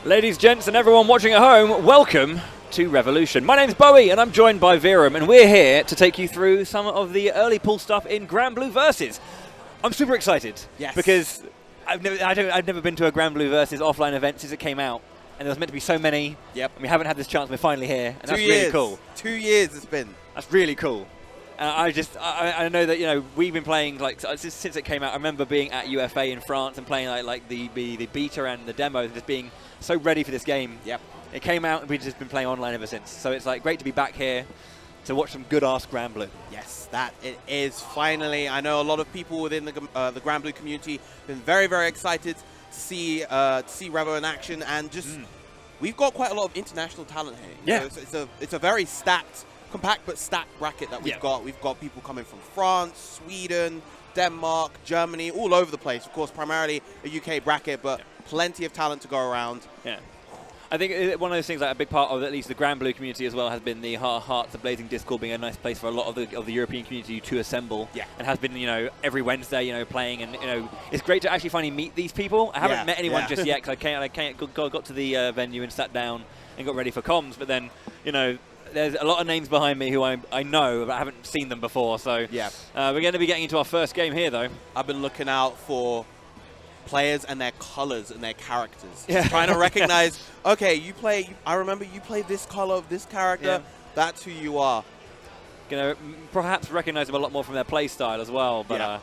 Ladies, gents, and everyone watching at home, welcome to Revolution. My name's Bowie, and I'm joined by Virum, and we're here to take you through some of the early pool stuff in Granblue Versus. I'm super excited, because I've never been to a Granblue Versus offline event since it came out, and there was meant to be so many. Yep. And we haven't had this chance. We're finally here, and that's 2 years. really cool. 2 years it's been. That's really cool. I know that, you know, we've been playing like since it came out. I remember being at UFA in France and playing like the beta and the demo, just being so ready for this game. Yep. It came out and we've just been playing online ever since. So it's like great to be back here to watch some good ass Granblue. Yes, that it is finally. I know a lot of people within the Granblue community have been very, very excited to see Revo in action, and just we've got quite a lot of international talent here. Yeah. So it's a very stacked, compact but stacked bracket that we've got. We've got people coming from France, Sweden, Denmark, Germany, all over the place. Of course, primarily a UK bracket, but plenty of talent to go around. Yeah. I think one of those things, like a big part of at least the Granblue community as well, has been the Hearts of Blazing Discord being a nice place for a lot of the European community to assemble. Yeah. And has been, you know, every Wednesday, you know, playing, and you know, it's great to actually finally meet these people. I haven't met anyone just yet, because I got to the venue and sat down and got ready for comms, but then, you know, there's a lot of names behind me who I know, but I haven't seen them before. So we're going to be getting into our first game here, though. I've been looking out for players and their colors and their characters. Just trying to recognize, okay, I remember you play this color of this character. That's who you are. Gonna perhaps recognize them a lot more from their play style as well. But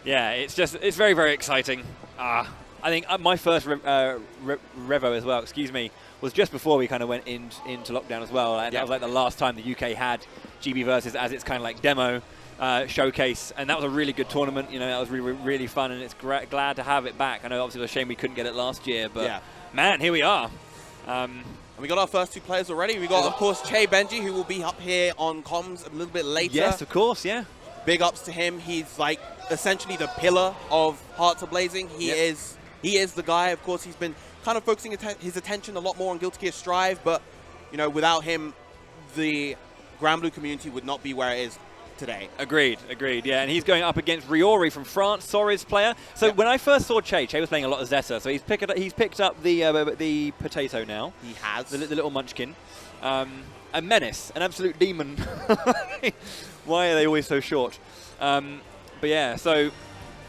it's very, very exciting. I think my first Revo as well, was just before we kind of went into lockdown as well. And that was like the last time the UK had GB Versus as its kind of like demo showcase, and that was a really good tournament. You know, that was really, really fun, and it's glad to have it back. I know obviously it was a shame we couldn't get it last year, but man, here we are. And we got our first two players already. We got, of course, Che Benji, who will be up here on comms a little bit later. Yes, of course, yeah. Big ups to him. He's like essentially the pillar of Hearts of Blazing. He is the guy. Of course, he's been kind of focusing his attention a lot more on Guilty Gear Strive, but you know, without him, the Granblue community would not be where it is today. Agreed, yeah. And he's going up against Riori from France, Sorry's player. So when I first saw Che was playing a lot of Zeta, so he's picked up the potato now. He has. The little munchkin. A menace, an absolute demon. Why are they always so short? But yeah, so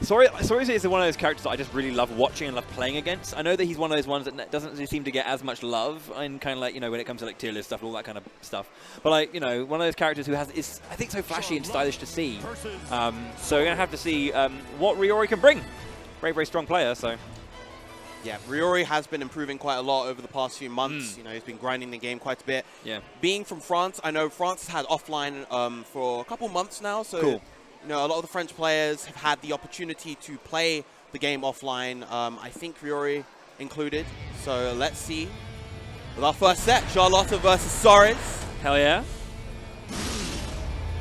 Sorry is one of those characters that I just really love watching and love playing against. I know that he's one of those ones that doesn't really seem to get as much love, and kind of like, you know, when it comes to like tier list stuff and all that kind of stuff. But like, you know, one of those characters who is I think so flashy and stylish to see. So we're gonna have to see what Riori can bring. Very, very strong player. So yeah, Riori has been improving quite a lot over the past few months. You know, he's been grinding the game quite a bit. Yeah. Being from France, I know France has had offline for a couple months now. So cool. You know, a lot of the French players have had the opportunity to play the game offline, I think Riori included. So let's see. With our first set, Charlotta versus Soris. Hell yeah.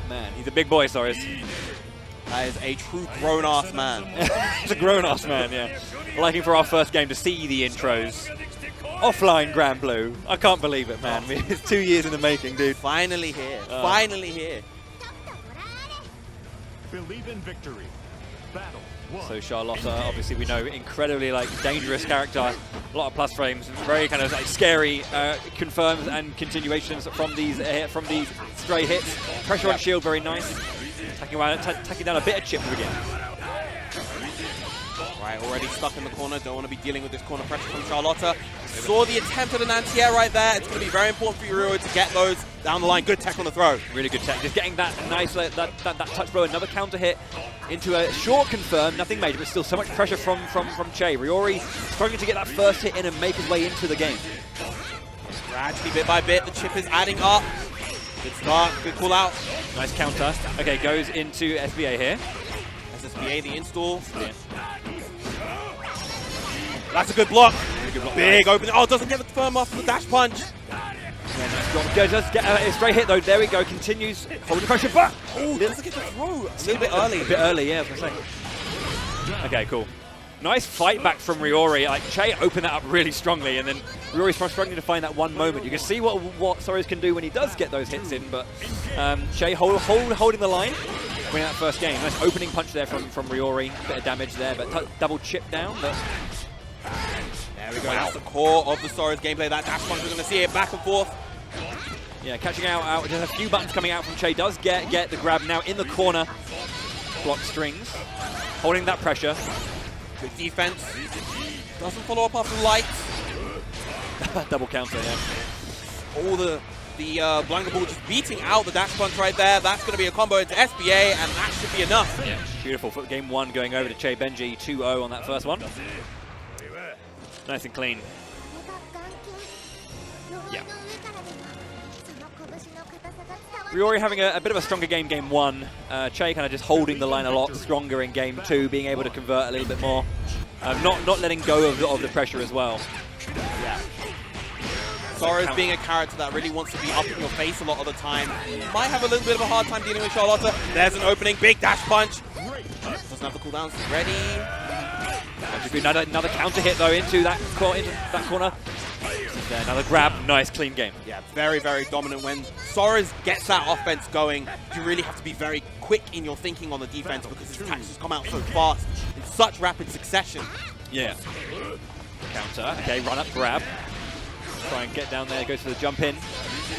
Man, he's a big boy, Soris. That is a true grown-ass man. He's a grown-ass man, yeah. Liking for our first game to see the intros. Offline Granblue. I can't believe it, man. It's 2 years in the making, dude. Finally here. Finally here. Believe in victory. Battle one. So Charlotta, obviously we know, incredibly like dangerous character, a lot of plus frames, very kind of like scary confirms and continuations from these stray hits. Pressure on shield, very nice. Attacking down a bit of chip to begin. Right, already stuck in the corner. Don't want to be dealing with this corner pressure from Charlotta. Saw the attempt at an anti-air right there. It's going to be very important for Yuroi to get those down the line. Good tech on the throw. Really good tech. Just getting that nice, that touch blow, another counter hit into a short confirm. Nothing major, but still so much pressure from Che. Riori struggling to get that first hit in and make his way into the game. Gradually, bit by bit, the chip is adding up. Good start. Good call out. Nice counter. Okay, goes into SBA here. SBA, the install. Yeah. That's a good block. Big opening. Oh, doesn't get the firm off the dash punch. Yeah, nice block. Does get a straight hit though. There we go. Continues holding the pressure back. Oh, doesn't get the throw. A little bit early. A bit early, yeah, I was going to say. Okay, cool. Nice fight back from Riori. Like, Che opened that up really strongly, and then Riori's struggling to find that one moment. You can see what Soris can do when he does get those hits in, but Che holding the line, winning that first game. Nice opening punch there from Riori. Bit of damage there, but double chip down. But There There we go. That's the core of the Sora's gameplay. That dash punch, we're going to see it back and forth. Yeah, catching out. Just a few buttons coming out from Che. Does get the grab now in the corner. Block strings. Holding that pressure. Good defense. Doesn't follow up after light. Double counter, yeah. All the Blanca Ball just beating out the dash punch right there. That's going to be a combo into SBA, and that should be enough. Yeah, beautiful. For game 1 going over to Che Benji, 2-0 on that first one. Nice and clean. Yeah. Riori having a bit of a stronger game 1. Che kind of just holding the line a lot stronger in game 2, being able to convert a little bit more. Not letting go of the pressure as well. Yeah. Sora's being a character that really wants to be up in your face a lot of the time. Might have a little bit of a hard time dealing with Charlotta. There's an opening, big dash punch. Doesn't have the cooldowns ready. Another counter hit though into that corner. Another grab, nice clean game. Yeah, very, very dominant. When Sora's gets that offense going, you really have to be very quick in your thinking on the defense because his attacks just come out so fast in such rapid succession. Yeah. Counter, okay, run up, grab. Try and get down there, goes for the jump in.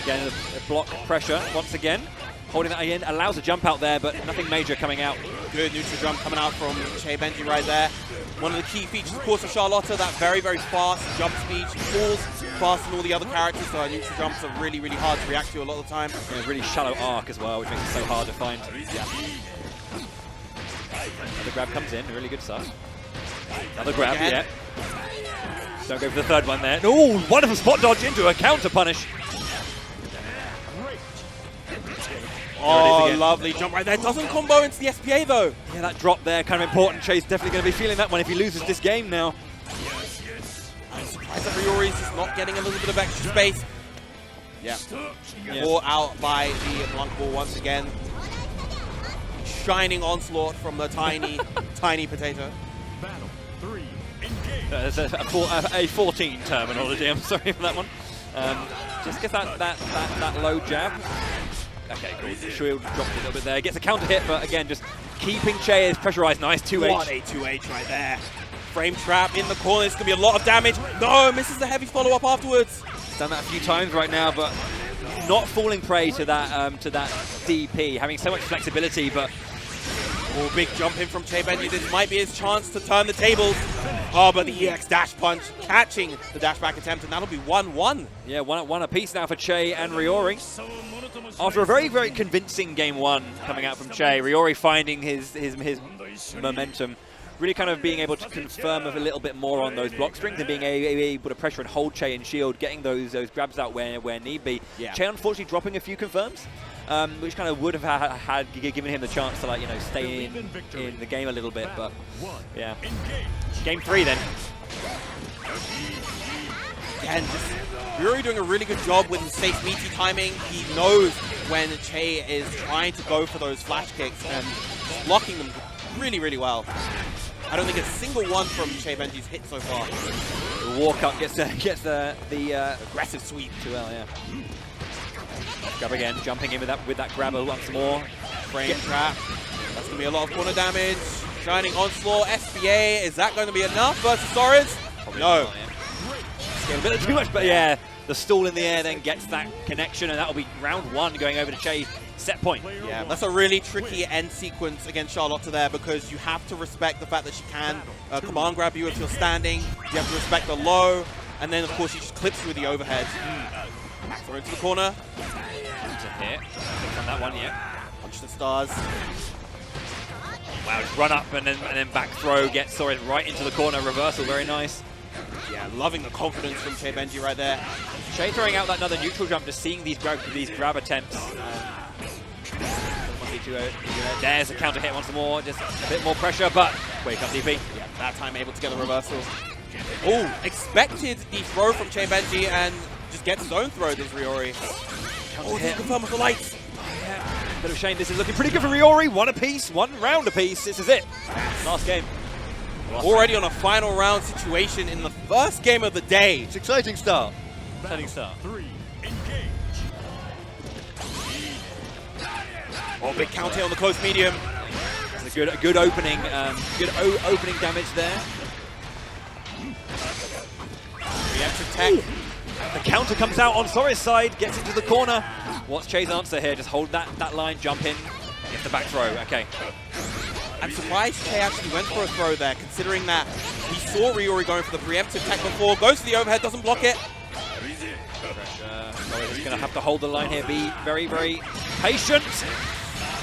Again, the block pressure once again. Holding that in, allows a jump out there, but nothing major coming out. Good neutral jump coming out from Che Benji right there. One of the key features, of course, of Charlotta, that very, very fast jump speed. She falls faster than all the other characters, so her neutral jumps are really, really hard to react to a lot of the time. Yeah, really shallow arc as well, which makes it so hard to find. Yeah. Another grab comes in, really good stuff. Another grab, yeah. Don't go for the third one there. Oh, wonderful spot dodge into a counter punish. Oh, lovely jump right there. Doesn't combo into the SPA though. Yeah, that drop there, kind of important. Che's definitely going to be feeling that one if he loses this game now. I'm surprised that Riori's just not getting a little bit of extra space. Yeah. Brought out by the Blanca Ball once again. Shining onslaught from the tiny, tiny potato. Battle 3, engage. There's a 14 terminology. I'm sorry for that one. Just gets that low jab. Okay, cool. Shield dropped a little bit there. Gets a counter hit, but again, just keeping Che pressurized. Nice 2H. What a 2H right there. Frame trap in the corner. It's going to be a lot of damage. No, misses the heavy follow-up afterwards. He's done that a few times right now, but not falling prey to that DP. Having so much flexibility, but... Oh, big jump in from Che Benji. This might be his chance to turn the tables. Oh, but the EX dash punch catching the dash back attempt, and that'll be 1-1. Yeah, one apiece now for Che and Riori. After a very, very convincing game 1 coming out from Che, Riori finding his momentum, really kind of being able to confirm a little bit more on those block strings and being able to pressure and hold Che in shield, getting those grabs out where need be. Yeah. Che unfortunately dropping a few confirms, which kind of would have given him the chance to stay in the game a little bit, but yeah. Game 3 then. Again, Riori doing a really good job with his safe meaty timing. He knows when Che is trying to go for those flash kicks and blocking them really, really well. I don't think a single one from Che Benji's hit so far. The walk up gets the aggressive sweep. Too well, yeah. Grab again, jumping in with that grabber once more. Frame trap. That's going to be a lot of corner damage. Shining onslaught, SBA. Is that going to be enough versus Sora's? No. Not, yeah. A bit too much, but yeah, the stall in the air then gets that connection, and that'll be round 1 going over to Che. Set point. Yeah, that's a really tricky end sequence against Charlotta there because you have to respect the fact that she can command grab you if you're standing. You have to respect the low, and then of course she just clips you with the overhead. Back throw into the corner. Hit. On that one, yeah. Punch the stars. Wow, just run up and then back throw, gets Sora right into the corner. Reversal, very nice. Yeah, loving the confidence from Che Benji right there. Che throwing out that another neutral jump, just seeing these grab attempts. There's a counter hit once more, just a bit more pressure, but wake up DP. Yeah, that time able to get the reversal. Oh, expected the throw from Che Benji and just gets his own throw, does Riori. Oh, he confirmed with the lights. Yeah, bit of a shame. This is looking pretty good for Riori. 1 apiece, 1 round apiece. This is it. Last game. Already on a final round situation in the first game of the day. It's exciting start. Exciting start. 3, engage. Oh, big count here on the close medium. It's a good opening, opening damage there. Preemptive tech. The counter comes out on Sori's side, gets into the corner. What's Che's answer here? Just hold that line, jump in, get the back throw. Okay. I'm surprised Che actually went for a throw there, considering that he saw Ryori going for the preemptive tech before, goes for the overhead, doesn't block it. Sori's going to have to hold the line here, be very, very patient.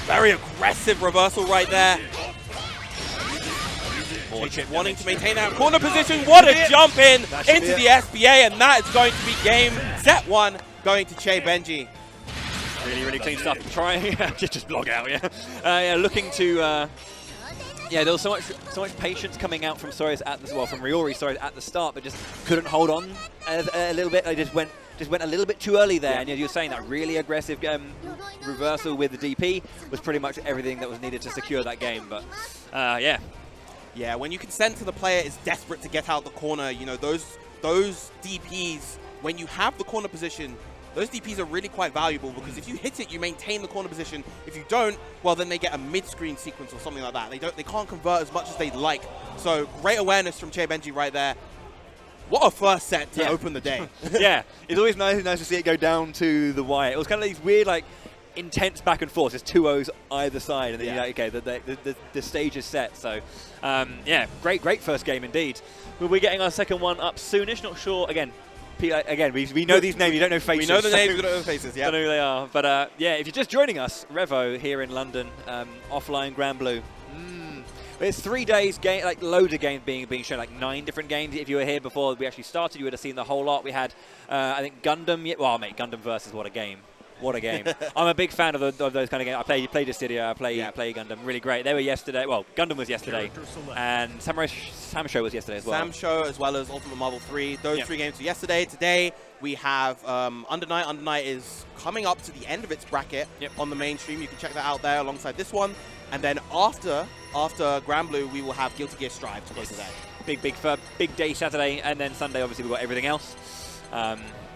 Very aggressive reversal right there. Wanting to maintain that corner position. What a jump in into the SBA, and that is going to be game set 1 going to Che Benji. Really, really clean stuff. Trying just block out, yeah. Yeah, looking to. Yeah, there was so much patience coming out from Sori's from Ryori at the start, but just couldn't hold on a little bit. They just went a little bit too early there. And you're saying that really aggressive reversal with the DP was pretty much everything that was needed to secure that game. But yeah. Yeah, when you can send to the player is desperate to get out the corner, you know, those DPs, when you have the corner position, those DPs are really quite valuable because if you hit it, you maintain the corner position. If you don't, well, then they get a mid-screen sequence or something like that. They can't convert as much as they'd like. So great awareness from Che Benji right there. What a first set to open the day. Yeah, it's always nice to see it go down to the wire. It was kind of these weird, like, intense back and forth. There's 2 O's either side, and then you're like, okay, the stage is set. So, yeah, great first game indeed. We'll be getting our second one up soonish. Not sure. Again, we know these names. You don't know faces. We know the names. We don't know the faces. Yeah. Don't know who they are. But yeah, if you're just joining us, Revo here in London, offline Granblue. It's 3 days, like loads of games being shown, like 9 different games. If you were here before we actually started, you would have seen the whole lot. We had, I think, Gundam. Well, mate, Gundam Versus, what a game. What a game. I'm a big fan of those kind of games. I played Dissidia, I play Gundam. Really great. They were yesterday. Well, Gundam was yesterday. And Sam Show was yesterday as well. Sam Show as well as Ultimate Marvel 3. Those 3 games were yesterday. Today we have Under Night. Under Night is coming up to the end of its bracket on the mainstream. You can check that out there alongside this one. And then after Granblue, we will have Guilty Gear Strive to close the day. Big day Saturday. And then Sunday, obviously, we've got everything else.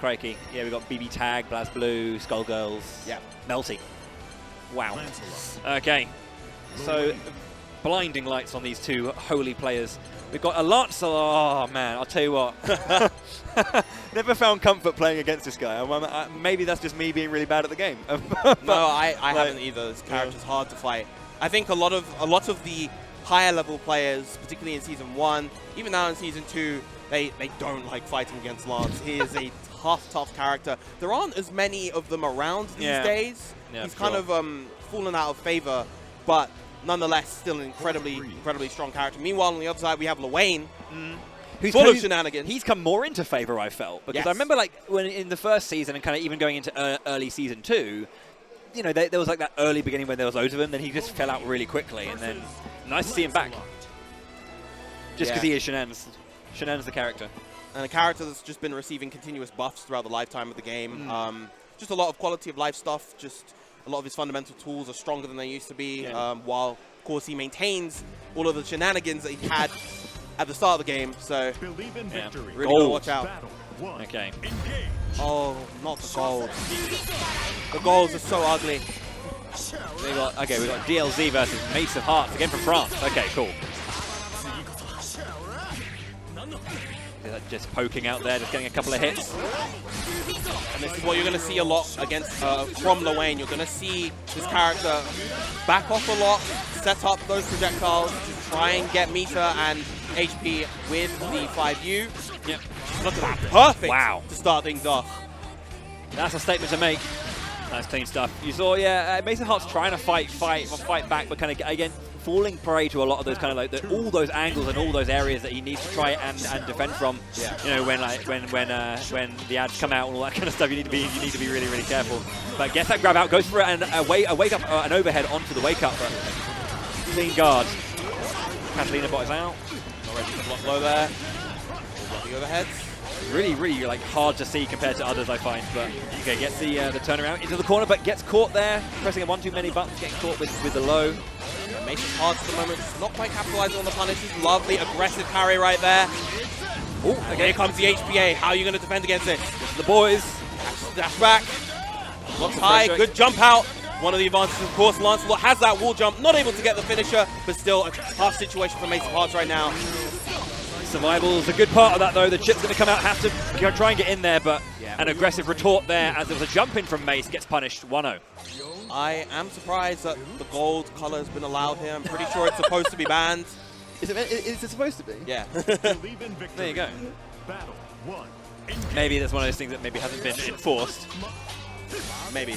Crikey. Yeah, we've got BB Tag, BlazBlue, Skullgirls. Yeah. Melty. Wow. Okay. So, blinding lights on these 2 holy players. We've got a Lancelot. Oh, man, I'll tell you what. Never found comfort playing against this guy. Maybe that's just me being really bad at the game. No, I haven't either. This character's hard to fight. I think a lot of the higher level players, particularly in Season 1, even now in Season 2, they don't like fighting against Lance. He is a tough character. There aren't as many of them around these days. Yeah, he's kind of fallen out of favor, but nonetheless still an incredibly strong character. Meanwhile, on the other side, we have Luane, who's full of shenanigans. He's come more into favor, I felt, because I remember like when in the first season and kind of even going into early Season 2, you know, there was like that early beginning when there was loads of him, then he just fell out really quickly, and then nice to see him back. Just because he is Shenan's the character. And a character that's just been receiving continuous buffs throughout the lifetime of the game. Just a lot of quality of life stuff. Just a lot of his fundamental tools are stronger than they used to be. While, of course, he maintains all of the shenanigans that he had at the start of the game. So, really gotta watch out. Okay. Oh, not the gold. The golds are so ugly. We got DLZ versus Mace of Hearts, again from France. Okay, cool. Just poking out there, just getting a couple of hits. And this is what you're going to see a lot against from Luane. You're going to see this character back off a lot, set up those projectiles to try and get meter and HP with the 5U. Yep. Look at that. Perfect to start things off. That's a statement to make. Nice clean stuff. You saw, Mace of Hearts trying to fight back, but kind of, again, falling prey to a lot of those kind of like all those angles and all those areas that he needs to try and defend from. Yeah. You know, when the ads come out and all that kind of stuff, you need to be really careful. But gets that grab out, goes for it, and a wake up, an overhead onto the wake up. But clean guard. Catalina bot is out. Not ready to block low there. The overheads. Really like hard to see compared to others, I find. But okay, gets the turnaround into the corner, but gets caught there, pressing one too many buttons, getting caught with the low. Makes it hard for the moment, just not quite capitalizing on the punishes. Lovely aggressive parry right there. Oh, okay. Here comes the HPA. How are you going to defend against it? This is the boys. Dash back. Looks high. Good jump out. One of the advantages, of course, Lancelot has that wall jump. Not able to get the finisher, but still a tough situation for Mace of Hearts right now. Survival's a good part of that, though. The chip's going to come out, have to try and get in there, but an aggressive retort there as there was a jump in from Mace, gets punished 1-0. I am surprised that the gold color has been allowed here. I'm pretty sure it's supposed to be banned. Is it supposed to be? Yeah. There you go. Maybe that's one of those things that maybe hasn't been enforced. Maybe.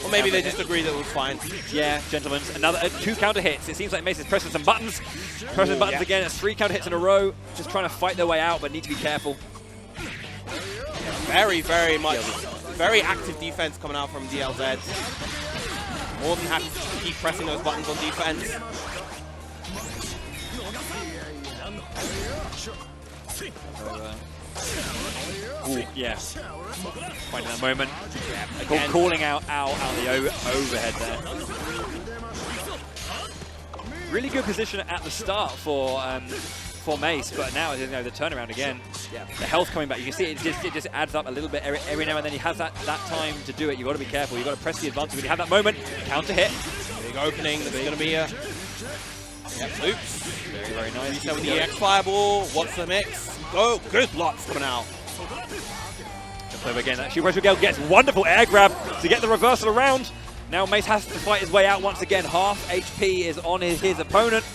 Or maybe they just agreed that it was fine. Yeah, gentlemen. Another 2 counter hits. It seems like Mace is pressing some buttons. Pressing buttons again. It's 3 counter hits in a row. Just trying to fight their way out, but need to be careful. Very, very much. Very active defense coming out from DLZ. More than happy to keep pressing those buttons on defense. Ooh, yeah. Finding that moment. Calling out the overhead there. Really good position at the start for Mace, but now the turnaround again. Yeah. The health coming back. You can see it just adds up a little bit every now and then. He has that time to do it. You've got to be careful. You've got to press the advantage. When you have that moment, counter hit. Big opening. There's going to be a... Yep, oops. Very, very nice. Reset with the EX Fireball. What's the mix? Go. Good blocks coming out. Jumps over again. That Super Gale gets wonderful air grab to get the reversal around. Now Mace has to fight his way out once again. Half HP is on his opponent.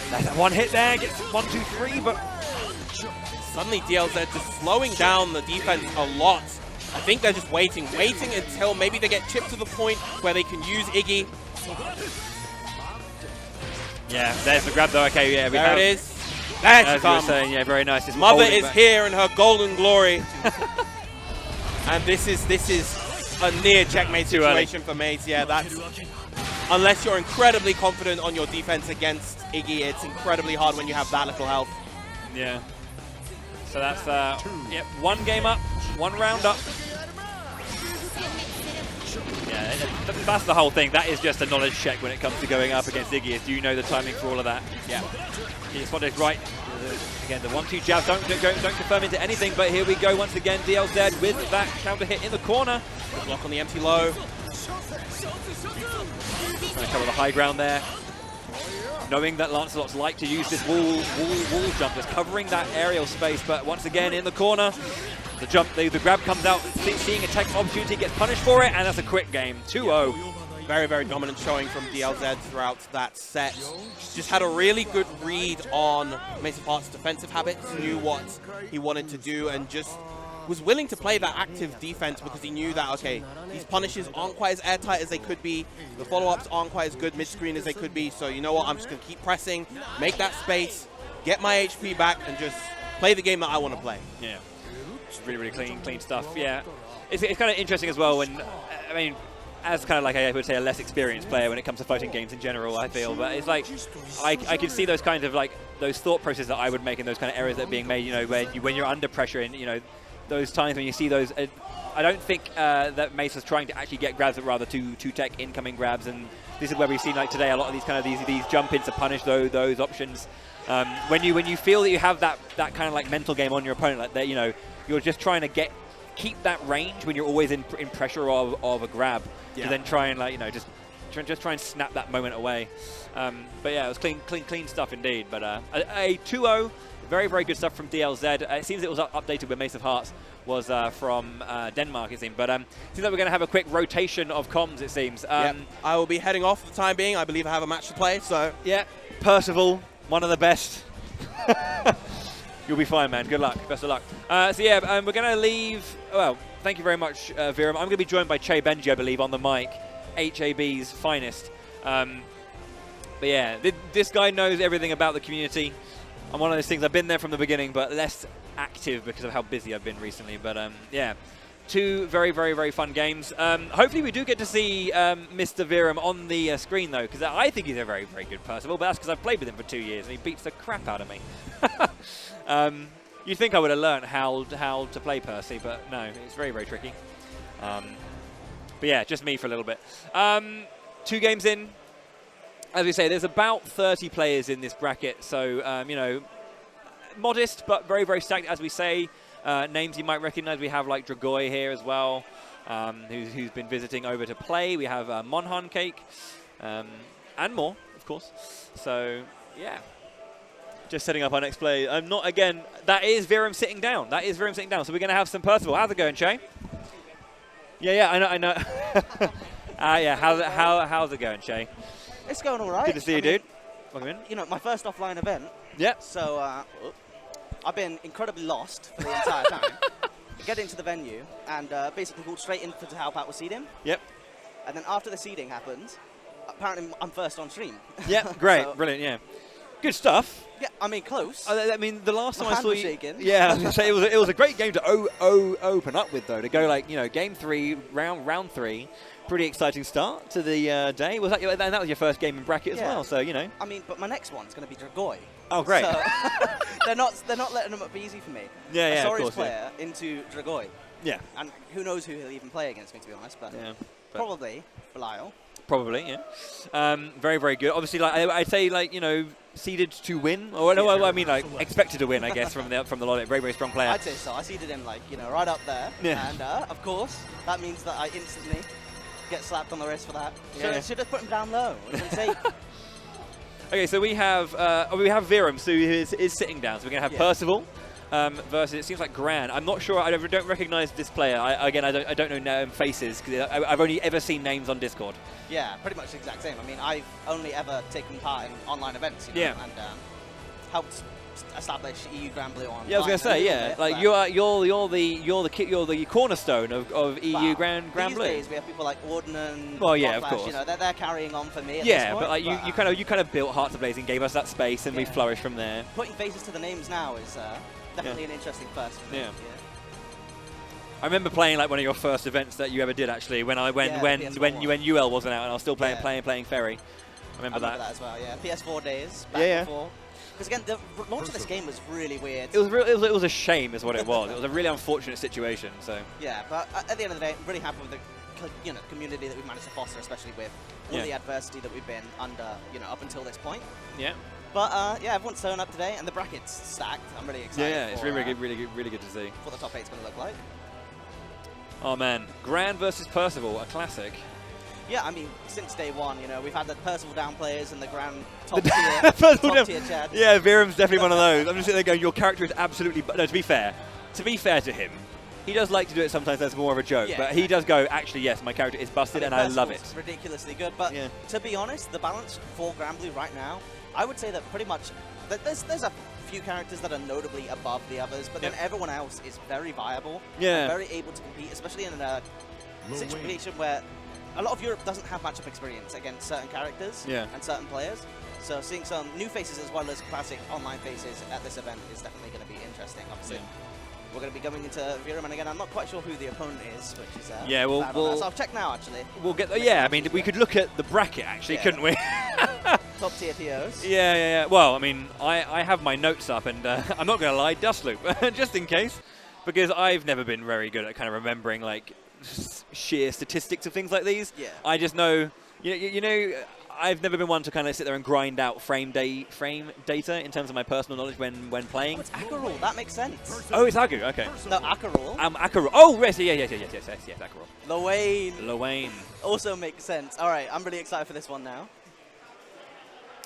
That's that one hit there. Gets 1, 2, 3, but suddenly DLZ just slowing down the defense a lot. I think they're just waiting until maybe they get chipped to the point where they can use Iggy. Yeah, there's the grab though. Okay, yeah, there it is. There she comes. Saying, yeah, very nice. His mother is here in her golden glory, and this is a near checkmate situation for Mace. Yeah, that's unless you're incredibly confident on your defense against Iggy, it's incredibly hard when you have that little health. Yeah. So that's yep, 1 game up, 1 round up. Yeah, that's the whole thing. That is just a knowledge check when it comes to going up against Iggy. Do you know the timing for all of that? Yeah. He spotted right. Again, the 1-2 jab don't confirm into anything, but here we go once again. DLZ with that counter hit in the corner. Good block on the empty low. Trying to cover the high ground there. Knowing that Lancelot's like to use this wall jump, just covering that aerial space, but once again in the corner. The jump, the grab comes out, seeing a tech opportunity, gets punished for it, and that's a quick game. 2-0. Very, very dominant showing from DLZ throughout that set. Just had a really good read on Mace of Heart's defensive habits, knew what he wanted to do, and just was willing to play that active defense because he knew that, okay, these punishes aren't quite as airtight as they could be, the follow-ups aren't quite as good mid-screen as they could be, so you know what, I'm just going to keep pressing, make that space, get my HP back, and just play the game that I want to play. Yeah. Really, really clean stuff. Yeah, it's kind of interesting as well when, I mean, as kind of like I would say a less experienced player when it comes to fighting games in general, I feel, but it's like I can see those kind of like those thought processes that I would make in those kind of errors that are being made. You know, when you're under pressure and those times when you see those. I don't think that Mace was trying to actually get grabs, but rather to tech incoming grabs, and this is where we've seen like today a lot of these kind of these jump ins to punish those options. When you feel that you have that kind of like mental game on your opponent, like that, you're just trying to keep that range when you're always in pressure of a grab, to then try and just try and snap that moment away. But yeah, it was clean stuff indeed. But a 2-0, very, very good stuff from DLZ. It seems it was updated when Mace of Hearts was from Denmark, it seems. But it seems like we're going to have a quick rotation of comms, it seems. I will be heading off for the time being. I believe I have a match to play, so... Yeah, Percival, one of the best. You'll be fine, man. Good luck. Best of luck. So yeah, we're going to leave... Well, thank you very much, Viram. I'm going to be joined by Che Benji, I believe, on the mic. HAB's finest. But yeah, this guy knows everything about the community. I'm one of those things, I've been there from the beginning, but less active because of how busy I've been recently. But yeah, 2 very, very, very fun games. Hopefully we do get to see Mr. Viram on the screen, though, because I think he's a very, very good Percival, but that's because I've played with him for 2 years, and he beats the crap out of me. You'd think I would have learned how to play Percy, but no, it's very, very tricky. But yeah, just me for a little bit. 2 games in. As we say, there's about 30 players in this bracket, so, modest, but very, very stacked, as we say. Names you might recognize. We have, like, Dragoy here as well, who's been visiting over to play. We have Monhan Cake, and more, of course. So, yeah. Just setting up our next play. I'm not, again, that is Virum sitting down. That is Virum sitting down. So we're going to have some Percival. How's it going, Shay? Yeah, I know. Yeah, how's it going, Shay? It's going all right. Good to see you, dude. Welcome in. You know, my first offline event. Yeah. So I've been incredibly lost for the entire time. Get into the venue and basically called straight in to help out with seeding. Yep. And then after the seeding happened, apparently I'm first on stream. Yeah, great, So, brilliant, yeah. Good stuff. yeah, I mean, close. I mean, the last time I saw you, shaking. yeah, I was gonna say it was a great game to open up with though. To go like game 3, round 3, pretty exciting start to the day. Was that and that was your first game in bracket as well? So I mean, but my next one's going to be Dragoi. Oh, great. So they're not letting them up easy for me. Yeah, a of Sorius course, player into Dragoi. Yeah. And who knows who he'll even play against me, to be honest. But probably Belial. Probably, yeah. Very, very good. Obviously, like I'd say, like seeded to win, or no, I mean like expected to win, I guess, from the logic. Very, very strong player. I'd say so. I seeded him like right up there. Yeah. And of course, that means that I instantly get slapped on the wrist for that. Yeah. Should have put him down low. Say. Okay, so we have Virum, who is sitting down. So we're gonna have Percival versus, it seems like Gran. I'm not sure. I don't recognize this player. I don't know faces because I've only ever seen names on Discord. Yeah, pretty much the exact same. I mean, I've only ever taken part in online events, and helped establish EU Granblue on. Yeah, I was gonna say, yeah, like you're the cornerstone of EU Granblue. These days we have people like Ordnan. Well, yeah, of Flash, course. They're carrying on for me. At Yeah, this point, but like you kind of built Hearts Ablaze and gave us that space, and we flourished from there. Putting faces to the names now is definitely an interesting first. Yeah. I remember playing like one of your first events that you ever did actually when UL wasn't out and I was still playing Ferry. I remember that as well. Yeah, PS4 days. Back before. Because again, the launch of this game was really weird. It was a shame, is what it was. It was a really unfortunate situation. So yeah, but at the end of the day, I'm really happy with the community that we've managed to foster, especially with all the adversity that we've been under, up until this point. Yeah. But everyone's turned up today, and the bracket's stacked. I'm really excited. Yeah, it's really good to see. What the top 8's going to look like. Oh man, Gran versus Percival, a classic. Yeah, I mean, since day one, we've had the Percival down players and the Gran top tier Chad. Yeah, Virum's definitely one of those. I'm just sitting there going, your character is absolutely... No, to be fair to him, he does like to do it sometimes as more of a joke, but he does go, actually, yes, my character is busted and I love it. Ridiculously good, but to be honest, the balance for Granblue right now, I would say that pretty much, there's a few characters that are notably above the others, but then everyone else is very viable and very able to compete, especially in a situation where a lot of Europe doesn't have matchup experience against certain characters and certain players. So seeing some new faces as well as classic online faces at this event is definitely going to be interesting. Obviously, we're going to be going into Virum, and again, I'm not quite sure who the opponent is, which is so I'll check now. Actually, we'll get. I mean, we could look at the bracket actually, couldn't we? Top tier TOs. Yeah. Well, I mean, I have my notes up, and I'm not going to lie, dust loop, just in case, because I've never been very good at kind of remembering like sheer statistics of things like these. Yeah. I just know, I've never been one to kind of sit there and grind out frame data in terms of my personal knowledge when playing. Oh, it's Agarul. That makes sense. Oh, it's Agu. Okay. No, Agarul. Agarul. Oh, yes, Agarul. Lowain. Also makes sense. All right, I'm really excited for this one now.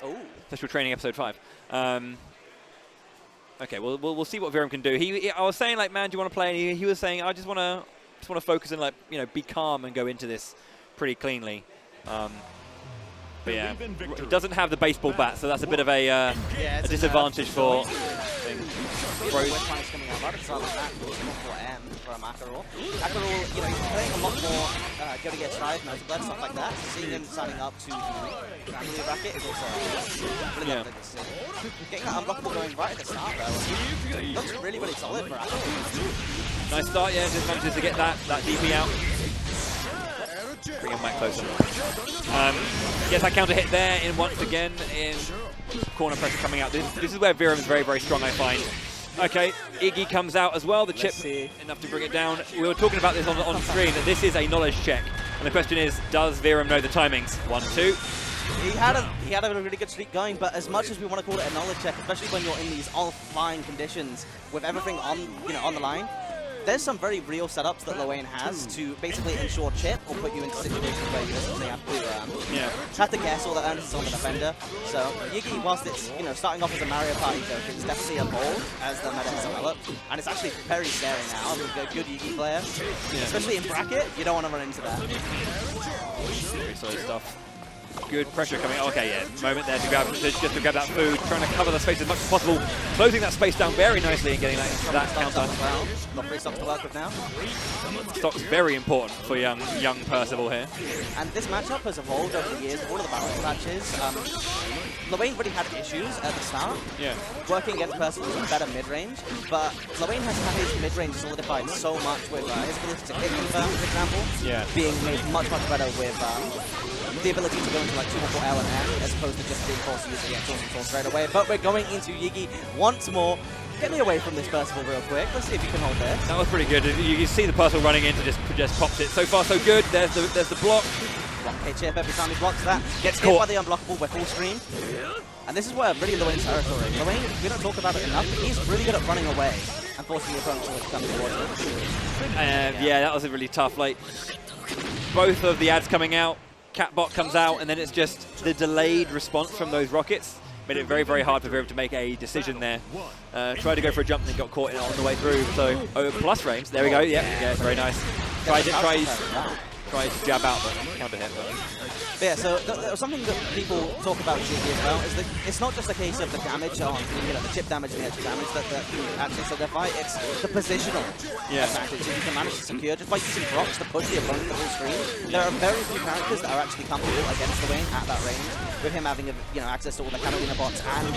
Oh. Special Training Episode 5. Okay, we'll see what Virum can do. I was saying, like, man, do you want to play? And he was saying, I just want to focus and, like, be calm and go into this pretty cleanly. But yeah, he doesn't have the baseball bat, so that's a bit of a disadvantage for things. Coming out right at the start of that for M from Agarul. Agarul, he's playing a lot more Go to Get Tried, Notable, stuff like that. So seeing him signing up to the Granblue bracket is also really lovely to see. Getting that unblockable going right at the start, though. Looks really, really solid for Agarul. Nice start, yeah, just manages to get that DP out. Bring him back closer. Yes, that counter hit there once again in corner pressure coming out. This is where Virum is very, very strong, I find. Okay, Iggy comes out as well. The chip enough to bring it down. We were talking about this on screen, that this is a knowledge check. And the question is, does Virum know the timings? 1, 2. He had a really good streak going, but as much as we want to call it a knowledge check, especially when you're in these offline conditions with everything on the line, there's some very real setups that Lowain has to basically ensure chip or put you into situations where you essentially have to guess all the earnings on the defender. So Yigi, whilst it's starting off as a Mario Party joke, it's definitely evolved as the meta has developed, and it's actually very scary now with a good Yigi player, especially in bracket. You don't want to run into that. Very solid stuff. Good pressure coming. Okay, yeah. Moment there to grab that food, trying to cover the space as much as possible, closing that space down very nicely and getting that counter. Got 3 stocks to work with now. Stock's very important for young Percival here. And this matchup has evolved over the years. All of the balance matches. Lowain really had issues at the start. Yeah. Working against Percival was better mid-range, but Lowain has had his mid-range solidified so much with his ability to hit confirm, for example, being made much better with the ability to go into like 2-4 L and M as opposed to just being forced to use the exhaust control straight away. But we're going into Yigi once more. Get me away from this Percival real quick. Let's see if you can hold this. That was pretty good. You see the Percival running into just pops it. So far so good. There's the block. 1k chip every time he blocks that. Gets hit by the unblockable with full screen. And this is where really Lowain's territory. Lowain, we don't talk about it enough, but he's really good at running away and forcing the opponent to come towards him. Yeah, that was a really tough. Like both of the ads coming out. Catbot comes out, and then it's just the delayed response from those rockets. Made it very, very hard for Viram to make a decision there. Tried to go for a jump and got caught on the way through. So, plus frames. There we go. Yeah, very nice. Tried to jab out, but counter hit. But yeah, so something that people talk about with Yigi as well is that it's not just a case of the damage on, the chip damage and the edge damage that actually solidify. It's the positional advantage that you can manage to secure just by using procs to push the opponent to full screen. There are very few characters that are actually comfortable against the Lowain at that range, with him having access to all the Catalina bots and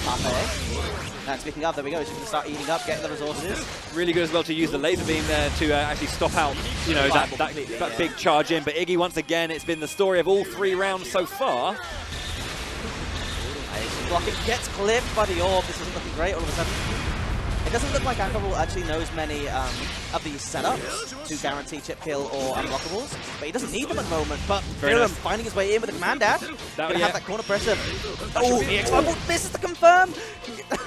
parfait. And speaking of, there we go. So you can start eating up, getting the resources. Really good as well to use the laser beam there to actually stop out, that big charge in. But Iggy, once again, it's been the story of all 3 rounds so far. Blocket gets clipped by the orb. This isn't looking great all of a sudden. It doesn't look like Akabul actually knows many of these setups to guarantee chip kill or unblockables, but he doesn't need them at the moment. But Viram finding his way in with a command dash. Gonna have that corner pressure. Oh, the X-Bubble misses to confirm.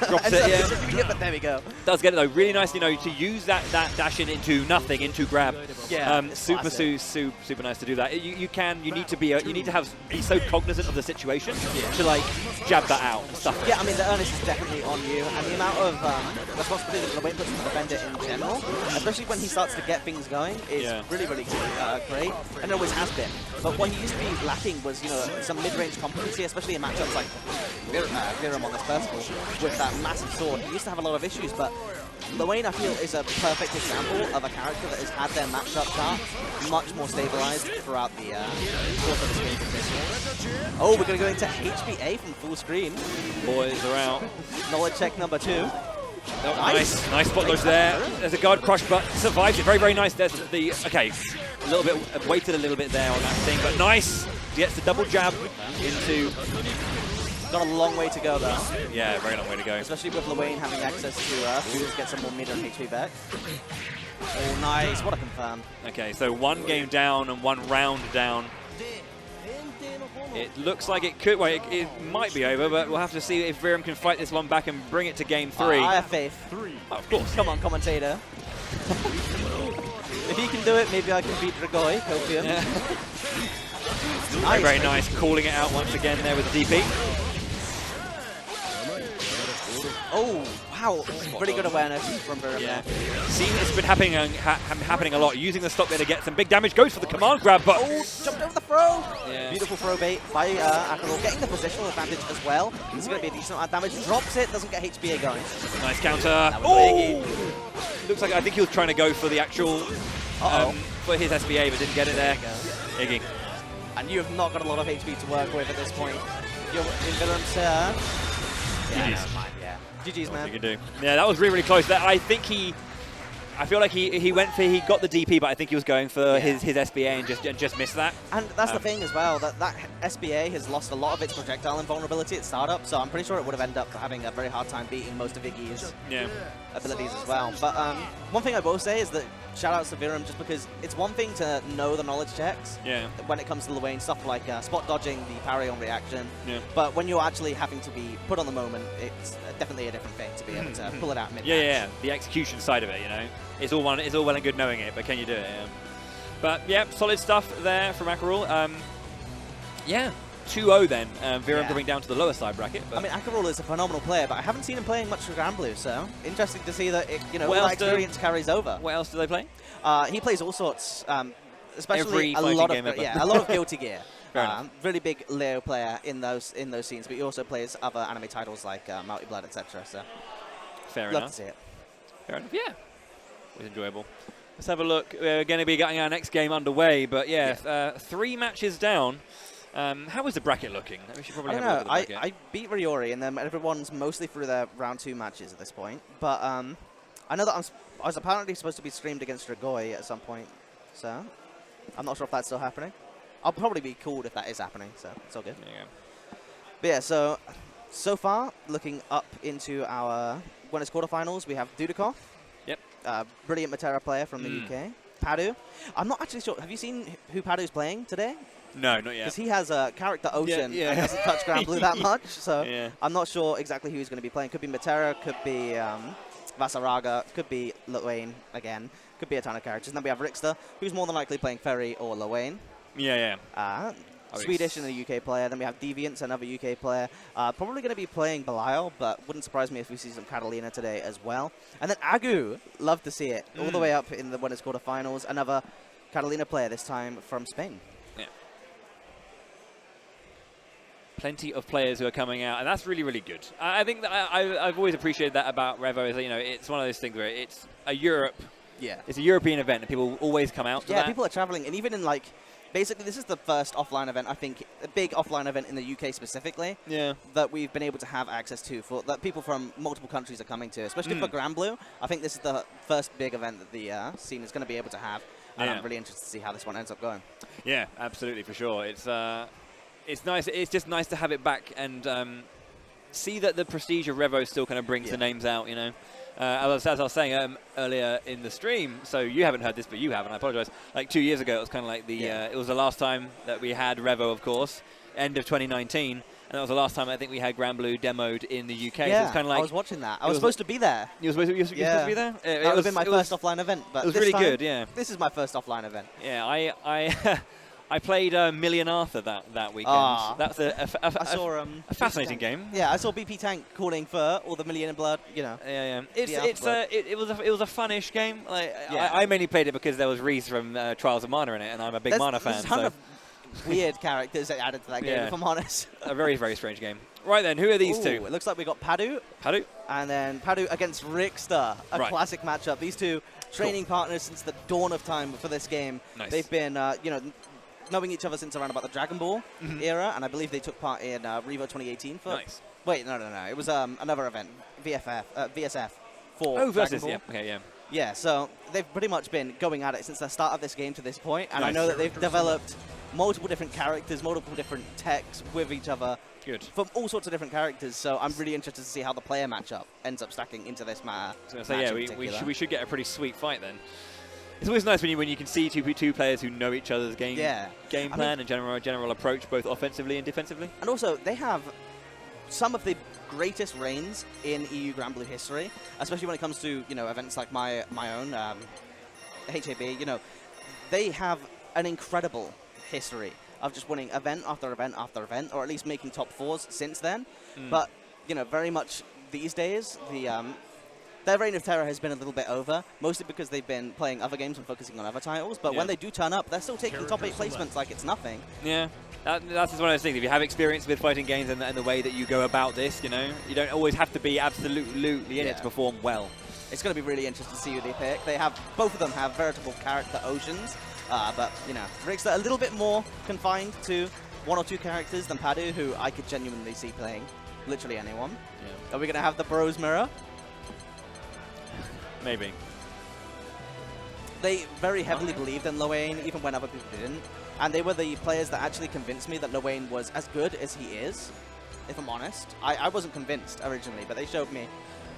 Drops it, but there we go. Does get it though. Really nice, to use that dash into nothing, into grab. Yeah, super nice to do that. You need to be so cognizant of the situation to like jab that out and stuff. Yeah, I mean the earnest is definitely on you, and the amount of responsibility that Lowain puts on the defender in general, especially when he starts to get things going, is really great, and it always has been. But what he used to be lacking was some mid-range competency, especially in matchups like Viram on this Percival with that massive sword. He used to have a lot of issues, but Lowain, I feel, is a perfect example of a character that has had their matchup chart much more stabilized throughout the course of the game. Oh, we're going to go into HBA from full screen. Boys are out. Knowledge check number 2. Oh, nice spot dodge there. There's a guard crush, but survives it. Very, very nice. There's a little bit, waited a little bit there on that thing, but nice. Gets the double jab into. Got a long way to go though. Yeah, very long way to go. Especially with Lowain having access to food to get some more meter and HP back. Oh, nice. What a confirm. Okay, so 1 game down and 1 round down. It looks like it could. Well, it might be over, but we'll have to see if Viram can fight this one back and bring it to game 3. I have faith. Oh, of course. Come on, commentator. If he can do it, maybe I can beat Dragoi, Copium. Yeah. Nice. Very nice. Calling it out once again there with the DP. Oh, wow. Pretty good awareness from Viram there. See, it's been happening a lot. Using the stock there to get some big damage. Goes for the command grab, but... Oh, jumped over the throw. Yeah. Beautiful throw bait by Akador. Getting the positional advantage as well. This is going to be a decent amount of damage. Drops it, doesn't get HBA going. Nice counter. Oh! Looks like I think he was trying to go for the actual... for his SBA, but didn't get it there. Iggy. And you have not got a lot of HP to work with at this point. You're in Viram's... GG's, man. You can do. Yeah, that was really, really close. I feel like he got the DP, but I think he was going for his SBA and just missed that. And that's the thing as well, that SBA has lost a lot of its projectile invulnerability at startup, so I'm pretty sure it would have ended up having a very hard time beating most of Iggy's abilities as well. But one thing I will say is that shout out to Virum just because it's one thing to know the knowledge checks when it comes to Lil Wayne, stuff like spot dodging, the parry on reaction. But when you're actually having to be put on the moment, it's definitely a different thing to be able to pull it out mid-match. Yeah, the execution side of it, you know. It's all well and good knowing it, but can you do it? Yeah. But yeah, solid stuff there from Akerul. Yeah. 2-0 then, Virum coming down to the lower side bracket. But I mean, Akerul is a phenomenal player, but I haven't seen him playing much for Granblue, so interesting to see that all that experience carries over. What else do they play? He plays all sorts, especially a lot of Guilty Gear. Really big Leo player in those scenes, but he also plays other anime titles like Multi Blood, etc. So fair enough. Love to see it. Fair enough. Yeah, it was enjoyable. Let's have a look. We're going to be getting our next game underway, but 3 matches down. How was the bracket looking? We should probably have a look at the bracket. I beat Riori, and then everyone's mostly through their round 2 matches at this point. But I know that I was apparently supposed to be streamed against Dragoi at some point, so I'm not sure if that's still happening. I'll probably be called if that is happening, so it's all good. There you go. But yeah, so far, looking up into our winners quarterfinals, we have Dudikov. Yep. Brilliant Matera player from the UK. Padu. I'm not actually sure. Have you seen who Padu's playing today? No, not yet. Because he has a character Ocean and doesn't touch Granblue that much, so I'm not sure exactly who he's going to be playing. Could be Matera, could be Vasaraga, could be Lil Wayne again, could be a ton of characters. And then we have Rickster, who's more than likely playing Ferry or Lil Wayne. Swedish and a UK player. Then we have Deviants, another UK player. Probably going to be playing Belial, but wouldn't surprise me if we see some Catalina today as well. And then Agu, love to see it, all the way up in the winners quarterfinals. Another Catalina player, this time from Spain. Plenty of players who are coming out, and that's really, really good. I think that I've always appreciated that about Revo, is that, it's one of those things where it's a it's a European event, and people always come out to that. Yeah, people are traveling, and even in basically this is the first offline event, I think, a big offline event in the UK specifically, that we've been able to have access to, that people from multiple countries are coming to, especially for Granblue. I think this is the first big event that the scene is going to be able to have, and I'm really interested to see how this one ends up going. Yeah, absolutely, for sure. It's nice. It's just nice to have it back and see that the prestige of Revo still kind of brings the names out, As I was saying earlier in the stream, so you haven't heard this, but you haven't, I apologize. Like 2 years ago, it was kind of like it was the last time that we had Revo, of course, end of 2019. And that was the last time I think we had Granblue demoed in the UK. Yeah, so it's kind of like I was watching that. I was supposed to be there. You were supposed to be there? That would have been my first offline event. But it was really good, This is my first offline event. Yeah, I played Million Arthur that weekend. That's a fascinating game. Yeah, I saw BP Tank calling for all the Million in Blood. It was a fun-ish game. I mainly played it because there was Reese from Trials of Mana in it, and I'm a big Mana fan. There's a ton of weird characters that added to that game, if I'm honest. A very, very strange game. Right then, who are these two? It looks like we got Padu. And then Padu against Rickster, a classic matchup. These two training partners since the dawn of time for this game. Nice. They've been, knowing each other since around about the Dragon Ball era, and I believe they took part in Revo 2018. Wait, no. It was another event, VSF for Dragon Ball. Yeah, so they've pretty much been going at it since the start of this game to this point, and I know that they've developed multiple different characters, multiple different techs with each other. Good. From all sorts of different characters, so I'm really interested to see how the player matchup ends up stacking into this match. We should get a pretty sweet fight then. It's always nice when you can see two players who know each other's game plan and general approach, both offensively and defensively. And also, they have some of the greatest reigns in EU Granblue history, especially when it comes to events like my own HAB. They have an incredible history of just winning event after event after event, or at least making top 4s since then. But very much these days, their reign of terror has been a little bit over, mostly because they've been playing other games and focusing on other titles. But when they do turn up, they're still taking top 8 placements like it's nothing. Yeah, that's just one of those things. If you have experience with fighting games and the way that you go about this, you don't always have to be absolutely in it to perform well. It's going to be really interesting to see who they pick. Both of them have veritable character oceans, but Rick's a little bit more confined to 1 or 2 characters than Padu, who I could genuinely see playing literally anyone. Yeah. Are we going to have the Bros Mirror? Maybe. They very heavily believed in Lil Wayne, even when other people didn't. And they were the players that actually convinced me that Lil Wayne was as good as he is, if I'm honest. I wasn't convinced originally, but they showed me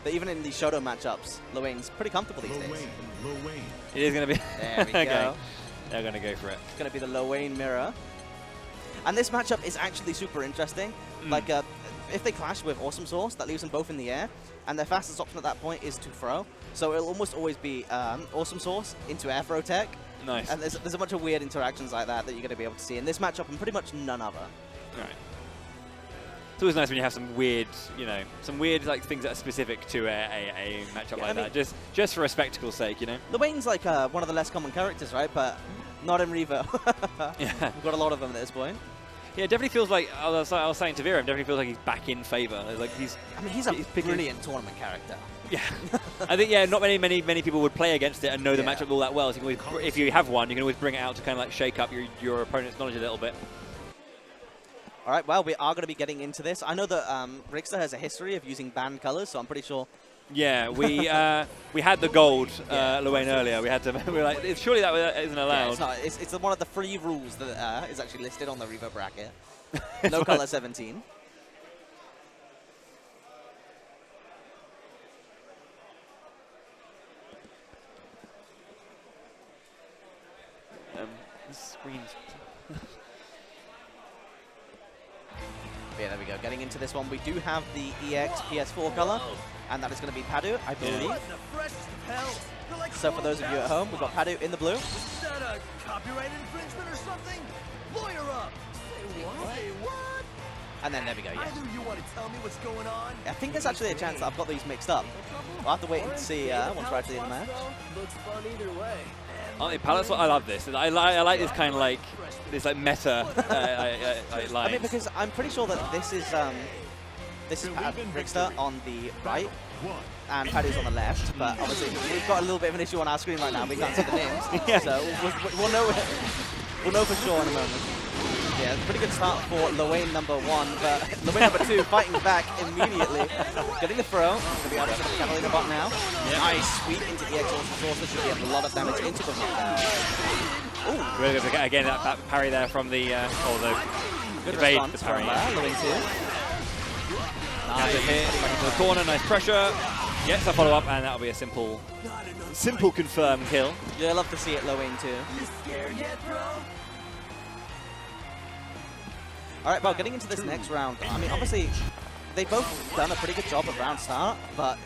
that even in these Shoto matchups, Lowain's pretty comfortable these days. It is going to be. There we go. Okay. They're going to go for it. It's going to be the Lowain mirror. And this matchup is actually super interesting. Like, if they clash with Awesome Sauce, that leaves them both in the air, and their fastest option at that point is to throw. So it'll almost always be Awesome Sauce into air throw tech. Nice. And there's a bunch of weird interactions like that you're going to be able to see in this matchup and pretty much none other. Right. It's always nice when you have some weird, some weird like things that are specific to a matchup like that, just for a spectacle's sake, Lowain's like one of the less common characters, right? But not in Revo. Yeah. We've got a lot of them at this point. Yeah, it definitely feels like, I was saying to Vera, it definitely feels like he's back in favor. Like he's a brilliant tournament character. Yeah. I think, not many people would play against it and know the matchup all that well. So you can always, if you have one, you can always bring it out to kind of like shake up your opponent's knowledge a little bit. All right, well, we are going to be getting into this. I know that Rixter has a history of using banned colors, so I'm pretty sure. Yeah, we had the gold Lowain earlier. We were like, surely that isn't allowed. Yeah, it's one of the free rules that is actually listed on the Revo bracket. No color 17. This screen's. Yeah, there we go. Getting into this one, we do have the EX PS4 color, and that is going to be Padu, I believe. So for those of you at home, we've got Padu in the blue. Is that a copyright infringement or something? Lawyer up! Say what? And then there we go, yeah. Either you want to tell me what's going on? I think there's actually a chance that I've got these mixed up. We'll have to wait and see once we're actually in the match. Looks fun either way. Palace, I love this. I like this kind of like meta line. I mean, because I'm pretty sure that this is Rixter on the right, and Padu's on the left. But obviously, we've got a little bit of an issue on our screen right now. We can't see the names, so we'll know for sure in a moment. Yeah, it's a pretty good start for Lowain number 1, but Lowain number 2 fighting back immediately. Getting the throw. Going to be able to the Catalina bot now. Yep. Nice sweep into the Awesome Sauce. This should be a lot of damage into the knockdown. Ooh. Really good to get again that parry there from the good evade response the parry. From Lowain 2. Nice hit, back into the corner, nice pressure. Gets a follow up, and that'll be a simple confirm kill. Yeah, I love to see it, Lowain 2. All right, well, getting into this next round, I mean, obviously, they've both done a pretty good job at round start, but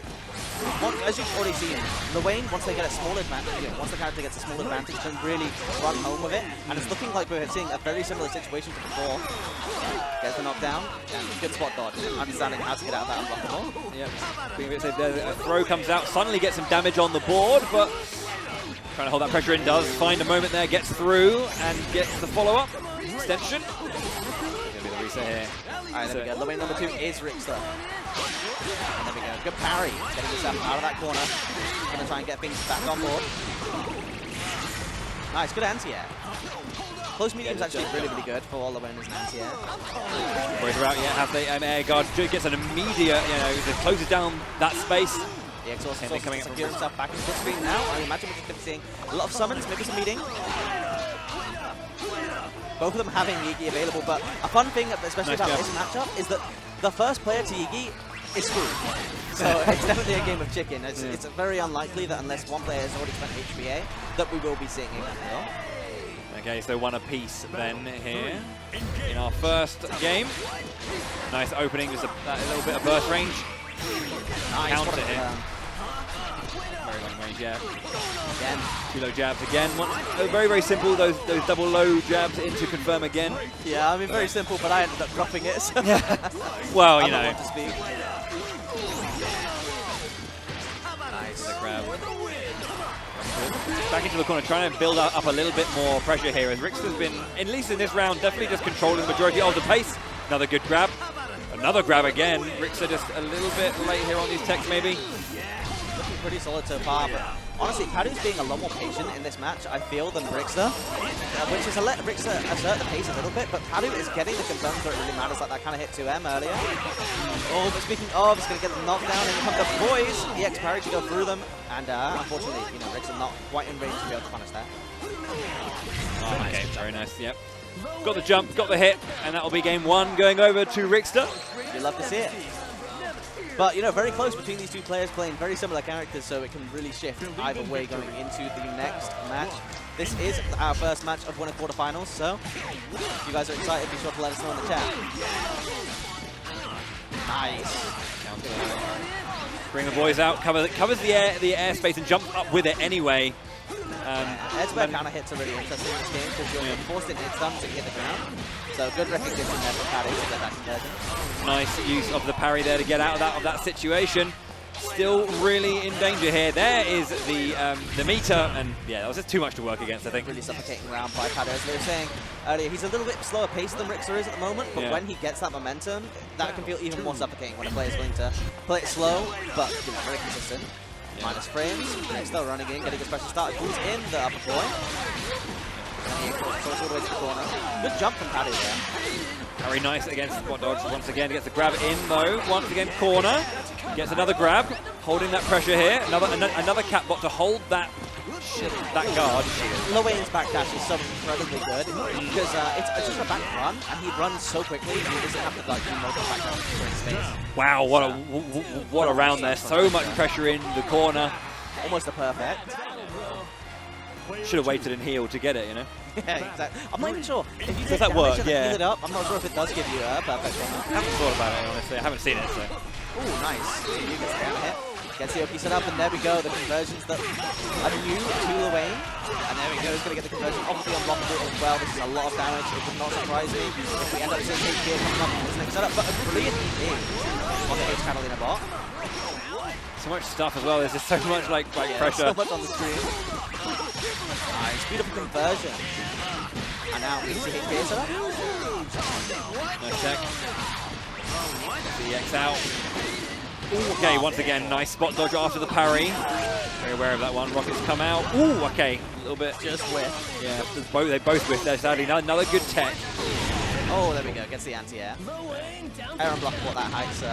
as you've already seen, Lowain, once they get a small advantage, once the character gets a small advantage, can really run home with it, and it's looking like we're seeing a very similar situation to before. Gets the knockdown, and good spot dodge, understanding how to get out of that unblockable. Yep. A throw comes out, suddenly gets some damage on the board, but trying to hold that pressure in, does find a moment there, gets through, and gets the follow-up. Extension. Here. Alright, there we go. Lowain number 2 is Rixter. And there we go. Good parry. Getting yourself out of that corner. Gonna try and get things back on board. Nice, good anti-air. Close medium is actually really good for Lowain as an anti-air. Whereas out yet, have they air guard gets an immediate, it closes down that space. The exhaust coming up from himself back into the screen now. I imagine we're just gonna be seeing a lot of summons, maybe some meeting. Both of them having Yigi available, but a fun thing, especially about this matchup, is that the first player to Yigi is screwed. So it's definitely a game of chicken. It's very unlikely that unless one player has already spent HBA, that we will be seeing a kill. Okay, so one apiece then here in our first game. Nice opening, just a little bit of burst range. Nice. Counter here. Very long range, yeah. Again, 2 low jabs again. Very, very simple, those double low jabs into confirm again. Yeah, I mean, very simple, but I ended up dropping it. So well, you know. To speak. Nice. The grab. Back into the corner, trying to build up a little bit more pressure here, as Rixter's been, at least in this round, definitely just controlling the majority of the pace. Another good grab. Another grab again. Rixter just a little bit late here on these techs, maybe. Pretty solid so far, but honestly, Padu's being a lot more patient in this match, I feel, than Rixter, which is to let Rixter assert the pace a little bit, but Padu is getting the confirms where it really matters, like that kind of hit 2M earlier. Oh, but speaking of, it's going to get the knockdown, and here come the boys! EX parry to go through them, and unfortunately, Rixter not quite in range to be able to punish that. Oh, okay, very nice, yep. Got the jump, got the hit, and that'll be game 1 going over to Rixter. You'd love to see it. But, you know, very close between these two players playing very similar characters, so it can really shift either way going into the next match. This is our first match of winner quarterfinals, so if you guys are excited, be sure to let us know in the chat. Nice. Bring the boys out, covers the airspace and jumps up with it anyway. Edgeware counter hits are really interesting in this game because you're forced into stuns to hit the ground. So good recognition there for Paddy to get that conversion. Nice use of the parry there to get out of that situation. Still really in danger here. There is the meter, and yeah, that was just too much to work against, I think. Really suffocating round by Paddy. As we were saying earlier, he's a little bit slower paced than Rixer is at the moment, but when he gets that momentum, that can feel even more suffocating when a player is willing to play it slow, but you know, very consistent. Minus frames. Next, though, running in, getting a special start. Who's in the upper point? All the way to the corner. Good jump from Paddy there. Very nice against spot dodge. Once again, gets the grab in though. Once again, corner. Gets another grab. Holding that pressure here. Another cat bot to hold that guard. Lowain's backdash is so incredibly good because it's just a back run, and he runs so quickly, and he doesn't have to like do multiple backdash for his space. Wow, what a round there. So much pressure in the corner. Almost a perfect. Should have waited and healed to get it, you know? Yeah, exactly. I'm not even sure. If you does take that work? damage and heal it up, I'm not sure if it does give you a perfect one. I haven't thought about it, honestly. I haven't seen it, so. Ooh, nice. You gets the down hit. Gets the Oki set up, and there we go. The conversions that are new to Lowain. And there we go. He's going to get the conversion off the unblockable as well. This is a lot of damage. It would not surprise me if we end up seeing H coming up in this next setup. But a brilliant EP on the H Catalina bot. So much stuff as well. There's just so much like pressure. So much on the screen. Nice, beautiful conversion. And now we see HK set up. Nice check. The X out. Ooh, okay, once again, nice spot dodge after the parry. Very aware of that one. Rockets come out. Ooh, okay, a little bit. Just whiff. Yeah, they both whiffed there, sadly. Another good tech. Oh, there we go. Gets the anti-air. Air unblockable at that height, so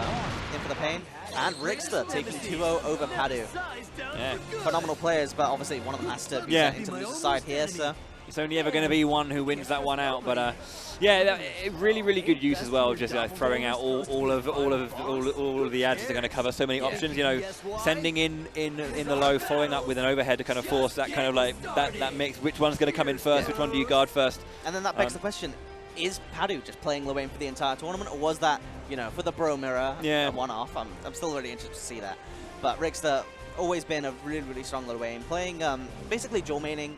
in for the pain. And Rixter taking 2-0 over Padu. Yeah. Phenomenal players, but obviously one of them has to be sent into the loser side here, so. It's only ever going to be one who wins that one out, but yeah, really good use as well. Just throwing out all of the ads that are going to cover so many options. You know, sending in the low, following up with an overhead to kind of force that kind of like that mix. Which one's going to come in first? Which one do you guard first? And then that begs the question: is Padu just playing Lowain for the entire tournament, or was that for the Bro Mirror a one-off? I'm still really interested to see that. But Rixter always been a really strong Lowain, playing basically dual maining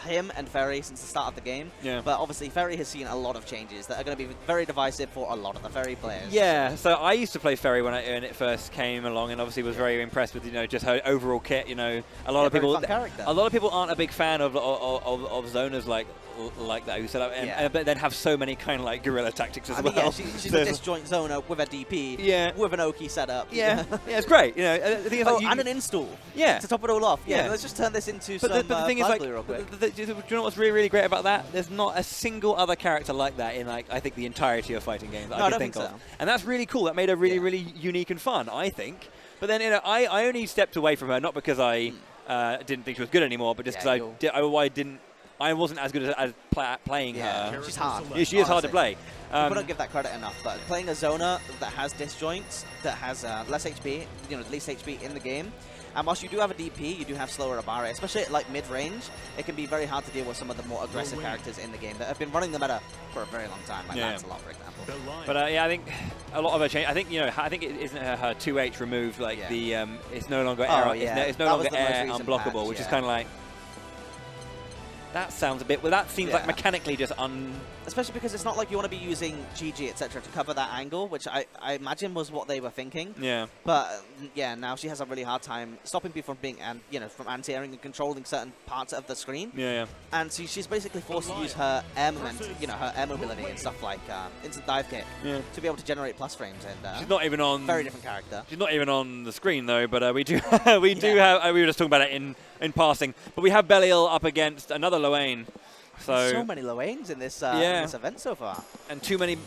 him and Ferry since the start of the game. Yeah. But obviously Ferry has seen a lot of changes that are going to be very divisive for a lot of the Ferry players. Yeah, so I used to play Ferry when it first came along, and obviously was very impressed with just her overall kit. A lot of people aren't a big fan of zoners like that who set up but then have so many kind of like guerrilla tactics as well. Yeah, she's a disjoint zoner with a DP, with an Oki setup. Yeah, it's great. I think it's and an install. Yeah, to top it all off. Yeah, let's just turn this into some. But the thing is, real quick. Do you know what's really great about that? There's not a single other character like that in I think the entirety of fighting games that I can think of. And that's really cool. That made her really unique and fun, I think. But then I only stepped away from her not because I didn't think she was good anymore, but just because I wasn't as good as playing her. She's hard. Yeah, she is hard to play. People don't give that credit enough, but playing a zoner that has disjoints, that has less HP, least HP in the game. And whilst you do have a DP, you do have slower Abare, especially at like mid-range. It can be very hard to deal with some of the more aggressive characters in the game that have been running the meta for a very long time, like Lancelot, for example. But yeah, I think a lot of her change. I think it isn't her 2H removed, like it's no longer air. It's no longer air unblockable, which is kind of like. That sounds a bit. Well, that seems like mechanically just Especially because it's not like you want to be using GG, etc. to cover that angle, which I imagine was what they were thinking. Yeah. But yeah, now she has a really hard time stopping people from being from anti-airing and controlling certain parts of the screen. Yeah. And so she's basically forced to use her air momentum, her air mobility and stuff like instant dive kick to be able to generate plus frames. And she's not even on. Very different character. She's not even on the screen though. But we do have. We were just talking about it in passing. But we have Belial up against another Lowain. So many Loanes in this event so far, and too many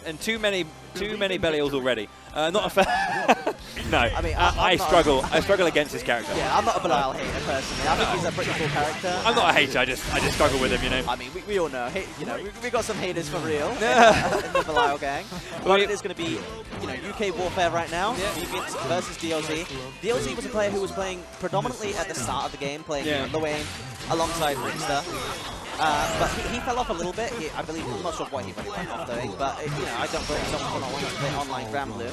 Belials already. Not a fair. No, I mean, I struggle against this character. Yeah, I'm not a Belial hater personally. I think he's a pretty cool character. I'm not a hater. I just struggle with him, you know. I mean, we all know. We got some haters for real in the Belial gang. But it is going to be, UK Warfare right now. Deviants versus DLZ. DLZ was a player who was playing predominantly at the start of the game, playing Loane alongside Rickster. But he fell off a little bit. I believe, I'm not sure what he really went off doing, but I don't blame someone for not wanting to play online Granblue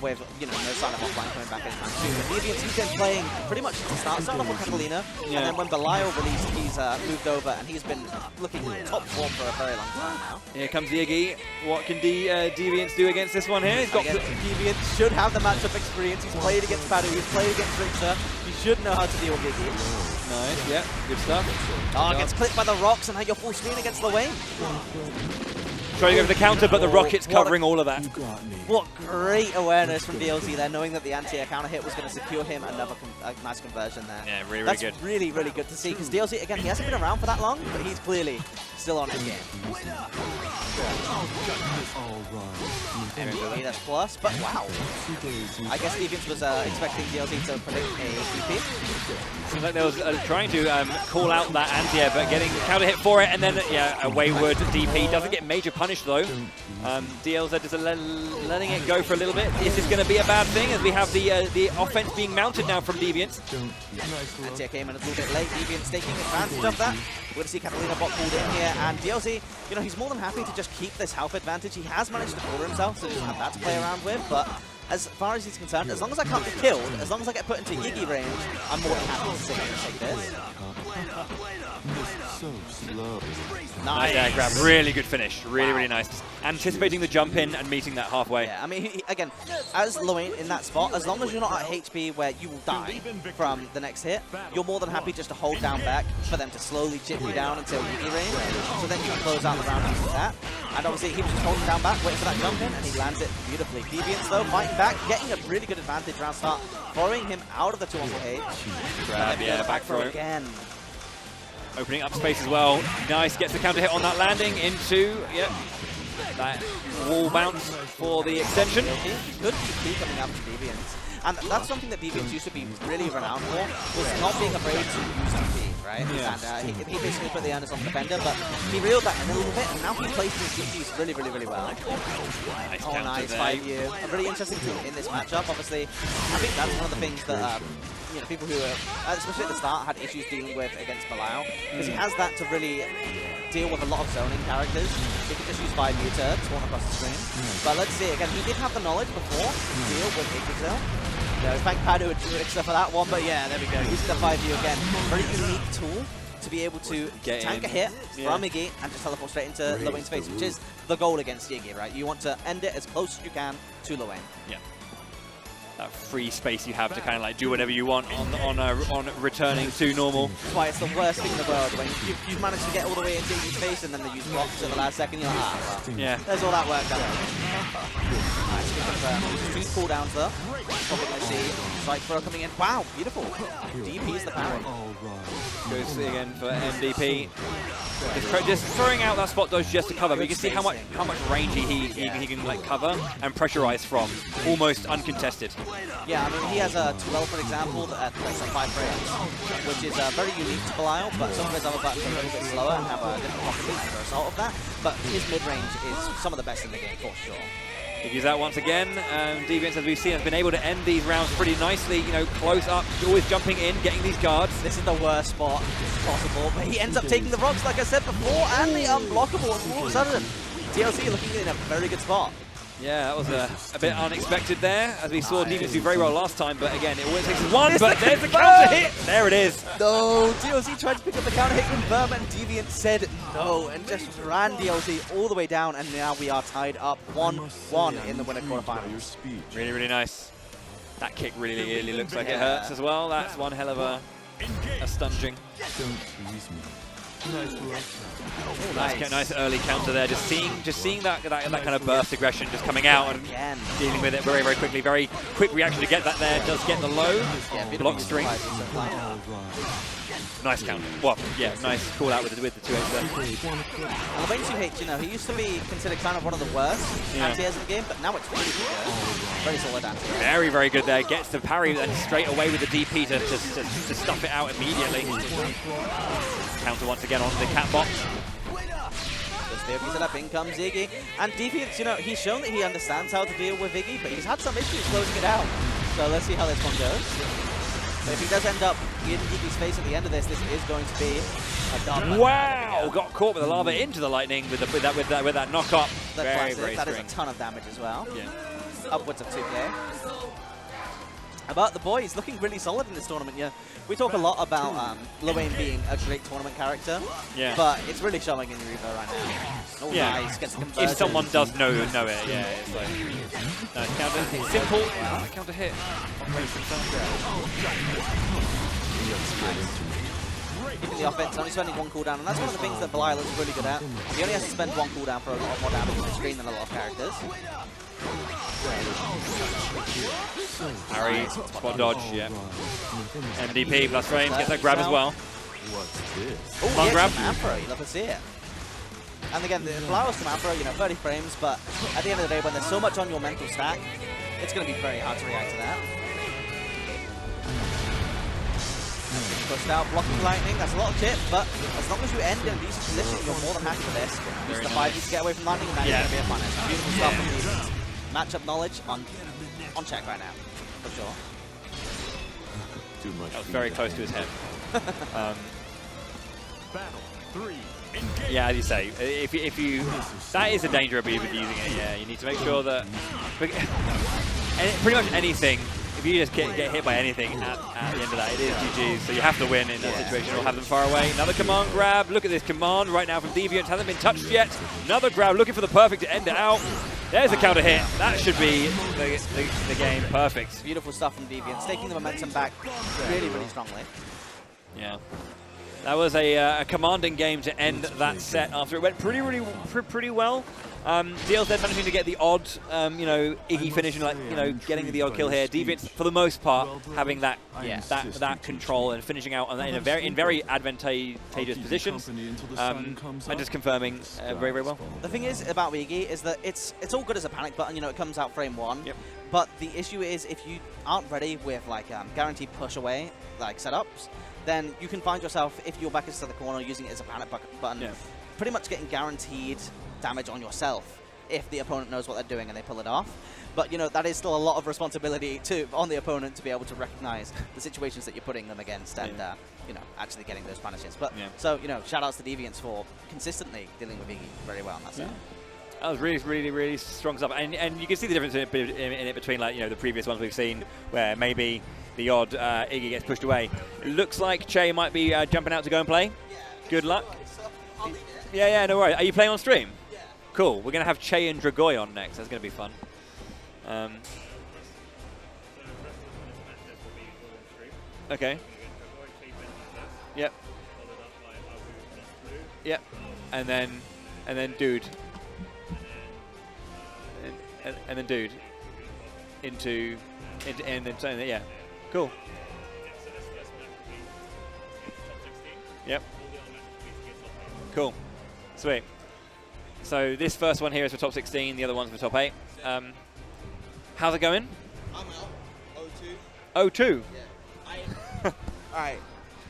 with no sign of offline coming back anytime soon. But Deviants, he's been playing pretty much to start off with Catalina, and then when Belial released, he's moved over, and he's been looking top form for a very long time now. Here comes Iggy. What can Deviants do against this one here? He's got Deviants should have the matchup experience. He's played against Padu, he's played against Rickster. He should know how to deal with Iggy. Nice, yeah, good stuff. Oh, gets clipped by the rocks, and now you're full screen against Loane. Trying to go for the counter, but the rocket's covering all of that. What great awareness from DLZ there, knowing that the anti-air counter hit was going to secure him a nice conversion there. Yeah, really That's good. really good to see, because DLZ, again, he hasn't been around for that long, but he's clearly still on his game. MVP, that's plus, but wow. I guess Deviants was expecting DLZ to predict a DP. Seems like they was trying to call out that anti-air, but getting counter hit for it, and then a wayward DP. Doesn't get major punish though. DLZ just letting it go for a little bit. Is this going to be a bad thing as we have the offense being mounted now from Deviants? Anti-air came in a little bit late. Deviants taking advantage of that. We're going to see Catalina bot pulled in here, and DLZ, he's more than happy to just keep this health advantage. He has managed to cover himself, so he doesn't have that to play around with, but as far as he's concerned, as long as I can't be killed, as long as I get put into Yiggy range, I'm more than happy to sit here and take this. Nice air grab, really good finish, really nice. Just anticipating the jump in and meeting that halfway. Yeah, I mean, again, as Loane in that spot, as long as you're not at HP where you will die from the next hit, you're more than happy just to hold down back for them to slowly chip you down until Yiggy range, so then you can close out the round using that. And obviously he was just holding down back, waiting for that jump in, and he lands it beautifully. Deviants though, fighting back, getting a really good advantage round start, throwing him out of the 2-on-4 H. Grab, back throw again. Opening up space as well. Nice, gets the counter hit on that landing into, that wall bounce for the extension. Good DP coming out from Deviants. And that's something that Deviants used to be really renowned for, was not being afraid to use DP, right? Yeah. And he basically put the onus on the defender, but he reeled that in a little bit, and now he plays his DPs really well. Nice 5U. A really interesting team in this matchup. Obviously, I think that's one of the things that people who are, especially at the start, had issues dealing with against Belial, because he has that to really deal with a lot of zoning characters. He can just use 5U to spawn across the screen. But let's see, again, he did have the knowledge before to deal with Iggy. Thank Padu and Rickster for that one, but yeah, there we go. Using the 5U again. Very unique tool to be able to tank a hit from Iggy and just teleport straight into Loane's face, which is the goal against Iggy, right? You want to end it as close as you can to Loane. Yeah. That free space you have to kind of like do whatever you want on returning to normal. That's why it's the worst thing in the world when you've managed to get all the way into Iggy's face and then they use blocks at the last second. You're like, well, there's all that work done. Nice, good confirm. 2 cooldowns though. Probably going to see strike throw coming in. Wow, beautiful. DP is the parry. Goes again for MVP. Just throwing out that spot dodge just to cover, but you can see how much range he can like cover and pressurize from, almost uncontested. Yeah, I mean he has a 12, for example, that plays on 5 frames, which is very unique to Belial, but some of his other buttons are a little bit slower and have a different pocket as a result of that. But his mid-range is some of the best in the game for sure. Use that once again. Deviants, as we've seen, has been able to end these rounds pretty nicely. Close up, always jumping in, getting these guards. This is the worst spot possible, but he ends up taking the rocks, like I said before, and the unblockable. And all of a sudden, DLC looking in a very good spot. Yeah, that was a bit unexpected there, as we saw Deviants do very well last time, but again, it always takes one, but there's the counter hit! There it is! No, DLC tried to pick up the counter hit confirm, and Deviant said no, and just ran DLC all the way down, and now we are tied up 1-1 in the winner quarterfinals. Really nice. That kick really looks like it hurts as well. That's one hell of a stunging. Nice early counter there. Just seeing that kind of burst aggression just coming out and dealing with it very quickly. Very quick reaction to get that there. Does get the low block string. Nice counter. Well, yeah, nice call out with the 2H there. Well, Wayne 2H, you know, he used to be considered kind of one of the worst anti-airs in the game, but now it's really good. Very solid anti-air. Very, very good there. Gets the parry and straight away with the DP to stuff it out immediately. Counter once again on the cat box. Set up, in comes Iggy. And Deviants, you know, he's shown that he understands how to deal with Iggy, but he's had some issues closing it out. So let's see how this one goes. But if he does end up in Iggy's face at the end of this, this is going to be a done. Wow! Got caught with the lava into the lightning with that knock up. Very, very that is a ton of damage as well. Yeah. Upwards of 2K. About the boys, looking really solid in this tournament. Yeah, we talk a lot about Lil being a great tournament character, but it's really showing in Revo right now. Oh, nice, gets a conversion. If someone does know it, yeah, it's like nice counter, simple counter hit. Keeping the offense, only spending 1 cooldown, and that's one of the things that Belial is really good at. He only has to spend 1 cooldown for a lot more damage on the screen than a lot of characters. Parry, spot dodge, yeah. MDP plus frames, gets that grab as well. Oh, yeah, grab. Ampro, you love to see it. And again, the Belial's from Ampro, you know, 30 frames, but at the end of the day, when there's so much on your mental stack, it's going to be very hard to react to that. Pushed out, blocking lightning, that's a lot of chip, but as long as you end in a decent position, you're more than happy for this. Use the 5 to get away from lightning, and that's going to be a fun. Beautiful stuff from Deviants. Matchup knowledge on check right now, for sure. That was very close to his head. Battle 3, engage. Yeah, as you say, if you that is a danger of using it. Yeah, you need to make sure that pretty much anything. If you just get hit by anything at the end of that, it is GG. So you have to win in that situation or have them far away. Another command grab. Look at this command right now from Deviant. Hasn't been touched yet. Another grab, looking for the perfect to end it out. There's a counter hit. That should be the game. Perfect. Beautiful stuff from Deviant, taking the momentum back really, really strongly. Yeah. That was a commanding game to end that set after it went pretty well. DLZ managing to get the odd, you know, Iggy finish and, like, you know, getting the odd kill here. Deviant, for the most part, having that control and finishing out on that in very advantageous positions, and just confirming very, very well. The thing is about Iggy is that it's all good as a panic button. You know, it comes out frame 1. Yep. But the issue is if you aren't ready with like guaranteed push away like setups, then you can find yourself, if your back is to the corner, using it as a panic button, pretty much getting guaranteed damage on yourself if the opponent knows what they're doing and they pull it off. But, you know, that is still a lot of responsibility on the opponent to be able to recognize the situations that you're putting them against and, you know, actually getting those punishes. But, so, you know, shout-outs to Deviants for consistently dealing with Iggy very well on that set. That was really strong stuff. And you can see the difference in it between, like, you know, the previous ones we've seen where maybe the odd Iggy gets pushed away. It looks like Che might be jumping out to go and play. Good luck. Yeah, no worries. Are you playing on stream? Yeah. Cool. We're going to have Che and Dragoy on next. That's going to be fun. Okay. Yep. Yep. And then Dude. And then Dude. Into yeah. Cool. Yep. Cool. Sweet. So this first one here is for top 16, the other one's for top 8. How's it going? I'm out. 0-2. Yeah. Alright.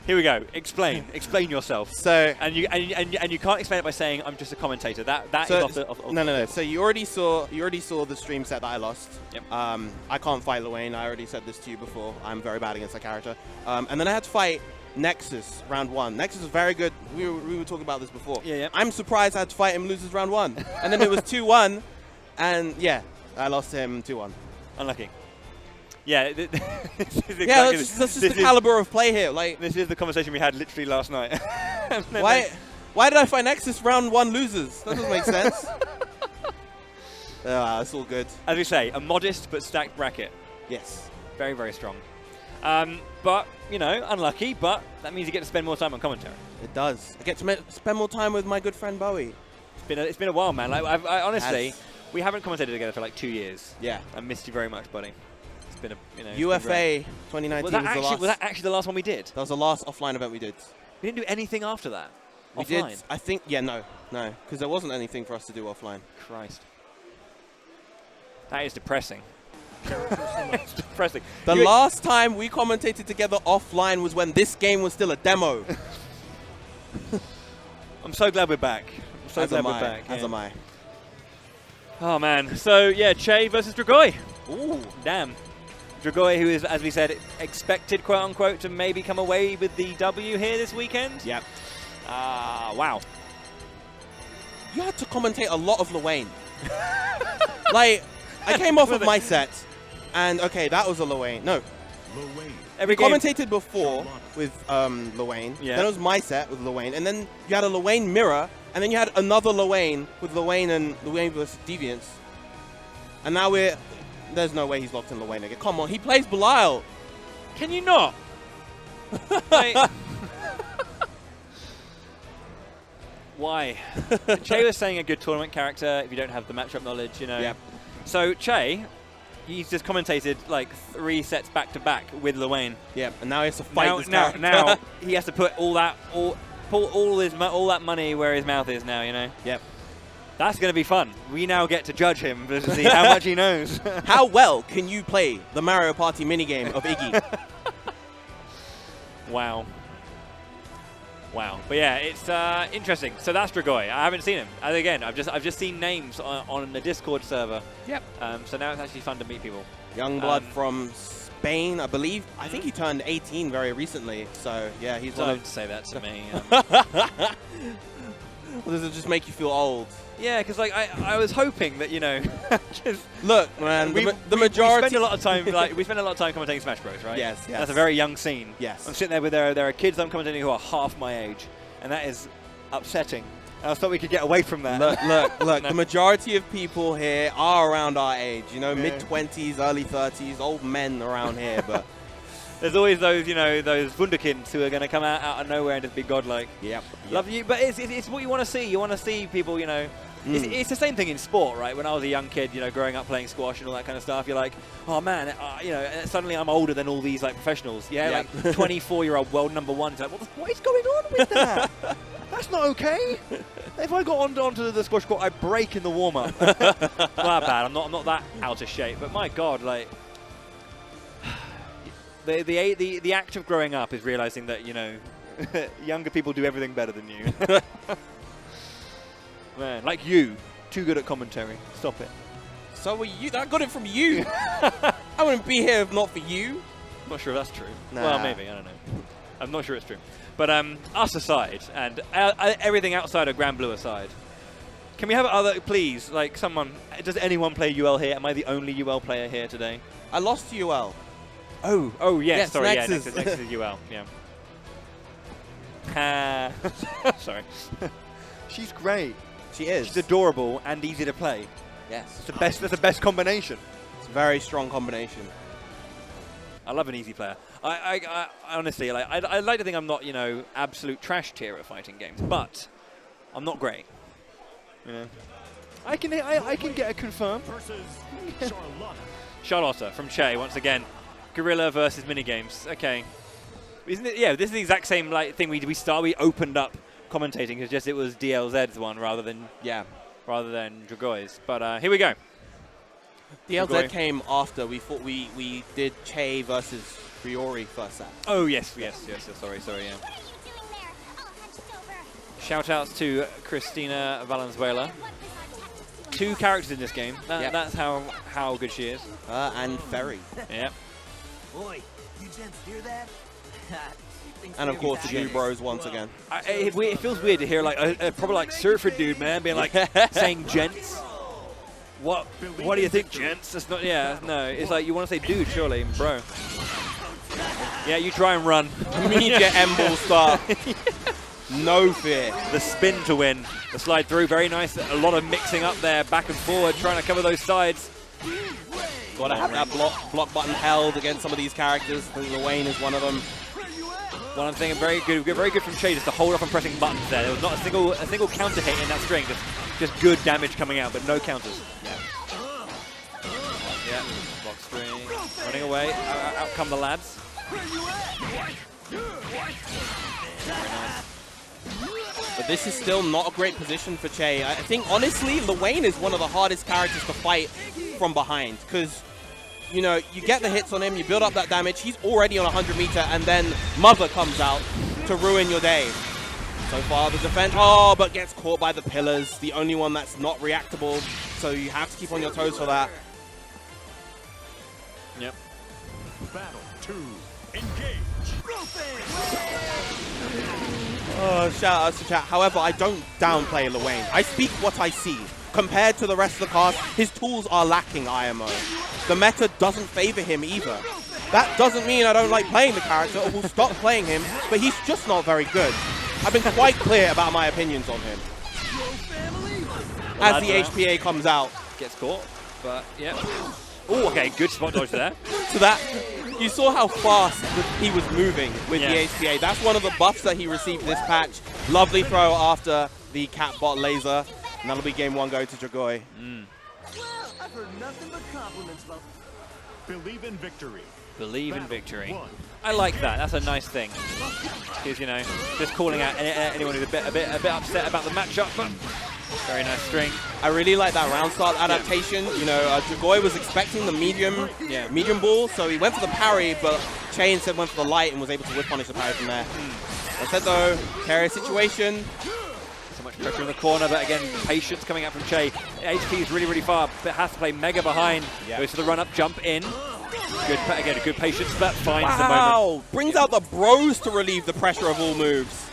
Here we go. Explain yourself. So and you can't explain it by saying I'm just a commentator. That is off the No. So you already saw the stream set that I lost. Yep. I can't fight Lil Wayne. I already said this to you before. I'm very bad against that character. And then I had to fight Nexus round 1. Nexus is very good. We were talking about this before. Yeah. I'm surprised I had to fight him loses round 1. And then it was 2-1. And yeah, I lost to him 2-1. Unlucky. Yeah, this is exactly that's just the caliber of play here. Like, this is the conversation we had literally last night. Why did I fight Nexus round 1 losers? That doesn't make sense. It's all good. As we say, a modest but stacked bracket. Yes. Very, very strong. But, you know, unlucky, but that means you get to spend more time on commentary. It does. I get to spend more time with my good friend Bowie. It's been a while, man. Like, I honestly, we haven't commentated together for like 2 years. Yeah. I missed you very much, buddy. It's been a, you know. UFA 2019 was the last. Was that actually the last one we did? That was the last offline event we did. We didn't do anything after that. We offline. did. I think. Yeah. No. Because there wasn't anything for us to do offline. Christ. That is depressing. It's depressing. The last time we commentated together offline was when this game was still a demo. I'm so glad we're back. I'm so glad we're back. As am I. Oh, man. So, yeah, Che versus Dragoi. Ooh. Damn. Dragoi, who is, as we said, expected, quote-unquote, to maybe come away with the W here this weekend. Yep. Wow. You had to commentate a lot of Luane. Like, I came off of my set, and okay, that was a Luane. No. Luane. We commentated before with Luane. Yeah. Then it was my set with Luane, and then you had a Luane mirror, and then you had another Luane with Luane and Luane versus Deviants. And now there's no way he's locked in Luane again. Come on, he plays Belial. Can you not? Like, why? Che was saying a good tournament character if you don't have the matchup knowledge, you know. Yep. So Che, he's just commentated like 3 sets back to back with Luane. Yeah, and now he has to fight this character. Now he has to put all that money where his mouth is now, you know. Yep. That's going to be fun. We now get to judge him to see how much he knows. How well can you play the Mario Party minigame of Iggy? Wow. Wow. But yeah, it's interesting. So that's Dragoi. I haven't seen him. And again, I've just seen names on the Discord server. Yep. So now it's actually fun to meet people. Young blood from Spain, I believe. I think he turned 18 very recently. So yeah, he's one of. Don't say that to me. Does it just make you feel old? Yeah, because like I was hoping that, you know, just look, man, the majority. We spend a lot of time commentating Smash Bros, right? Yes, yes. That's a very young scene. Yes. I'm sitting there with there are kids I'm commentating who are half my age, and that is upsetting. I thought we could get away from that. Look. No. The majority of people here are around our age. You know, mid-20s, early 30s, old men around here, but. There's always those, you know, those wunderkinds who are going to come out of nowhere and just be godlike. Yep. Love you, but it's what you want to see. You want to see people, you know. It's the same thing in sport, right? When I was a young kid, you know, growing up playing squash and all that kind of stuff, you're like, oh man, you know, suddenly I'm older than all these like professionals. Yeah, like 24-year-old world #1. It's like, what is going on with that? That's not okay. If I got onto the squash court, I'd break in the warm-up. Not that bad. I'm not that out of shape. But my God, like. The act of growing up is realizing that, you know, younger people do everything better than you. Man, like you, too good at commentary. Stop it. So are you. I got it from you. I wouldn't be here if not for you. I'm not sure if that's true. Nah. Well, maybe. I don't know. I'm not sure it's true. But us aside, and everything outside of Granblue aside, can we have other, please, like someone, does anyone play UL here? Am I the only UL player here today? I lost to UL. Oh, yes. Yes, Sorry, Nexus. Nexus is UL, yeah. Sorry. She's great. She is. She's adorable and easy to play. Yes. That's the best combination. It's a very strong combination. I love an easy player. I honestly, like, I like to think I'm not, you know, absolute trash tier at fighting games, but I'm not great. You know, I can get a confirm. Charlotta from Che once again. Gorilla versus minigames. Okay, isn't it? Yeah, this is the exact same like thing we opened up commentating. It's just it was DLZ's one rather than Dragoi's. But here we go. DLZ Dragoi came after. We thought we did Che versus Friori first set. Oh yes. Sorry, yeah. Shout outs to Christina Valenzuela. 2 characters in this game. That's how good she is. And Ferry. Yep. Boy, you gents hear that? And of course the Jew Bros once again. It feels weird to hear like a proper like surfer dude, man, being like saying gents. What do you think, gents? That's not. Yeah, no. It's like you want to say dude, surely, bro. Yeah, you try and run. Immediate M-ball start. No fear. The spin to win. The slide through, very nice. A lot of mixing up there, back and forward, trying to cover those sides. Got to have that block button held against some of these characters. I think Luane is one of them. One thing very good from Che, just to hold up and pressing buttons there. There was not a single counter hit in that string. Just good damage coming out, but no counters. Yeah. Block String running away. Out come the lads. Very nice. But this is still not a great position for Che. I think, honestly, Luwane is one of the hardest characters to fight from behind because, you know, you get the hits on him, you build up that damage, he's already on 100 meter, and then Mother comes out to ruin your day. So far, the defense, but gets caught by the pillars, the only one that's not reactable, so you have to keep on your toes for that. Yep. Battle 2, engage. Oh, shout out to chat. However, I don't downplay Luwane. I speak what I see. Compared to the rest of the cast, his tools are lacking IMO. The meta doesn't favor him either. That doesn't mean I don't like playing the character or will stop playing him, but he's just not very good. I've been quite clear about my opinions on him. As the HPA comes out. Gets caught, but yeah. Oh, okay, good spot dodge there. So that, you saw how fast he was moving with the HPA. That's one of the buffs that he received this patch. Lovely throw after the cat bot laser. And that'll be game 1 go to Dragoi. Well, I've heard nothing but compliments about. Believe in victory. Believe in victory. 1. I like that. That's a nice thing. Because, you know, just calling out anyone who's a bit upset about the matchup. But very nice string. I really like that round start adaptation. You know, Dragoi was expecting the medium ball, so he went for the parry, but Che instead went for the light and was able to whip punish the parry from there. That said though, precarious situation. So much pressure in the corner, but again, patience coming out from Che. HP is really, really far, but has to play mega behind. Goes for the run up, jump in. Good, again, a good patience, but finds the moment. Brings out the bros to relieve the pressure of all moves.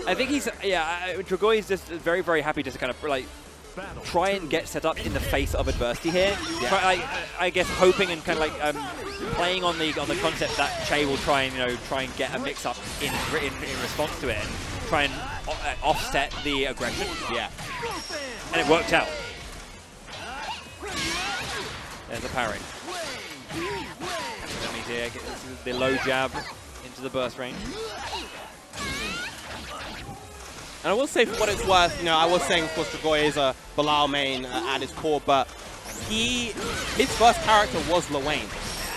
I think he's, Dragoi is just very, very happy just to kind of like try and get set up in the face of adversity here. I guess hoping and kind of like playing on the concept that Che will try and get a mix up in response to it and try and offset the aggression. Yeah, and it worked out. There's a parry. That means here the low jab into the burst range. And I will say, for what it's worth, you know, I was saying, of course, Dragoi is a Bilal main at his core, but his first character was Luwane.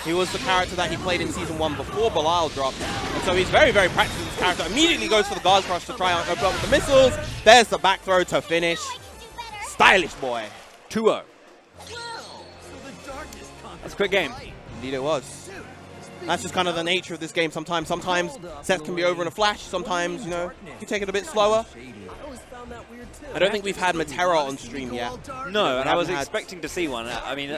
He was the character that he played in Season 1 before Bilal dropped. And so he's very, very practiced with this character. Immediately goes for the guard crush to try and open up with the missiles. There's the back throw to finish. Stylish boy. 2-0. That's a quick game. Indeed it was. That's just kind of the nature of this game. Sometimes sets can be over in a flash. Sometimes, you know, you can take it a bit slower. I don't think we've had Matera on stream yet. No, and I was expecting to see one. I mean,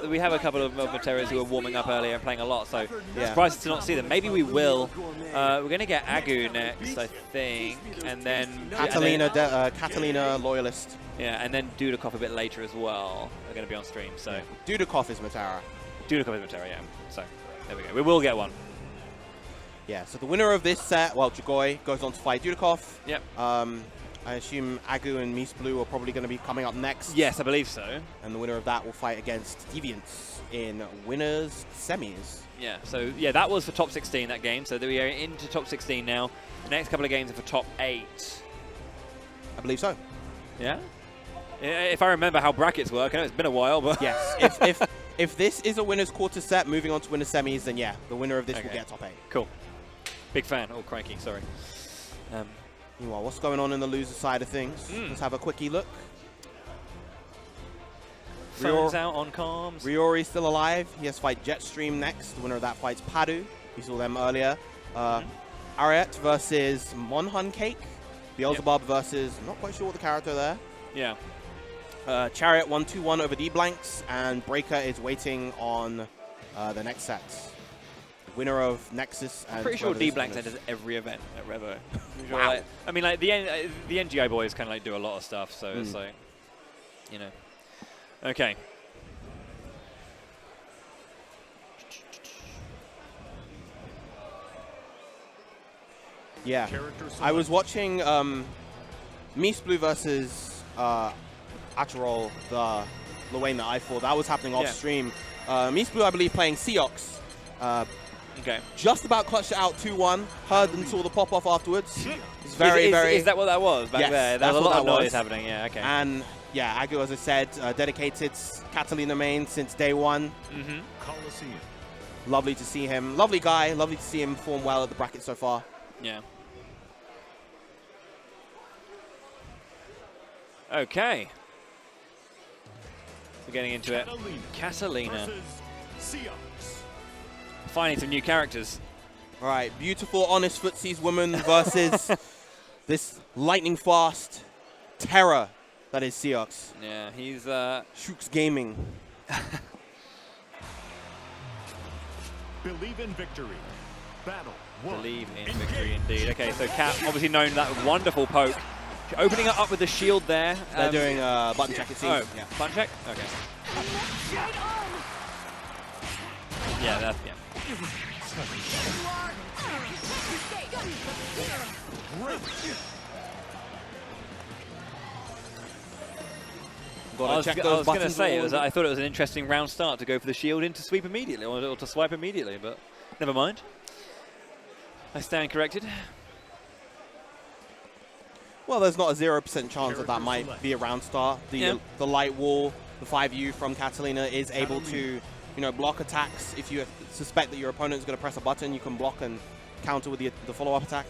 we have a couple of Materas who are warming up earlier and playing a lot, so surprised to not see them. Maybe we will. We're going to get Agu next, I think, and then Catalina Loyalist. Yeah, and then Dudikoff a bit later as well. They're going to be on stream, so. Yeah. Dudikoff is Matera. Dudikoff is Matera, yeah. So, there we go. We will get one. Yeah, so the winner of this set, well, Dragoi goes on to fight Dudikoff. Yep. I assume Agu and MiSblue are probably going to be coming up next. Yes, I believe so. And the winner of that will fight against Deviants in winners semis. Yeah, so yeah, that was for top 16, that game. So we are into top 16 now. The next couple of games are for top 8. I believe so. Yeah? If I remember how brackets work, I know it's been a while, but... Yes, if this is a winner's quarter set, moving on to winner's semis, then yeah, the winner of this will get top 8. Cool. Big fan. Oh, crikey, sorry. Meanwhile, what's going on in the loser side of things? Let's have a quickie look. Phones out on comms. Riori's still alive. He has to fight Jetstream next. The winner of that fights Padu. We saw them earlier. Ariat versus Monhun Cake. Beelzebub versus, I'm not quite sure what the character there. Yeah. Chariot 1-2-1 over D-Blanks, and Breaker is waiting on the next set. Winner of Nexus. And I'm pretty sure D-Blanks enters every event at Revo. Wow. Like, I mean, like the NGI boys kind of like do a lot of stuff, so it's like, you know. Okay. Yeah. I was watching MiSblue versus Acherol, the Luwane that I fought. That was happening off stream. MiSblue, I believe, playing Seox. Okay. Just about clutched it out 2-1. Heard and saw the pop-off afterwards. It's very, very... Is that what that was back there? There was a lot of noise happening, yeah, okay. And yeah, Agu, as I said, dedicated Catalina main since day one. Coliseum. Lovely to see him. Lovely guy. Lovely to see him perform well at the bracket so far. Yeah. Okay. We're getting into it. Catalina. Finding some new characters. All right, beautiful, honest footsies woman versus this lightning fast terror that is Seox. Yeah, he's Shooks Gaming. Believe in victory. Battle. Believe in victory indeed. Okay, so Cat obviously known that wonderful poke. Opening it up with the shield there. They're doing a button check, it seems. Oh, yeah. Button check? Okay. Yeah, that's, yeah. I was going to say, I thought it was an interesting round start to go for the shield in to sweep immediately, or to swipe immediately, but never mind. I stand corrected. Well, there's not a 0% chance that might be a round start. The light wall, the 5U from Catalina is able to, block attacks. If you suspect that your opponent is going to press a button, you can block and counter with the follow-up attack.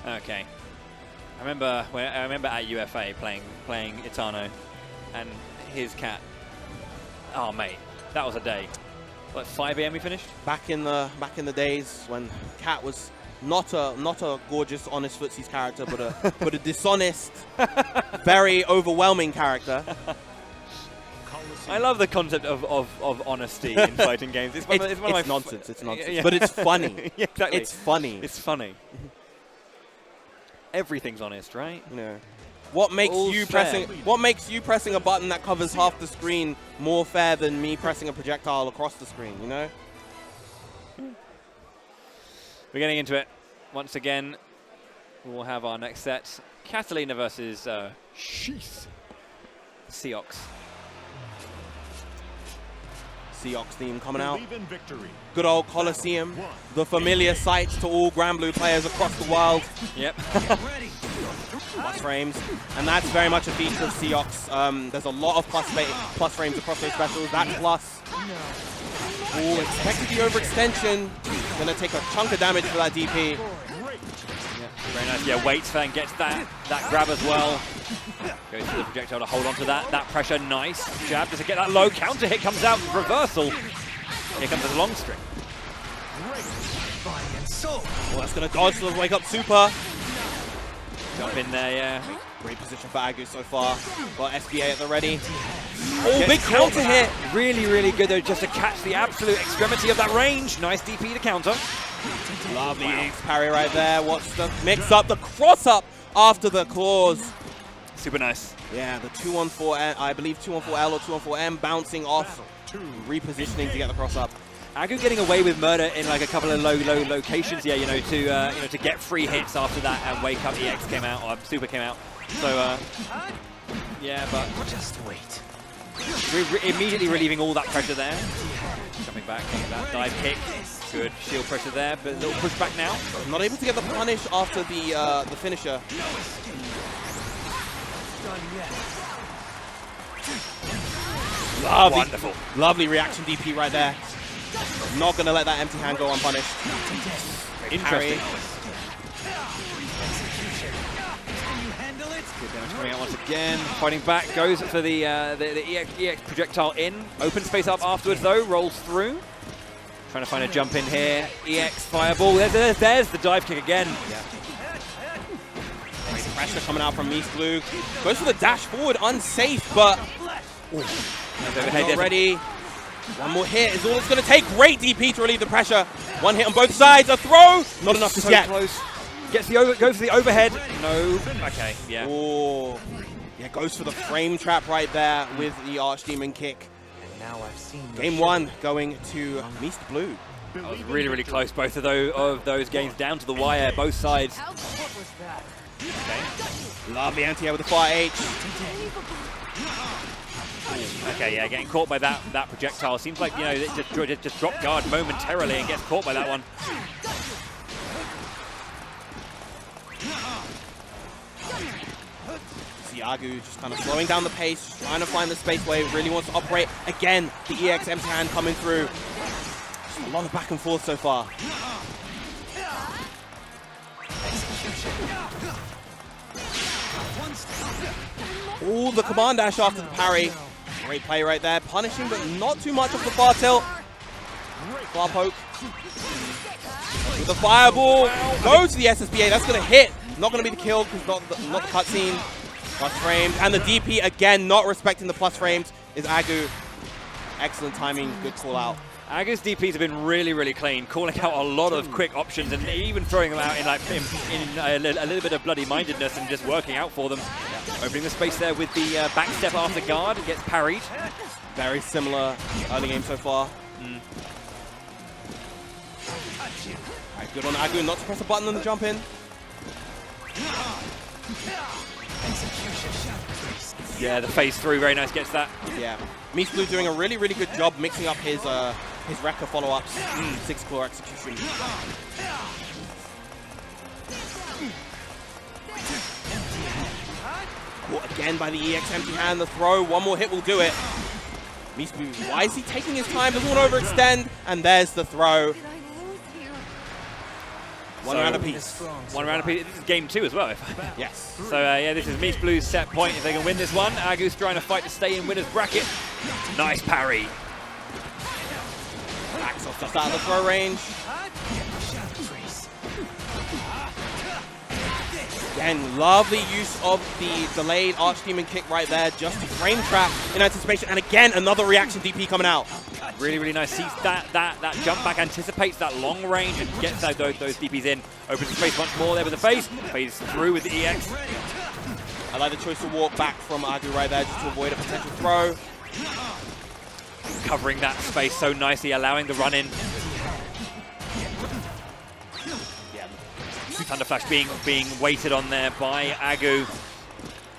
Okay. I remember at UFA playing Itano and his Cat. Oh mate, that was a day. Like 5 AM we finished? Back in the days when Cat was not a gorgeous, honest footsies character, but a dishonest, very overwhelming character. I love the concept of honesty in fighting games. It's nonsense. It's nonsense. Yeah. But it's funny. Yeah, exactly. It's funny. It's funny. Everything's honest, right? Yeah. What makes you pressing a button that covers half the screen more fair than me pressing a projectile across the screen, We're getting into it. Once again, we'll have our next set. Catalina versus Seox. Seox theme coming out. Good old Coliseum, the familiar sight to all Granblue players across the world. Yep. Plus frames, and that's very much a feature of Seox. There's a lot of plus frames across those specials. That plus. Ooh, expected the overextension. Gonna take a chunk of damage for that DP. Yeah, very nice. Yeah, waits and gets that grab as well. Goes for the projectile to hold on to that pressure. Nice jab. Does it get that low? Counter hit comes out. Reversal. Here comes the long string. Oh, that's gonna dodge the wake up super. Jump in there, yeah. Great position for Agu so far. Got SBA at the ready. Oh, big counter hit. Really, really good though, just to catch the absolute extremity of that range. Nice DP to counter. Lovely X parry right there. Watch the mix up, the cross up after the claws. Super nice. Yeah, the 214, I believe 214L or 214M bouncing off, repositioning to get the cross up. Agu getting away with murder in like a couple of low locations, yeah, to get free hits after that, and wake up EX came out or Super came out. So yeah, but just wait. Immediately relieving all that pressure there. Coming back, getting that dive kick. Good shield pressure there, but a little pushback now. Not able to get the punish after the finisher. Lovely, wonderful, lovely reaction DP right there. Not gonna let that empty hand go unpunished. Interesting. Good damage coming out once again. Fighting back, goes for the EX projectile in. Open space up afterwards though, rolls through. Trying to find a jump in here. EX fireball. There's the dive kick again. Yeah. Great pressure coming out from MistBlue. Goes for the dash forward, unsafe, but not ready. One more hit is all it's going to take. Great DP to relieve the pressure. One hit on both sides. A throw. Not enough just yet. Close. Goes for the overhead. No. Okay. Yeah. Oh. Yeah. Goes for the frame trap right there with the Archdemon kick. And now I've seen Game 1 going to MistBlue. That was really, really close. Both of those games down to the wire. Both sides. Okay. Lovely anti-air with the fire H. Okay, yeah, getting caught by that projectile. Seems like, you know, it just dropped guard momentarily and gets caught by that one. See Agu just kind of slowing down the pace, trying to find the space where he really wants to operate. Again, the EX empty hand coming through. Just a lot of back and forth so far. Ooh, the command dash after the parry. Great play right there. Punishing, but not too much of the far tilt. Far poke. With the fireball. Go to the SSBA. That's going to hit. Not going to be the kill because not the cutscene. Plus frames. And the DP, again, not respecting the plus frames, is Agu. Excellent timing. Good call out. Agu's DPs have been really, really clean, calling out a lot of quick options and even throwing them out in like in a little bit of bloody mindedness and just working out for them. Opening the space there with the back step after guard, gets parried. Very similar early game so far. Right, good on Agu not to press a button on the jump in. Yeah, the phase through, very nice, gets that. Yeah. MiSTlue doing a really, really good job mixing up his Rekka follow-ups. 6-claw execution. Caught again by the EX empty hand, the throw. One more hit will do it. MiSTlue, why is he taking his time? Doesn't want to overextend. And there's the throw. One round apiece. One round apiece. This is game 2 as well. Yes. So yeah, this is MiSTlue's set point if they can win this one. Agu's trying to fight to stay in winner's bracket. Nice parry. Backs off just out of the throw range. Again, lovely use of the delayed Archdemon kick right there, just to frame trap in anticipation. And again, another reaction DP coming out. Really, really nice. Sees that jump back, anticipates that long range and gets those DPs in. Opens the space once more there with the face. Phase through with the EX. I like the choice to walk back from Agu right there just to avoid a potential throw. Covering that space so nicely, allowing the run in. Thunder Flash being weighted on there by Agu.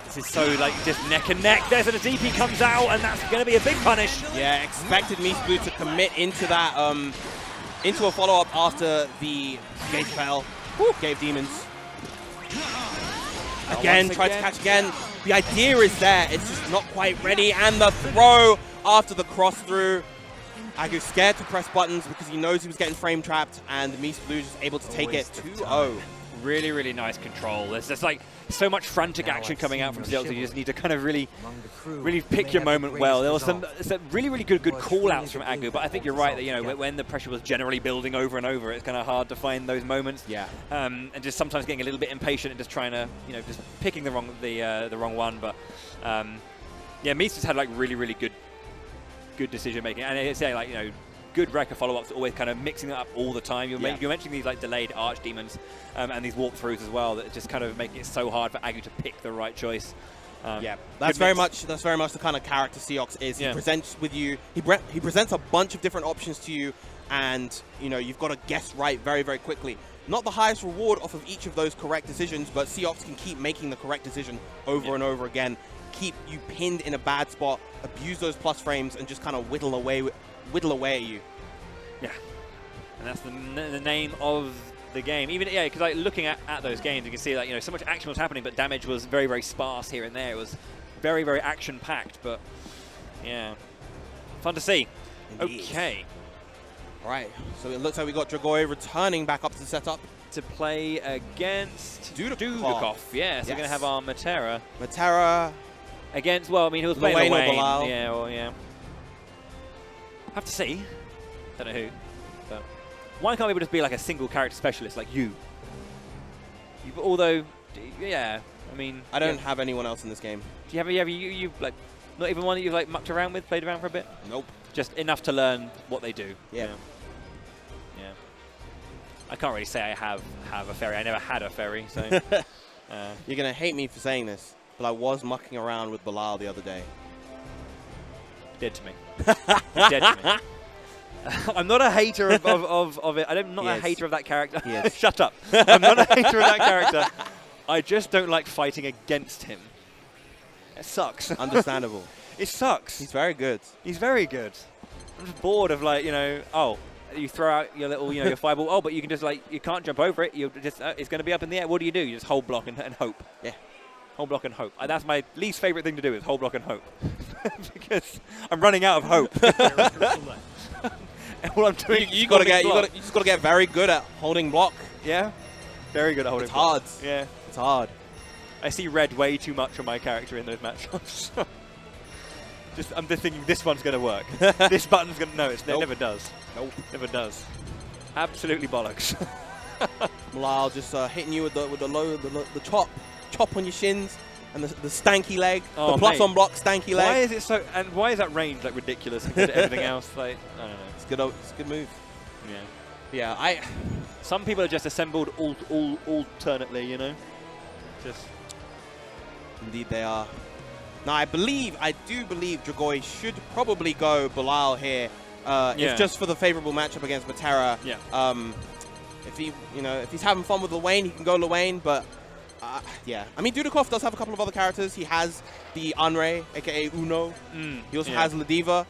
This is so like just neck and neck. There's a DP comes out, and that's going to be a big punish. Yeah, expected MiSTlue to commit into that, into a follow-up after the Gate Fell. Gave Demons. Again, tried to catch again. The idea is there, it's just not quite ready. And the throw after the cross through. Agu's scared to press buttons because he knows he was getting frame trapped, and MiSTlue is able to take it 2-0. Really, really nice control. There's just like so much frantic action coming out from Seox. You just need to kind of really pick your moment well. There was some really, really good call-outs from Agu, but I think you're right that, you know, when the pressure was generally building over and over, it's kind of hard to find those moments. Yeah. And just sometimes getting a little bit impatient and just trying to, you know, just picking the wrong one. But yeah, MiSTlue's had like really, really good decision making, and it's like, you know, good Rekka follow-ups, always kind of mixing it up all the time. You're mentioning these like delayed Archdemons and these walkthroughs as well that just kind of making it so hard for Agu to pick the right choice. Yeah, that's very much the kind of character Seox is. He presents with you. He presents a bunch of different options to you, and you know you've got to guess right very, very quickly. Not the highest reward off of each of those correct decisions, but Seox can keep making the correct decision over and over again. Keep you pinned in a bad spot, abuse those plus frames, and just kind of whittle away at you. Yeah, and that's the name of the game. Even because like looking at those games, you can see that, you know, so much action was happening, but damage was very, very sparse here and there. It was very, very action packed, but yeah, fun to see. Indeed. Okay. All right, so it looks like we got Dragoi returning back up to the setup to play against Dudikoff. Yeah, so we're going to have our Matera against, well, I mean, he was playing Wayne or Bilal. Yeah, well, yeah. Have to see. Don't know who. But why can't we just be like a single character specialist like you? Although, yeah, I mean, I don't have anyone else in this game. Do you have you like not even one that you've like mucked around with, played around for a bit? Nope. Just enough to learn what they do. Yeah. Yeah. I can't really say I have a ferry. I never had a ferry, so. You're gonna hate me for saying this, but I was mucking around with Bilal the other day. Dead to me. Dead to me. I'm not a hater of it. I'm not a hater of that character. Shut up. I'm not a hater of that character. I just don't like fighting against him. It sucks. Understandable. It sucks. He's very good. He's very good. I'm just bored of like, you know, oh, you throw out your little, you know, your fireball. Oh, but you can just like, you can't jump over it. You just, it's going to be up in the air. What do? You just hold block and hope. Yeah. Hold block and hope. That's my least favorite thing to do is hold block and hope. Because I'm running out of hope. And all I'm doing you just gotta get very good at holding block. Yeah. Very good at holding it's block. It's hard. Yeah. It's hard. I see red way too much on my character in those matchups. I'm just thinking this one's going to work. This button's going to... No, it never does. Nope. Never does. Absolutely bollocks. Malal just hitting you with the chop on your shins and the stanky leg. Oh, the plus on block stanky leg. Why is it so... And why is that range like ridiculous compared to everything else? Like, I don't know. It's a good move. Yeah. Yeah, Some people are just assembled alternately, you know? Just... Indeed they are. Now I do believe Dragoi should probably go Bilal here. If just for the favorable matchup against Matera. Yeah. If he's having fun with Luane, he can go Luane, but yeah. I mean, Dudikoff does have a couple of other characters. He has the Anre, aka Uno. He also has Ladiva.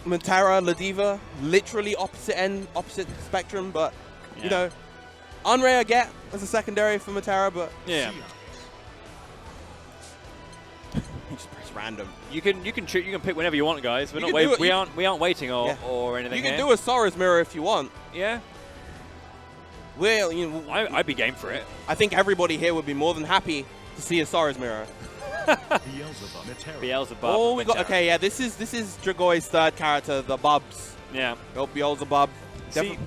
Matera, Ladiva, literally opposite spectrum, but you know, Anre I get as a secondary for Matera, but yeah. Just press random. You can pick whenever you want, guys. We aren't waiting or anything. You can do a Sora's Mirror if you want. Yeah. Well, I'd be game for it. I think everybody here would be more than happy to see a Sora's Mirror. Beelzebub. Oh, we got this is Dragoi's third character, the Bubs. Yeah. Oh, Beelzebub. See,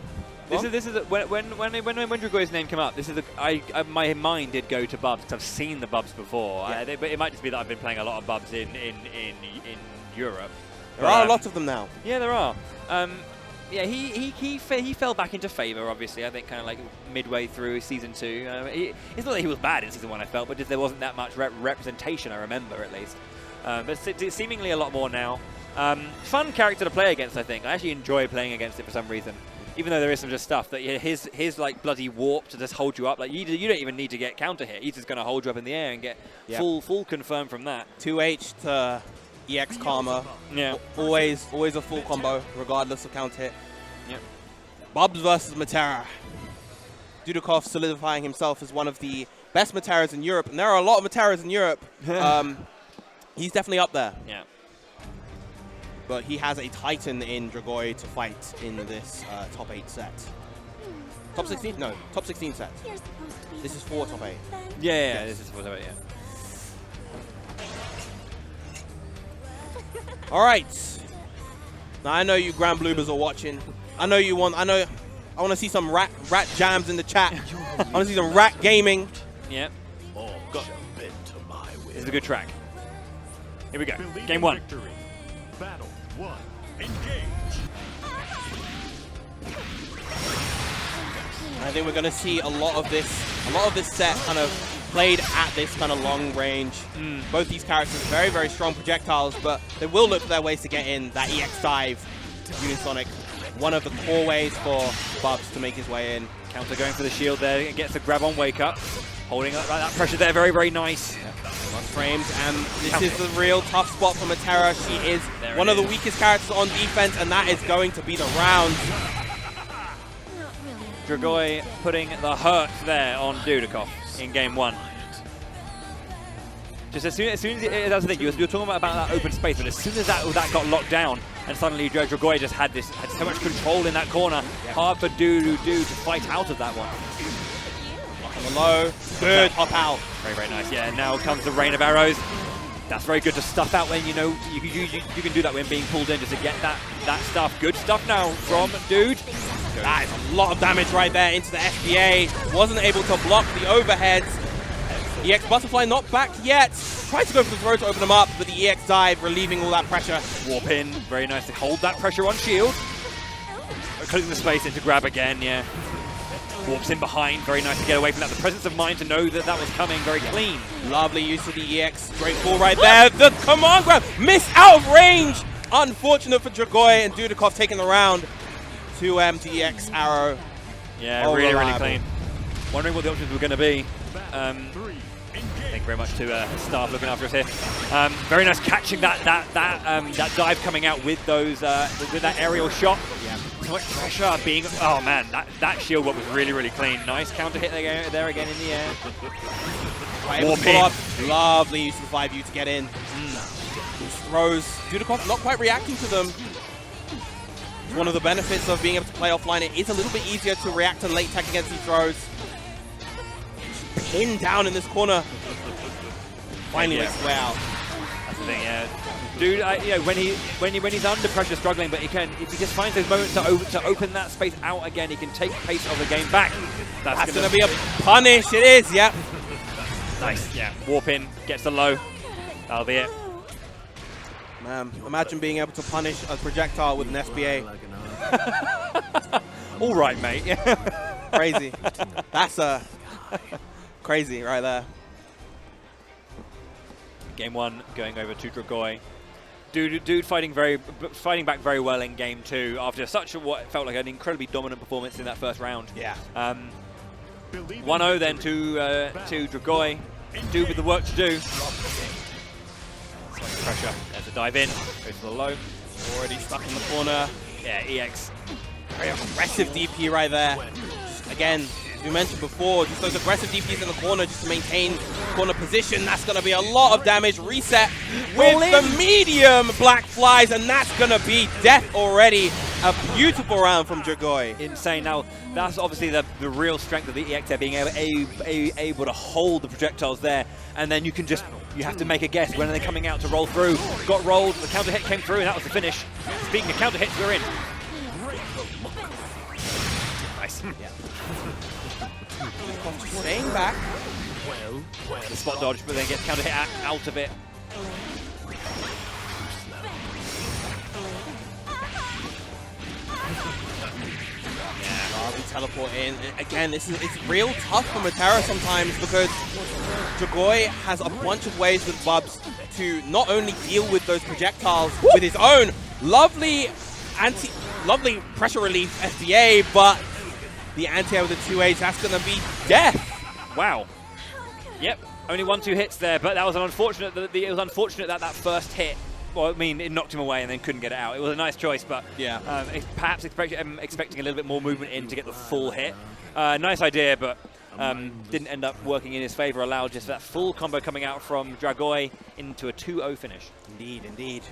this is when Dragoi's name came up. This is my mind did go to Bubs because I've seen the Bubs before. Yeah. But it might just be that I've been playing a lot of Bubs in Europe. There are lots of them now. Yeah, there are. Yeah, he fell back into favor, obviously, I think, kind of like midway through Season 2. It's not that he was bad in Season 1, I felt, but just there wasn't that much representation, I remember, at least. But seemingly a lot more now. Fun character to play against, I think. I actually enjoy playing against it for some reason. Even though there is some just stuff that his like bloody warp to just hold you up. Like you don't even need to get counter hit. He's just going to hold you up in the air and get full confirm from that. 2H to EX Karma. Yeah. Always a full combo, regardless of counter hit. Yep. Bubs versus Matera. Dudikoff solidifying himself as one of the best Materas in Europe. And there are a lot of Materas in Europe. He's definitely up there. Yeah. But he has a Titan in Dragoi to fight in this top 8 set. Top 16? No, top 16 set. This is for top 8. Yeah, this is for top 8, yeah. All right. Now I know you Granbluebers are watching. I want to see some rat jams in the chat. I want to see some rat gaming. Yeah. Got bent to my will. This is a good track. Here we go. Game 1. Victory. Battle 1. Engage. I think we're going to see a lot of this set kind of played at this kind of long range. Both these characters very, very strong projectiles, but they will look for their ways to get in. That EX dive, Unisonic, one of the core ways for Bubs to make his way in. Counter going for the shield there. It gets a grab on wake up. Holding up that pressure there. Very, very nice. Lost frames, and this is the real tough spot for Matera. She is one of the weakest characters on defense, and that is going to be the round. Dragoi putting the hurt there on Dudikoff in game 1. Just as soon as that's the thing, you're talking about that open space, but as soon as that got locked down, and suddenly Dragoi just had so much control in that corner, hard for Dudu to fight out of that one. On the low, good hop out. Very, very nice. Yeah, now comes the rain of arrows. That's very good to stuff out when you know you can do that when being pulled in just to get that stuff. Good stuff now from Dude. That is a lot of damage right there into the SPA. Wasn't able to block the overheads. EX Butterfly not back yet. Tried to go for the throw to open them up, but the EX dive relieving all that pressure. Warp in. Very nice to hold that pressure on shield. Closing the space in to grab again, yeah. Warps in behind. Very nice to get away from that. The presence of mind to know that was coming. Very clean. Lovely use of the EX. Great ball right there. The command grab. Missed out of range. Unfortunate for Dragoi, and Dudikoff taking the round. 2M to EX arrow. Yeah, really, really clean. Wondering what the options were going to be. Thank you very much to staff looking after us here. Very nice catching that dive coming out with those with that aerial shot. Yeah. So much pressure being. Oh man, that shield was really clean. Nice counter hit there again in the air. Lovely use of the 5U to get in. These throws, Dudikoff not quite reacting to them. It's one of the benefits of being able to play offline. It is a little bit easier to react to late tech against these throws. Pinned down in this corner. Finally makes his way out. That's the thing, yeah. Dude, you know, when he's under pressure, struggling, but if he just finds those moments to open that space out again, he can take pace of the game back. That's going to be a punish. It is, yep. Nice, yeah. Warp in, gets the low. That'll be it. Man, imagine being able to punish a projectile with an SBA. All right, mate. Crazy. That's crazy right there. Game 1 going over to Dragoi. Dude fighting back very well in game 2 after such what felt like an incredibly dominant performance in that first round. Yeah. 1-0 then to Dragoi. Dude with the work to do. Pressure. There's a dive in. Goes to the low. Already stuck in the corner. Yeah, EX. Very aggressive DP right there. Again, as we mentioned before, just those aggressive DPs in the corner just to maintain corner position. That's going to be a lot of damage. Reset with the medium black flies, and that's going to be death already. A beautiful round from Dragoi. Insane. Now, that's obviously the real strength of the EX there, being able to hold the projectiles there, and then you can just, you have to make a guess when are they coming out to roll through. Got rolled, the counter hit came through, and that was the finish. Speaking of counter hits, we're in. Nice. Yeah. Staying back. The spot dodge, but then gets counter hit out of it. We teleport in. Again, it's real tough for Matera sometimes because Dragoi has a bunch of ways with Bubs to not only deal with those projectiles with his own lovely pressure relief SDA, but the anti-air with the 2H, that's going to be death. Wow. Yep, only 1-2 hits there, but that was an unfortunate. It was unfortunate that first hit. Well, I mean, it knocked him away and then couldn't get it out. It was a nice choice, but yeah, perhaps expecting a little bit more movement in to get the full hit. Nice idea, but didn't end up working in his favor. Allowed just that full combo coming out from Dragoi into a 2-0 finish. Indeed, indeed.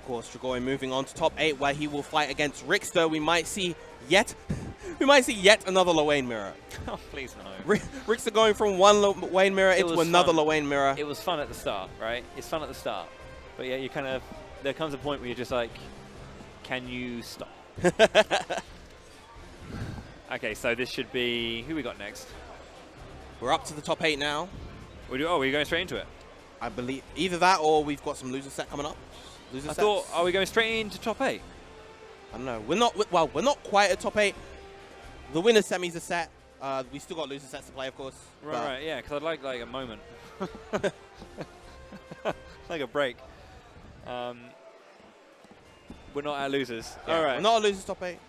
Of course, Dragoi moving on to top 8, where he will fight against Rickster. We might see yet another Lowain mirror. Oh, please no. Rickster going from one Lowain mirror into another Lowain mirror. It was fun at the start, right? It's fun at the start, but yeah, you kind of, there comes a point where you're just like, can you stop? Okay, so this should be, who we got next? We're up to the top 8 now. We're going straight into it? I believe either that or we've got some loser set coming up. I thought, are we going straight into top 8? I don't know. We're not quite at top 8. The winner's semis are set. We still got loser sets to play, of course. Right, yeah, because I'd like a moment. Like a break. We're not our losers. Yeah, all right. We're not our losers top 8.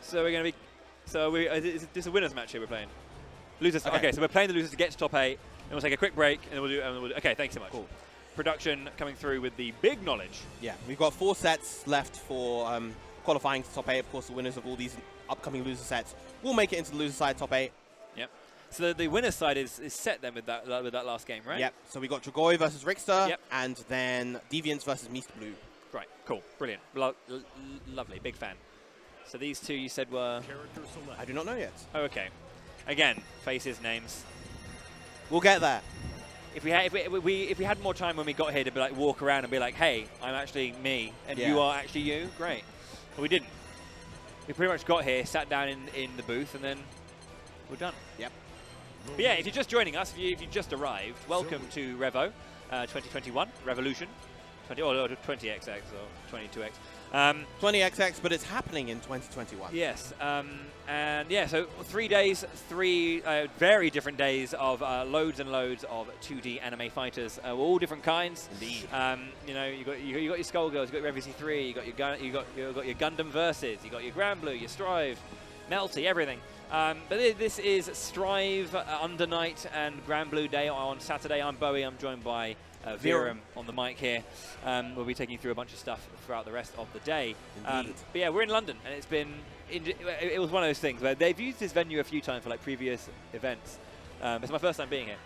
So we're going to be, is this a winner's match here we're playing? Losers, okay, so we're playing the losers to get to top 8, and we'll take a quick break, and then we'll do, okay, thanks so much. Cool. Production coming through with the big knowledge. Yeah, we've got 4 sets left for qualifying to top 8. Of course, the winners of all these upcoming loser sets will make it into the loser side top 8. Yep. So the winner's side is set then with that last game, right? Yep. So we got Dragoi versus Rickster, yep, and then Deviants versus Mr. Blue. Right. Cool. Brilliant. Lovely. Big fan. So these two you said were? I do not know yet. Oh, okay. Again, faces, names. We'll get there. If we had more time when we got here to be like walk around and be like, hey, I'm actually me, and you are actually you, great. But we didn't. We pretty much got here, sat down in the booth, and then we're done. Yep. But yeah, if you're just joining us, if you just arrived, welcome to Revo 2021 Revolution, 20XX or 22X. 20XX, but it's happening in 2021. Yes, and yeah, so 3 days, 3 very different days of loads and loads of 2D anime fighters, all different kinds. Indeed. You know, you got your Skullgirls, you got your FVC3, you got your Gundam Versus, you got your Granblue, your Strive, melty, everything. But this is Strive, Under Night, and Granblue Day on Saturday. I'm Bowie. I'm joined by Viram on the mic here. We'll be taking through a bunch of stuff throughout the rest of the day. But yeah, we're in London, and it's been it was one of those things where they've used this venue a few times for like previous events. It's my first time being here.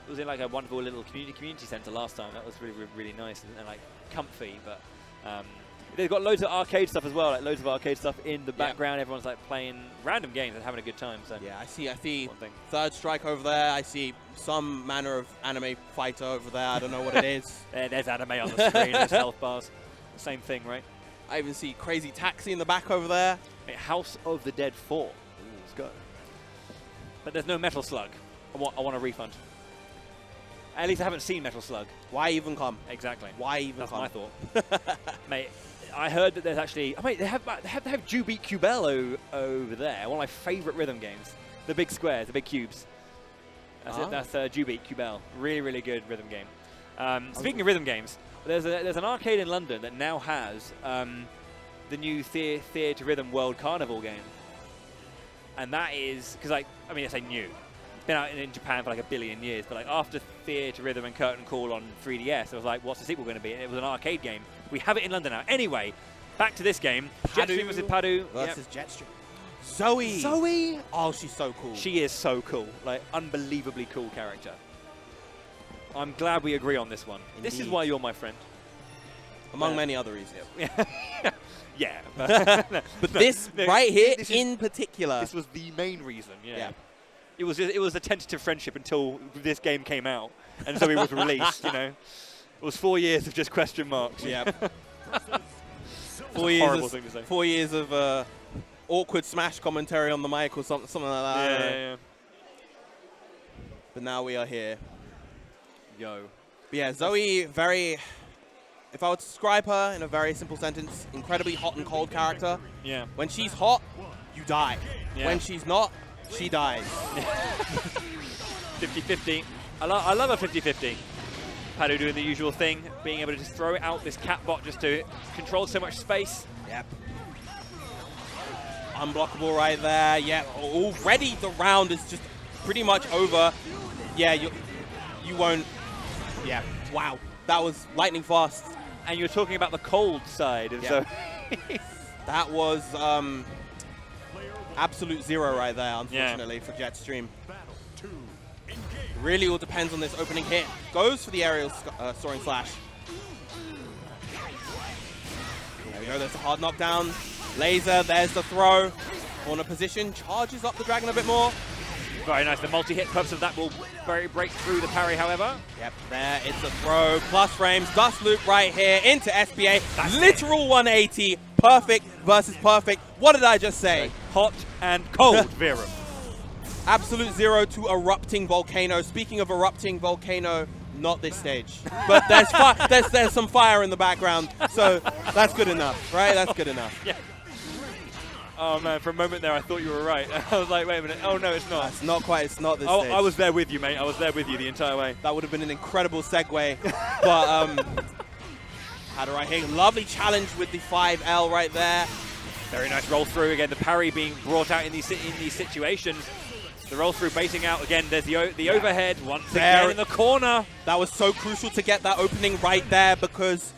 It was in like a wonderful little community centre last time. That was really nice and like comfy. But they've got loads of arcade stuff as well, like loads of arcade stuff in the background. Everyone's like playing random games and having a good time. So yeah, I see Third Strike over there. I see some manner of anime fighter over there. I don't know what it is. There's anime on the screen. There's health bars. Same thing, right? I even see Crazy Taxi in the back over there. House of the Dead 4. Ooh, let's go. But there's no Metal Slug. I want a refund. At least I haven't seen Metal Slug. Why even come? Exactly. Why even That's come? my thought. Mate, I heard that there's actually... Oh, mate, they have Ju Beat Cubello over there. One of my favourite rhythm games. The big squares, the big cubes. That's it. That's Ju Beat Cubel. Really good rhythm game. Speaking of rhythm games, there's an arcade in London that now has the new Theatre Rhythm World Carnival game. And that is... Because, like, I mean, I say new. Been out in Japan for like a billion years, but like after Theatre Rhythm and Curtain Call on 3DS, I was like, what's the sequel going to be? And it was an arcade game. We have it in London now. Anyway, back to this game. Jetstream versus Padu. Versus Jetstream. Zoe! Zoe! Oh, she's so cool. She is so cool. Like, unbelievably cool character. I'm glad we agree on this one. Indeed. This is why you're my friend. Among many other reasons. Yeah. But this right here in particular. This was the main reason, yeah. It was a tentative friendship until this game came out and Zoe was released, you know. It was 4 years of just question marks. Yeah. 4 years of awkward Smash commentary on the mic or something like that. Yeah. But now we are here. Yo. But yeah, Zoe, if I were to describe her in a very simple sentence, incredibly hot and cold character. Yeah. When she's hot, you die. Yeah. When she's not, she dies. 50-50. I love a 50-50. Padu doing the usual thing, being able to just throw out this cat bot just to control so much space. Yep. Unblockable right there. Yeah, already the round is just pretty much over. Yeah, you won't. Yeah, wow. That was lightning fast. And you're talking about the cold side. And so that was absolute zero right there, unfortunately, for Jetstream. Really all depends on this opening hit. Goes for the aerial soaring slash. There we go, there's a hard knockdown. Laser, there's the throw. Corner position, charges up the dragon a bit more. Very nice, the multi-hit purpose of that will break through the parry, however. Yep, there, it's a throw, plus frames, dust loop right here into SBA. That's literal 180, perfect versus perfect. What did I just say? Hot and cold, Viram. Absolute zero to erupting volcano. Speaking of erupting volcano, not this stage. But there's some fire in the background, so that's good enough, right? That's good enough. Yeah. Oh man, for a moment there I thought you were right. I was like, wait a minute. Oh no, it's not. It's not quite, it's not this stage. I was there with you, mate. I was there with you the entire way. That would have been an incredible segue. But Padu right here, lovely challenge with the 5L right there. Very nice roll through again. The parry being brought out in these situations. The roll through basing out again. There's the overhead once again in the corner. That was so crucial to get that opening right there because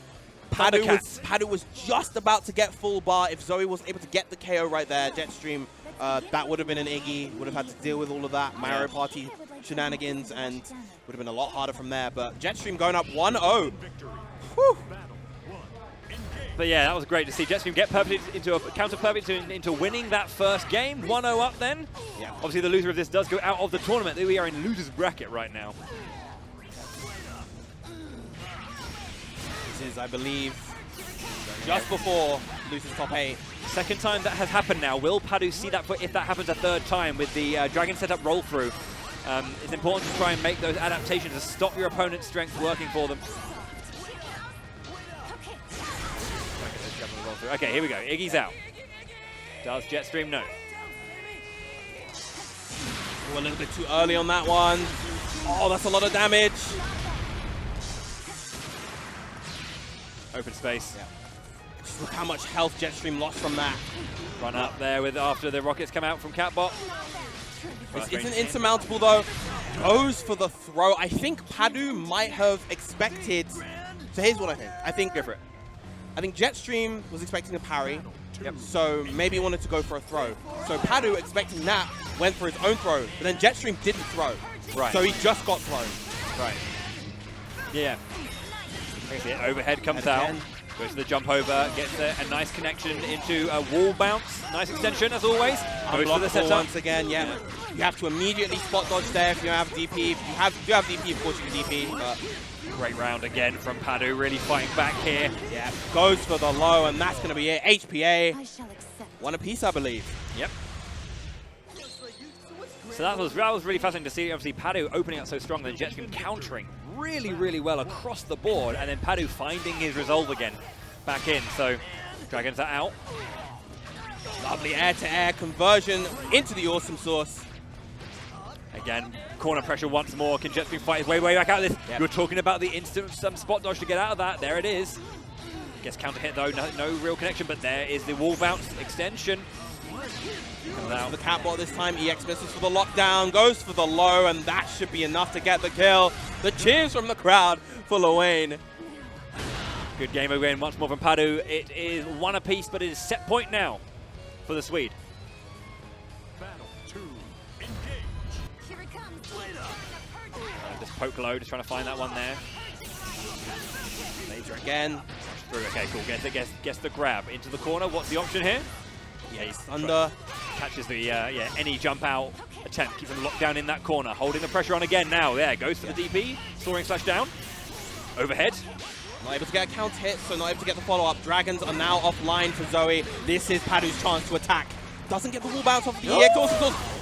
Padu was just about to get full bar. If Zoe was able to get the KO right there, Jetstream, that would have been an Iggy. Would have had to deal with all of that Mario Party shenanigans and would have been a lot harder from there. But Jetstream going up 1-0. Whew. But yeah, that was great to see Jetstream get counter perfect into winning that first game. 1-0 up then. Yeah. Obviously the loser of this does go out of the tournament. We are in loser's bracket right now. This is, I believe, just before loses top 8. Second time that has happened now. Will Padu see that if that happens a third time with the dragon setup roll through? It's important to try and make those adaptations to stop your opponent's strength working for them. Okay, here we go. Iggy's out. Does Jetstream no? Oh, a little bit too early on that one. Oh, that's a lot of damage. Open space. Yeah. Just look how much health Jetstream lost from that. Run up there with after the rockets come out from Catbot. This isn't insurmountable though. Goes for the throw. I think Padu might have expected. So here's what I think. Go for it. I think Jetstream was expecting a parry. Yep. So maybe wanted to go for a throw. So Padu, expecting that, went for his own throw. But then Jetstream didn't throw. Right. So he just got thrown. Right. Yeah. Overhead comes out. Goes to the jump over, gets a nice connection into a wall bounce. Nice extension as always. Goes to the setup. Once again, yeah. You have to immediately spot dodge there if you have DP. If you do have DP, of course you can DP. But great round again from Padu, really fighting back here. Yeah, goes for the low, and that's going to be it. HPA, one apiece, I believe. Yep. So that was really fascinating to see. Obviously, Padu opening up so strong, then Jetstream countering really, really well across the board, and then Padu finding his resolve again back in. So Dragons are out. Lovely air-to-air conversion into the awesome source. Again, corner pressure once more. Can Jetstream fight his way back out of this? Yep. You're talking about the instant spot dodge to get out of that. There it is. Gets counter hit though, no real connection, but there is the wall bounce extension. Comes out the Catbot this time. EX misses for the lockdown, goes for the low, and that should be enough to get the kill. The cheers from the crowd for Lewayne. Good game again, once more from Padu. It is one apiece, but it is set point now for the Swede. Battle 2, engage. Here it comes. Just poke low, just trying to find that one there. Laser again. Through. Okay, cool. Gets the grab into the corner. What's the option here? Yes, under. Catches the any jump out attempt, keeping locked down in that corner, holding the pressure on again now. There goes for the DP, soaring slash down, overhead. Not able to get a counter hit, so not able to get the follow-up. Dragons are now offline for Zoe. This is Padu's chance to attack. Doesn't get the wall bounce off the EX.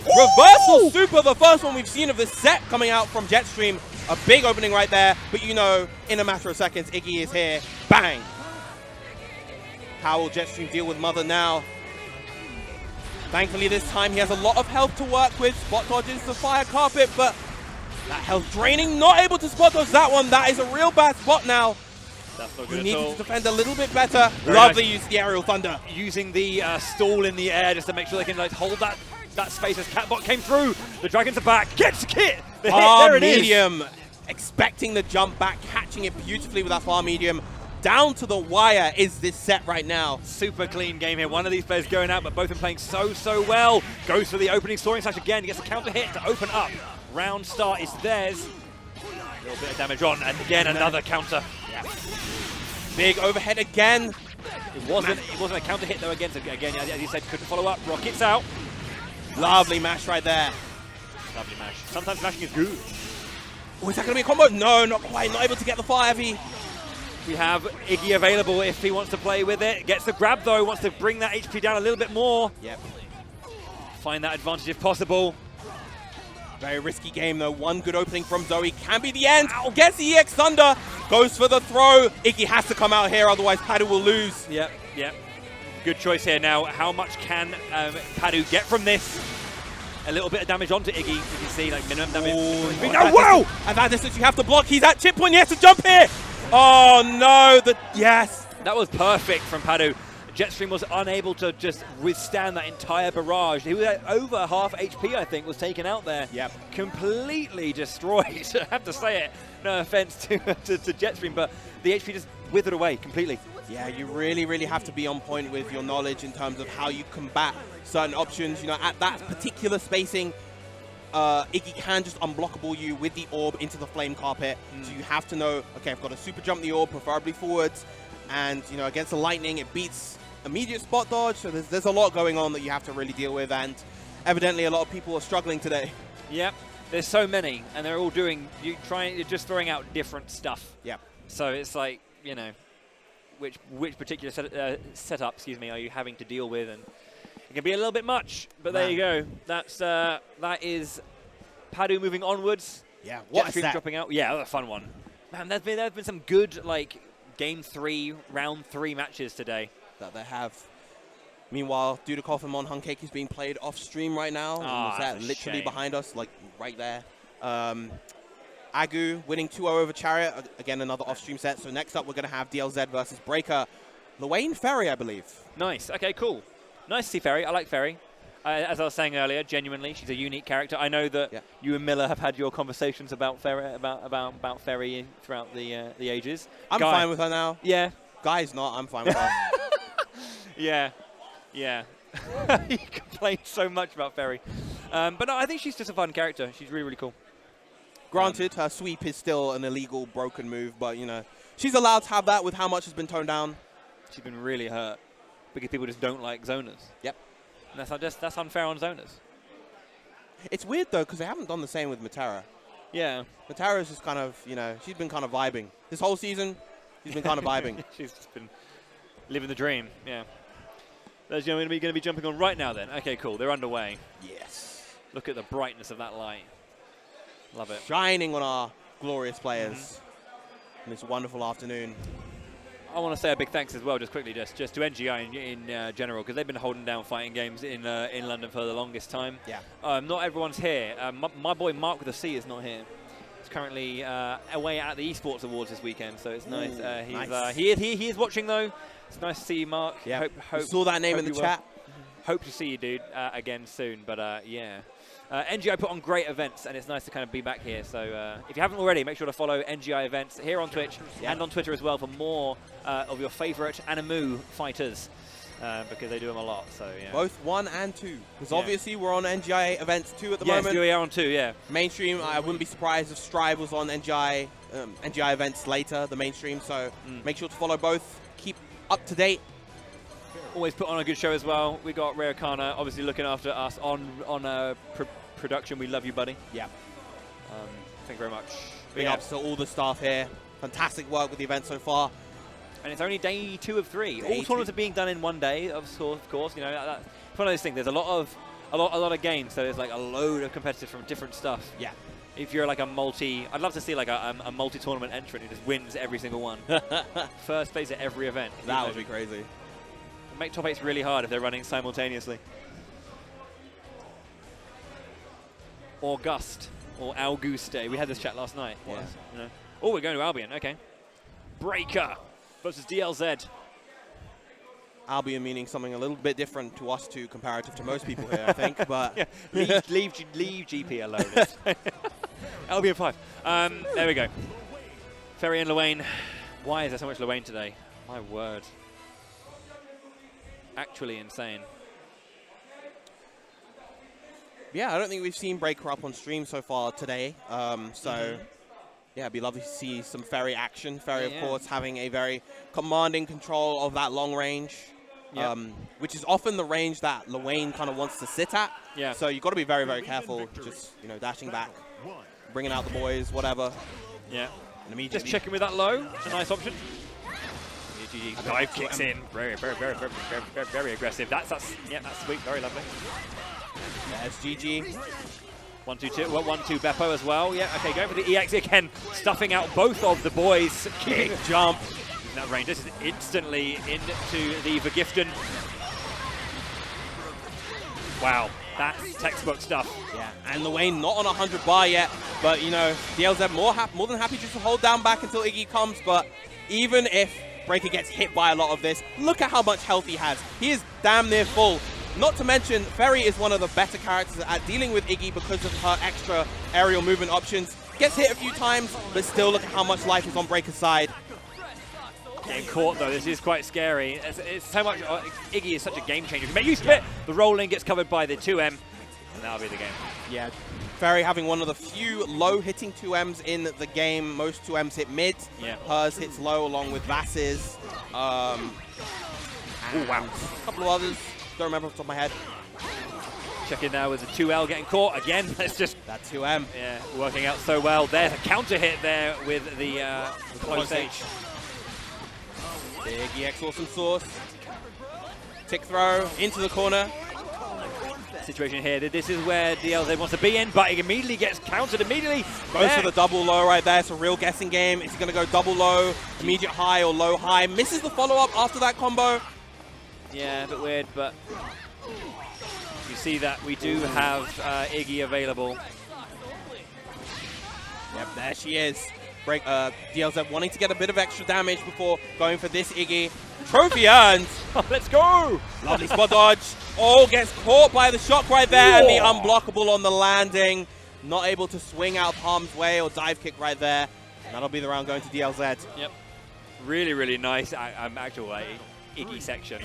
Reversal super, the first one we've seen of this set coming out from Jetstream. A big opening right there, but you know, in a matter of seconds, Iggy is here. Bang! How will Jetstream deal with Mother now? Thankfully this time he has a lot of health to work with. Spot dodges the fire carpet, but that health draining, not able to spot dodge that one. That is a real bad spot now. That's not He good needs at all. to defend a little bit better. Very Lovely nice. use of the aerial thunder. Using the stall in the air just to make sure they can like hold that space as Catbot came through. The Dragons are back. Gets the hit. The hit. There it is. Medium. Expecting the jump back, catching it beautifully with that far medium. Down to the wire is this set right now. Super clean game here. One of these players going out, but both of them playing so well. Goes for the opening soaring slash again. He gets a counter hit to open up. Round start is theirs. A little bit of damage on, and again another counter. Yeah. Big overhead again. It wasn't a counter hit though. Again, so again, as you said, couldn't follow up. Rockets out. Lovely mash right there. Lovely mash. Sometimes mashing is good. Oh, is that going to be a combo? No, not quite. Not able to get the fire heavy. We have Iggy available if he wants to play with it. Gets the grab though, wants to bring that HP down a little bit more. Yep. Find that advantage if possible. Very risky game though. One good opening from Zoe can be the end. Gets the EX Thunder. Goes for the throw. Iggy has to come out here, otherwise Padu will lose. Yep. Good choice here now. How much can Padu get from this? A little bit of damage onto Iggy. You can see like minimum damage. Ooh, No, whoa! At that distance you have to block. He's at chip point. He has to jump here. Oh no, yes. That was perfect from Padu. Jetstream was unable to just withstand that entire barrage. He was at over half HP, I think, was taken out there. Yep. Completely destroyed. I have to say it. No offense to Jetstream, but the HP just withered away completely. Yeah, you really have to be on point with your knowledge in terms of how you combat certain options. You know, at that particular spacing, Iggy can just unblockable you with the orb into the flame carpet. So you have to know, okay, I've got to super jump the orb, preferably forwards. And, you know, against the lightning, it beats immediate spot dodge. So there's a lot going on that you have to really deal with. And evidently a lot of people are struggling today. Yep. There's so many, and they're all doing, you're just throwing out different stuff. Yep. So it's like, you know, which particular setup, are you having to deal with, and it can be a little bit much. But there you go. That is Padu moving onwards. Yeah. What a Jetstream set. dropping out. Yeah, a fun one. Man, there's been some good like game 3, round 3 matches today. That they have. Meanwhile, Dudikoff and Monhunkake is being played off stream right now. Ah, That that's a literally shame. behind us, like right there. Agu winning 2-0 over Chariot. Again, another off-stream set. So next up, we're going to have DLZ versus Breaker. Lwayne Ferry, I believe. Nice. Okay, cool. Nice to see Ferry. I like Ferry. As I was saying earlier, genuinely, she's a unique character. I know that you and Miller have had your conversations about Ferry, about Ferry throughout the ages. I'm fine with her now. Yeah. Guy's not. I'm fine with her. Yeah. You complain so much about Ferry. But no, I think she's just a fun character. She's really, really cool. Granted, her sweep is still an illegal, broken move, but, you know, she's allowed to have that with how much has been toned down. She's been really hurt because people just don't like zoners. Yep. And that's unfair on zoners. It's weird, though, because they haven't done the same with Matera. Yeah. Matera's just kind of, you know, she's been kind of vibing. This whole season, she's been kind of vibing. She's just been living the dream, yeah. That's going to be jumping on right now then. Okay, cool. They're underway. Yes. Look at the brightness of that light. Love it. Shining on our glorious players on this wonderful afternoon. I want to say a big thanks as well, just quickly, just to NGI in general, because they've been holding down fighting games in London for the longest time. Yeah. Not everyone's here. My boy Mark with a C is not here. He's currently away at the Esports Awards this weekend, so it's nice. Nice. He is watching though. It's nice to see you, Mark. Yeah. Hope saw that name in the chat. Hope to see you, dude, again soon. But yeah. NGI put on great events, and it's nice to kind of be back here. So if you haven't already, make sure to follow NGI events here on Twitch and on Twitter as well for more of your favorite Animu fighters, because they do them a lot. So yeah. Both 1 and 2, because obviously we're on NGI events 2 at the moment. Yes, we are on 2. Yeah. Mainstream, I wouldn't be surprised if Strive was on NGI events later, the mainstream. So make sure to follow both. Keep up to date. Always put on a good show as well. We got Rare Kana obviously looking after us on production. We love you, buddy. Yeah. Thank you very much. Big ups to all the staff here. Fantastic work with the event so far. And it's only day 2 of 3. Day All tournaments are being done in one day, of course. You know, that's one of those things. There's a lot of games, so there's like a load of competitive from different stuff. Yeah. If you're like a I'd love to see like a multi-tournament entrant who just wins every single one. First place at every event. That would be crazy. Make top 8s really hard if they're running simultaneously. Auguste or Auguste. We had this chat last night. Yeah. You know. Oh, we're going to Albion. Okay. Breaker versus DLZ. Albion meaning something a little bit different to us two comparative to most people here, I think. But yeah. leave GP alone. Albion 5. There we go. Ferry and Lwayne. Why is there so much Lwayne today? My word. Actually insane. Yeah, I don't think we've seen Breaker up on stream so far today. So, yeah, it'd be lovely to see some Ferry action. Ferry, of course, having a very commanding control of that long range, which is often the range that Lwayne kind of wants to sit at. Yeah. So you've got to be very, very careful. Just, you know, dashing back, bringing out the boys, whatever. Yeah. And immediately just checking with that low. It's a nice option. Dive kicks in. Very, very, very, very, very, very aggressive. That's sweet. Very lovely. There's GG. 1-2-2. Well, 1-2 Beppo as well. Yeah. Okay. Going for the EX again. Stuffing out both of the boys. Big jump. In that range. This is instantly into the Vergiften. Wow. That's textbook stuff. Yeah. And Lwayne not on 100 bar yet, but you know, DLZ more than happy just to hold down back until Iggy comes. But even if Breaker gets hit by a lot of this, look at how much health he has. He is damn near full. Not to mention, Ferry is one of the better characters at dealing with Iggy because of her extra aerial movement options. Gets hit a few times, but still look at how much life is on Breaker's side. Getting caught though, this is quite scary. It's so much. Iggy is such a game changer. You split, the rolling gets covered by the 2M, and that'll be the game. Yeah, Ferry having one of the few low hitting 2Ms in the game. Most 2Ms hit mid. Yeah. Hers hits low along with Vass's. Oh wow. A couple of others. Don't remember off the top of my head. Check in now with the 2L getting caught again. That's just that 2M. Yeah, working out so well. There's a counter hit there with the close H. Big EX awesome sauce. Tick throw into the corner. Situation here. This is where DLZ wants to be in, but he immediately gets countered immediately. Goes for the double low right there. It's a real guessing game. Is he going to go double low, immediate high or low high? Misses the follow-up after that combo. Yeah, a bit weird, but you see that we do have Iggy available. Yep, there she is. DLZ wanting to get a bit of extra damage before going for this Iggy. Trophy earned. Let's go. Lovely spot dodge. Oh, gets caught by the shock right there, and the unblockable on the landing. Not able to swing out of harm's way or dive kick right there. And that'll be the round going to DLZ. Yep. Really, really nice actual Iggy section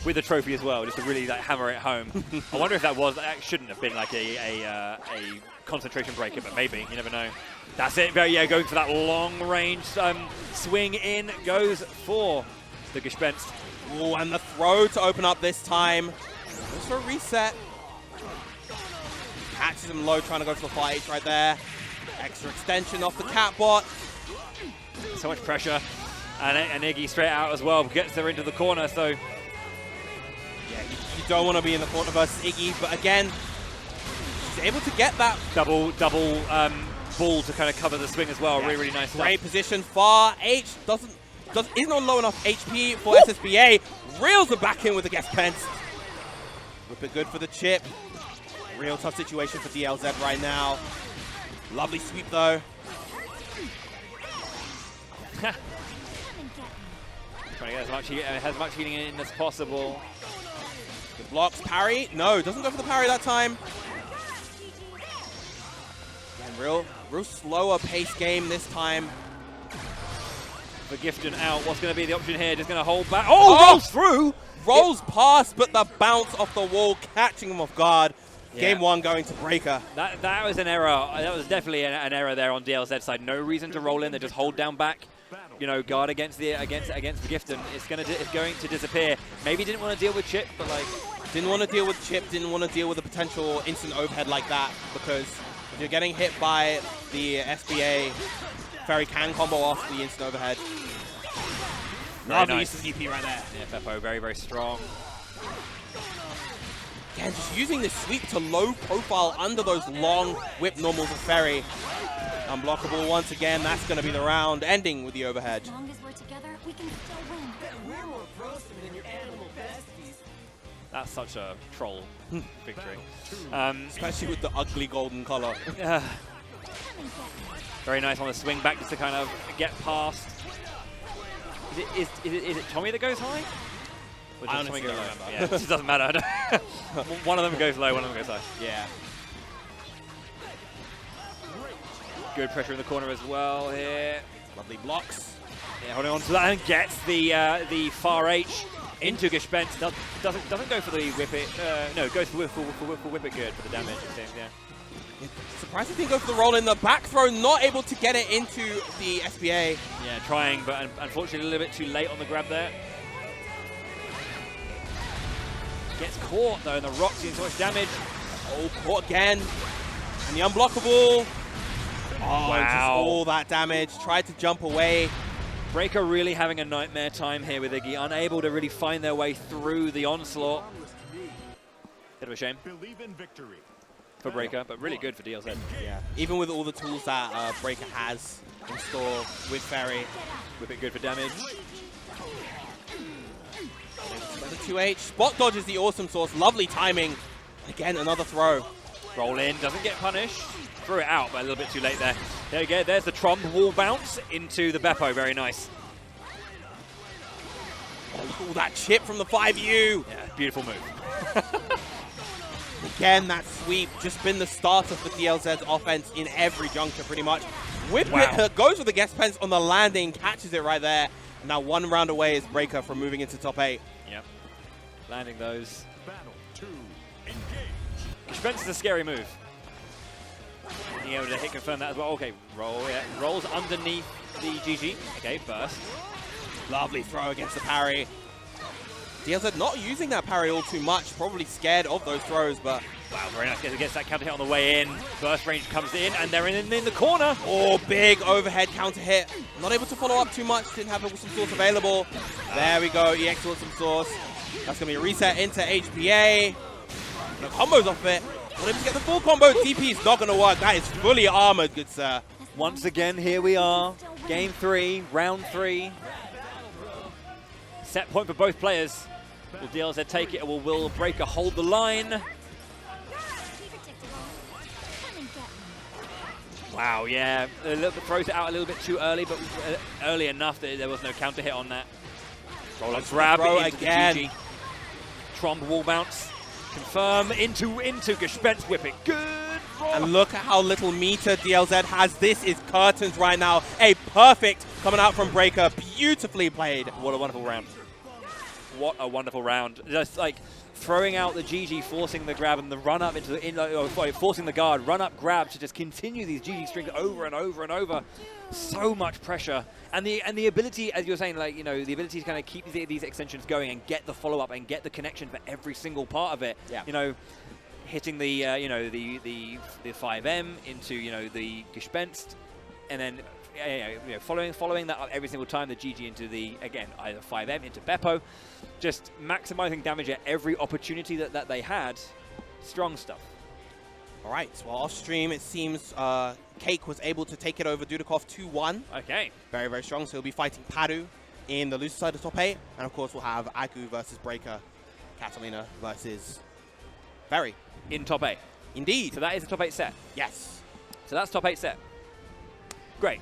with the trophy as well, just to really hammer it home. I wonder if that shouldn't have been like a concentration breaker, but maybe, you never know. That's it, yeah, going for that long range swing in, goes for the Gespenst. Oh, and the throw to open up this time. Goes for a reset. Catches him low, trying to go for the fire H right there. Extra extension off the catbot. So much pressure. And Iggy straight out as well, gets her into the corner, so... Yeah, you don't want to be in the corner versus Iggy, but again, she's able to get that double ball to kind of cover the swing as well. Yeah. Really, really nice stuff. Great position. Far H isn't on low enough HP for SSBA. Reels are back in with the Gespenst. Whip it good for the chip. Real tough situation for DLZ right now. Lovely sweep though. Trying to get as much healing in as possible. Good blocks, parry. No, doesn't go for the parry that time. Again, real slower pace game this time. For Gifton out, what's going to be the option here? Just going to hold back. Oh, rolls through! Rolls past, but the bounce off the wall catching him off guard. Yeah. Game 1 going to Breaker. That was an error. That was definitely an error there on DLZ's side. No reason to roll in. They just hold down back. You know, guard against the Gifton. It's going to disappear. Maybe didn't want to deal with Chip, but like didn't want to deal with Chip. Didn't want to deal with a potential instant overhead like that, because if you're getting hit by the SBA, Ferry can combo off the instant overhead. Lovely use of DP right there. Yeah, Beppo very, very strong. Again, just using this sweep to low profile under those long whip normals of Ferry. Unblockable once again. That's going to be the round, ending with the overhead. As long as we're together, we can still win. We're more frozen than your animal besties. That's such a troll victory. Especially with the ugly golden color. Very nice on the swing back just to kind of get past. Is it Tommy that goes high? Or I honestly don't remember. Yeah, it just doesn't matter. One of them goes low, one of them goes high. Yeah. Good pressure in the corner as well here. Lovely blocks. Yeah, holding on to that and gets the far H into Gespenst. Doesn't go for the whip it. No, goes for whip it good for the damage. Yeah. Surprisingly didn't go for the roll in the back throw. Not able to get it into the SBA. Yeah, trying, but unfortunately a little bit too late on the grab there. Gets caught though, and the rock's doing so much damage. Oh, caught again. And the unblockable. Oh, wow. Just all that damage. Tried to jump away. Breaker really having a nightmare time here with Iggy, unable to really find their way through the onslaught. Bit of a shame Believe in victory for Breaker, but really good for DLZ. Yeah, even with all the tools that Breaker has in store with Ferry. Whip it good for damage. The 2H. Spot dodge is the awesome source. Lovely timing. Again, another throw. Roll in, doesn't get punished. Threw it out, but a little bit too late there. There you go, there's the Tromp wall bounce into the Beppo, very nice. Oh, look at all that chip from the 5U. Yeah, beautiful move. Again, that sweep, just been the starter for DLZ's offense in every juncture, pretty much. Whip it, goes with the Gespenst on the landing, catches it right there. And now 1 round away is Breaker from moving into top 8. Yep, landing those. Battle 2, engage. Gespenst is a scary move. Being able to hit confirm that as well. Okay, rolls underneath the GG. Okay, burst. Lovely throw against the parry. DLZ not using that parry all too much, probably scared of those throws, but... Wow, very nice. Gets that counter hit on the way in. Burst range comes in, and they're in the corner. Oh, big overhead counter hit. Not able to follow up too much, didn't have some source available. There we go, EX with some source. That's going to be a reset into HPA. The combos off it. Not able to get the full combo. DP is not going to work. That is fully armored, good sir. Once again, here we are. Game 3, round 3. Set point for both players. Will DLZ take it, or will Breaker hold the line? Wow, yeah. A little bit, throws it out a little bit too early, but early enough that there was no counter hit on that. Roll up grab into again. the GG. Tromb wall bounce. Confirm into Gespenst whip it. Good roll. And look at how little meter DLZ has. This is curtains right now. A perfect coming out from Breaker. Beautifully played. What a wonderful round. What a wonderful round. Just like throwing out the GG, forcing the grab and the run up into the forcing the guard, run up grab to just continue these GG strings over and over and over. So much pressure. And the ability, as you were saying, like, you know, the ability to kind of keep these extensions going and get the follow up and get the connection for every single part of it. Yeah. You know, hitting the you know, the 5M into, you know, the Gespenst, and then you know, following that up every single time, the GG into the, again, either 5M into Beppo, just maximizing damage at every opportunity that they had. Strong stuff. All right, well, off stream, it seems Cake was able to take it over Dudikov 2-1. Okay. Very, very strong. So he'll be fighting Padu in the loser side of top 8. And of course, we'll have Agu versus Breaker, Catalina versus Ferry. In top 8. Indeed. So that is the top 8 set. Yes. So that's top 8 set. Great.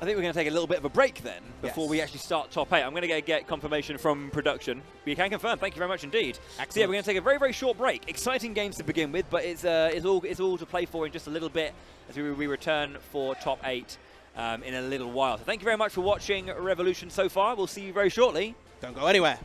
I think we're going to take a little bit of a break then before we actually start top 8. I'm going to get confirmation from production. We can confirm. Thank you very much indeed. Excellent. So yeah, we're going to take a very, very short break. Exciting games to begin with, but it's all to play for in just a little bit as we return for top 8 in a little while. So thank you very much for watching Revolution so far. We'll see you very shortly. Don't go anywhere.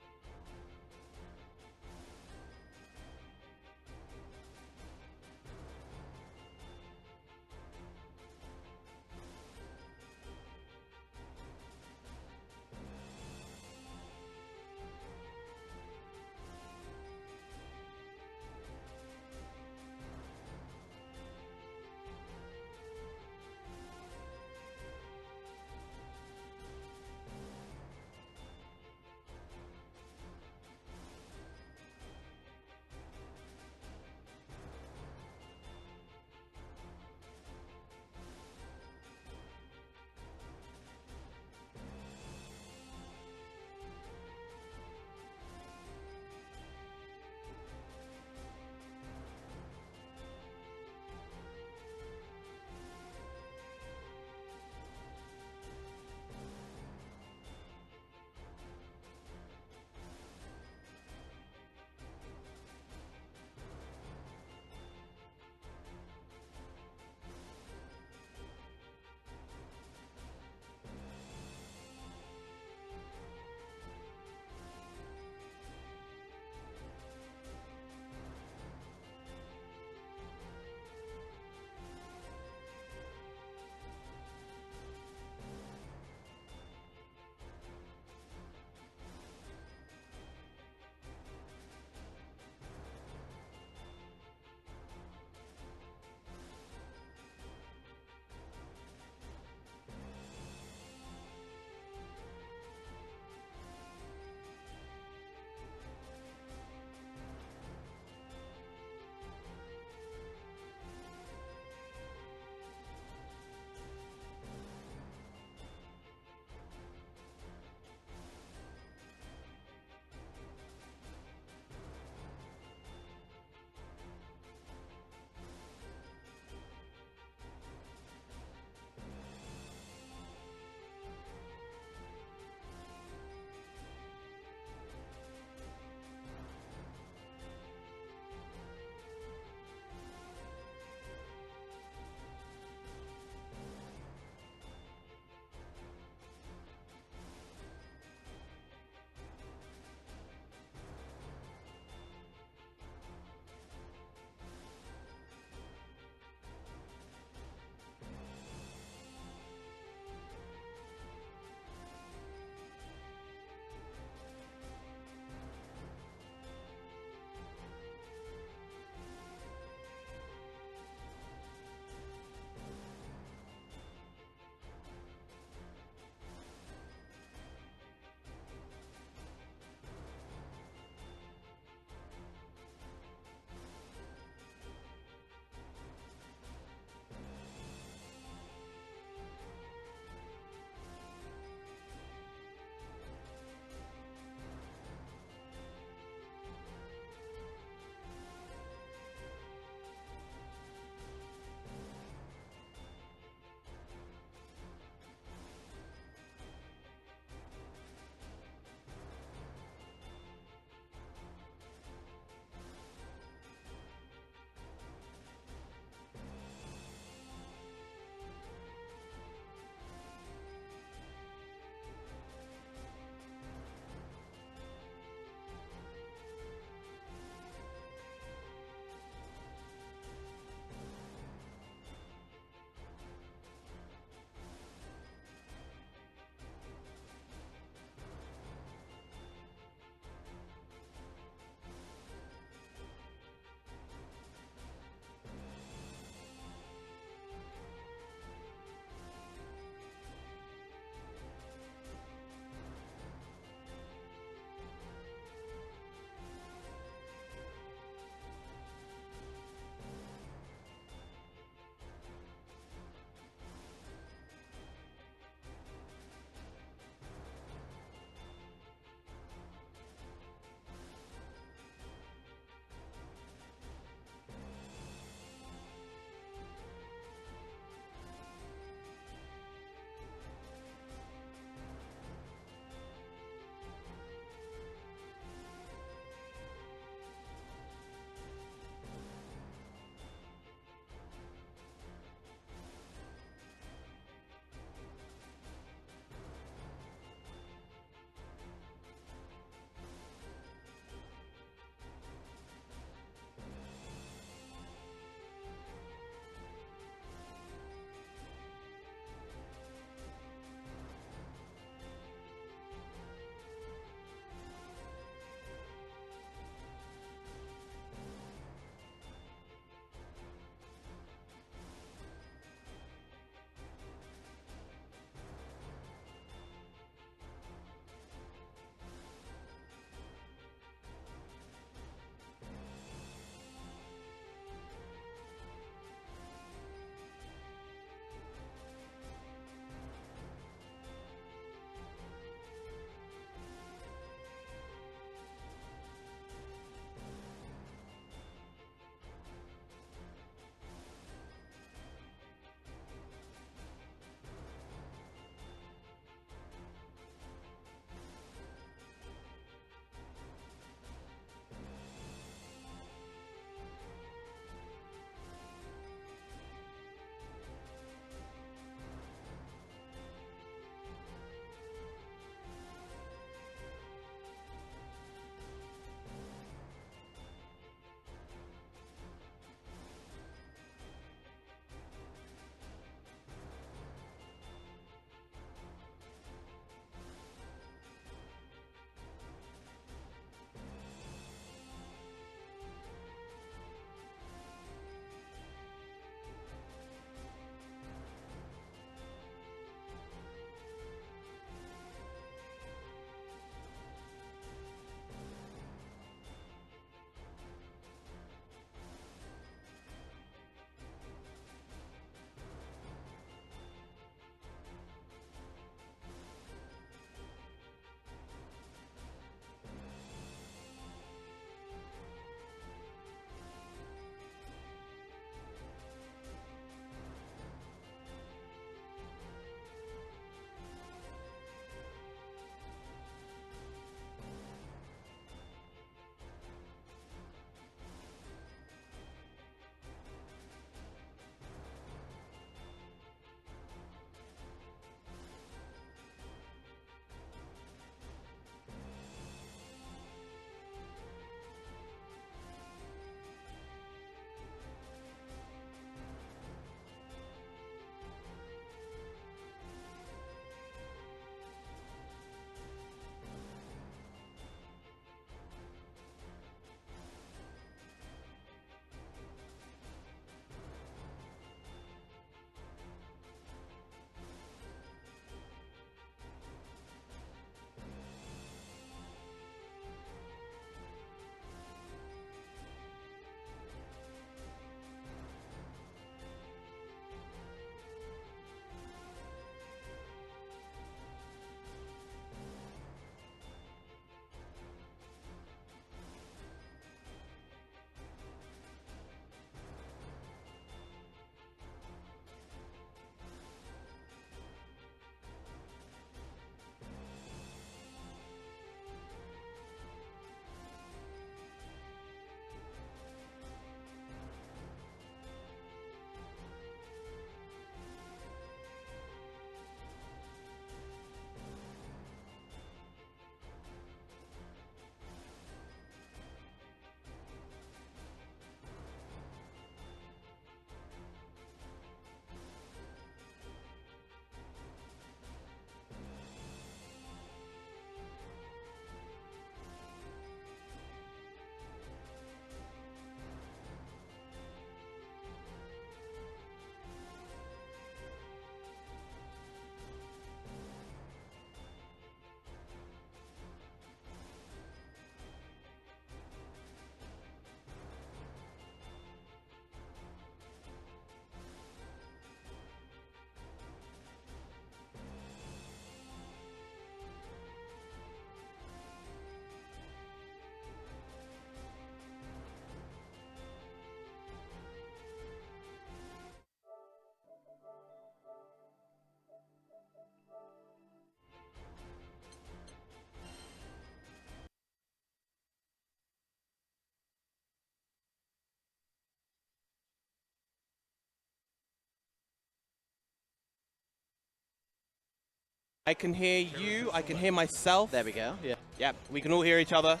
I can hear you. I can hear myself. There we go. Yeah. Yeah, we can all hear each other.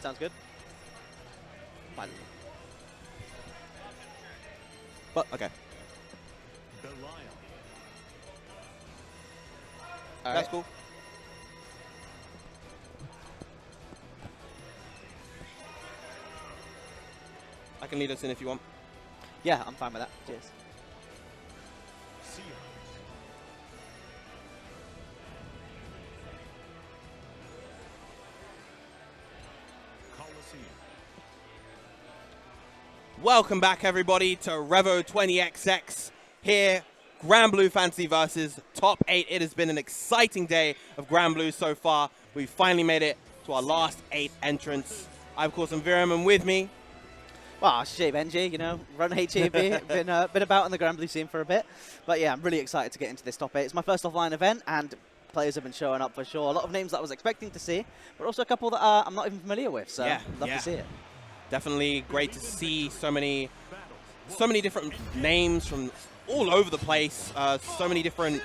Sounds good. Fine. But okay. Belial. That's cool. I can lead us in if you want. Yeah, I'm fine with that. Cheers. Sion. Coliseum. Welcome back, everybody, to Revo 20XX here. Granblue Fantasy versus Top 8. It has been an exciting day of Granblue so far. We've finally made it to our last 8 entrants. I, of course, am Viram, and with me... Well, Shay Benji, you know, run HAB, been about in the Granblue scene for a bit. But yeah, I'm really excited to get into this top 8. It's my first offline event, and players have been showing up for sure. A lot of names that I was expecting to see, but also a couple that I'm not even familiar with, so love to see it. Definitely great to see so many different names from all over the place, so many different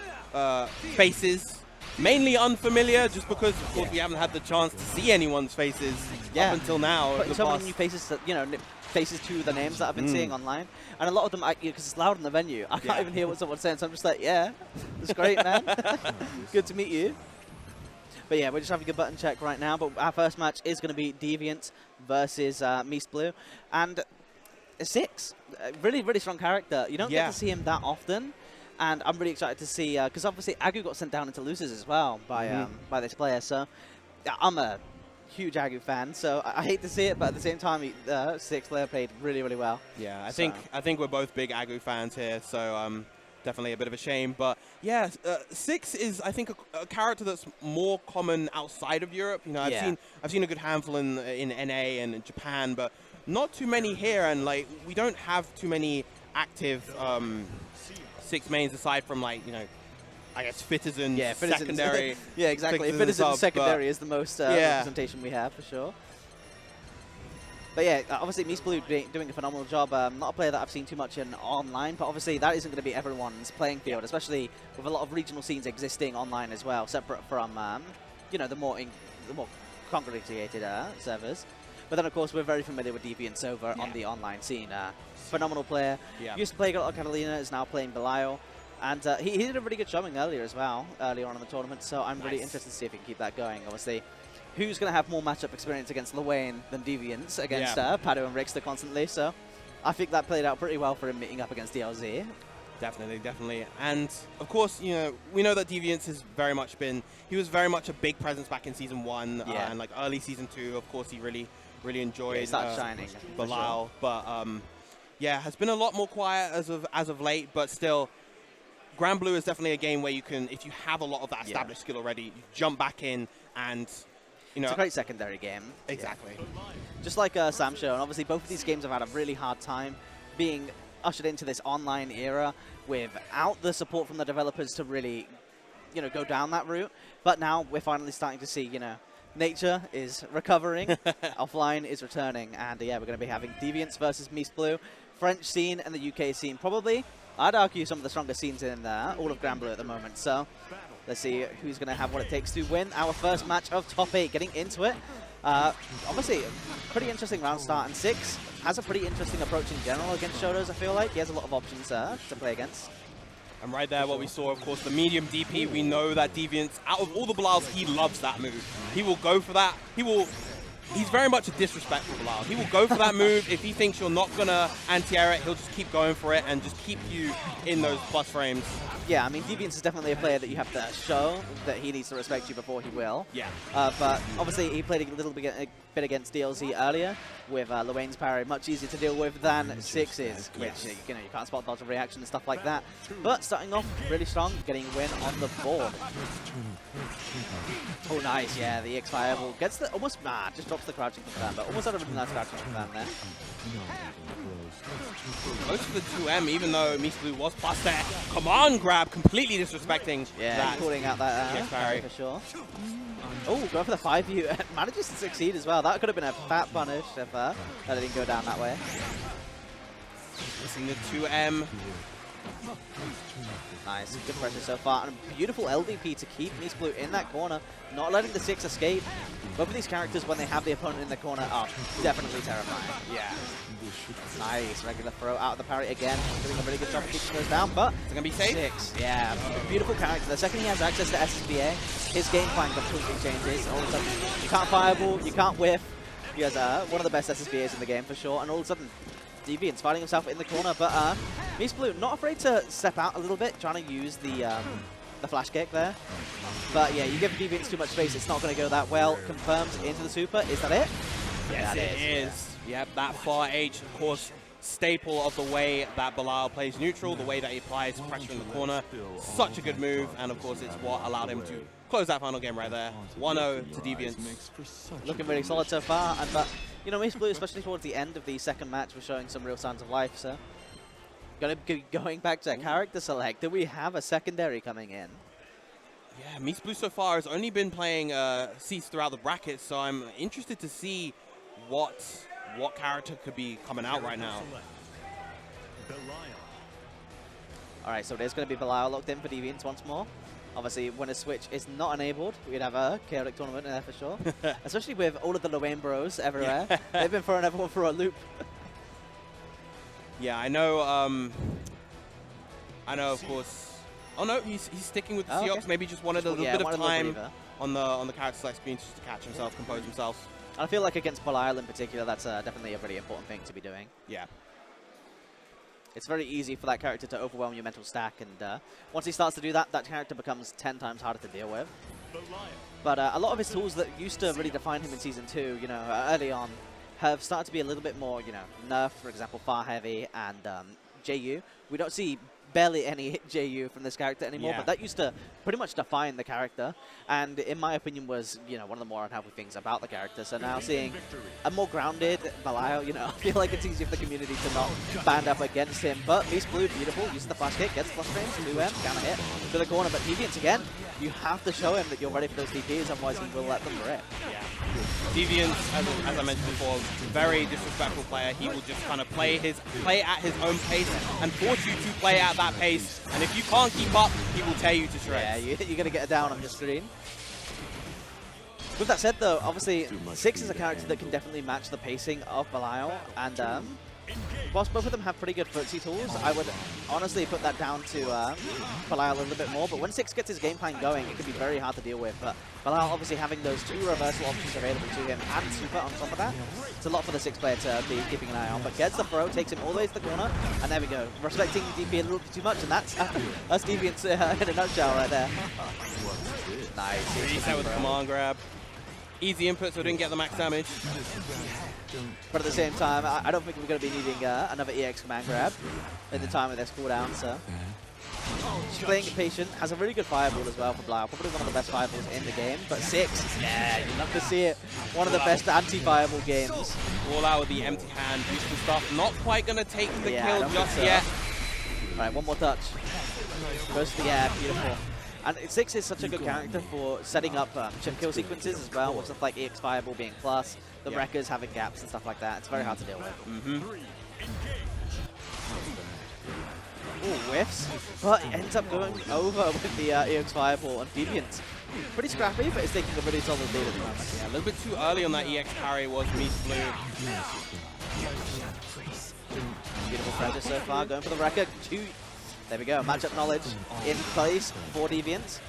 faces. Mainly unfamiliar, just because, of course, we haven't had the chance to see anyone's faces up until now. Putting so many new faces, that, you know, faces to the names that I've been seeing online, and a lot of them, because it's loud in the venue, I can't even hear what someone's saying. So I'm just like, yeah, it's great, man. Good to meet you. But yeah, we're just having a button check right now. But our first match is going to be Deviant versus Blue, and 6. Really, really strong character. You don't get to see him that often. And I'm really excited to see, because obviously Agu got sent down into losers as well by this player. So I'm a huge Agu fan, so I hate to see it, but at the same time, 6 player played really, really well. Yeah, I think we're both big Agu fans here, so definitely a bit of a shame. But yeah, 6 is, I think, a character that's more common outside of Europe. You know, I've seen a good handful in NA and in Japan, but not too many here. And like, we don't have too many active 6 mains aside from, like, you know, I guess Fittizen, secondary. Yeah, exactly. Fittizen secondary is the most representation we have, for sure. But yeah, obviously Blue doing a phenomenal job. Not a player that I've seen too much in online, but obviously that isn't going to be everyone's playing field, especially with a lot of regional scenes existing online as well, separate from, you know, the more congregated servers. But then, of course, we're very familiar with Deviant over on the online scene. Phenomenal player. Used to play a lot of Catalina, is now playing Belial. And he did a really good showing earlier as well, earlier on in the tournament. So I'm really interested to see if he can keep that going. Obviously, who's going to have more matchup experience against Luane than Deviants against Pado and Rixter constantly? So I think that played out pretty well for him meeting up against DLZ. Definitely, definitely. And of course, you know, we know that Deviants has very much been, he was very much a big presence back in Season 1 and like early Season 2. Of course, he really enjoyed shining, Belial. Sure. But yeah, has been a lot more quiet as of late, but still, Granblue is definitely a game where you can, if you have a lot of that established skill already, you jump back in and, you know. It's a great secondary game. Exactly. Just like Sam showed, and obviously both of these games have had a really hard time being ushered into this online era without the support from the developers to really, you know, go down that route. But now we're finally starting to see, you know, nature is recovering, offline is returning, and yeah, we're going to be having Deviants versus Blue. French scene and the UK scene, probably, I'd argue, some of the strongest scenes in all of Granblue at the moment. So let's see who's going to have what it takes to win our first match of top 8. Getting into it, obviously, pretty interesting round start, and 6 has a pretty interesting approach in general against Shotos, I feel like. He has a lot of options to play against. And right there, what we saw, of course, the medium DP. We know that Deviants, out of all the Belials, he loves that move. He will go for that. He's very much a disrespectful Belial. He will go for that move. If he thinks you're not going to anti-air it, he'll just keep going for it and just keep you in those plus frames. Yeah, I mean, Deviants is definitely a player that you have to show that he needs to respect you before he will. Yeah. But obviously, he played a little bit against DLZ earlier with Luane's parry, much easier to deal with than 6's, which you know, you can't spot dodge reaction and stuff like that. But starting off really strong, getting a win on the board. Oh, nice, yeah, the EX Fireball gets the almost just drops the crouching confirm, but almost had a really nice crouching confirm there. Goes for the 2M, even though Blue was plus there. Come on, grab, completely disrespecting. Yeah, calling out that parry for sure. Oh, go for the 5U. Manages to succeed as well. That could have been a fat punish if that didn't go down that way. Missing the 2M. Nice, good pressure so far, and a beautiful LDP to keep MiSblue in that corner, not letting the 6 escape. Both of these characters, when they have the opponent in the corner, are definitely terrifying. Yeah. Nice, regular throw out of the parry again, doing a really good job of keeping those down, but Is it going to be safe? 6, yeah, beautiful character. The second he has access to SSBA, his game plan completely changes. All of a sudden, you can't fireball, you can't whiff. He has one of the best SSBAs in the game for sure, and all of a sudden, Deviant's finding himself in the corner, but MiSblue not afraid to step out a little bit, trying to use the flash kick there. But yeah, you give Deviant too much space, it's not going to go that well. Confirms into the super. Is that it? Yes, it is. Yep, that far H, of course, staple of the way that Belial plays neutral, the way that he applies pressure in the corner. Such a good move, and of course, it's what allowed him to close that final game right there. 1-0 to Deviant. Looking really solid so far, and but you know, MiSblue, especially towards the end of the second match, was showing some real signs of life. So, going back to character select, do we have a secondary coming in? Yeah, MiSblue so far has only been playing Cease throughout the bracket, so I'm interested to see what character could be coming out right now. All right, so it is going to be Belial locked in for Deviants once more. Obviously, when a switch is not enabled, we'd have a chaotic tournament in there for sure. Especially with all of the Luane bros everywhere. Yeah. They've been throwing everyone for a loop. Yeah, I know, of course. Oh no, he's sticking with the Seahawks. Okay. Maybe just wanted a little bit of time on the character select screen just to catch himself, compose himself. I feel like against Belial in particular, that's definitely a really important thing to be doing. Yeah. It's very easy for that character to overwhelm your mental stack, and once he starts to do that, that character becomes 10 times harder to deal with. But a lot of his tools that used to really define him in Season 2, you know, early on, have started to be a little bit more, you know, nerfed, for example, Far Heavy and JU. We don't see barely any JU from this character anymore, but that used to pretty much define the character, and in my opinion was, you know, one of the more unhealthy things about the character. So now seeing a more grounded Belial, you know, I feel like it's easier for the community to not band up against him. But MiSblue, beautiful, uses the flash kick, gets flush frames, 2M, counter hit to the corner, but Deviants again, you have to show him that you're ready for those DPs, otherwise he will let them rip. Yeah. Deviants, as I mentioned before, very disrespectful player. He will just kind of play at his own pace and force you to play at that pace. And if you can't keep up, he will tear you to shreds. Yeah, you're going to get it down on your screen. With that said, though, obviously, 6 is a character that can definitely match the pacing of Belial, and whilst both of them have pretty good footsie tools, I would honestly put that down to Belial a little bit more. But when 6 gets his game plan going, it can be very hard to deal with. But Belial obviously having those 2 reversal options available to him and super on top of that, it's a lot for the 6 player to be keeping an eye on. But gets the throw, takes him all the way to the corner, and there we go. Respecting DP a little bit too much, and that's Deviant's in a nutshell right there. Nice. Reset with the command grab. Easy input, so didn't get the max damage. But at the same time, I don't think we're going to be needing another EX command grab in the time of this cooldown, so. She's playing it patient, has a really good fireball as well for Belial, probably one of the best fireballs in the game, but 6, yeah, you'd love to see it. One of the best anti-fireball games. All out with the empty hand, useful stuff, not quite going to take the kill just yet. Alright, one more touch. Goes to the air, beautiful. And 6 is such a good character for setting up chip kill sequences as well, with stuff like EX Fireball being plus, the Wreckers having gaps and stuff like that. It's very hard to deal with. Ooh, whiffs, but it ends up going over with the EX Fireball, and Deviant pretty scrappy, but it's taking a really solid lead at the moment. Yeah, a little bit too early on that EX parry was MiSblue. Beautiful pressure so far, going for the Wrecker. There we go, matchup knowledge in place for Deviant.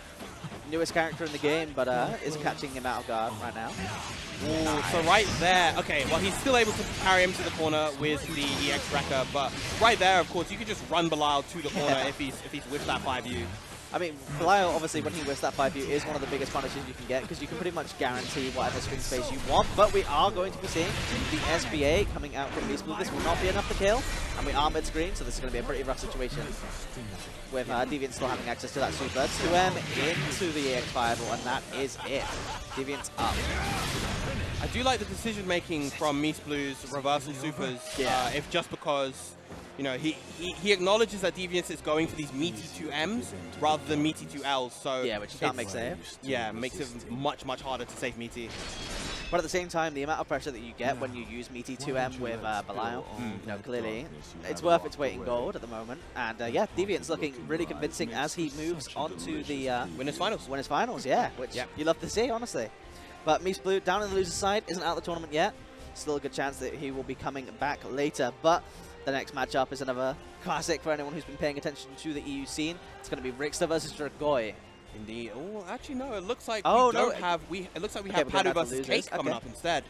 Newest character in the game, but is catching him out of guard right now. Ooh, nice. So right there, okay, well he's still able to carry him to the corner with the EX Wrecker, but right there, of course, you could just run Belial to the corner if he's with that 5U. I mean, Belial, obviously, when he whiffs that 5U, is one of the biggest punishes you can get, because you can pretty much guarantee whatever screen space you want, but we are going to be seeing the SBA coming out from MiSblue. This will not be enough to kill, and we are mid-screen, so this is going to be a pretty rough situation, with Deviant still having access to that super. 2M into the EX Fireball, and that is it. Deviant's up. I do like the decision-making from MiSblue's reversal supers, if just because, you know, he acknowledges that Deviant is going for these meaty 2Ms rather than meaty 2Ls, so... Yeah, which you can't make safe. Yeah, makes it much, much harder to save meaty. But at the same time, the amount of pressure that you get when you use Meaty 2M with Belial, you know, clearly, it's worth its weight in gold at the moment. And yeah, Deviant's looking really convincing as he moves onto the Winners Finals. Winners Finals, yeah, which you love to see, honestly. But Mies Blue down in the loser's side, isn't out of the tournament yet. Still a good chance that he will be coming back later. But the next matchup is another classic for anyone who's been paying attention to the EU scene. It's going to be Rixter versus Dragoy. Indeed. Oh, actually, no. It looks like Oh, we no. don't have. It looks like we Okay, have we're going Padu back to versus losers. Cake coming Okay. up instead.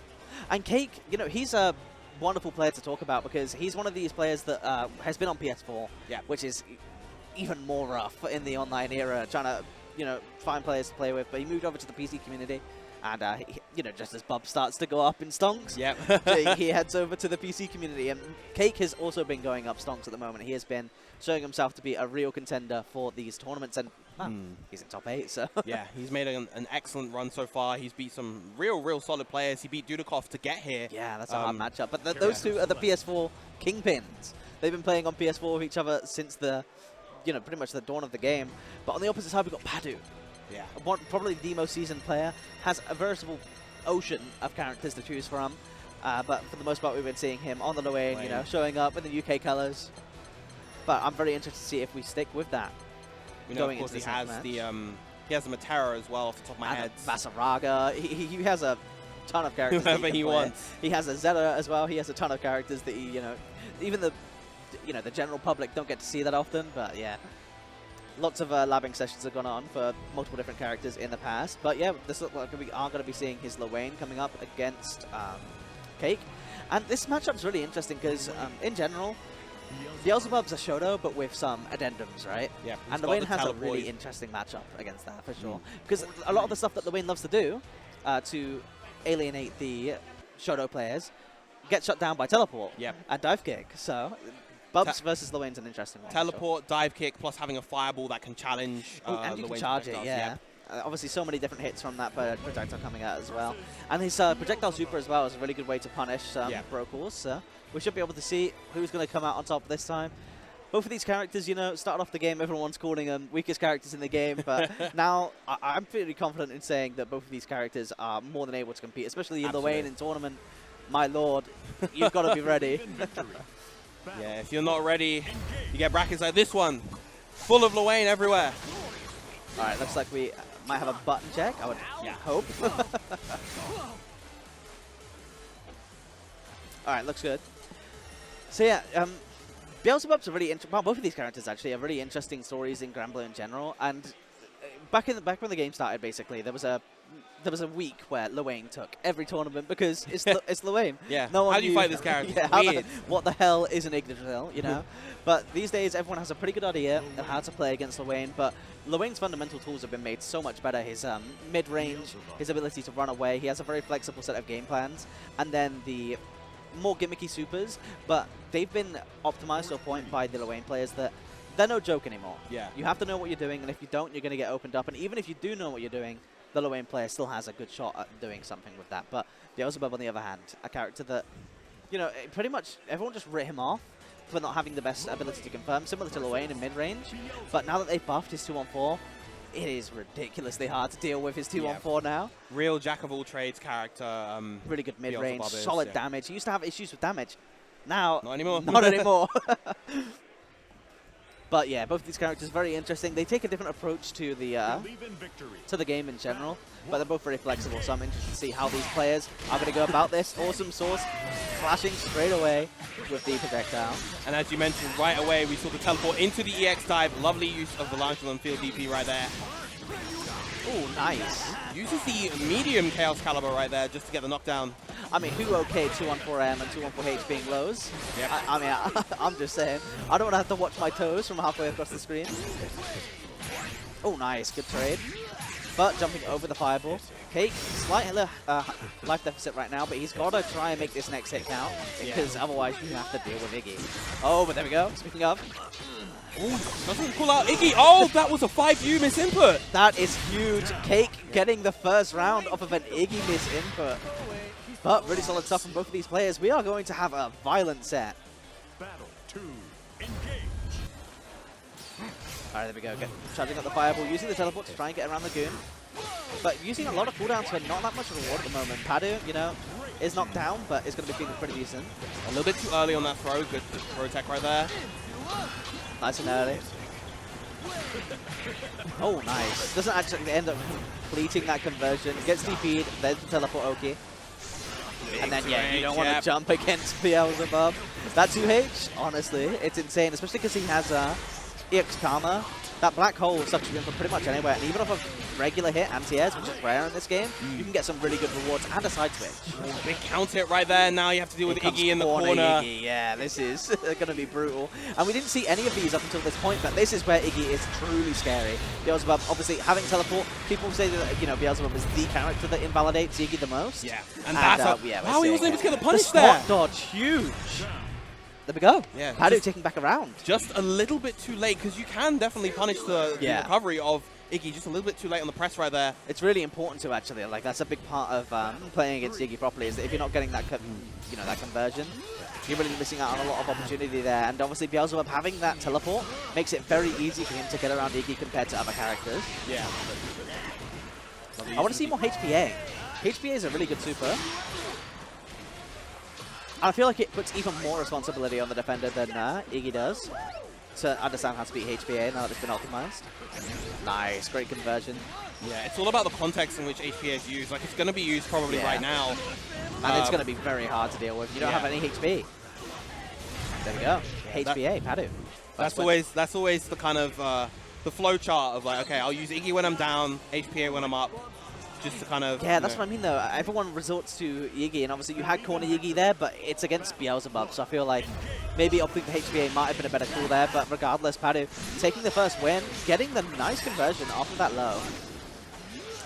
And Cake, you know, he's a wonderful player to talk about because he's one of these players that has been on PS4, which is even more rough in the online era, trying to, you know, find players to play with. But he moved over to the PC community, and you know, just as Bub starts to go up in stonks, he heads over to the PC community. And Cake has also been going up stonks at the moment. He has been showing himself to be a real contender for these tournaments, and he's in top 8. So yeah, he's made an excellent run so far. He's beat some real solid players. He beat Dudikov to get here. Yeah, that's a hard matchup. But those two are the PS4 kingpins. They've been playing on PS4 with each other since the, you know, pretty much the dawn of the game. But on the opposite side, we've got Padu. Yeah. Probably the most seasoned player, has a veritable ocean of characters to choose from. But for the most part, we've been seeing him on the low end, you know, showing up in the UK colours. But I'm very interested to see if we stick with that. You know, of course, he has the Matera as well off the top of my head. Vasaraga. He has a ton of characters. Whoever he wants. He has a Zeta as well. He has a ton of characters that he, you know, even the general public don't get to see that often. But yeah, lots of labbing sessions have gone on for multiple different characters in the past. But yeah, this looks like we are going to be seeing his Lowain coming up against Cake. And this matchup's really interesting because in general, Beelzebub's a Shoto, but with some addendums, right? Yeah. And Lowain has a really interesting matchup against that, for sure. Because a lot of the stuff that Lowain loves to do to alienate the Shoto players gets shut down by teleport and dive kick. So Bubs versus Lowain's an interesting one. Teleport, dive kick, plus having a fireball that can challenge and you can charge it, obviously, so many different hits from that projectile coming out as well. And his projectile super as well is a really good way to punish some Brocals. So we should be able to see who's going to come out on top this time. Both of these characters, you know, started off the game, everyone's calling them weakest characters in the game, but now I'm pretty confident in saying that both of these characters are more than able to compete, especially in Lowain in tournament. My lord, you've got to be ready. Yeah, if you're not ready, you get brackets like this one, full of Lowain everywhere. All right, looks like we might have a button check, I would hope. All right, looks good. So yeah, Beelzebub's a really well, both of these characters actually are really interesting stories in Granblue in general. And back when the game started, basically there was a week where Lowain took every tournament because it's Lowain. Yeah. No one how do you knew, fight this character? What the hell is an Yggdrasil, you know? But these days everyone has a pretty good idea of how to play against Lowain. But Lowain's fundamental tools have been made so much better. His mid-range, his ability to run away. He has a very flexible set of game plans, and then the more gimmicky supers, but they've been optimized to a point by the Lowain players that they're no joke anymore. Yeah. You have to know what you're doing, and if you don't, you're going to get opened up. And even if you do know what you're doing, the Lowain player still has a good shot at doing something with that. But Beelzebub, on the other hand, a character that, you know, pretty much everyone just writ him off for not having the best ability to confirm, similar to Lowain in mid-range. But now that they've buffed his 2-on-4, it is ridiculously hard to deal with his 2-on-4 now. Real jack-of-all-trades character. Really good mid-range, solid damage. He used to have issues with damage. Now, not anymore. Not anymore. But yeah, both of these characters very interesting. They take a different approach to the game in general, but they're both very flexible. So I'm interested to see how these players are going to go about this. Awesome Source flashing straight away with the projectile. And as you mentioned, right away we saw the teleport into the EX dive. Lovely use of the launch on field DP right there. Oh, nice. Uses the medium Chaos Caliber right there just to get the knockdown. I mean, who okayed 2-on-4M and 2-on-4H being lows? Yep. I mean, I'm just saying. I don't want to have to watch my toes from halfway across the screen. Oh, nice. Good trade. But jumping over the fireball. Cake, slight life deficit right now, but he's got to try and make this next hit count, because otherwise you have to deal with Iggy. Oh, but there we go. Speaking of. Ooh, doesn't call out Iggy. Oh, that was a 5U misinput. That is huge. Cake getting the first round off of an Iggy misinput. But really solid stuff from both of these players. We are going to have a violent set. Battle 2, engage. All right, there we go. Charging up the fireball, using the teleport to try and get around the goon. But using a lot of cooldowns for not that much reward at the moment. Padu, you know, is knocked down, but is going to be feeling pretty decent. A little bit too early on that throw. Good throw tech right there. Nice and early. Oh, nice. Doesn't actually end up completing that conversion. Gets DP'd, there's the teleport Oki. And then, yeah, you don't want to jump against Beelzebub. That 2H, honestly, it's insane, especially because he has EX Karma. That black hole sucks you in from pretty much anywhere, and even off a regular hit, anti-airs, which is rare in this game, you can get some really good rewards and a side switch. Big counter hit right there. Now you have to deal with Iggy in the corner. Iggy. Yeah, this is going to be brutal. And we didn't see any of these up until this point, but this is where Iggy is truly scary. Beelzebub, obviously, having teleport, people say that, you know, Beelzebub is the character that invalidates Iggy the most. Yeah, and that's how he wasn't able to get the punish there. Spot dodge, huge. There we go. Yeah, Padu taking back around. Just a little bit too late, because you can definitely punish the recovery of Iggy just a little bit too late on the press right there. It's really important to actually, like, that's a big part of playing against Iggy properly, is that if you're not getting that, you know, that conversion, you're really missing out on a lot of opportunity there. And obviously Beelzebub having that teleport makes it very easy for him to get around Iggy compared to other characters. Yeah. I want to see more HPA. HPA is a really good super. I feel like it puts even more responsibility on the defender than Iggy does to understand how to beat HPA now that it's been optimized. Nice, great conversion. Yeah, it's all about the context in which HPA is used. Like, it's going to be used probably right now. And it's going to be very hard to deal with. You don't have any HP. There we go. HPA, Padu. That's always the kind of the flow chart of like, okay, I'll use Iggy when I'm down, HPA when I'm up. Just to kind of... Yeah, that's what I mean, though. Everyone resorts to Iggy, and obviously you had corner Iggy there, but it's against Beelzebub, so I feel like maybe opting for HPA might have been a better call there, but regardless, Padu taking the first win, getting the nice conversion off of that low.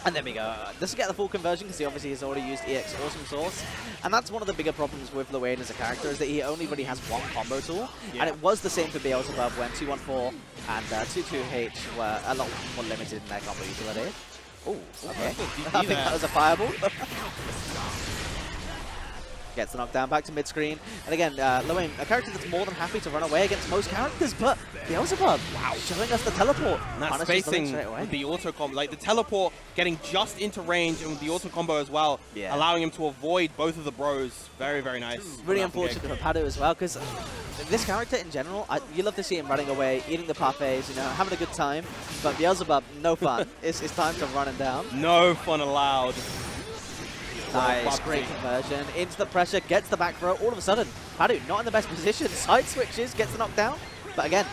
And there we go. Doesn't get the full conversion because he obviously has already used EX Awesome Source. And that's one of the bigger problems with Luane as a character, is that he only really has one combo tool. Yeah. And it was the same for Beelzebub when 214 and 22H were a lot more limited in their combo utility. Oh, okay. I think that was a fireball. Gets the knockdown back to mid-screen. And again, Luane, a character that's more than happy to run away against most characters, but Beelzebub, showing us the teleport. And that's spacing with the auto combo. Like, the teleport getting just into range and with the auto combo as well, allowing him to avoid both of the bros. Very, very nice. Really unfortunate for Padu as well, because this character in general, you love to see him running away, eating the parfaits, you know, having a good time. But Beelzebub, no fun. It's time to run him down. No fun allowed. Nice, great conversion. Into the pressure, gets the back throw. All of a sudden, Padu not in the best position. Side switches, gets the knockdown. But again,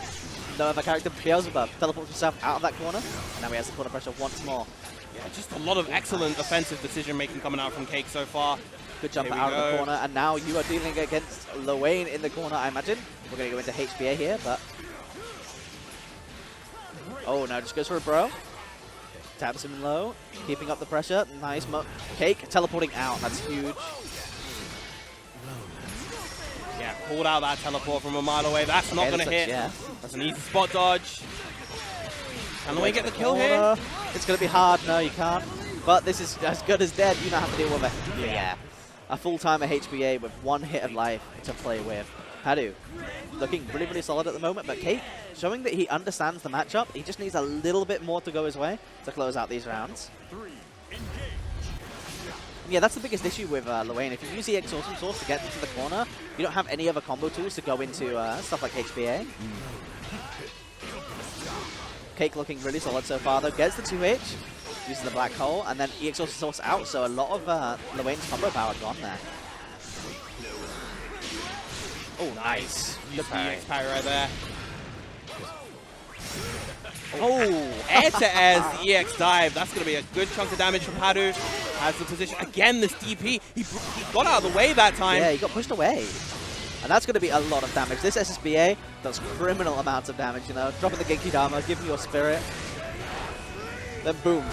no other character but Beelzebub teleports himself out of that corner. And now he has the corner pressure once more. Yeah, just a lot of excellent offensive decision-making coming out from Cake so far. Good jump out of the corner. And now you are dealing against Luane in the corner, I imagine. We're going to go into HPA here, but... Oh, no, just goes for a bro. Taps him low, keeping up the pressure. Nice. Cake teleporting out. That's huge. Yeah, pulled out that teleport from a mile away. That's not going to hit. Yeah. That's an easy spot dodge. Can Luane get the kill here? It's going to be hard. No, you can't. But this is as good as dead. You don't have to deal with it. Yeah. A full-timer HBA with one hit of life to play with. Padu looking really, really solid at the moment, but Cake showing that he understands the matchup. He just needs a little bit more to go his way to close out these rounds. Yeah, that's the biggest issue with Luane. If you use the EX Awesome Source to get into the corner, you don't have any other combo tools to go into stuff like HBA. Cake looking really solid so far, though. Gets the 2H, uses the black hole, and then EX Awesome Source out, so a lot of Luane's combo power gone there. Oh, nice. Good EX parry right there. Oh, air-to-air EX dive. That's going to be a good chunk of damage from Padu. Has the position. Again, this DP. He got out of the way that time. Yeah, he got pushed away. And that's going to be a lot of damage. This SSBA does criminal amounts of damage, you know. Dropping the Genki Dama, giving you a spirit. Then boom.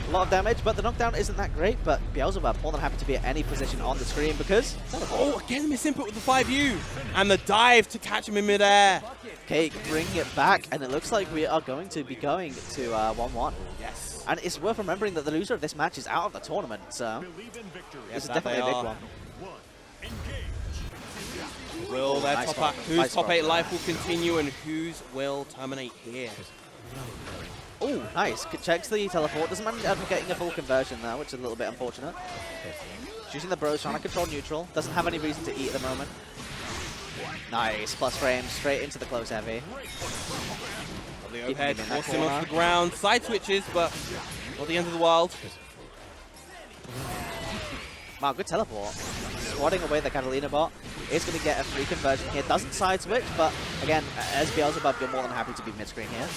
A lot of damage, but the knockdown isn't that great. But Beelzebub more than happy to be at any position on the screen because... Oh, again, misinput with the 5U. And the dive to catch him in midair. Cake bringing it back, and it looks like we are going to be going to 1-1. Yes. And it's worth remembering that the loser of this match is out of the tournament, so this is definitely a big one. Will their whose top 8 life will continue and whose will terminate here? Oh, Oh, nice. Checks the teleport. Doesn't manage up getting a full conversion there, which is a little bit unfortunate. Using the bros, trying to control neutral. Doesn't have any reason to eat at the moment. Nice. Plus frames straight into the close heavy. The overhead, forcing him onto the ground. Side switches, but not the end of the world. Wow, good teleport. Swatting away the Catalina bot. Is going to get a free conversion here. Doesn't side switch, but again, as Beelzebub, you're more than happy to be mid-screen here.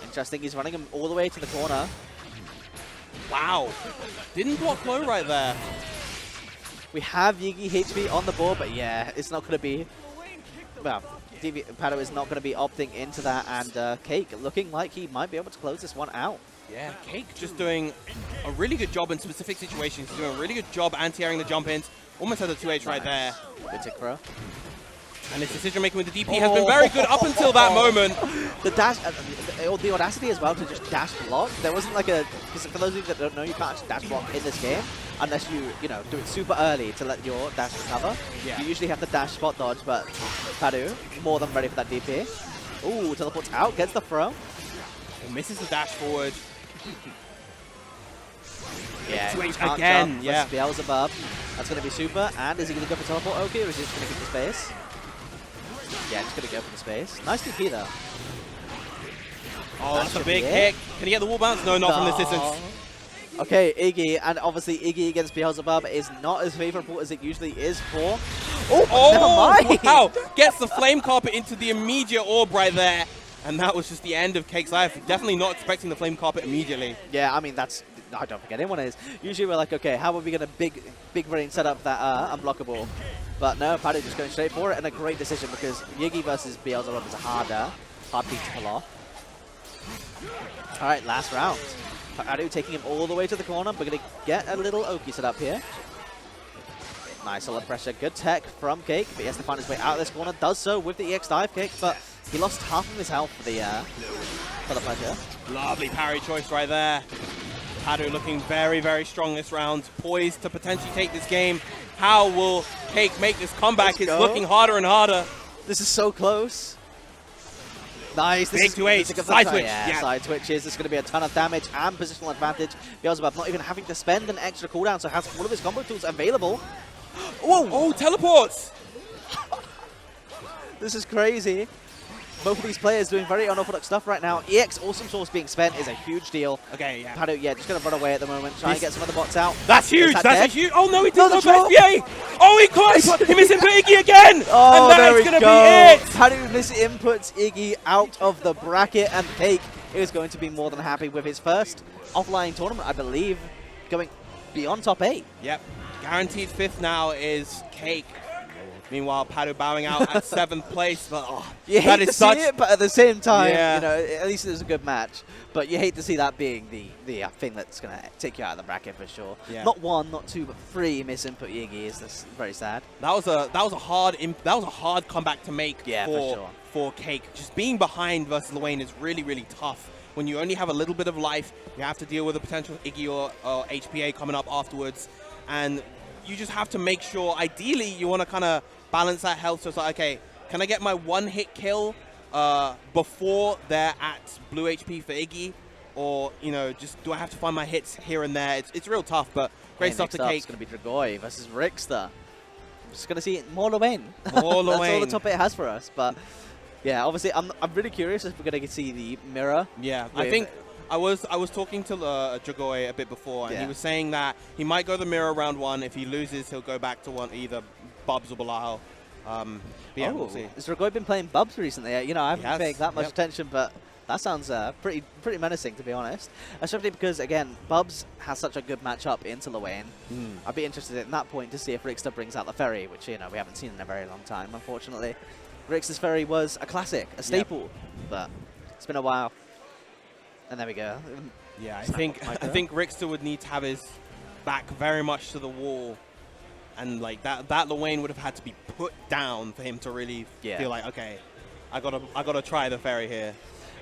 Interesting, he's running him all the way to the corner. Wow. Didn't block low right there. We have Yigi HP on the board, but yeah, it's not going to be... Well, Pado is not going to be opting into that, and Cake looking like he might be able to close this one out. Yeah, Cake just doing a really good job in specific situations. He's doing a really good job anti-airing the jump-ins. Almost had a 2H right there. Good tick throw. And his decision-making with the DP has been very good up until that moment. The dash, the audacity as well to just dash block. There wasn't like a... Because for those of you that don't know, you can't actually dash block in this game unless you do it super early to let your dash recover. Yeah. You usually have to dash spot dodge, but Padu, more than ready for that DP. Ooh, teleports out, gets the throw. He misses the dash forward. Yeah, again, yeah. Beelzebub. That's going to be super. And is he going to go for teleport okay, or is he just going to keep the space? Yeah, just going to go for the space. Nice DP, though. Oh, that's a big kick. Can he get the wall bounce? No, not from this distance. Okay, Iggy, and obviously Iggy against Beelzebub is not as favorable as it usually is for... Oh, never mind! Wow! Gets the flame carpet into the immediate orb right there. And that was just the end of Cake's life. Definitely not expecting the flame carpet immediately. Yeah, I mean, that's... I don't think anyone is. Usually we're like, okay, how are we going to big brain set up that unblockable? But no, Padu just going straight for it, and a great decision because Yigi versus Beelzebub is a hard beat to pull off. All right, last round. Padu taking him all the way to the corner. We're going to get a little Oki set up here. Nice solid pressure. Good tech from Cake, but he has to find his way out of this corner. Does so with the EX dive kick, but he lost half of his health for the pressure. Lovely parry choice right there. Padu looking very, very strong this round. Poised to potentially take this game. How will Cake make this comeback? It's looking harder and harder. This is so close. Nice. Big 2H. Side switch. Yeah, side switches. There's going to be a ton of damage and positional advantage. Beelzebub not even having to spend an extra cooldown, so has all of his combo tools available. Whoa! Oh, teleports! This is crazy. Both of these players doing very unorthodox stuff right now. EX Awesome Source being spent is a huge deal. Okay, yeah. Padu, yeah, just going to run away at the moment. Try and get some of the bots out. That's huge. That's a huge. Oh, no, he didn't go drop. for SBA. Oh, he caught. He missed Iggy again. Oh, and that is going to be it. Padu misinputs Iggy out of the bracket, and Cake is going to be more than happy with his first offline tournament, I believe, going beyond top 8. Yep. Guaranteed 5th now is Cake. Meanwhile, Padu bowing out at 7th place. But you hate to see it, but at the same time, you know, at least it was a good match. But you hate to see that being the thing that's going to take you out of the bracket for sure. Yeah. Not 1, not 2, but 3 misinput Yigi is very sad. That was a hard comeback to make for Cake. Just being behind versus Luane is really, really tough. When you only have a little bit of life, you have to deal with a potential Iggy or HPA coming up afterwards, and you just have to make sure. Ideally, you want to kind of balance that health. So it's like, okay, can I get my one-hit kill before they're at blue HP for Iggy? Or, you know, just do I have to find my hits here and there? It's real tough, but great stuff to Cake. It's going to be Dragoy versus Rixter. I'm just going to see more Luane. More Luane. That's all the top 8 has for us. But, yeah, obviously, I'm really curious if we're going to see the mirror. Yeah, I think I was talking to Dragoy a bit before, and he was saying that he might go the mirror round 1. If he loses, he'll go back to either Bubs or Bilal. Yeah, we'll see. Has Dragoy been playing Bubs recently? You know, I haven't paid that much attention, but that sounds pretty menacing, to be honest. Especially because, again, Bubs has such a good matchup into Luane. I'd be interested at that point to see if Rixter brings out the Ferry, which, you know, we haven't seen in a very long time, unfortunately. Rixter's Ferry was a classic, a staple, but it's been a while. And there we go. Yeah, I think Rixter would need to have his back very much to the wall, and like that Luane would have had to be put down for him to really feel like, okay, I gotta try the Ferry here.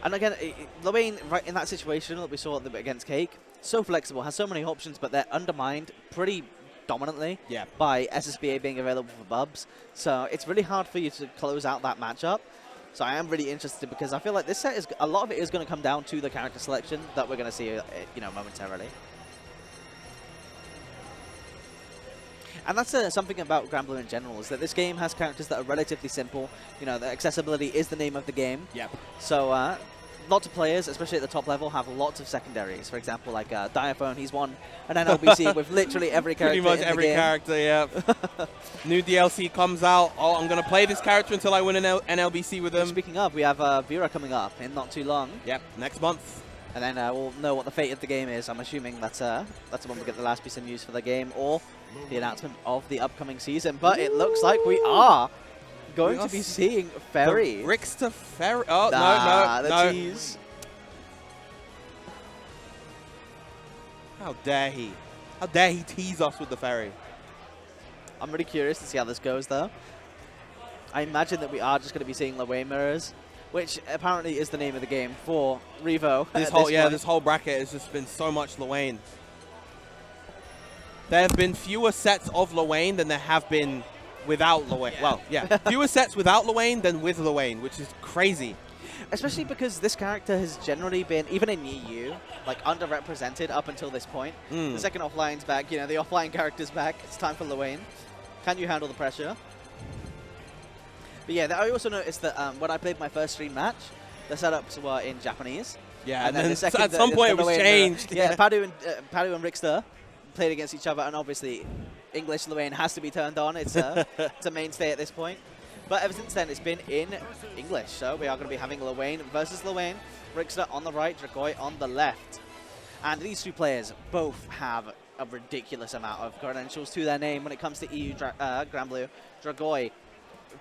And again, Luane, right in that situation that we saw against Cake, so flexible, has so many options, but they're undermined pretty dominantly by SSBA being available for Bubs. So it's really hard for you to close out that matchup. So I am really interested because I feel like this set is a lot of it is going to come down to the character selection that we're going to see, you know, momentarily. And that's something about Granblue in general, is that this game has characters that are relatively simple. You know, the accessibility is the name of the game. Yep. So lots of players, especially at the top level, have lots of secondaries. For example, like Diaphone, he's won an NLBC with literally every character. Pretty much every character, yeah. New DLC comes out. Oh, I'm going to play this character until I win an NLBC with them. Speaking of, we have Vera coming up in not too long. Yep, next month. And then we'll know what the fate of the game is. I'm assuming that's when we get the last piece of news for the game or the announcement of the upcoming season. But it looks like we are going to be seeing Ferry. Rickster Ferry. Oh, no. Tease. How dare he? How dare he tease us with the Ferry? I'm really curious to see how this goes, though. I imagine that we are just going to be seeing Luane mirrors, which apparently is the name of the game for Revo. This whole bracket has just been so much Luane. There have been fewer sets of Luane than there have been without Luane. Yeah. Well, yeah, fewer sets without Luane than with Luane, which is crazy. Especially because this character has generally been, even in EU, like underrepresented up until this point. The second offline's back, you know, the offline character's back. It's time for Luane. Can you handle the pressure? But yeah, I also noticed that when I played my first stream match, the setups were in Japanese. Yeah, and then at some point it was changed. Yeah, Padu and Rickster played against each other, and obviously English Luane has to be turned on. It's it's a mainstay at this point. But ever since then, it's been in English. So we are going to be having Luane versus Luane. Rickster on the right, Dragoi on the left. And these two players both have a ridiculous amount of credentials to their name when it comes to EU Granblue. Dragoi,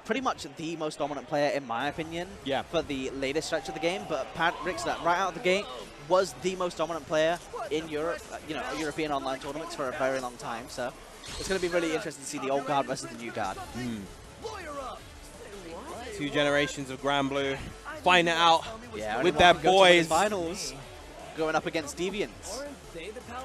pretty much the most dominant player, in my opinion, for the latest stretch of the game. But Rickster, right out of the gate, was the most dominant player in Europe, you know, European online tournaments for a very long time. So it's going to be really interesting to see the old guard versus the new guard. Two generations of Granblue find it out with their boys. Finals going up against Deviants.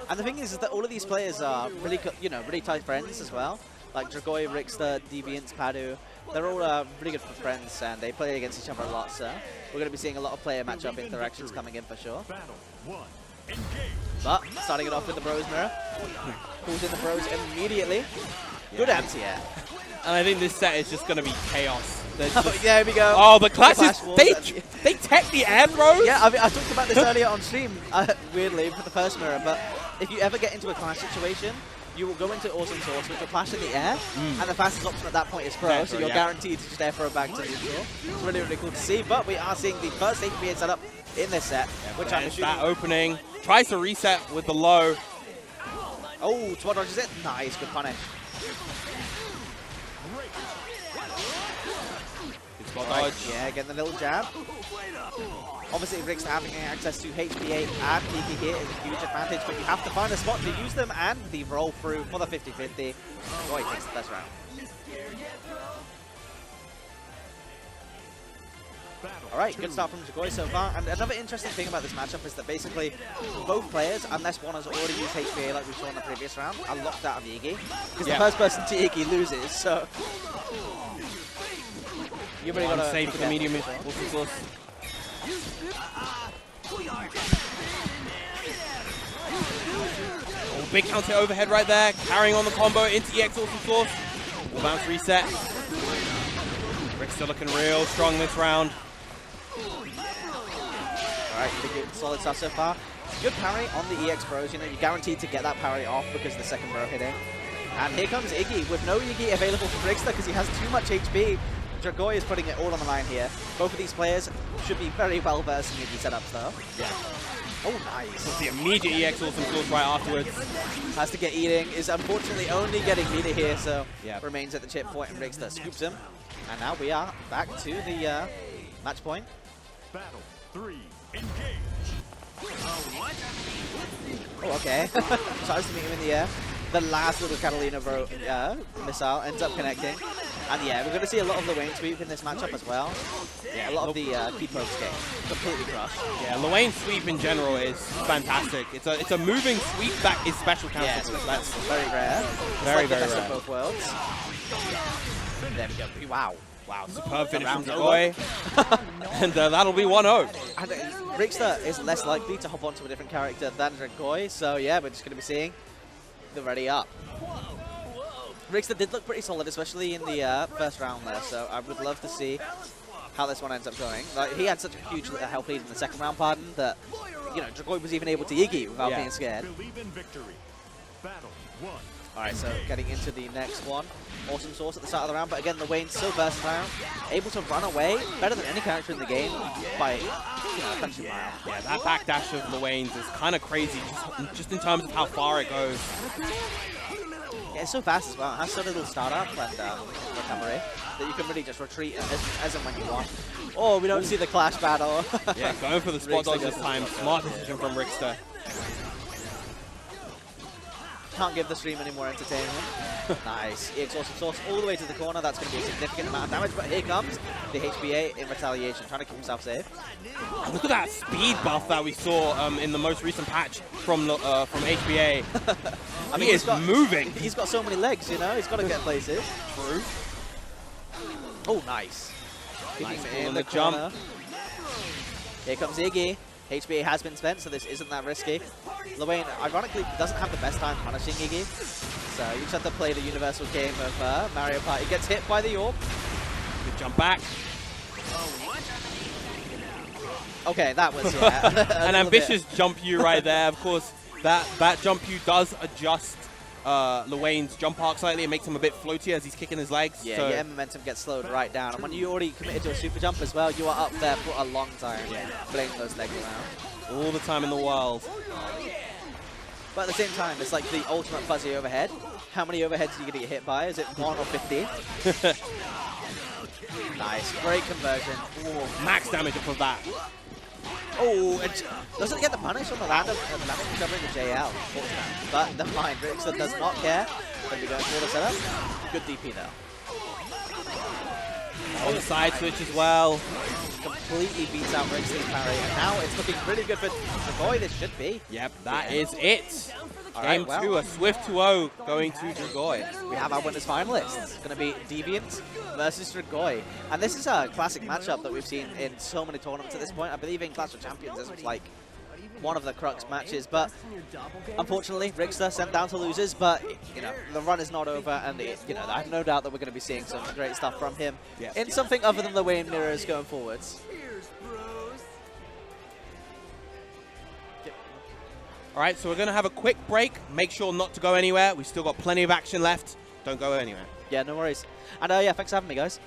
And the thing is that all of these players are really, really tight friends as well. Like Dragoi, Rickster, Deviants, Padu. They're all really good friends, and they play against each other a lot. So we're going to be seeing a lot of player matchup interactions coming in for sure. But starting it off with the Bros mirror. Pulls in the Bros immediately. Good anti-air. And I think this set is just going to be chaos. There we go. Oh, the classes, they tech the air throws? Yeah, I mean, I talked about this earlier on stream, weirdly, for the first mirror, but if you ever get into a clash situation, you will go into Awesome Source, which will clash in the air, and the fastest option at that point is throw, so you're guaranteed to just air throw back to neutral. It's really, really cool to see, but we are seeing the first HPA setup in this set, which I'm assuming... that opening, tries to reset with the low. Oh, Twad dodges it. Nice, good punish. Right, yeah, getting the little jab. Obviously, Rickster having access to HPA and PK here is a huge advantage, but you have to find a spot to use them, and the roll through for the 50-50. Dragoi takes the first round. Alright, good start from Dragoi so far. And another interesting thing about this matchup is that basically both players, unless one has already used HPA like we saw in the previous round, are locked out of the Iggy. Because the first person to Iggy loses, so... You've really got to save for the medium source. Oh, big counter overhead right there, carrying on the combo into EX Awesome Source. Full bounce reset. Rick's still looking real strong this round. Alright, good solid stuff so far. Good parry on the EX Bros. You know, you're guaranteed to get that parry off because the second bro hitting. And here comes Iggy with no Iggy available for Rickster because he has too much HP. Dragoi is putting it all on the line here. Both of these players should be very well versed in Iggy setups though. Yeah. Oh, nice. The immediate EX Awesome Source right afterwards. Has to get eating. Is unfortunately only getting meter here, so remains at the chip point, and Rickster scoops him. And now we are back to the match point. Battle 3, engage. Oh, okay. Tries to meet him in the air. The last little Catalina missile ends up connecting. And yeah, we're going to see a lot of Luane sweep in this matchup as well. Yeah, a lot of the key pokes get completely crushed. Yeah, Luane sweep in general is fantastic. It's a moving sweep that is special counter. Yeah, that's very rare. Very, like very the best rare. of both worlds. There we go. Wow. Wow, superb finish from Dragoy. And that'll be 1-0. And Rickster is less likely to hop onto a different character than Dragoy, so yeah, we're just going to be seeing the ready up. Rickster did look pretty solid, especially in the first round there, so I would love to see how this one ends up going. Like, he had such a huge health lead in the second round, pardon, that, you know, Dragoy was even able to Iggy without being scared. Believe in victory. Battle 1. Alright, so getting into the next one. Awesome source at the start of the round, but again, Wayne's so versatile, able to run away better than any character in the game by, you know, a country mile. Yeah, that backdash of Luane's is kind of crazy, just in terms of how far it goes. Yeah, it's so fast as well. It has so little startup and recovery that you can really just retreat as and when you want. Oh, we don't see the clash battle. Yeah, going for the spot dodge this time. Smart decision from Rickster. Can't give the stream any more entertainment. Nice. EX Awesome Source all the way to the corner. That's going to be a significant amount of damage, but here comes the HBA in retaliation, trying to keep himself safe. Look at that speed buff that we saw in the most recent patch from HBA. I mean, he's moving. He's got so many legs, you know. He's got to get places. True. Oh, nice. Nice in the jump. Here comes Iggy. HBA has been spent, so this isn't that risky. Luane, ironically, doesn't have the best time punishing Iggy, so you just have to play the universal game of Mario Party. Gets hit by the orb. Good jump back. Okay, that was, yeah. An ambitious jump you right there. Of course, that jump you does adjust Luane's jump arc slightly. It makes him a bit floaty as he's kicking his legs. Yeah, so your momentum gets slowed right down. And when you already committed to a super jump as well, you are up there for a long time, playing those legs around. all the time in the world. But at the same time, it's like the ultimate fuzzy overhead. How many overheads are you going to get hit by? Is it 1 or 15? Nice, great conversion. Ooh, max damage off of that. Oh, and doesn't it get the punish on the land covering the JL? But never mind, Rickster does not care. When we go for the setup, good DP though. On the side switch as well. Completely beats out Rickster's parry, and now it's looking really good for Dragoy. This should be. Yep, that is it. Game Game 2, a swift 2-0 going to Dragoy. We have our winners finalists. It's going to be Deviant versus Dragoy. And this is a classic matchup that we've seen in so many tournaments at this point. I believe in Clash of Champions, this was like one of the crux matches. But unfortunately, Rickster sent down to losers. But, you know, the run is not over. And, you know, I have no doubt that we're going to be seeing some great stuff from him in something other than the Wayne mirrors going forwards. All right, so we're going to have a quick break. Make sure not to go anywhere. We've still got plenty of action left. Don't go anywhere. Yeah, no worries. And yeah, thanks for having me, guys.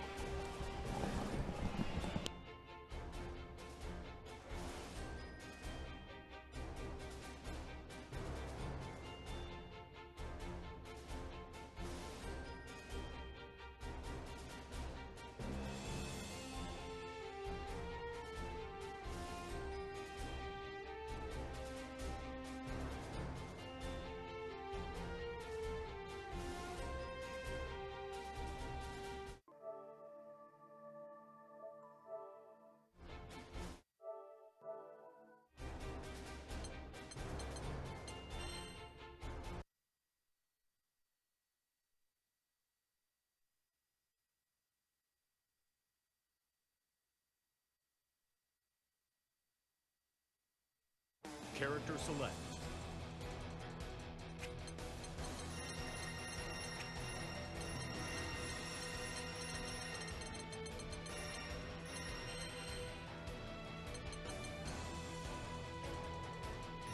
Character select.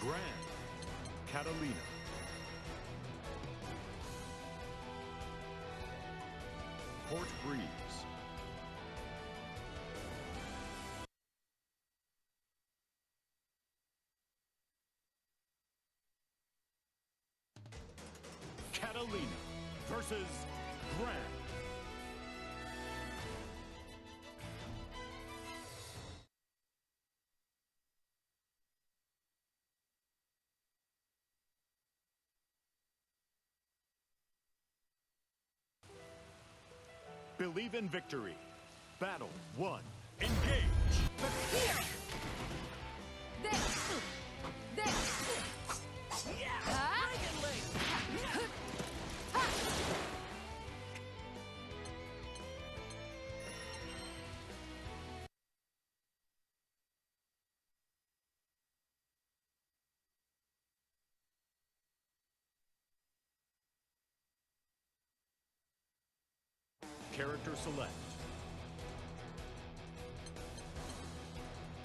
Grand Catalina. Port Breeze. Catalina versus Grand. Believe in victory. Battle 1. Engage. Character select.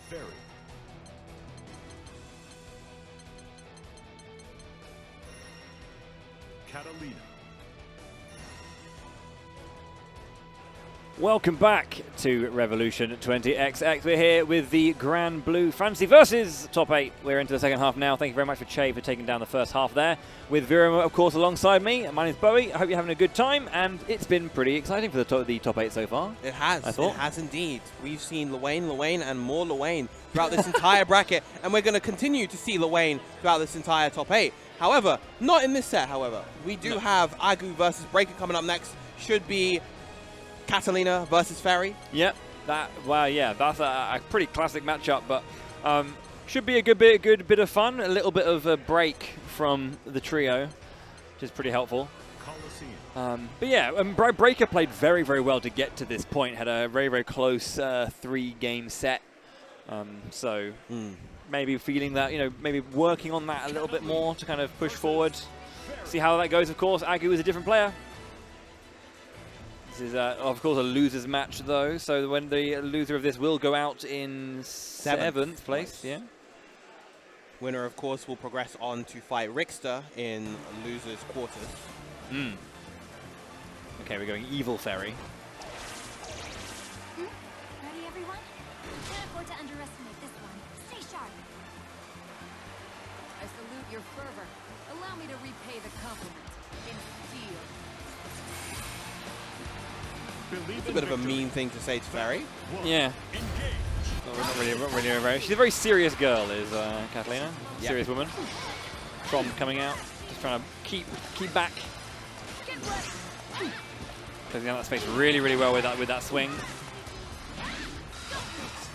Fairy. Catalina. Welcome back to Revolution 20XX. We're here with the Granblue Fantasy versus top 8. We're into the second half now. Thank you very much for Che for taking down the first half there. With Virama, of course, alongside me. My name's Bowie. I hope you're having a good time, and it's been pretty exciting for the top 8 so far. It has. I thought. It has indeed. We've seen Luane, and more Luane throughout this entire bracket, and we're going to continue to see Luane throughout this entire top 8. However, not in this set, however. We do have Agu versus Breaker coming up next. Should be Catalina versus Fairy. Yep. That's a pretty classic matchup, but should be a good bit of fun. A little bit of a break from the trio, which is pretty helpful. But yeah, Breaker played very, very well to get to this point. Had a very, very close 3-game set. Maybe feeling that, maybe working on that a little bit more to kind of push forward. See how that goes, of course. Agu is a different player. This is, of course, a loser's match, though. So when the loser of this will go out in 7th place. Yeah. Winner, of course, will progress on to fight Rickster in losers' quarters. Okay, we're going Evil Fairy. Ready, everyone? Can't afford to underestimate this one. Stay sharp. I salute your fervor. Allow me to repay the compliment in steel. It's a bit of a mean thing to say to Fairy. Yeah. Not really very. She's a very serious girl, is Catalina. Yep. Serious woman. Trom coming out, just trying to keep back. Closing down that space really, really well with that swing.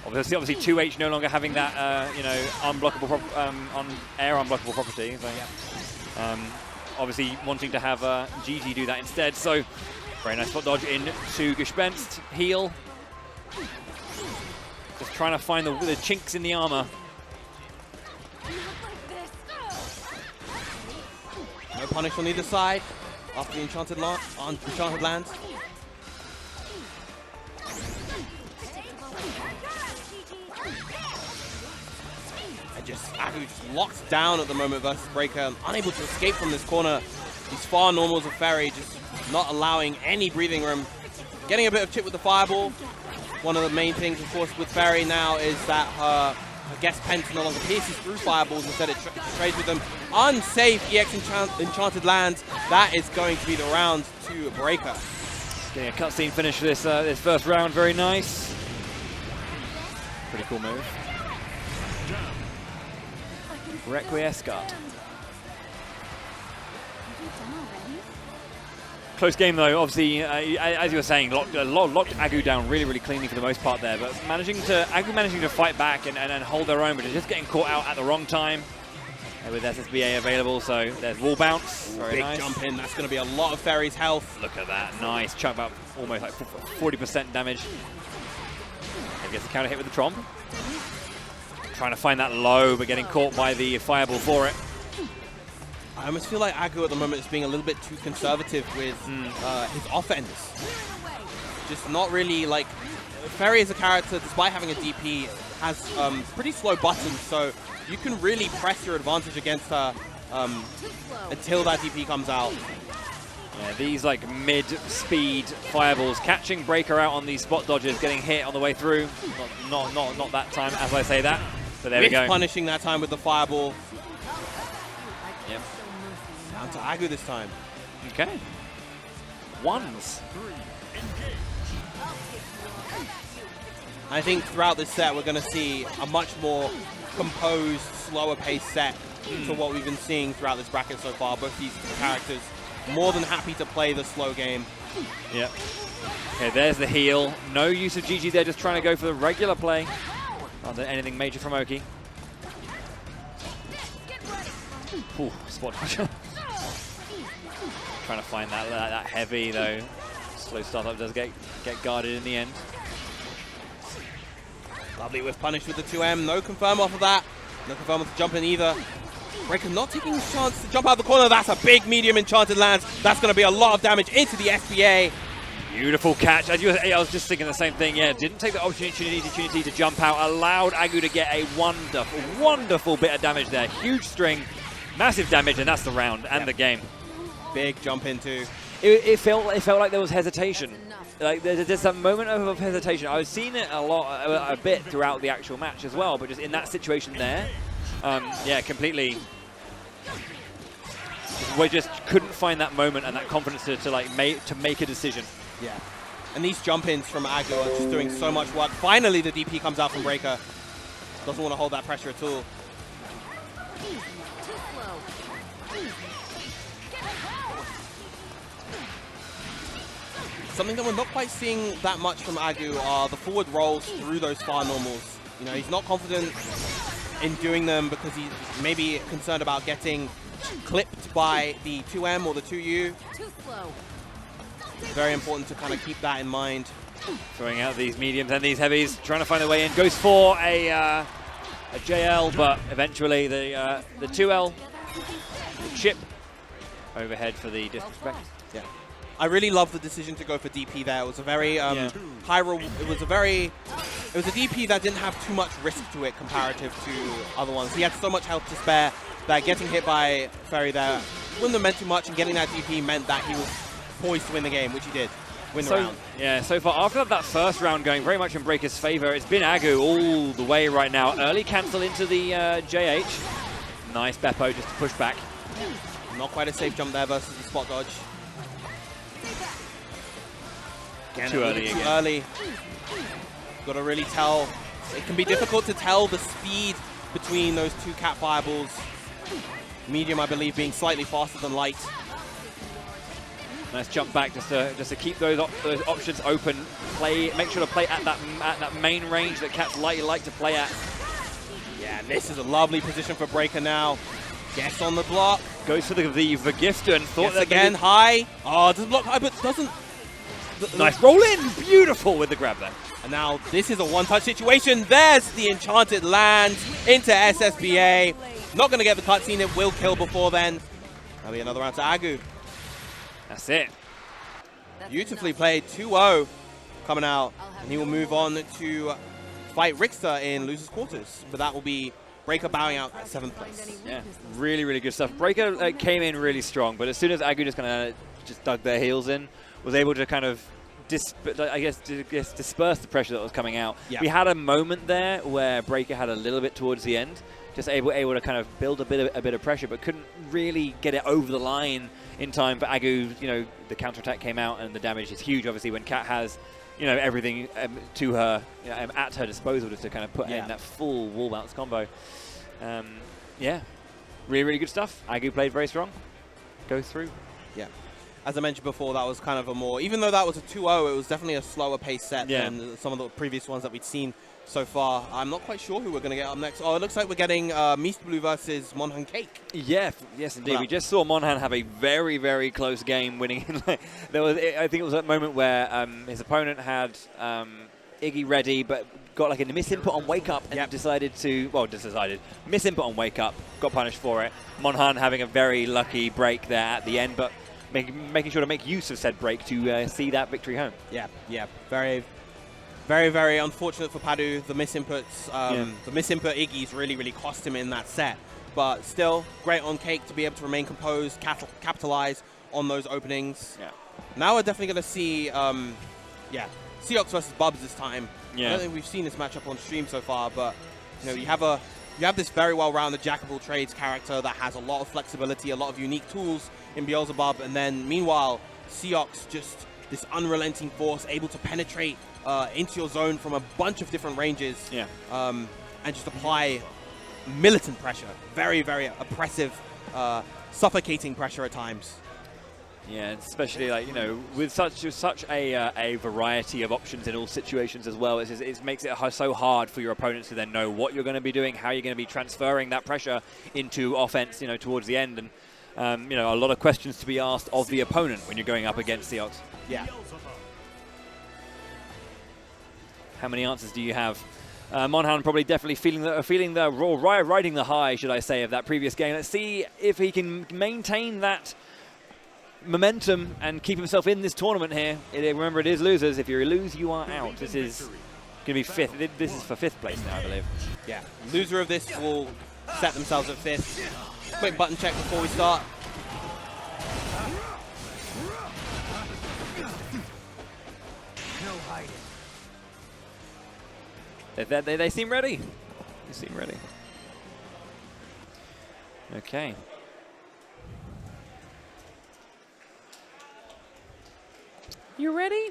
Obviously 2H no longer having that unblockable air unblockable property. So, obviously wanting to have GG do that instead. So very nice spot dodge into Gespenst. Heal. Just trying to find the chinks in the armor. No punish on either side after the Enchanted Lands. Agu just locked down at the moment versus Breaker, unable to escape from this corner. These far normals of Fairy just not allowing any breathing room. Getting a bit of chip with the Fireball. One of the main things, of course, with Fairy now is that her guest Penta no longer pierces through Fireballs, instead it trades with them. Unsafe EX Enchanted Lands. That is going to be the round to Breaker. Getting a cutscene finish for this first round, very nice. Pretty cool move. Requiescat. Close game though, obviously, as you were saying, locked Agu down really, really cleanly for the most part there, but Agu managing to fight back and hold their own, but just getting caught out at the wrong time. With SSBA available, so there's wall bounce. Very nice. Big jump in, that's going to be a lot of Fairy's health. Look at that, nice. Chunk about almost like 40% damage. And gets the counter hit with the Tromp. Trying to find that low, but getting caught by the Fireball for it. I almost feel like Agu at the moment is being a little bit too conservative with his offense. Just not really like... Fairy as a character, despite having a DP, has pretty slow buttons, so you can really press your advantage against her until that DP comes out. Yeah, these like mid-speed Fireballs catching Breaker out on these spot dodges, getting hit on the way through. Not that time as I say that, but there we go. Punishing that time with the Fireball. Yep. Down to Agu this time. Okay. Ones. I think throughout this set we're going to see a much more composed, slower paced set to what we've been seeing throughout this bracket so far. Both these characters more than happy to play the slow game. Yep. Okay, there's the heal. No use of GG there, just trying to go for the regular play. Not anything major from Oki. Ooh, spot dodge. Trying to find that heavy though. Slow startup does get guarded in the end. Lovely with punish with the 2M. No confirm off of that. No confirm with the jump in either. Breaker not taking his chance to jump out of the corner. That's a big medium Enchanted Lands. That's going to be a lot of damage into the SBA. Beautiful catch. As you were, I was just thinking the same thing. Yeah, didn't take the opportunity to jump out. Allowed Agu to get a wonderful, wonderful bit of damage there. Huge string, massive damage, and that's the round and the game. Big jump into. It felt like there was hesitation. Like there's that moment of hesitation. I was seeing it a bit throughout the actual match as well, but just in that situation there, yeah, completely. We just couldn't find that moment and that confidence to make a decision. Yeah. And these jump-ins from Agu are just doing so much work. Finally, the DP comes out from Breaker. Doesn't want to hold that pressure at all. Something that we're not quite seeing that much from Agu are the forward rolls through those far normals. You know, he's not confident in doing them because he's maybe concerned about getting clipped by the 2M or the 2U. Very important to kind of keep that in mind. Throwing out these mediums and these heavies, trying to find their way in. Goes for a JL, but eventually the 2L, the chip overhead for the disrespect. Yeah, I really love the decision to go for DP there. It was a very high. It was a DP that didn't have too much risk to it comparative to other ones. He had so much health to spare that getting hit by Ferry there wouldn't have meant too much, and getting that DP meant that he was poised to win the game, which he did. Win the round. Yeah, so far, after that first round going very much in Breaker's favor, it's been Agu all the way right now. Early cancel into the JH. Nice Beppo just to push back. Not quite a safe jump there versus the spot dodge. Again, Too early. Too early. Got to really tell. It can be difficult to tell the speed between those two cat fireballs. Medium, I believe, being slightly faster than light. Nice jump back just to keep those options open. Make sure to play at that main range that cats like to play at. Yeah, this is a lovely position for Breaker now. Gets on the block. Goes for the Vergifter and thought that again high. Oh, doesn't block high, but doesn't. Nice roll in, beautiful with the grab there. And now this is a one-touch situation. There's the enchanted land into SSBA. Not going to get the cutscene. It will kill before then. That'll be another round to Agu. That's it. Beautifully played. 2-0 coming out. And he will move on to fight Richter in losers quarters. But that will be Breaker bowing out at 7th place. Yeah, really, really good stuff. Breaker came in really strong, but as soon as Agu just dug their heels in, was able to kind of disperse the pressure that was coming out. Yeah. We had a moment there where Breaker had a little bit towards the end, just able to kind of build a bit of pressure, but couldn't really get it over the line in time for Agu. You know, the counterattack came out, and the damage is huge. Obviously, when Kat has, you know, everything to her, at her disposal, just to kind of put in that full wall bounce combo. Yeah, really, really good stuff. Agu played very strong. Go through. Yeah. As I mentioned before, that was kind of a more, even though that was a 2-0, it was definitely a slower pace set than some of the previous ones that we'd seen so far. I'm not quite sure who we're going to get up next. Oh, it looks like we're getting Granblue versus Monhan Cake. Yeah, yes, indeed. Well, we just saw Monhan have a very, very close game, winning. There was, I think it was that moment where his opponent had Iggy ready, but got like a misinput on wake up and decided to, misinput on wake up, got punished for it. Monhan having a very lucky break there at the end, but making sure to make use of said break to see that victory home. Yeah, very, very, very unfortunate for Padu. The misinputs, the misinput Iggy's really cost him in that set. But still, great on Cake to be able to remain composed, capitalize on those openings. Yeah. Now we're definitely going to see, Seox versus Bubs this time. Yeah. I don't think we've seen this matchup on stream so far, but you know, you have this very well-rounded jack of all trades character that has a lot of flexibility, a lot of unique tools in Beelzebub, and then meanwhile, Seox, just this unrelenting force, able to penetrate into your zone from a bunch of different ranges, and just apply militant pressure, very, very oppressive, suffocating pressure at times. Yeah, especially like, you know, with such a variety of options in all situations as well, it makes it so hard for your opponents to then know what you're going to be doing, how you're going to be transferring that pressure into offense, you know, towards the end, and you know, a lot of questions to be asked of the opponent when you're going up against Seox. Yeah. How many answers do you have? Monhan probably definitely riding the high, should I say, of that previous game. Let's see if he can maintain that momentum and keep himself in this tournament here. Remember, it is losers. If you lose, you are out. This is going to be 5th. This is for 5th place now, I believe. Yeah, loser of this will set themselves at 5th. Quick button check before we start. No hiding. They seem ready. They seem ready. Okay. You ready?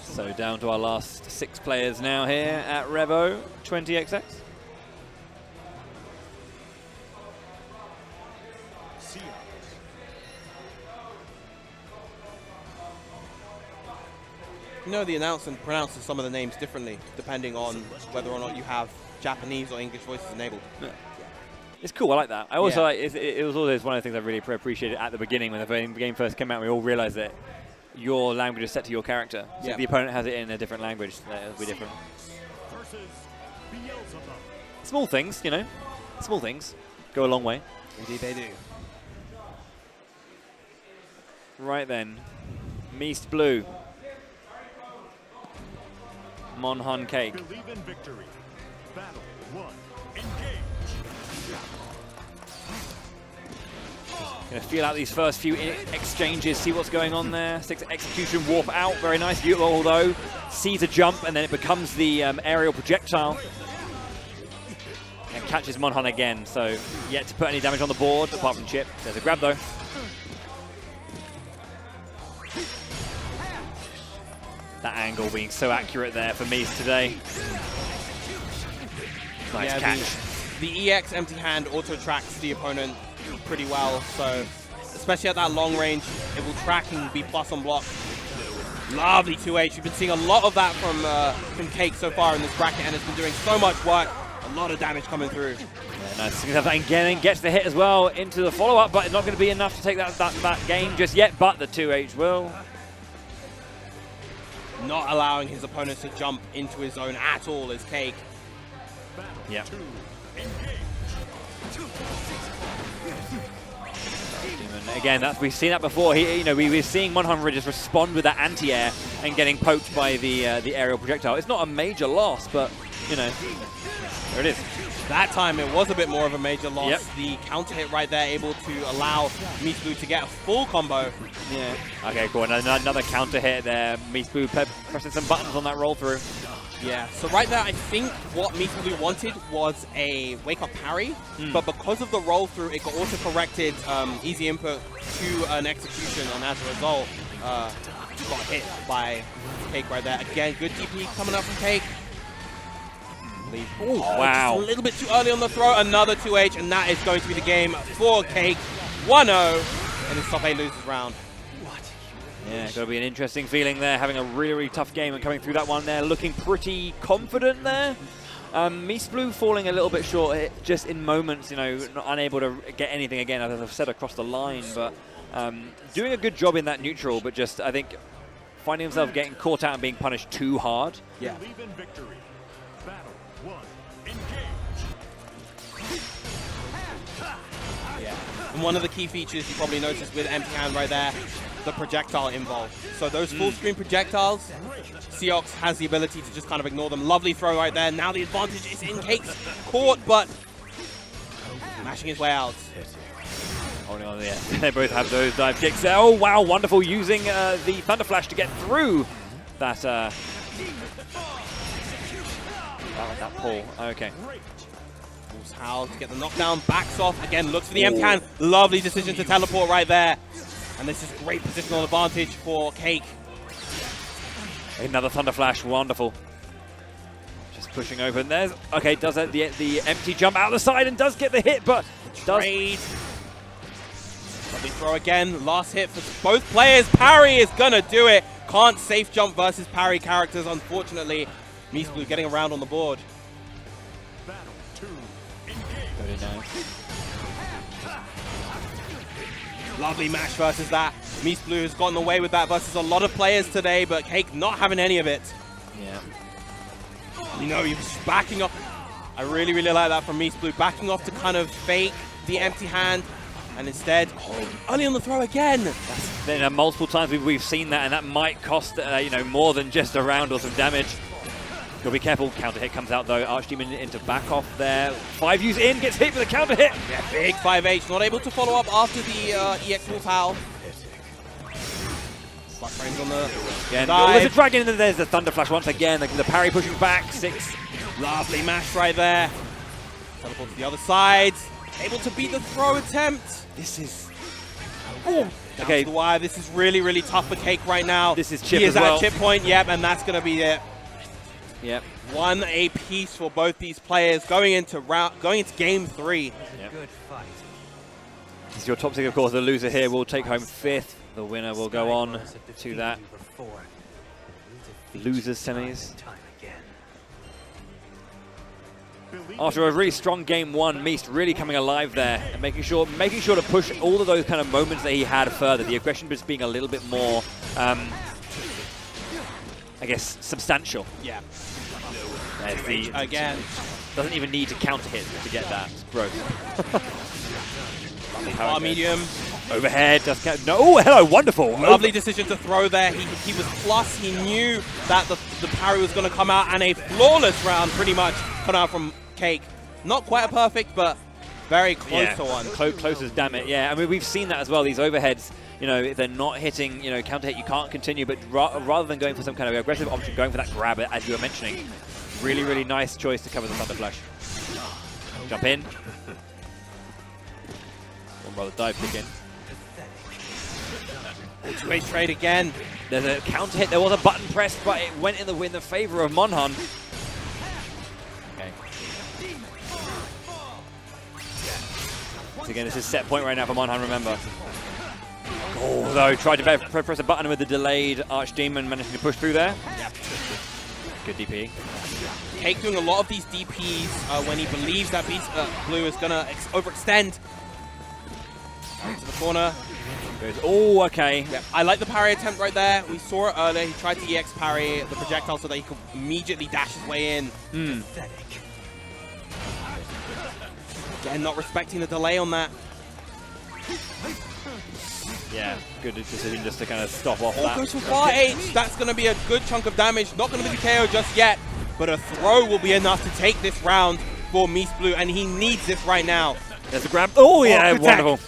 So down to our last 6 players now here at Revo 20XX. You know, the announcer pronounces some of the names differently depending on whether or not you have Japanese or English voices enabled. Yeah. It's cool. I like that. I also like it was always one of the things I really appreciated at the beginning when the game first came out. We all realized that your language is set to your character. So if the opponent has it in a different language, it'll be different. Small things, you know. Small things go a long way. Indeed, they do. Right then, Meast Blue, Monhan Cake. Believe in victory. Battle 1. Engage. Gonna feel out these first few exchanges, see what's going on there. 6 execution, warp out, very nice. Although sees a jump and then it becomes the aerial projectile. And catches Monhan again, so yet to put any damage on the board apart from Chip. There's a grab though. That angle being so accurate there for Mies today. Nice catch. The EX empty hand auto tracks the opponent pretty well, so especially at that long range, it will track and be plus on block. Lovely 2H. We've been seeing a lot of that from Cake so far in this bracket, and it's been doing so much work. A lot of damage coming through. Yeah, nice. And gets the hit as well into the follow-up, but it's not going to be enough to take that game just yet, but the 2H will. Not allowing his opponents to jump into his zone at all is Cake. Yeah. Again, we've seen that before. We were seeing Monhan just respond with that anti-air and getting poked by the aerial projectile. It's not a major loss, but there it is. That time it was a bit more of a major loss. Yep. The counter hit right there, able to allow Meast Blue to get a full combo. Yeah. Okay, cool. Another counter hit there. Meast Blue pressing some buttons on that roll through. Yeah, so right there, I think what Meast Blue wanted was a wake-up parry, but because of the roll-through, it got auto-corrected easy input to an execution, and as a result, got hit by Cake right there. Again, good DP coming up from Cake. Oh, wow. Just a little bit too early on the throw, another 2H, and that is going to be the game for Cake. 1-0, and his top 8 loses round. Yeah, got to be an interesting feeling there, having a really, really tough game and coming through that one there, looking pretty confident there. Meast Blue falling a little bit short just in moments, not unable to get anything again, as I've said, across the line, but doing a good job in that neutral, but just, I think, finding himself getting caught out and being punished too hard. Yeah. Believe in victory. Battle 1. Engage. Yeah. And one of the key features you probably noticed with empty hand right there, the projectile involved. So those full screen projectiles, Seox has the ability to just kind of ignore them. Lovely throw right there. Now the advantage is in Cake's court, but mashing his way out. Holding on, yeah. They both have those dive kicks there. Oh, wow, wonderful. Using the Thunder Flash to get through that, that pull. Okay. Pulls Hal to get the knockdown. Backs off. Again, looks for the empty hand. Lovely decision to teleport right there. And this is great positional advantage for Cake. Another Thunder Flash, wonderful. Just pushing open. There's okay. Does the empty jump out the side and does get the hit, but trade. Lovely throw again. Last hit for both players. Parry is gonna do it. Can't safe jump versus parry characters, unfortunately. Meast Blue getting around on the board. Battle 2. Engage. Very nice. Lovely mash versus that. Meast Blue has gotten away with that versus a lot of players today, but Cake not having any of it. Yeah. He was backing up. I really, really like that from MiSTblue, backing off to kind of fake the empty hand, and instead, only on the throw again. Then multiple times we've seen that, and that might cost you know, more than just a round or some damage. Gotta be careful. Counter hit comes out though. Archdemon into back off there. 5U's in, gets hit with a counter hit. Yeah, big 5H, not able to follow up after the EX Wolf Howl. Slap frames on the there's a dragon, and then there's the Thunder Flash once again. The parry pushing back. 6. Lovely mash right there. Teleport to the other side. Able to beat the throw attempt. This is... Down to the wire. This is really, really tough for Cake right now. This is chip he is as well. at chip point, yep, and that's going to be it. Yep. 1 apiece for both these players going into game 3. Yep. Good fight. This is your top 6, of course. The loser here will take home 5th. The winner will go on to that losers semis. After a really strong game 1, Meest really coming alive there and making sure to push all of those kind of moments that he had further. The aggression just being a little bit more, I guess, substantial. Yeah. Again, doesn't even need to counter hit to get that. It's gross. Medium. Overhead. Does count. No. Oh, hello. Wonderful. Lovely decision to throw there. He was plus. He knew that the parry was going to come out, and a flawless round pretty much come out from Cake. Not quite a perfect, but very close to one. Close as damn it. Yeah. I mean, we've seen that as well. These overheads, you know, if they're not hitting, you know, counter hit, you can't continue. But rather than going for some kind of aggressive option, going for that grab, as you were mentioning, really, really nice choice to cover the Thunder Flash. Jump in. One brother dive kick in. 2-way trade again. There's a counter hit. There was a button pressed, but it went in the favor of Monhan. Okay. So again, this is set point right now for Monhan, remember. Oh, though, tried to press a button with the delayed Archdemon, managing to push through there. Yep. Good DP. Cake doing a lot of these DPs when he believes that Blue is going to overextend. Into the corner. Oh, okay. Yep. I like the parry attempt right there. We saw it earlier. He tried to EX parry the projectile so that he could immediately dash his way in. Again, not respecting the delay on that. Yeah, good decision just to kind of stop off that. Goes for 4H. That's going to be a good chunk of damage. Not going to be the KO just yet, but a throw will be enough to take this round for MiSTblue, and he needs this right now. There's a grab. Oh, yeah, wonderful.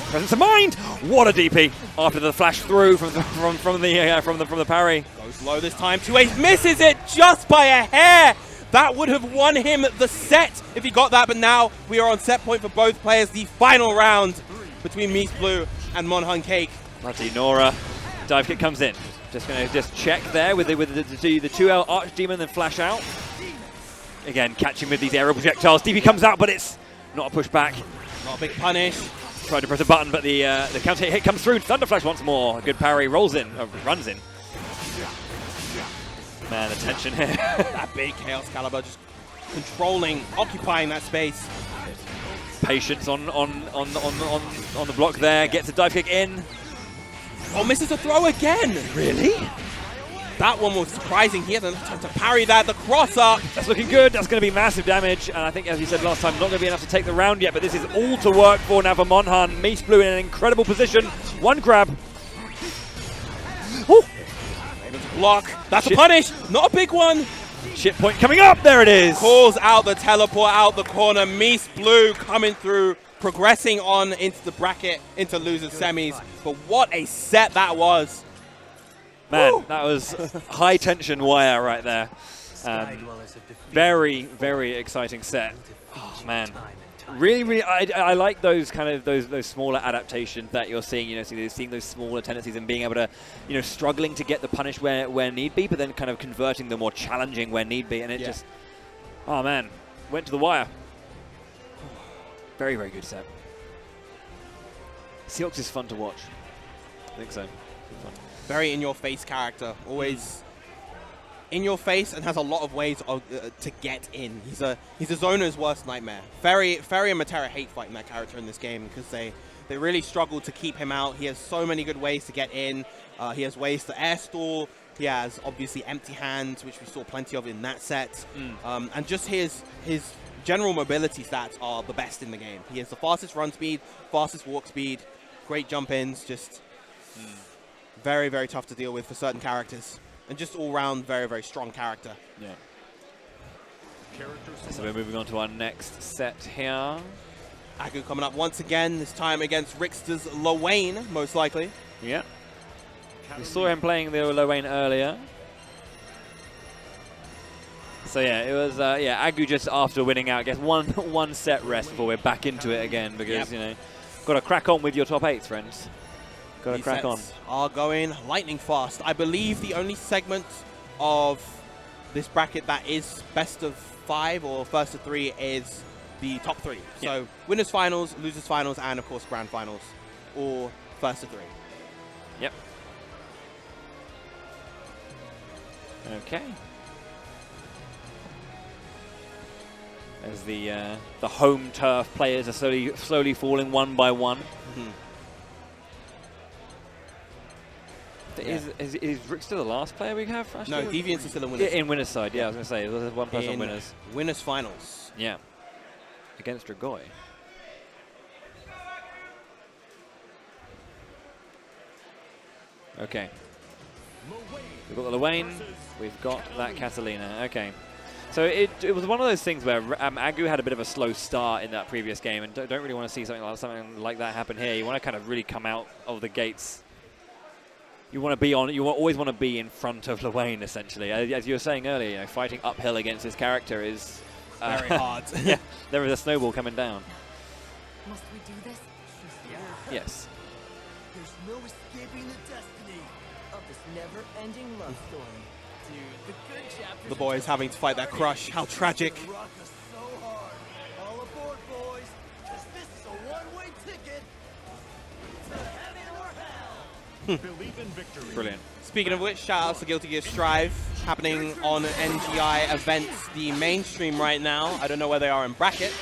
Presence of mind. What a DP after the flash through from the parry. Goes low this time. 2H misses it just by a hair. That would have won him the set if he got that, but now we are on set point for both players. The final round between MiSTblue and Monhan Cake. Bloody Nora. Dive kick comes in. Just going to check there with the 2L Archdemon, then flash out. Again, catching with these aerial projectiles. DP comes out, but it's not a pushback. Not a big punish. Tried to press a button, but the counter hit comes through. Thunder Flash once more. Good parry. Rolls in. Runs in. Man, the tension here. That big Chaos Caliber just controlling, occupying that space. Patience on the block there. Gets a dive kick in. Oh, misses a throw again. Really? That one was surprising. He had enough time to parry that. The cross up. That's looking good. That's going to be massive damage. And I think, as you said last time, not going to be enough to take the round yet. But this is all to work for now for Monhan. MiSTblue in an incredible position. One grab. Ooh. Able to block. That's a punish. Not a big one. Shit point coming up. There it is. Calls out the teleport out the corner. MiSTblue coming through, progressing on into the bracket, into losers semis. But what a set that was. Man, that was high tension wire right there. Very, very exciting set. Oh, man. Really, really, I like those kind of those smaller adaptations that you're seeing. You know, seeing those smaller tendencies and being able to, you know, struggling to get the punish where need be, but then kind of converting the more challenging where need be. And it just, oh man, went to the wire. Very, very good set. Seahawks is fun to watch. I think so. Fun. Very in-your-face character, always in your face, and has a lot of ways of, to get in. He's a zoner's worst nightmare. Ferry and Matera hate fighting that character in this game because they really struggle to keep him out. He has so many good ways to get in. He has ways to air stall, He has obviously empty hands, which we saw plenty of in that set. And just his general mobility stats are the best in the game. He has the fastest run speed, fastest walk speed, great jump ins, just very, very tough to deal with for certain characters. And just all round very, very strong character. Yeah. So we're moving on to our next set here. Agu coming up once again, this time against Rickster's Lowain, most likely. Yeah. We saw him playing the Lowain earlier. So yeah, it was Agu just after winning out gets one set rest before we're back into it again because you know, got to crack on with your top 8s, friends. Got to crack on. Are going lightning fast. I believe the only segment of this bracket that is best of 5 or first of 3 is the top 3. So winners finals, losers finals, and of course grand finals, or first of 3. Yep. Okay. As the home turf players are slowly falling one by one. Is Rick still the last player we have? Actually? No, Deviants is still in winners. In winners side, yeah, I was going to say. There's one person on winners. Winners finals. Yeah. Against Dragoi. Okay. We've got the Lowain. We've got that Catalina. Okay. So it was one of those things where Agu had a bit of a slow start in that previous game, and don't really want to see something like that happen here. You want to kind of really come out of the gates. You want to be on. You always want to be in front of Lowain, essentially. As you were saying earlier, you know, fighting uphill against this character is very hard. Yeah, there is a snowball coming down. Must we do this? Yes. There's no escaping the destiny of this never-ending love story. Dude, the good chapters. The boys having to fight that crush. How tragic. Rock us so hard. All aboard, boys. 'Cause this is a one-way ticket to heaven or hell. Believe in victory. Brilliant. Speaking of which, shout outs to Guilty Gear Strive, happening on NGI events, the mainstream right now. I don't know where they are in bracket,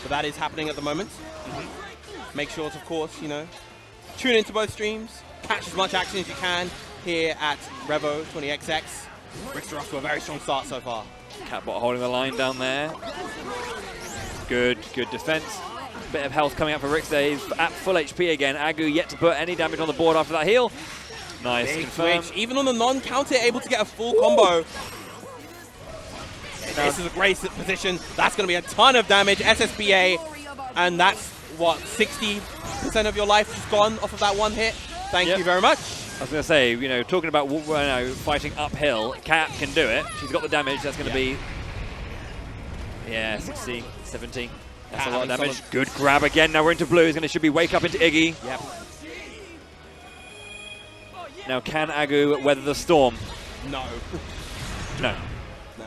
but that is happening at the moment. Make sure to, of course, you know, tune into both streams, catch as much action as you can here at Revo 20XX. Rickster off to a very strong start so far. Catbot holding the line down there. Good defense. Bit of health coming up for Rickster. He's at full HP again. Agu yet to put any damage on the board after that heal. Nice, Big confirmed. switch. Even on the non-counter, able to get a full combo. This is a great position. That's going to be a ton of damage. SSBA, and that's, what, 60% of your life just gone off of that one hit. Thank you very much. I was going to say, you know, talking about fighting uphill, Cat can do it. She's got the damage. That's going to be, 60, 70. That's a lot of damage. Good grab again. Now we're into blue. Should be wake up into Iggy. Yep. Now can Agu weather the storm? No. No. No.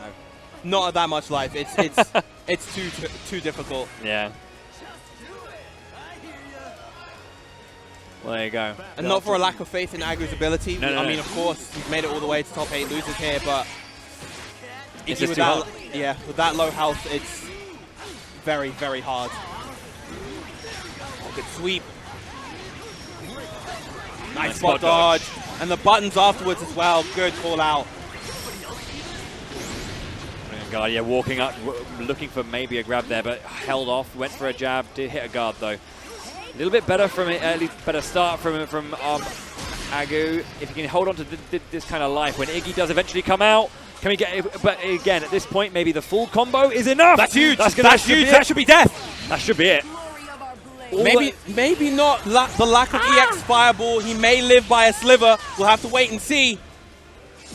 Not at that much life. It's too difficult. Yeah. Well, there you go. And not for a lack of faith in Agu's ability. I mean, of course, he's made it all the way to top 8 losers here, but It's Iggy just too hard. with that low health, it's very, very hard. Good sweep. Nice spot dodge. And the buttons afterwards as well. Good call out. Guard, yeah, walking up, looking for maybe a grab there, but held off. Went for a jab, did hit a guard though. A little bit better from it, at least better start from Agu. If he can hold on to this kind of life when Iggy does eventually come out, can we get it? But again, at this point, maybe the full combo is enough. That's huge. That's huge. That That should be death. That should be it. Maybe not the lack of EX Fireball. He may live by a sliver. We'll have to wait and see.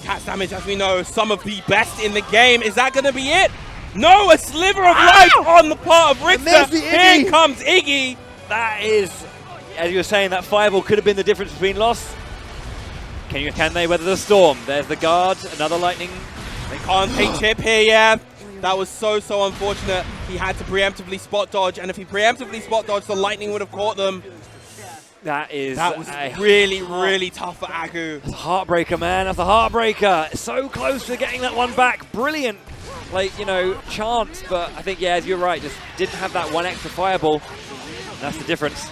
Cat's damage, as we know, some of the best in the game. Is that going to be it? No, a sliver of life on the part of Rickster. Here comes Iggy. That is, as you were saying, that fireball could have been the difference between loss. Can they weather the storm? There's the guard, another lightning. They can't take chip here, yeah. That was so unfortunate. He had to preemptively spot dodge, and if he preemptively spot dodged, the lightning would have caught them. That was really tough for Agu. That's a heartbreaker, man. That's a heartbreaker. So close to getting that one back. Brilliant, chance. But I think, as you're right, just didn't have that one extra fireball. That's the difference.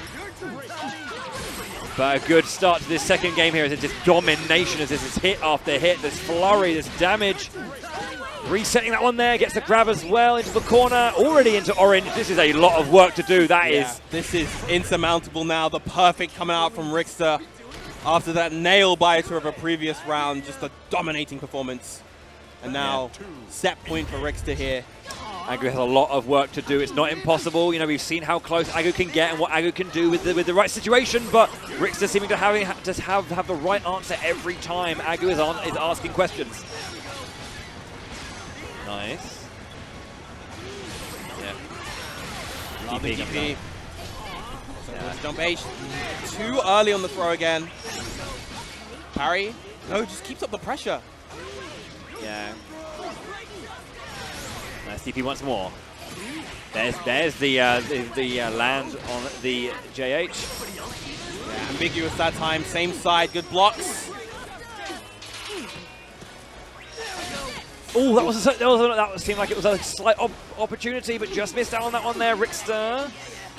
But a good start to this second game here as it's just domination as this is hit after hit, this flurry, this damage. Resetting that one there, gets the grab as well into the corner, already into orange. This is a lot of work to do, that is. This is insurmountable now, the perfect coming out from Richter after that nail-biter of a previous round, just a dominating performance. And now, set point for Richter here. Agu has a lot of work to do. It's not impossible. You know, we've seen how close Agu can get and what Agu can do with the right situation, but Richter seeming to have the right answer every time Agu is asking questions. Nice. Yeah. Love the DP. So jump H. Too early on the throw again. Parry. No, just keeps up the pressure. Yeah. Nice DP once more. There's the land on the JH. Yeah, ambiguous that time. Same side. Good blocks. Oh, that seemed like it was a slight opportunity, but just missed out on that one there. Richter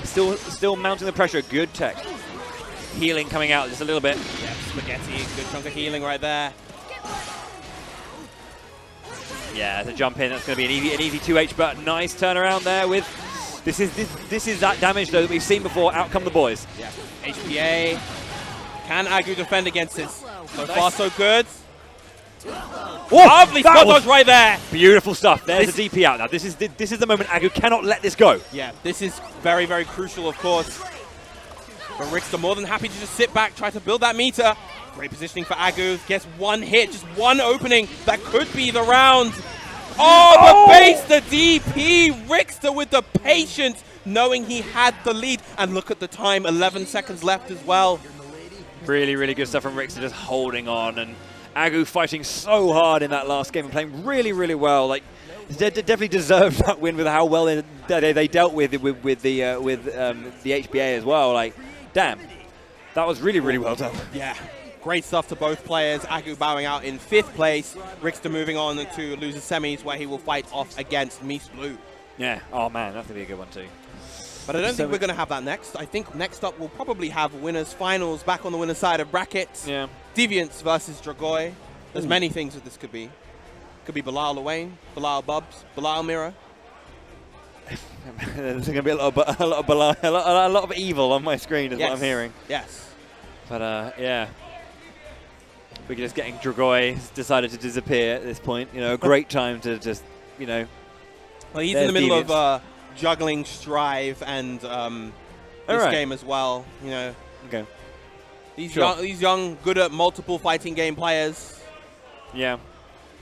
still mounting the pressure. Good tech. Healing coming out just a little bit. Yeah, spaghetti. Good chunk of healing right there. Yeah, to jump in, that's going to be an easy 2H, but nice turnaround there with this is that damage though that we've seen before. Out come the boys. Yeah. HPA. Can Agu defend against this? So far, so good. Oh, lovely spot dodge right there. Beautiful stuff. There's the DP out now. This is the moment Agu cannot let this go. Yeah, this is very, very crucial, of course. But Richter more than happy to just sit back, try to build that meter. Great positioning for Agu. Gets one hit, just one opening. That could be the round. Oh, the base, the DP. Richter with the patience, knowing he had the lead. And look at the time, 11 seconds left as well. Really, really good stuff from Richter, just holding on. And Agu fighting so hard in that last game and playing really, really well. Like, they definitely deserved that win with how well they dealt with the HBA as well. Like, damn, that was really, really well done. Yeah. Great stuff to both players. Agu bowing out in 5th place. Richter moving on to loser semis where he will fight off against Mies Blue. Yeah. Oh, man, that's going to be a good one too. But I don't think we're going to have that next. I think next up we'll probably have winners finals back on the winner's side of brackets. Yeah. Deviants versus Dragoi. There's many things that this could be. Could be Bilal Luane, Bilal Bubs, Bilal Mira. There's going to be a lot of evil on my screen is what I'm hearing. Yes. But, yeah. We're just getting Dragoi decided to disappear at this point. You know, a great time to just, you know. Well, he's in the middle of juggling Strive and this game as well. You know. Okay. These young, good at multiple fighting game players. Yeah.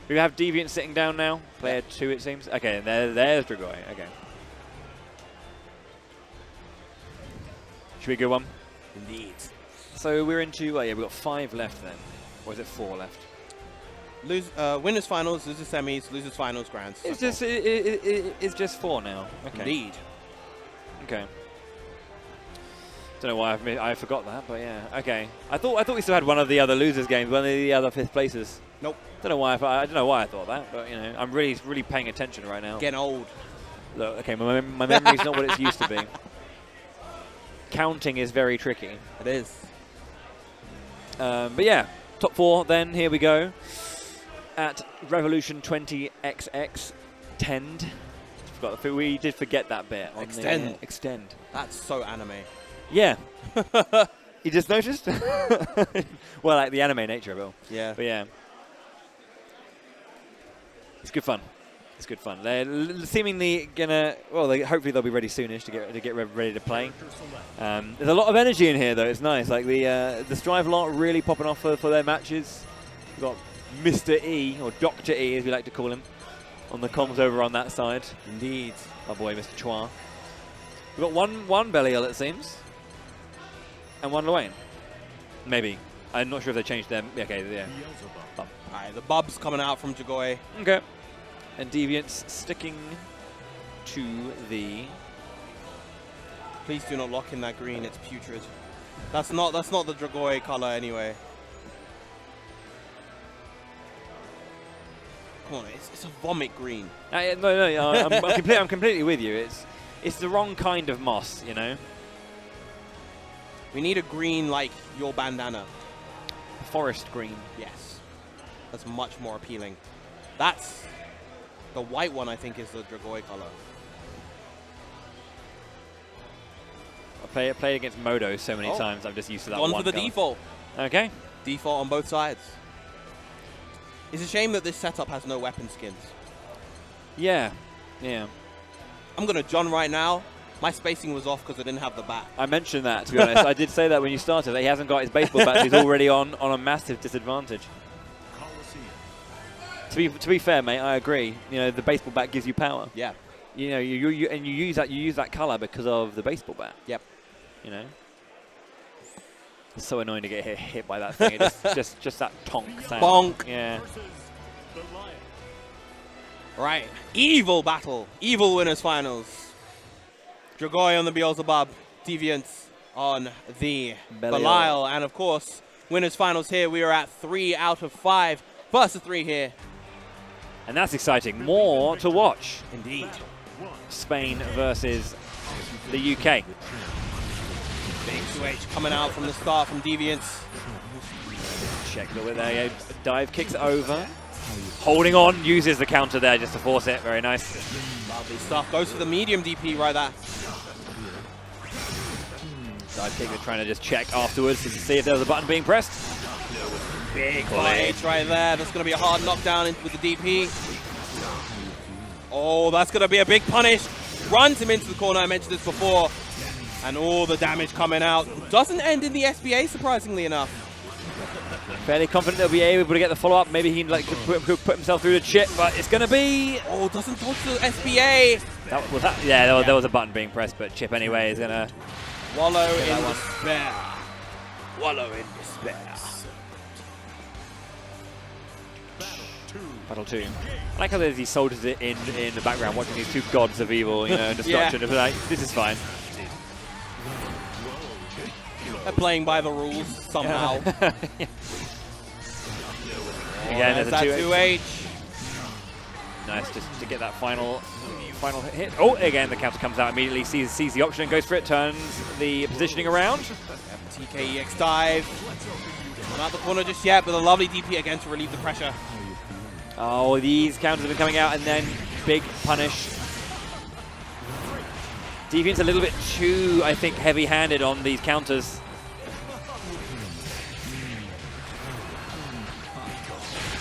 We have Deviant sitting down now. Player 2, it seems. Okay, there's Dragoi. Okay. Should be a good one. Indeed. So we're into, we've got 5 left then. Or is it 4 left? Winners finals, losers semis, losers finals, grands. It's it's just 4 now. Okay. Indeed. Okay. Don't know why I forgot that, but yeah. Okay. I thought we still had one of the other losers games, one of the other 5th places. Nope. Don't know why I don't know why I thought that, but you know, I'm really paying attention right now. Getting old. Look, okay, my memory's not what it's used to be. Counting is very tricky. It is. But yeah, top 4 then, here we go. At Revolution 20XX-Xtend. We did forget that bit. On Extend. Extend. That's so anime. Yeah. You just noticed? Well, like the anime nature of it all. Yeah. But yeah. It's good fun. It's good fun. They're seemingly gonna. Well, hopefully they'll be ready soonish to get ready to play. There's a lot of energy in here, though. It's nice. Like the Strive lot really popping off for their matches. We've got Mr. E or Dr. E, as we like to call him, on the comms over on that side. Indeed. Our boy, Mr. Chua. We've got one Belial, it seems, and one Luane. Maybe. I'm not sure if they changed them. Okay, yeah. All right, the Bubs coming out from Dragoi. Okay. And Deviants sticking to the. Please do not lock in that green. It's putrid. That's not the Dragoi color anyway. Come on, it's a vomit green. No, I'm completely with you. It's the wrong kind of moss, you know. We need a green like your bandana. Forest green. Yes. That's much more appealing. That's the white one, I think, is the Dragoi color. I played against Modo so many times, I'm just used to that one. One for the color. default. Okay. Default on both sides. It's a shame that this setup has no weapon skins. Yeah. Yeah. I'm going to John right now. My spacing was off because I didn't have the bat. I mentioned that, to be honest. I did say that when you started, that he hasn't got his baseball bat, so he's already on a massive disadvantage. To be fair, mate, I agree. You know, the baseball bat gives you power. Yeah. You know, you use that color because of the baseball bat. Yep. You know. It's so annoying to get hit by that thing. It just that tonk sound. Bonk. Yeah. Right. Evil battle. Evil winners finals. Dragoi on the Beelzebub. Deviants on the Belial. And of course, winners finals here. We are at 3 out of 5. First of 3 here. And that's exciting. More to watch. Indeed. Spain versus the UK. Big 2H coming out from the start from Deviants. Check a little bit there. Dive kicks over. Holding on, uses the counter there just to force it. Very nice. Lovely stuff. Goes for the medium DP right there. Dive kick, they're trying to just check afterwards to see if there was a button being pressed. Big H right there. That's going to be a hard knockdown with the DP. Oh, that's going to be a big punish. Runs him into the corner. I mentioned this before. And all the damage coming out. Doesn't end in the SBA, surprisingly enough. Fairly confident they'll be able to get the follow-up. Maybe he can put himself through the chip, but it's going to be... Oh, doesn't touch the SBA. There was a button being pressed, but chip anyway is going to... Wallow in despair. Wallow in despair. Battle 2. I like how there's these soldiers in the background watching these two gods of evil, you know, and destruction. It's like, this is fine. They're playing by the rules somehow. Again, there's a 2H. Nice, just to get that final hit. Oh, again, the counter comes out immediately, sees the option and goes for it, turns the positioning around. TKEX dive. Not the corner just yet, but a lovely DP again to relieve the pressure. Oh, these counters have been coming out, and then big punish. Deviant's a little bit too, I think, heavy-handed on these counters.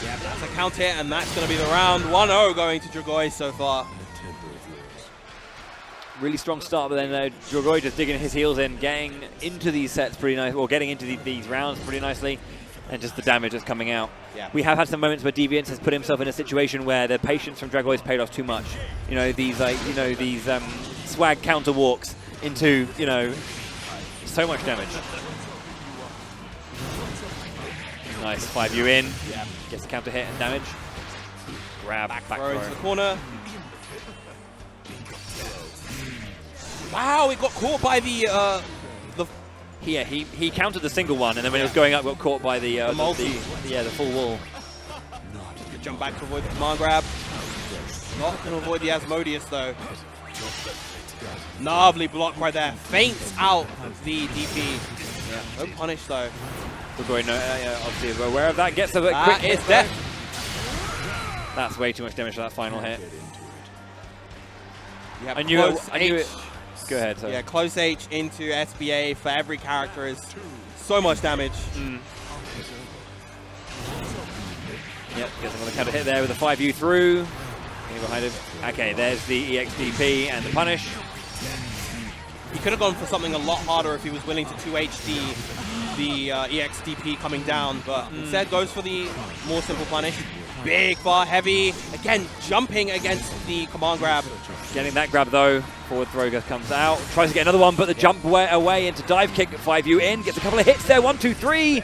Yeah, that's a counter, and that's going to be the round. 1-0 going to Dragoi so far. Really strong start, but then Dragoi just digging his heels in, getting into these sets pretty nice, or getting into these rounds pretty nicely, and just the damage is coming out. Yeah. We have had some moments where Deviants has put himself in a situation where the patience from Dragoi has paid off too much. You know, these swag counter walks into, you know, so much damage. Nice 5U in. Yeah. Gets the counter hit and damage. Grab, back throw throw. into the corner. Wow, it got caught by the Yeah, he countered the single one, and then when it was going up, got caught by the multi. The full wall. Good jump back to avoid the command grab. Not going to avoid the Asmodeus though. Lovely block right there. Feints out the DP. Yeah, no punish though. Dragoi, obviously we're aware of that. Gets a quick hit. Is death. That's way too much damage for that final hit. I knew it. Go ahead. Sorry. Yeah, close H into SBA for every character is so much damage. Yep, gets another counter hit there with a 5U through. Getting behind him. Okay, there's the EXDP and the punish. He could have gone for something a lot harder if he was willing to 2HD the EXDP coming down, but instead goes for the more simple punish. Big bar heavy, again jumping against the command grab. Getting that grab though, forward throw comes out, tries to get another one, but the jump away into dive kick, 5U in, gets a couple of hits there, 1, 2, 3,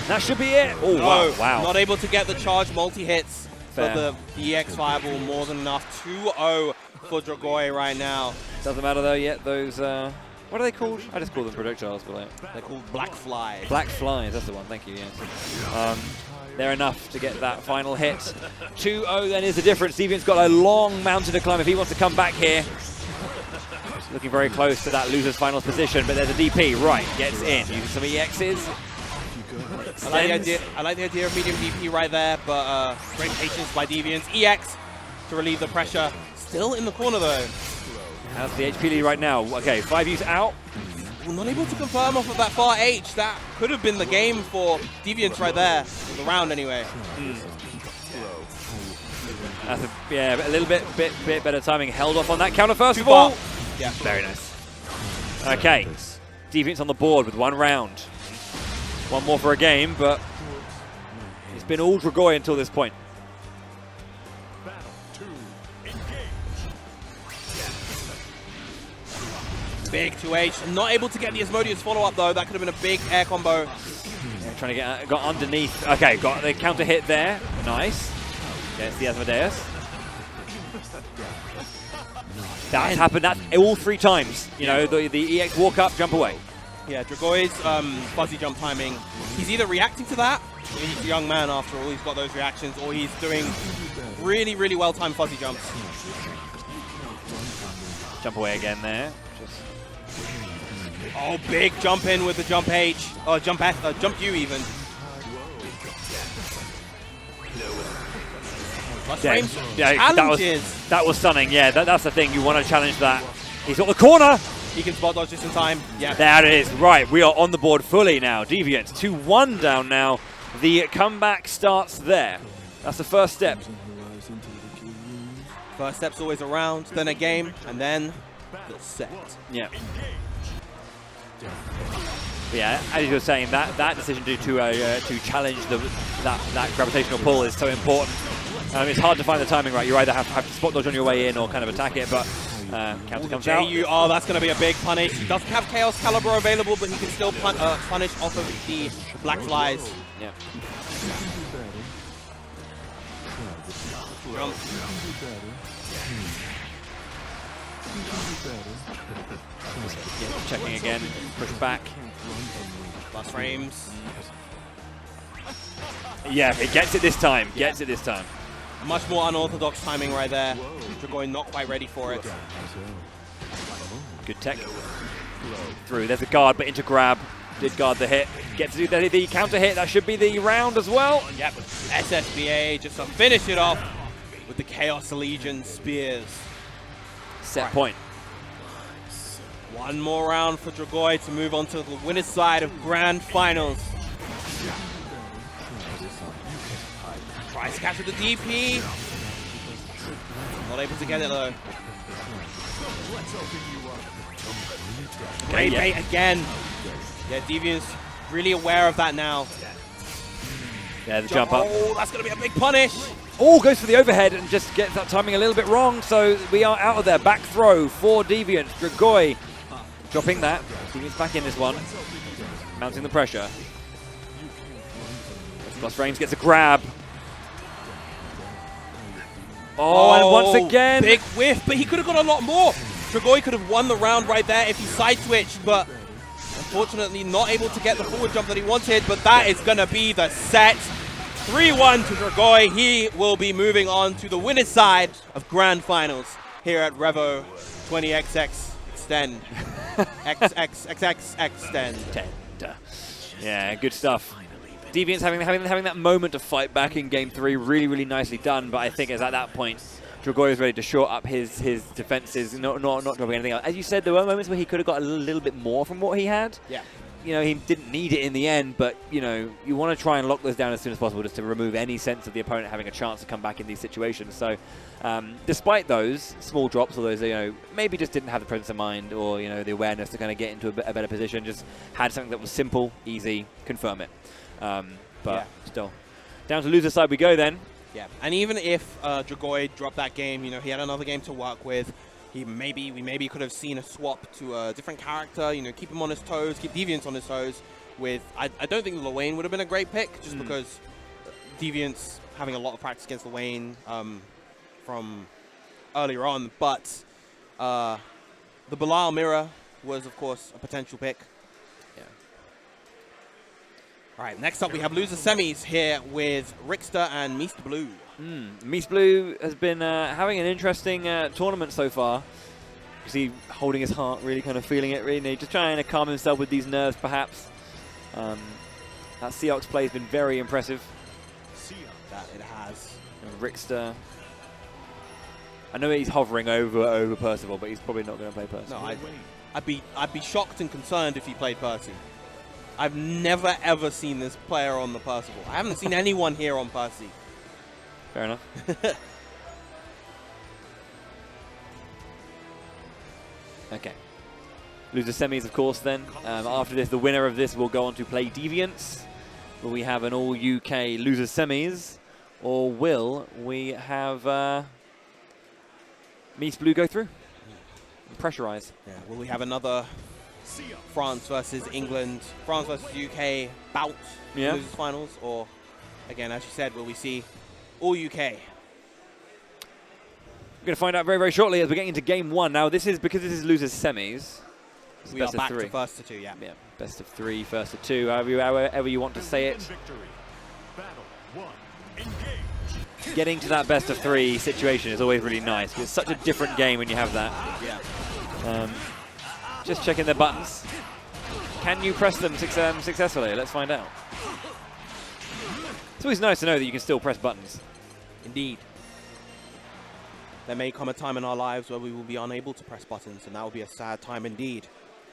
that should be it. Oh, no, wow. Not able to get the charge multi-hits, Fair. but the EX Fireball more than enough. 2-0 for Dragoi right now. Doesn't matter though yet, those, what are they called? I just call them projectiles, but they're called Black Flies. Black Flies, that's the one, thank you, yes. They're enough to get that final hit. 2-0 then is the difference. Deviant's got a long mountain to climb if he wants to come back here. looking very close to that loser's finals position, but there's a DP, right, gets in, using some EXs. I like the idea of medium DP right there, but great patience by Deviants. EX to relieve the pressure. Still in the corner though. How's the HP lead right now? Okay, 5U's out. Well, not able to confirm off of that far H. That could have been the game for Deviants right there. The round anyway. That's a little bit better timing. Held off on that counter first Too of all. far. Yeah. Very nice. Okay, Deviants on the board with 1 round. 1 more for a game, but it's been all Dragoi until this point. Battle 2, engage. Big 2H. Not able to get the Asmodeus follow-up though. That could have been a big air combo. Yeah, trying to get got underneath. Okay, got the counter hit there. Nice. Gets the Asmodeus. That's happened. That's all 3 times. You know, the EX walk up, jump away. Yeah, Dragoi's fuzzy jump timing. He's either reacting to that, he's a young man after all, he's got those reactions, or he's doing really, really well-timed fuzzy jumps. Jump away again there. Oh, big jump in with the jump H, or jump F, jump U even. Yeah, that was stunning. Yeah, that's the thing. You want to challenge that. He's got the corner. He can spot dodge just in time. Yeah. There it is. Right, we are on the board fully now. Deviants 2-1 down now. The comeback starts there. That's the first step. First step's always a round, then a game, and then the set. Yeah. Yeah, as you were saying, that decision to challenge that gravitational pull is so important. It's hard to find the timing right. You either have to spot dodge on your way in or kind of attack it, but counter comes out. Oh, that's going to be a big punish. He doesn't have Chaos Caliber available, but he can still punish off of the Black Flies. Yeah. Jump. Checking again, push back. Last frames. Yeah, it gets it this time. Gets it this time. Much more unorthodox timing right there. Dragoi not quite ready for it. Good tech. Through. There's a guard, but into grab. Did guard the hit. Get to do the counter hit. That should be the round as well. Yep. SSBA just to finish it off with the Chaos Legion Spears. Set point. 1 more round for Dragoi to move on to the winner's side of Grand Finals. Tries to capture the DP. Not able to get it though. Great bait again. Yeah, Deviant's really aware of that now. Yeah, the jump up. Oh, that's going to be a big punish. Oh, goes for the overhead and just gets that timing a little bit wrong. So we are out of there. Back throw for Deviant. Dragoi dropping that. Deviant's back in this one. Mounting the pressure. Plus frames gets a grab. Oh, and once again. Big whiff, but he could have got a lot more. Dragoi could have won the round right there if he side switched, but unfortunately not able to get the forward jump that he wanted, but that is going to be the set. 3-1 to Dragoi. He will be moving on to the winner's side of Grand Finals here at Revo 20XX-Xtend. XX-Xtend. Yeah, good stuff. Deviant's having that moment to fight back in Game 3, really, really nicely done, but I think it's at that point Dragoi was ready to short up his defenses, not dropping anything else. As you said, there were moments where he could have got a little bit more from what he had. Yeah. You know, he didn't need it in the end, but, you know, you want to try and lock those down as soon as possible just to remove any sense of the opponent having a chance to come back in these situations. So, despite those small drops, or those, you know, maybe just didn't have the presence of mind or, you know, the awareness to kind of get into a better position, just had something that was simple, easy, confirm it. But still, down to loser side we go then. Yeah, and even if Dragoi dropped that game, you know, he had another game to work with. We maybe could have seen a swap to a different character, you know, keep him on his toes, keep Deviants on his toes. With I don't think Luane would have been a great pick, just because Deviants having a lot of practice against Luane from earlier on. But the Belial Mirror was, of course, a potential pick. All right, next up we have loser semis here with Rickster and Mr. Blue. Mr. Blue has been having an interesting tournament so far. can see holding his heart, really kind of feeling it, really, just trying to calm himself with these nerves, perhaps. That Seox play has been very impressive. That it has. And Rickster. I know he's hovering over Percival, but he's probably not going to play Percival. No, I'd be shocked and concerned if he played Percy. I've never ever seen this player on the Percival. I haven't seen anyone here on Percy. Fair enough. Okay. Loser semis, of course, then. After this, the winner of this will go on to play Deviants. Will we have an all-UK loser semis? Or will we have Mies Blue go through? And pressurize. Yeah. Will we have another France versus England, France versus UK bout in losers finals? Or, again, as you said, will we see all UK? We're going to find out very, very shortly as we're getting into game 1. Now, this is because this is losers semis. We are back to first to 2, yeah. Yeah, best of 3, first to 2, however you want to say it. Battle 1, engage. Getting to that best of 3 situation is always really nice. It's such a different game when you have that. Yeah. Just checking their buttons. Can you press them successfully? Let's find out. It's always nice to know that you can still press buttons. Indeed. There may come a time in our lives where we will be unable to press buttons, and that will be a sad time indeed.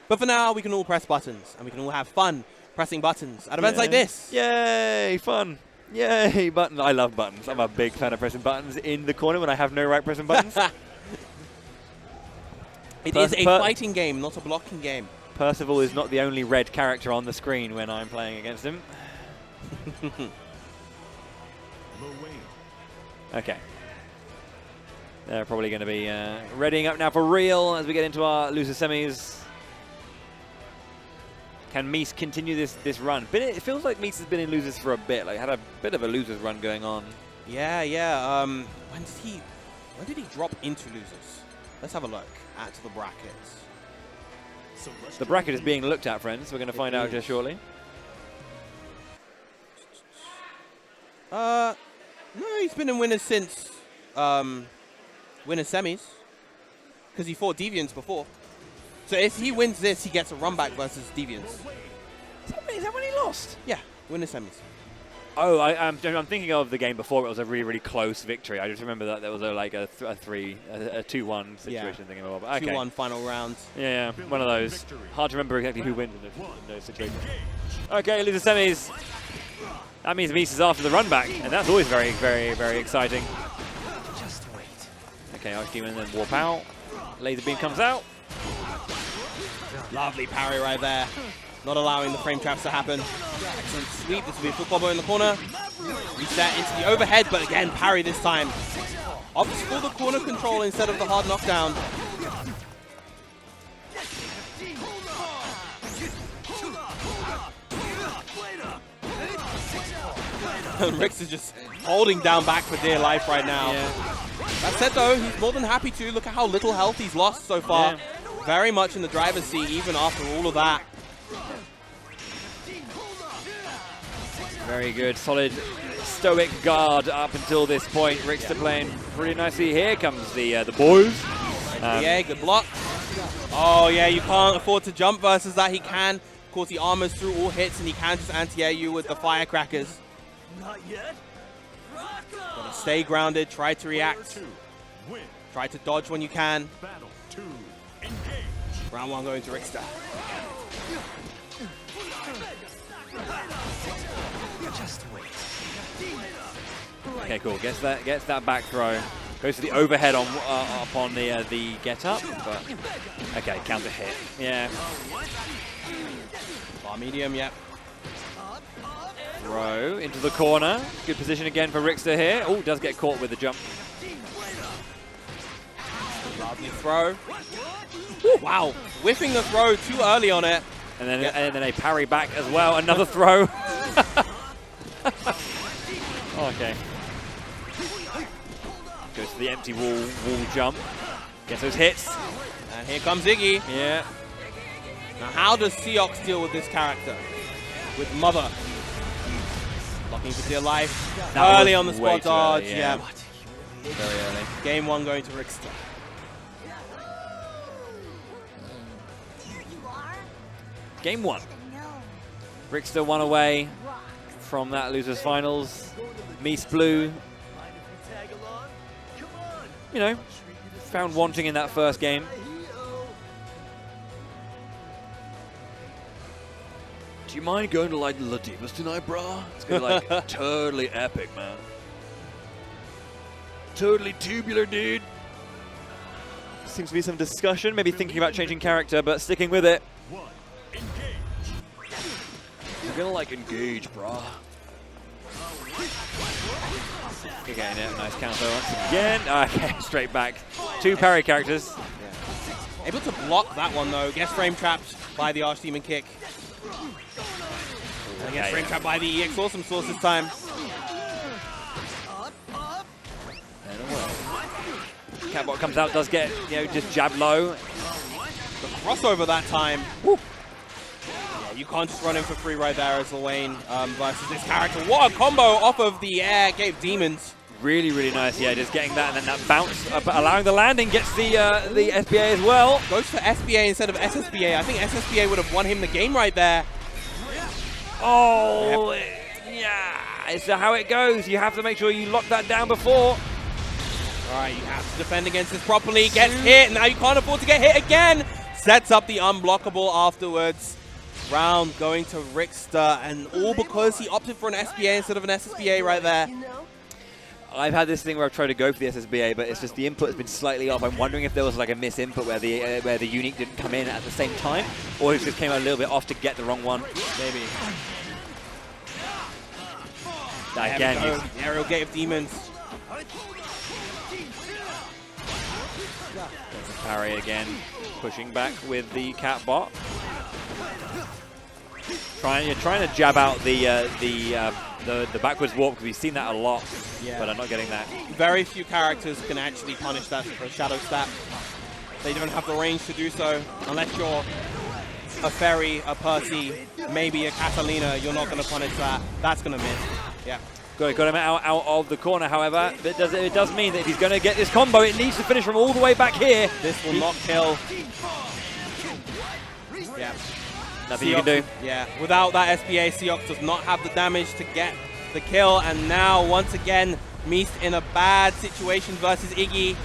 But for now, we can all press buttons, and we can all have fun pressing buttons at events like this. Yay, fun. Yay, buttons. I love buttons. I'm a big fan of pressing buttons in the corner when I have no right pressing buttons. It is a fighting game, not a blocking game. Percival is not the only red character on the screen when I'm playing against him. Okay. They're probably going to be readying up now for real as we get into our loser semis. Can Mies continue this run? But it feels like Mies has been in losers for a bit. Like had a bit of a losers run going on. Yeah, yeah. When did he drop into losers? Let's have a look at the brackets. The bracket is being looked at, friends. We're going to find out just shortly. No, he's been in winners since winners semis, because he fought Deviants before. So if he wins this, he gets a run back versus Deviants. Is that when he lost? Yeah, winners semis. Oh, I'm thinking of the game before. It was a really, really close victory. I just remember that there was a 2-1 situation. Thinking about, okay. 2-1 final round. Yeah, one of those. Hard to remember exactly who wins in those situations. Okay, loser semis. That means Mies is after the run back, and that's always very, very, very exciting. Just wait. Okay, Archdemon then warp out. Laser beam comes out. Lovely parry right there. Not allowing the frame traps to happen. Excellent sweep. This will be a foot combo in the corner. Reset into the overhead, but again, parry this time. Opts for the corner control instead of the hard knockdown. Rix is just holding down back for dear life right now. Yeah. That said, though, he's more than happy to. Look at how little health he's lost so far. Yeah. Very much in the driver's seat, even after all of that. Very good, solid, stoic guard up until this point. Rickster playing pretty nicely. Here comes the boys. Yeah, good block. Oh, yeah, you can't afford to jump versus that. He can. Of course, he armors through all hits, and he can just anti-air you with the firecrackers. Not yet. Gotta stay grounded, try to react. Try to dodge when you can. Battle 2, engage. Round 1 going to Rickster. Just wait. Okay, cool. Gets that back throw. Goes to the overhead on upon the get up, but okay, counter hit. Yeah. Bar medium, yep. Throw into the corner. Good position again for Rickster here. Oh, does get caught with the jump. Lovely throw. Woo, wow, whiffing the throw too early on it. And then a parry back as well. Another throw. Okay. Goes to the empty wall jump. Gets those hits. And here comes Iggy. Yeah. Now how does Seox deal with this character? With Mother. Locking for dear life. That Early was on the way spot too dodge. early, Yeah. Very early. Game 1 going to Rickster. Game 1. Rickster 1 away from that losers finals. Mies Blue, you know, found wanting in that first game. Do you mind going to like La Divas tonight, brah? It's gonna be like totally epic, man. Totally tubular, dude. Seems to be some discussion, maybe thinking about changing character, but sticking with it. You're gonna like engage, brah. Again, yeah, nice counter once again. Okay, straight back. 2 parry characters. Yeah. Able to block that one though. Gets frame trapped by the Archdemon kick. And gets frame trapped by the EX Awesome Source this time. Catbot comes out, does get, you know, just jab low. The crossover that time. Woo. You can't just run in for free right there as Lwane versus this character. What a combo off of the air, gave Demons. Really, really nice. Yeah, just getting that and then that bounce, allowing the landing, gets the SBA as well. Goes for SBA instead of SSBA. I think SSBA would have won him the game right there. Oh, yeah. It's how it goes. You have to make sure you lock that down before. All right, you have to defend against this properly. Gets hit. Now you can't afford to get hit again. Sets up the unblockable afterwards. Round going to Rickster, and all because he opted for an SBA instead of an SSBA right there. I've had this thing where I've tried to go for the SSBA, but it's just the input has been slightly off. I'm wondering if there was like a misinput where the unique didn't come in at the same time, or it just came a little bit off to get the wrong one. Maybe. Again, aerial gate of Demons. Parry again, pushing back with the cat bot. Trying to jab out the backwards warp, because we've seen that a lot, but I'm not getting that. Very few characters can actually punish that shadow step. They don't have the range to do so unless you're a Ferry, a Percy, maybe a Catalina. You're not going to punish that. That's going to miss. Yeah. Got him out of the corner, however. It does mean that if he's going to get this combo, it needs to finish from all the way back here. This will not kill. Yeah. Nothing you can do. Yeah, without that SBA, Seox does not have the damage to get the kill. And now, once again, Mies in a bad situation versus Iggy.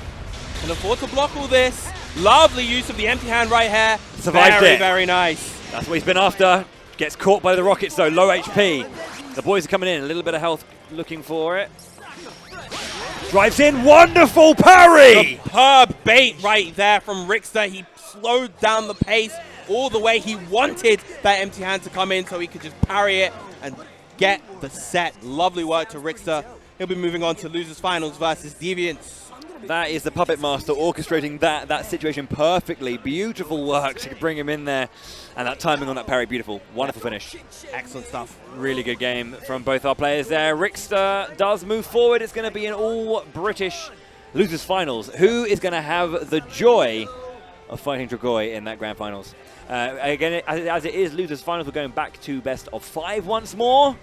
Can afford to block all this. Lovely use of the empty hand right here. Survived it. Very nice. That's what he's been after. Gets caught by the rockets, though. Low HP. The boys are coming in. A little bit of health looking for it. Drives in. Wonderful parry! Superb bait right there from Rickster. He slowed down the pace all the way. He wanted that empty hand to come in so he could just parry it and get the set. Lovely work to Rickster. He'll be moving on to losers finals versus Deviants. That is the Puppet Master orchestrating that situation perfectly. Beautiful work to bring him in there. And that timing on that parry, beautiful. Wonderful finish. Excellent stuff. Really good game from both our players there. Rickster does move forward. It's going to be an all-British losers finals. Who is going to have the joy of fighting Dragoi in that grand finals? Again, as it is losers finals, we're going back to best of 5 once more.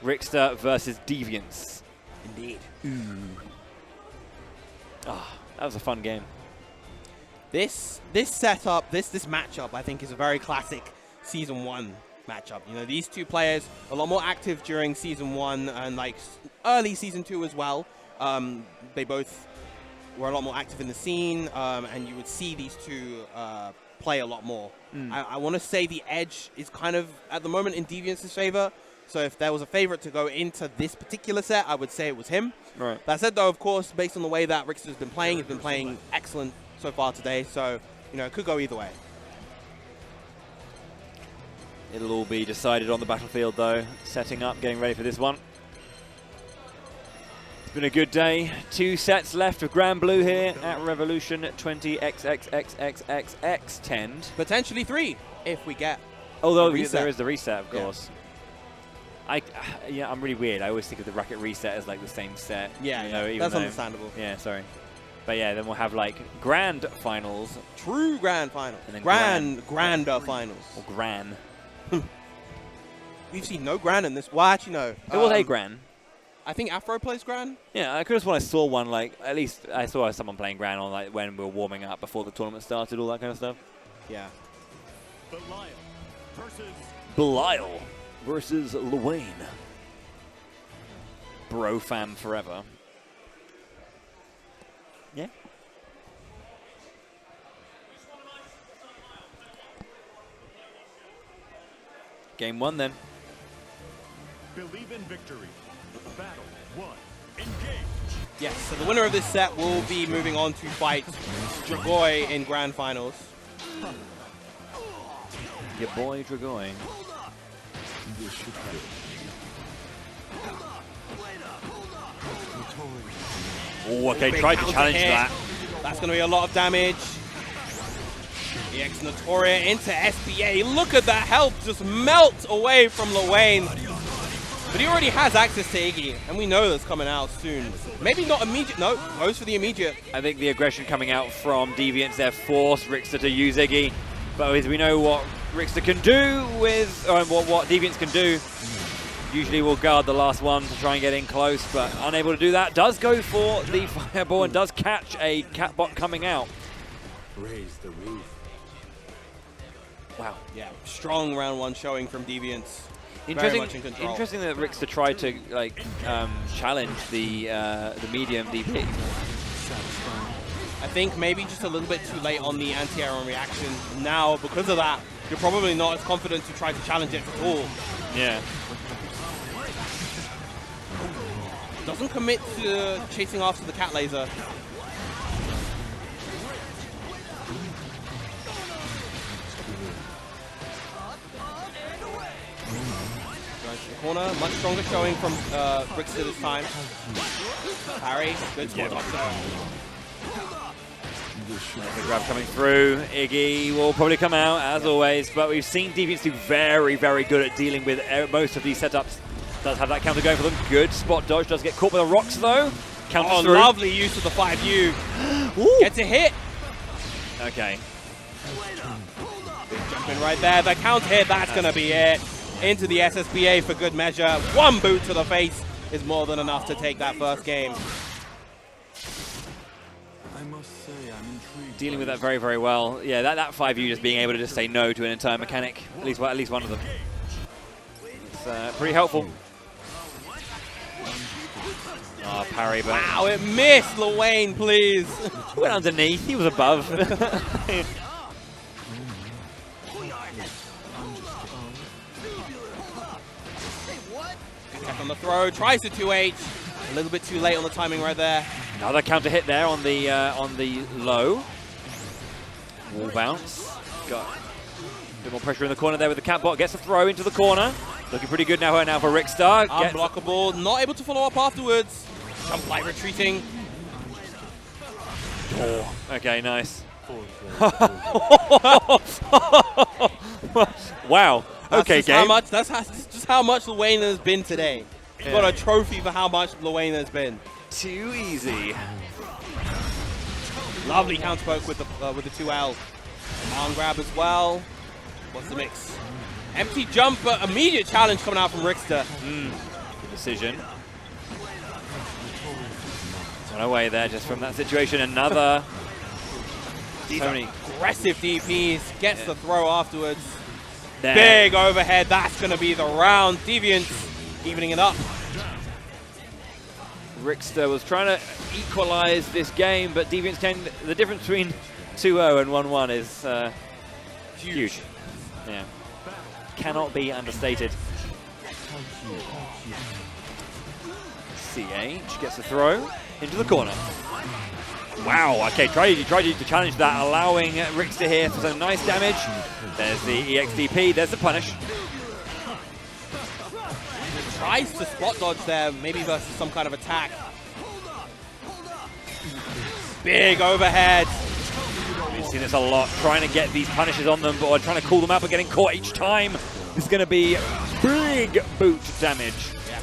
Rickster versus Deviants. Indeed. Oh, that was a fun game. This setup, this matchup, I think is a very classic Season 1 matchup. You know, these two players a lot more active during Season 1 and like early Season 2 as well. They both were a lot more active in the scene, and you would see these two play a lot more. I want to say the edge is kind of, at the moment, in Deviants' favor. So if there was a favorite to go into this particular set, I would say it was him. Right. That said, though, of course, based on the way that Rickster's been playing, he's been playing excellent so far today. So, you know, it could go either way. It'll all be decided on the battlefield, though. Setting up, getting ready for this one. It's been a good day. 2 sets left of Granblue here at Revolution 20XX-Xtend. Potentially 3 if we get. Although there is the reset, of course. Yeah. I'm really weird. I always think of the racket reset as like the same set. Yeah, you know, even that's though, understandable. Yeah, sorry. But yeah, then we'll have like grand finals. True grand finals. And then grander finals. Or gran. We've seen no gran in this. Well, actually, no. It was a gran. I think Afro plays gran. Yeah, I could have sworn I saw one, like, at least I saw someone playing gran on, like, when we were warming up before the tournament started, all that kind of stuff. Yeah. Belial. Belial versus Luane. Bro fam forever. Yeah. Game 1 then. Believe in victory. Battle 1. Engage. Yes, so the winner of this set will be moving on to fight Dragoi in Grand Finals. Your boy Dragoi. Oh, okay, tried to challenge that. That's going to be a lot of damage. EX Notoria into SBA. Look at that health just melt away from Luane. But he already has access to Iggy, and we know that's coming out soon. Maybe not immediate. No, goes for the immediate. I think the aggression coming out from Deviants there forced Rixter to use Iggy. But as we know what Rixter can do with, what Deviants can do, usually will guard the last one to try and get in close, but unable to do that. Does go for the fireball and does catch a catbot coming out. Raise the roof. Wow. Yeah, strong round 1 showing from Deviants. Interesting, Very much in control. interesting that Rixter tried to challenge the medium DP. I think maybe just a little bit too late on the anti-air reaction. Now, because of that, you're probably not as confident to try to challenge it at all. Yeah. Doesn't commit to chasing after the cat laser. Corner, much stronger showing from Rixter this time. Parry, good spot up there. The grab coming through. Iggy will probably come out, as always, but we've seen Deviants do very, very good at dealing with most of these setups. Does have that counter going for them. Good spot dodge. Does get caught by the rocks, though. Counters through. Lovely use of the 5U. Gets a hit. Okay. Big jump in right there. The counter hit, that's going to be it. Into the SSBA for good measure. One boot to the face is more than enough to take that first game. I must say I'm intrigued. Dealing with that very, very well. Yeah, that 5U just being able to just say no to an entire mechanic. At least one of them. It's pretty helpful. Oh, parry, but wow, it missed. Luane, please. He went underneath. He was above. Attack on the throw, tries to 2H. A little bit too late on the timing right there. Another counter hit there on the low. Wall bounce. Got a bit more pressure in the corner there with the catbot. Gets a throw into the corner. Looking pretty good now for Rixter. Unblockable, not able to follow up afterwards. Jump light retreating. Oh, okay, nice. Wow. Okay, game. That's just how much Luane has been today. He's got a trophy for how much Luane has been. Too easy. Lovely counter poke with the 2L. Arm grab as well. What's the mix? Empty jump, but immediate challenge coming out from Rixter. Good decision. Got away there just from that situation. Another. Tony. Aggressive DPs. Gets the throw afterwards. There. Big overhead. That's going to be the round. Deviants evening it up. Rixter was trying to equalize this game, but Deviants came. The difference between 2-0 and 1-1 is huge. Yeah. Cannot be understated. CH gets a throw into the corner. Wow, okay, tried to challenge that, allowing Rixter here for some nice damage. There's the EXDP, there's the punish. Tries to spot dodge there, maybe versus some kind of attack. Big overhead. We've seen this a lot, trying to get these punishes on them, but trying to call them out, but getting caught each time. This is going to be big boot damage. Yeah.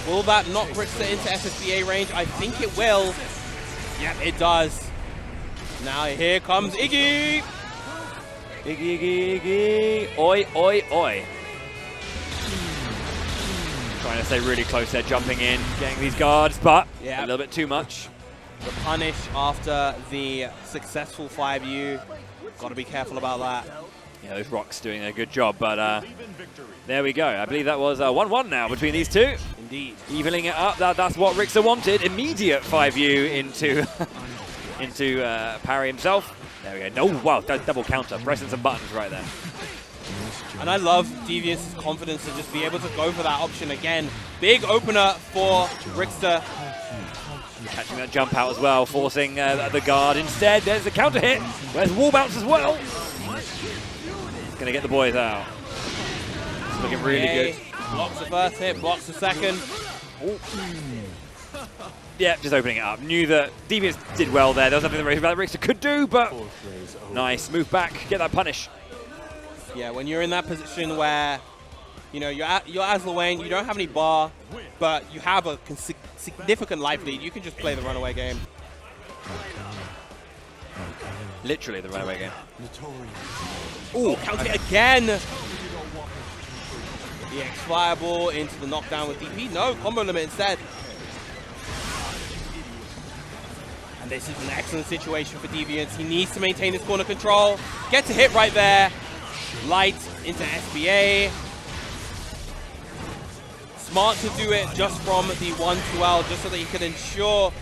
Will that knock Rixter into SSBA range? I think it will. Yep, it does. Now here comes Iggy. Iggy. Oi, oi, oi. Trying to stay really close there, jumping in, getting these guards, but a little bit too much. The punish after the successful 5U. Got to be careful about that. Yeah, those rocks doing a good job, but there we go. I believe that was 1-1 now between these two. Indeed. Evening it up, that's what Richter wanted. Immediate 5U into into parry himself. There we go. No, wow, double counter. Pressing some buttons right there. And I love Deviant's confidence to just be able to go for that option again. Big opener for Richter. Catching that jump out as well, forcing the guard instead. There's the counter hit. There's wall bounce as well. Going to get the boys out. It's looking really good. Blocks the first hit, blocks the second. Ooh. Yeah, just opening it up. Knew that Deviant did well there. There was nothing that Richter could do, but nice. Move back, get that punish. Yeah, when you're in that position where, you know, you're as Luane, you don't have any bar, but you have a significant life lead, you can just play the runaway game. Literally the runaway game. Ooh, counter hit again. The X fireball into the knockdown with DP. No, combo limit instead. And this is an excellent situation for Deviant. He needs to maintain his corner control. Gets a hit right there. Light into SBA. Smart to do it just from the 1-2L, just so that he can ensure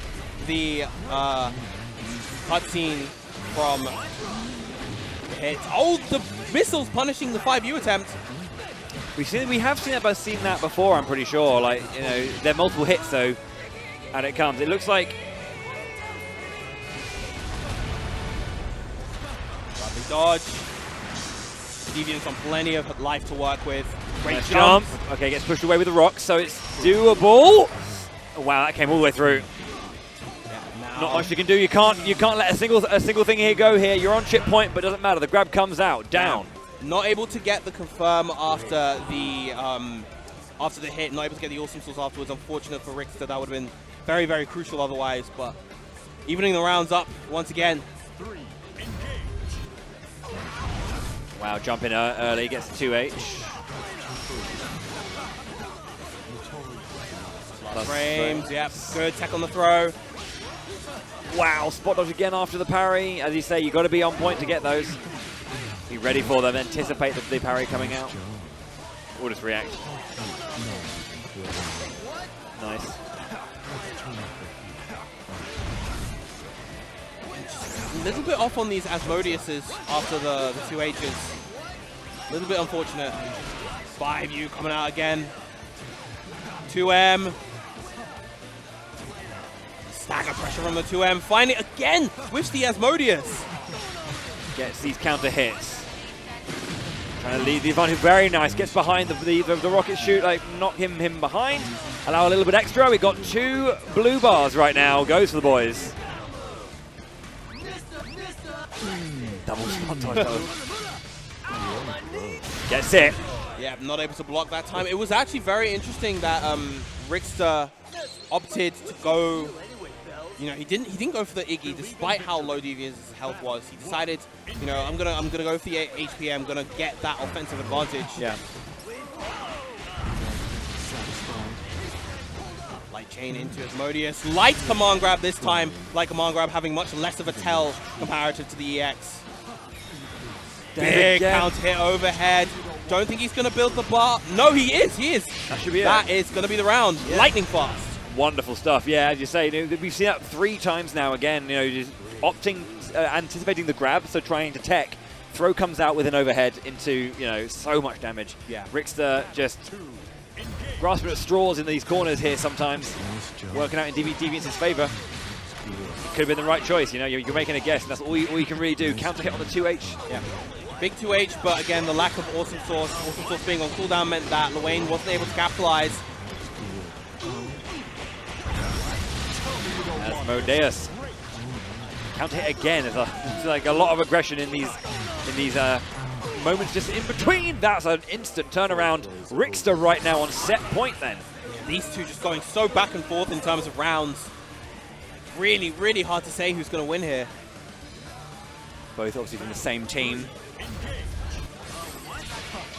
the cutscene from the hit. Oh, the missiles punishing the 5U attempt. We have seen that before, I'm pretty sure. Like, you know, there are multiple hits though, and it comes. It looks like lovely dodge. Deviant's on plenty of life to work with. Great nice jump. Okay, gets pushed away with the rocks, so it's doable. Oh, wow, that came all the way through. Yeah, not much you can do. You can't let a single thing here go here. You're on chip point, but it doesn't matter. The grab comes out, down. Not able to get the confirm after the hit. Not able to get the awesome sauce afterwards. Unfortunate for Richter. That would have been very, very crucial otherwise. But evening the rounds up once again. Wow, jumping early, gets 2H. Frames, yep, good tech on the throw. Wow, spot dodge again after the parry. As you say, you've got to be on point to get those. Be ready for them, anticipate the parry coming out. Or just react. Nice. A little bit off on these Asmodeuses after the 2Hs. A little bit unfortunate. 5U coming out again. 2M. Stagger pressure from the 2M. Find it again with the Asmodeus. Gets these counter hits. Trying to lead the advantage. Very nice. Gets behind the rocket shoot. Like, knock him behind. Allow a little bit extra. We've got 2 blue bars right now. Goes for the boys. Double spot dodge. Gets it. Yeah, not able to block that time. It was actually very interesting that Richter opted to go. You know, he didn't go for the Iggy despite how low Deviant's health was. He decided, you know, I'm gonna go for the HP. I'm gonna get that offensive advantage. Yeah. Light chain into Asmodeus. Light command grab this time. Light command grab having much less of a tell comparative to the EX. Big counter hit overhead. Don't think he's going to build the bar. No, he is. He is. That should be it. That is going to be the round. Yeah. Lightning fast. Wonderful stuff. Yeah, as you say, you know, we've seen that 3 times now. Again, you know, just opting, anticipating the grab, so trying to tech. Throw comes out with an overhead into, you know, so much damage. Yeah. Richter just grasping at straws in these corners here sometimes, working out in Deviant's favor. It could have been the right choice. You know, you're making a guess, and that's all you can really do. Counter hit on the 2H. Yeah. Big 2H, but again, the lack of awesome sauce being on cooldown meant that Luane wasn't able to capitalize. Asmodeus. Counter hit again. It's like a lot of aggression in these moments just in between. That's an instant turnaround. Richter right now on set point then. Yeah, these two just going so back and forth in terms of rounds. Really, really hard to say who's going to win here. Both obviously from the same team.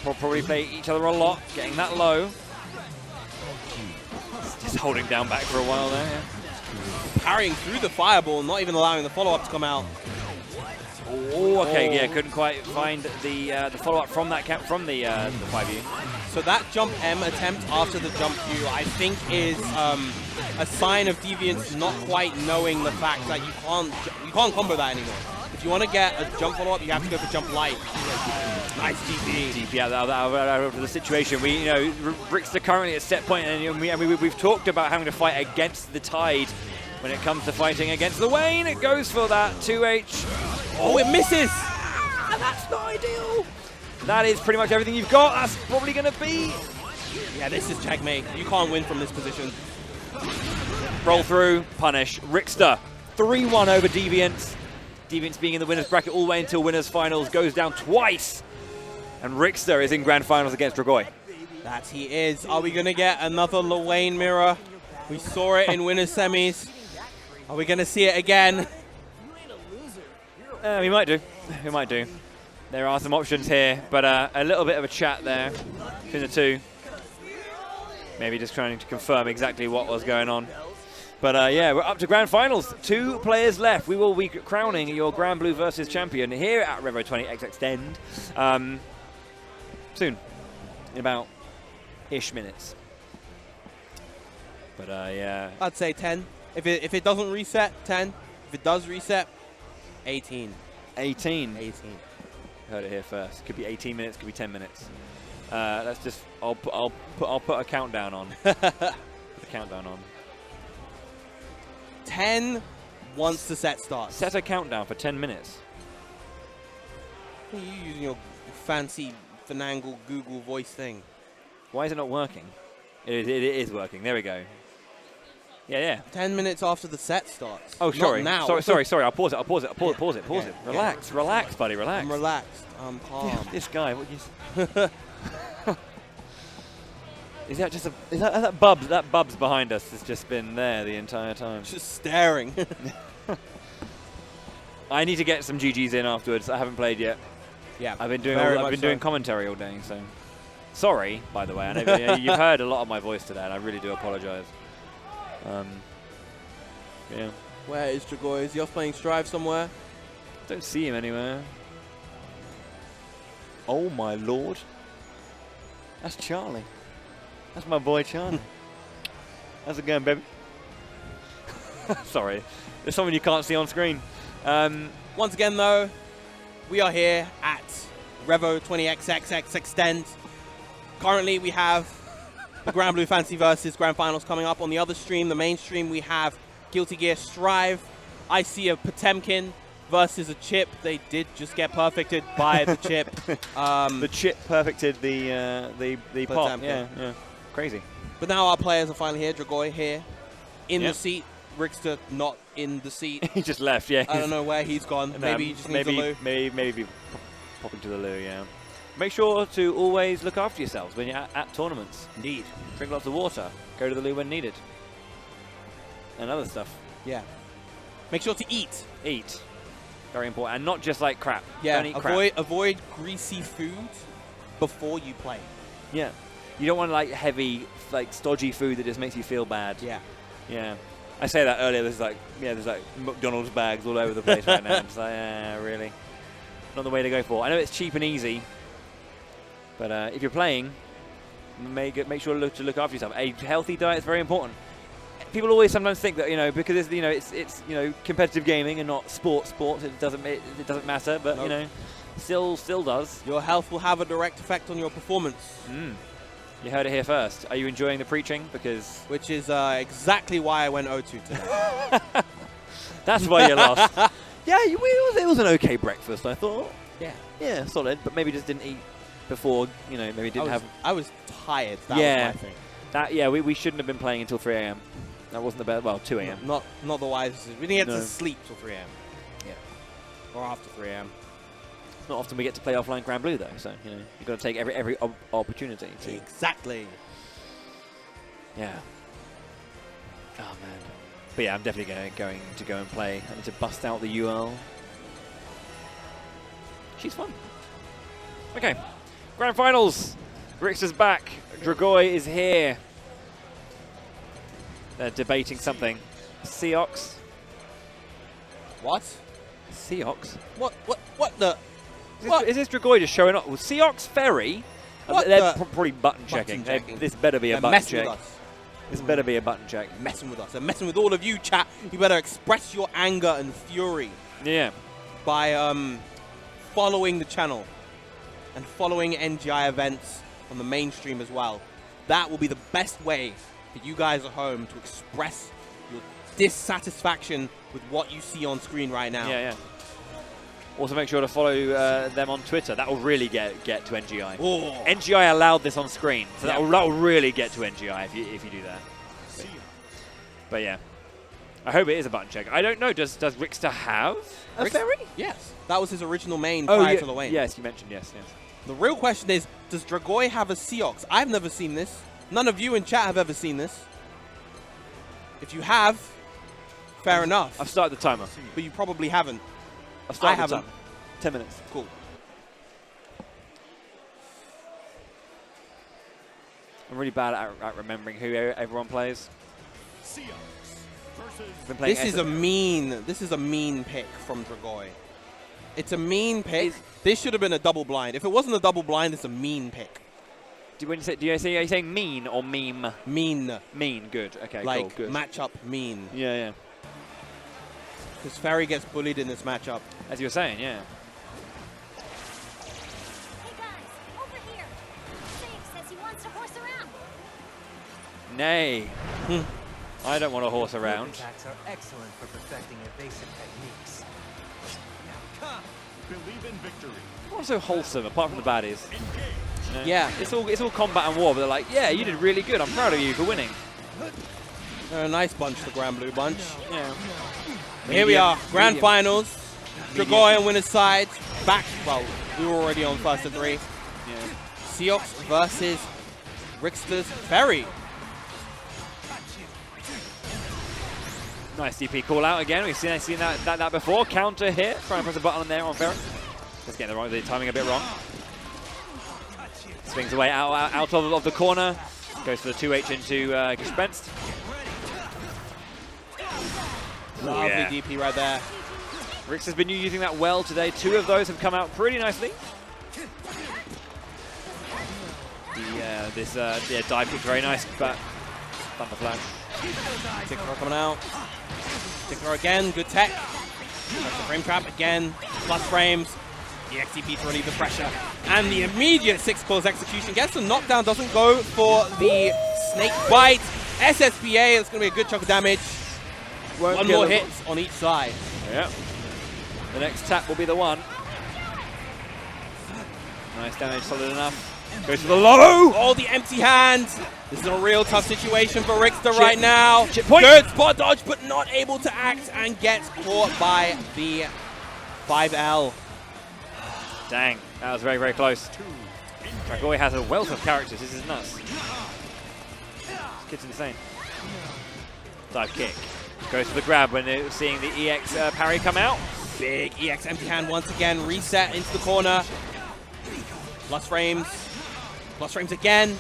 Probably play each other a lot, getting that low. Just holding down back for a while there, yeah. Parrying through the fireball, not even allowing the follow-up to come out. Oh, okay, yeah, couldn't quite find the follow-up from that from the 5U. So that jump M attempt after the jump Q, I think, is a sign of Deviants not quite knowing the fact that you can't combo that anymore. If you want to get a jump follow-up, you have to go for jump light. Nice DP. DP out of the situation. Rickster currently at set point, and we've talked about having to fight against the tide when it comes to fighting against the Wayne. It goes for that 2H. Oh, it misses! That's not ideal. That is pretty much everything you've got. That's probably going to be... Yeah, this is checkmate. You can't win from this position. Roll through, punish. Rickster, 3-1 over Deviants. Deviants being in the winner's bracket all the way until winner's finals, goes down twice. And Rickster is in grand finals against Dragoi. That he is. Are we going to get another Lewayne mirror? We saw it in winner's semis. Are we going to see it again? We might do. We might do. There are some options here, but a little bit of a chat there between the two. Maybe just trying to confirm exactly what was going on. But yeah, we're up to grand finals. 2 players left. We will be crowning your Granblue versus champion here at Revo 20XX-Xtend soon, in about ish minutes. But yeah, I'd say 10. If it doesn't reset, 10. If it does reset, 18. 18. 18. Heard it here first. Could be 18 minutes. Could be 10 minutes. Let's just. I'll put a countdown on. Put a countdown on. 10 once the set starts. Set a countdown for 10 minutes. What are you using your fancy finagle Google voice thing? Why is it not working? It is working. There we go. Yeah. 10 minutes after the set starts. Oh, sorry. Not now. Sorry. I'll pause it. Pause it. Relax, buddy. Relax. I'm relaxed. I'm calm. This guy. What you? Is that just that Bubs? That Bubs behind us has just been there the entire time. Just staring. I need to get some GGs in afterwards. I haven't played yet. Yeah. I've been doing commentary all day. So sorry, by the way. I know you've heard a lot of my voice today, and I really do apologize. Yeah. Where is Dragoi? Is he off playing Strive somewhere? Don't see him anywhere. Oh my lord. That's Charlie. That's my boy Charlie. How's it going, baby? Sorry. There's someone you can't see on screen. Once again, though, we are here at Revo 20XX-Xtend. Currently, we have the Granblue Fantasy Versus Grand Finals coming up. On the other stream, the main stream, we have Guilty Gear Strive. I see a Potemkin versus a Chip. They did just get perfected by the Chip. The Chip perfected the pop. Yeah. Crazy. But now our players are finally here. Dragoi here in the seat. Rickster not in the seat. He just left, yeah. I don't know where he's gone. Maybe he just needs a loo. Maybe popping to the loo, yeah. Make sure to always look after yourselves when you're at tournaments. Indeed. Drink lots of water. Go to the loo when needed. And other stuff. Yeah. Make sure to eat. Eat. Very important. And not just like crap. Yeah. Don't eat crap. Avoid greasy food before you play. Yeah. You don't want like heavy, like stodgy food that just makes you feel bad. Yeah. Yeah. I say that earlier. There's like McDonald's bags all over the place right now. It's like, really, not the way to go for. I know it's cheap and easy, but if you're playing, make sure to look after yourself. A healthy diet is very important. People always sometimes think that because it's competitive gaming and not sports. It doesn't matter, but nope. Still does. Your health will have a direct effect on your performance. You heard it here first. Are you enjoying the preaching? Which is exactly why I went 0-2 today. That's why you lost. Yeah, it was an okay breakfast, I thought. Yeah. Yeah, solid, but maybe just didn't eat before, maybe didn't have... I was tired, that was my thing. We shouldn't have been playing until 3 AM. That wasn't the best, well, 2 AM. Not the wisest. We didn't get to sleep till 3 AM. Yeah. Or after 3 AM. Not often we get to play offline Granblue though, so you've got to take every opportunity to. Exactly. Yeah. Oh man. But yeah, I'm definitely going to go and play. I need to bust out the UL. She's fun. Okay. Grand finals. Rickster's back. Dragoi is here. They're debating something. Seox. What? Seox? What the? Is this Dragoi just showing up? Well, Seox Ferry? They're probably button checking. This better be a button check. This better be a button check. Messing with us. They're messing with all of you, chat. You better express your anger and fury. Yeah. By following the channel and following NGI events on the mainstream as well. That will be the best way for you guys at home to express your dissatisfaction with what you see on screen right now. Yeah. Also, make sure to follow them on Twitter. That will really get to NGI. Oh. NGI allowed this on screen, so that will really get to NGI if you do that. But yeah, I hope it is a button check. I don't know. Does Rickster have a ferry? Yes, that was his original main prior to the Wayne. Yes, you mentioned yes. The real question is, does Dragoi have a Seox? I've never seen this. None of you in chat have ever seen this. If you have, fair enough. I've started the timer. But you probably haven't. I haven't. 10 minutes. Cool. I'm really bad at remembering who everyone plays. This is a mean pick from Dragoi. It's a mean pick. This should have been a double blind. If it wasn't a double blind, it's a mean pick. Are you saying mean or meme? Mean. Mean, good. Okay, like, cool, good. Matchup mean. Yeah. Because Ferry gets bullied in this matchup. As you were saying, yeah. Hey guys, over here. Dave says he wants to horse around. Nay. I don't want to horse around. Attacks are excellent for perfecting evasive techniques. Believe in victory. Also wholesome, apart from the baddies. You know? Yeah. It's all combat and war, but they're like, yeah, you did really good. I'm proud of you for winning. They're a nice bunch, the Granblue bunch. Yeah. Here we are, grand finals. Dragoi on winner's side. Back, well, we were already on first to 3. Yeah. Seox versus Rickster's Ferry. Nice DP call out again. We've seen that before. Counter hit. Try and press a button on there on Ferry. Just getting the timing a bit wrong. Swings away out of the corner. Goes for the 2H into Gespenst. Lovely DP right there. Rix has been using that well today. 2 of those have come out pretty nicely. This dive kick very nice, but Thunder Flash. Tick throw coming out. Tick throw again, good tech. That's the frame trap again. Plus frames. The XTP to relieve the pressure. And the immediate 6-course execution gets the knockdown, doesn't go for the snake bite. SSBA, it's going to be a good chunk of damage. One more hit on each side. Yeah. The next tap will be the one. Nice damage, solid enough. Goes for the low! Oh, the empty hands. This is a real tough situation for Rickster right now. Chip point. Good spot dodge, but not able to act and gets caught by the 5L. Dang, that was very, very close. Dragoi has a wealth of characters. This is nuts. This kid's insane. Dive kick. Goes for the grab when they're seeing the EX parry come out. Big EX empty hand once again. Reset into the corner. Plus frames. Plus frames again.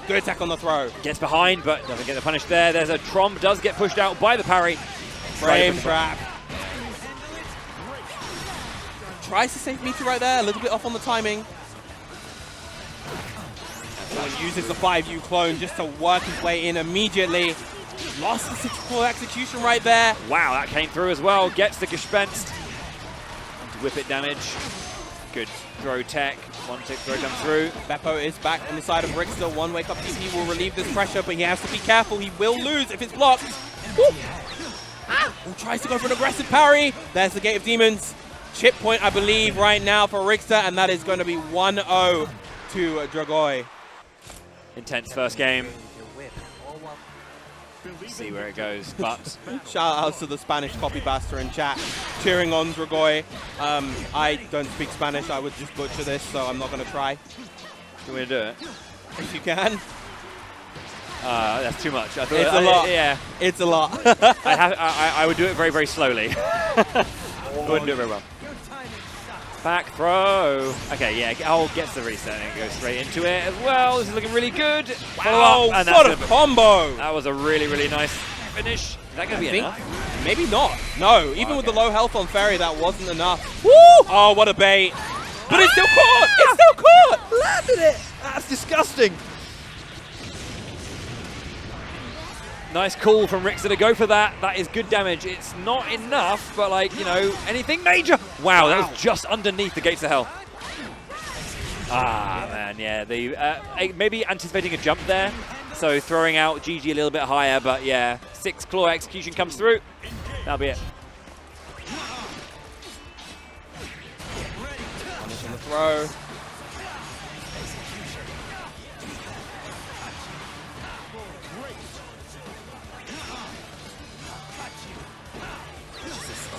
Good attack on the throw. Gets behind, but doesn't get the punish there. There's a Tromp. Does get pushed out by the parry. Frame trap. Tries to save Meteor right there. A little bit off on the timing. And uses the 5U clone just to work his way in immediately. Lost the 6-core execution right there. Wow, that came through as well. Gets the Gespenst. To whip it damage. Good throw tech. One tick throw comes through. Beppo is back on the side of Rickster. One wake up TP will relieve this pressure, but he has to be careful. He will lose if it's blocked. He tries to go for an aggressive parry. There's the Gate of Demons. Chip point, I believe, right now for Rickster, and that is going to be 1-0 to Dragoi. Intense first game. See where it goes, but shout out to the Spanish copybaster in chat, cheering on Dragoi. I don't speak Spanish, I would just butcher this, so I'm not going to try. You want to do it? If you can. That's too much. It's a lot. Yeah. It's a lot. I would do it very, very slowly. I wouldn't do it very well. Back throw. Okay, yeah. Oh, gets the reset and goes straight into it as well. This is looking really good. Wow, what a combo. That was a really, really nice finish. Is that going to be enough? Maybe not. No, even with the low health on Ferry, that wasn't enough. Woo! Oh, what a bait. But it's still caught! It's still caught! Landed it! That's disgusting. Nice call from Richter to go for that. That is good damage. It's not enough, but like, you know, anything major. Wow, that was just underneath the gates of hell. Ah, man, yeah. Maybe anticipating a jump there. So throwing out GG a little bit higher, but yeah, 6 claw execution comes through. That'll be it. Punish on the throw.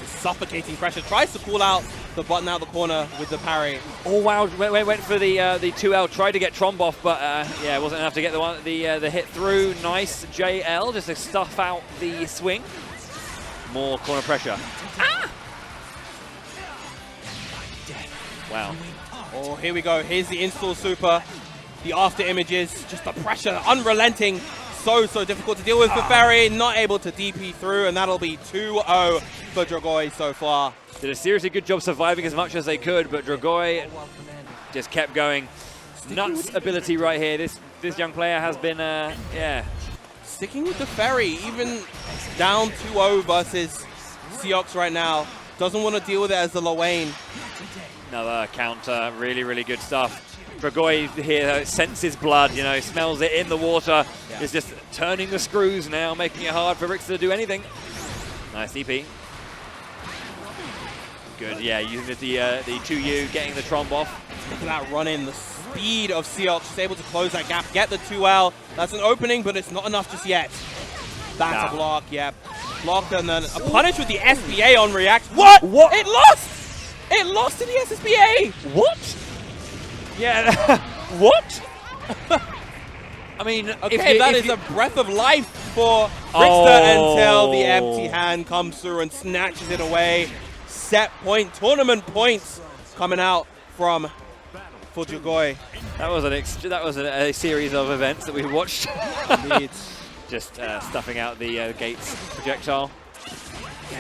Suffocating pressure. Tries to call out the button out the corner with the parry. Oh wow! Went for the 2L. Tried to get Tromb off, but yeah, it wasn't enough to get the hit through. Nice JL just to stuff out the swing. More corner pressure. Ah! Wow. Oh, here we go. Here's the install super. The after images, just the pressure, unrelenting. So difficult to deal with for Ferry. Not able to DP through, and that'll be 2-0 for Dragoi so far. Did a seriously good job surviving as much as they could, but Dragoi just kept going. Nuts ability right here. This young player has been, yeah. Sticking with the Ferry, even down 2-0 versus Seox right now. Doesn't want to deal with it as the Lowain. Another counter, really good stuff. Dragoi here senses blood, you know, smells it in the water. Yeah. Is just turning the screws now, making it hard for Richter to do anything. Nice DP. Good, yeah, using the 2U, getting the Tromb off. Look at that run in, the speed of Seox, just able to close that gap, get the 2L. That's an opening, but it's not enough just yet. That's a block, yeah. Blocked, and then a punish with the SBA on react. What? It lost! It lost to the SSBA! What? Yeah, what? I mean, okay, that is a breath of life for Richter until the empty hand comes through and snatches it away. Set point, tournament points coming out from for Dragoi. That was a series of events that we watched. Indeed. Just stuffing out the Gates projectile.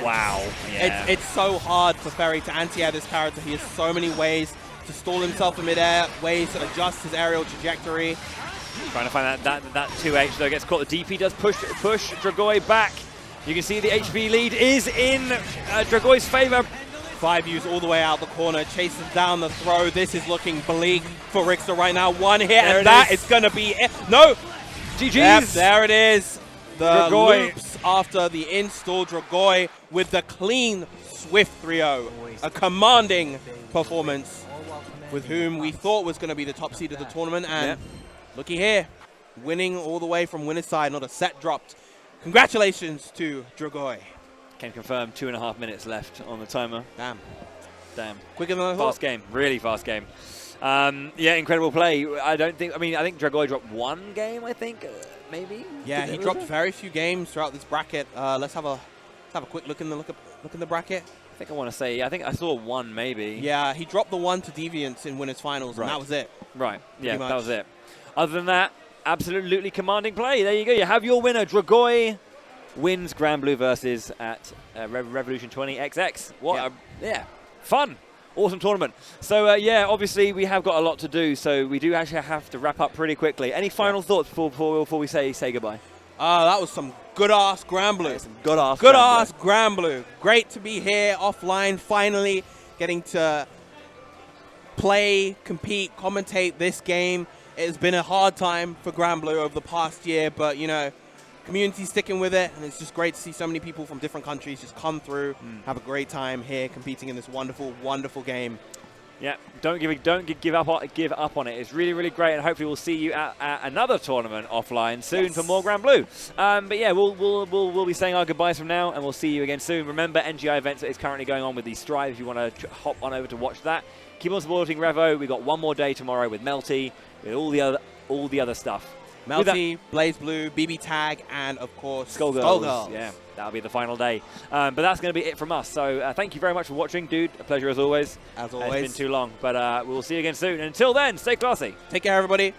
Wow. Yeah. It's so hard for Ferry to anti-air this character. He has so many ways to stall himself in midair, ways to adjust his aerial trajectory. Trying to find that 2H though, gets caught. The DP does push Dragoi back. You can see the HP lead is in Dragoi's favor. 5U's all the way out the corner, chases down the throw. This is looking bleak for Richter right now. One hit, and that is going to be it. No! GG's! Yep, there it is. The loops after the install. Dragoi with the clean, swift 3-0. A commanding performance with whom we thought was going to be the top seed of the tournament. And looky here, winning all the way from winner's side, not a set dropped. Congratulations to Dragoi. Can confirm 2.5 minutes left on the timer. Damn. Quicker than I thought. Fast game, really fast game. Yeah, incredible play. I think Dragoi dropped 1 game, I think, maybe? Yeah, he dropped very few games throughout this bracket. Let's have a quick look in the bracket. I think I want to say, I think I saw 1 maybe. Yeah, he dropped the 1 to Deviants in winners finals, and that was it. Right, yeah, that was it. Other than that, absolutely commanding play. There you go. You have your winner. Dragoi wins Granblue versus at Revolution 20XX. What fun. Awesome tournament. So, yeah, obviously we have got a lot to do, so we do actually have to wrap up pretty quickly. Any final thoughts before we say goodbye? That was some good-ass Granblue. Good-ass Granblue. Great to be here offline, finally getting to play, compete, commentate this game. It has been a hard time for Granblue over the past year, but, you know, community sticking with it, and it's just great to see so many people from different countries just come through, have a great time here competing in this wonderful, wonderful game. Yeah, don't give up on it. It's really great, and hopefully we'll see you at another tournament offline soon for more Granblue. But yeah, we'll be saying our goodbyes from now, and we'll see you again soon. Remember, NGI events is currently going on with the Strive. If you want to hop on over to watch that, keep on supporting Revo. We've got one more day tomorrow with Melty, with all the other stuff. Melty, BlazBlue, BB Tag, and of course Skullgirls. Yeah, that'll be the final day. But that's going to be it from us. So thank you very much for watching, dude. A pleasure as always. As always. It's been too long, but we'll see you again soon. And until then, stay classy. Take care, everybody.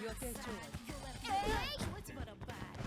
What's for the bag?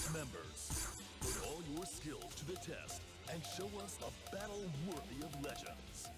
Alliance members, put all your skills to the test and show us a battle worthy of legends.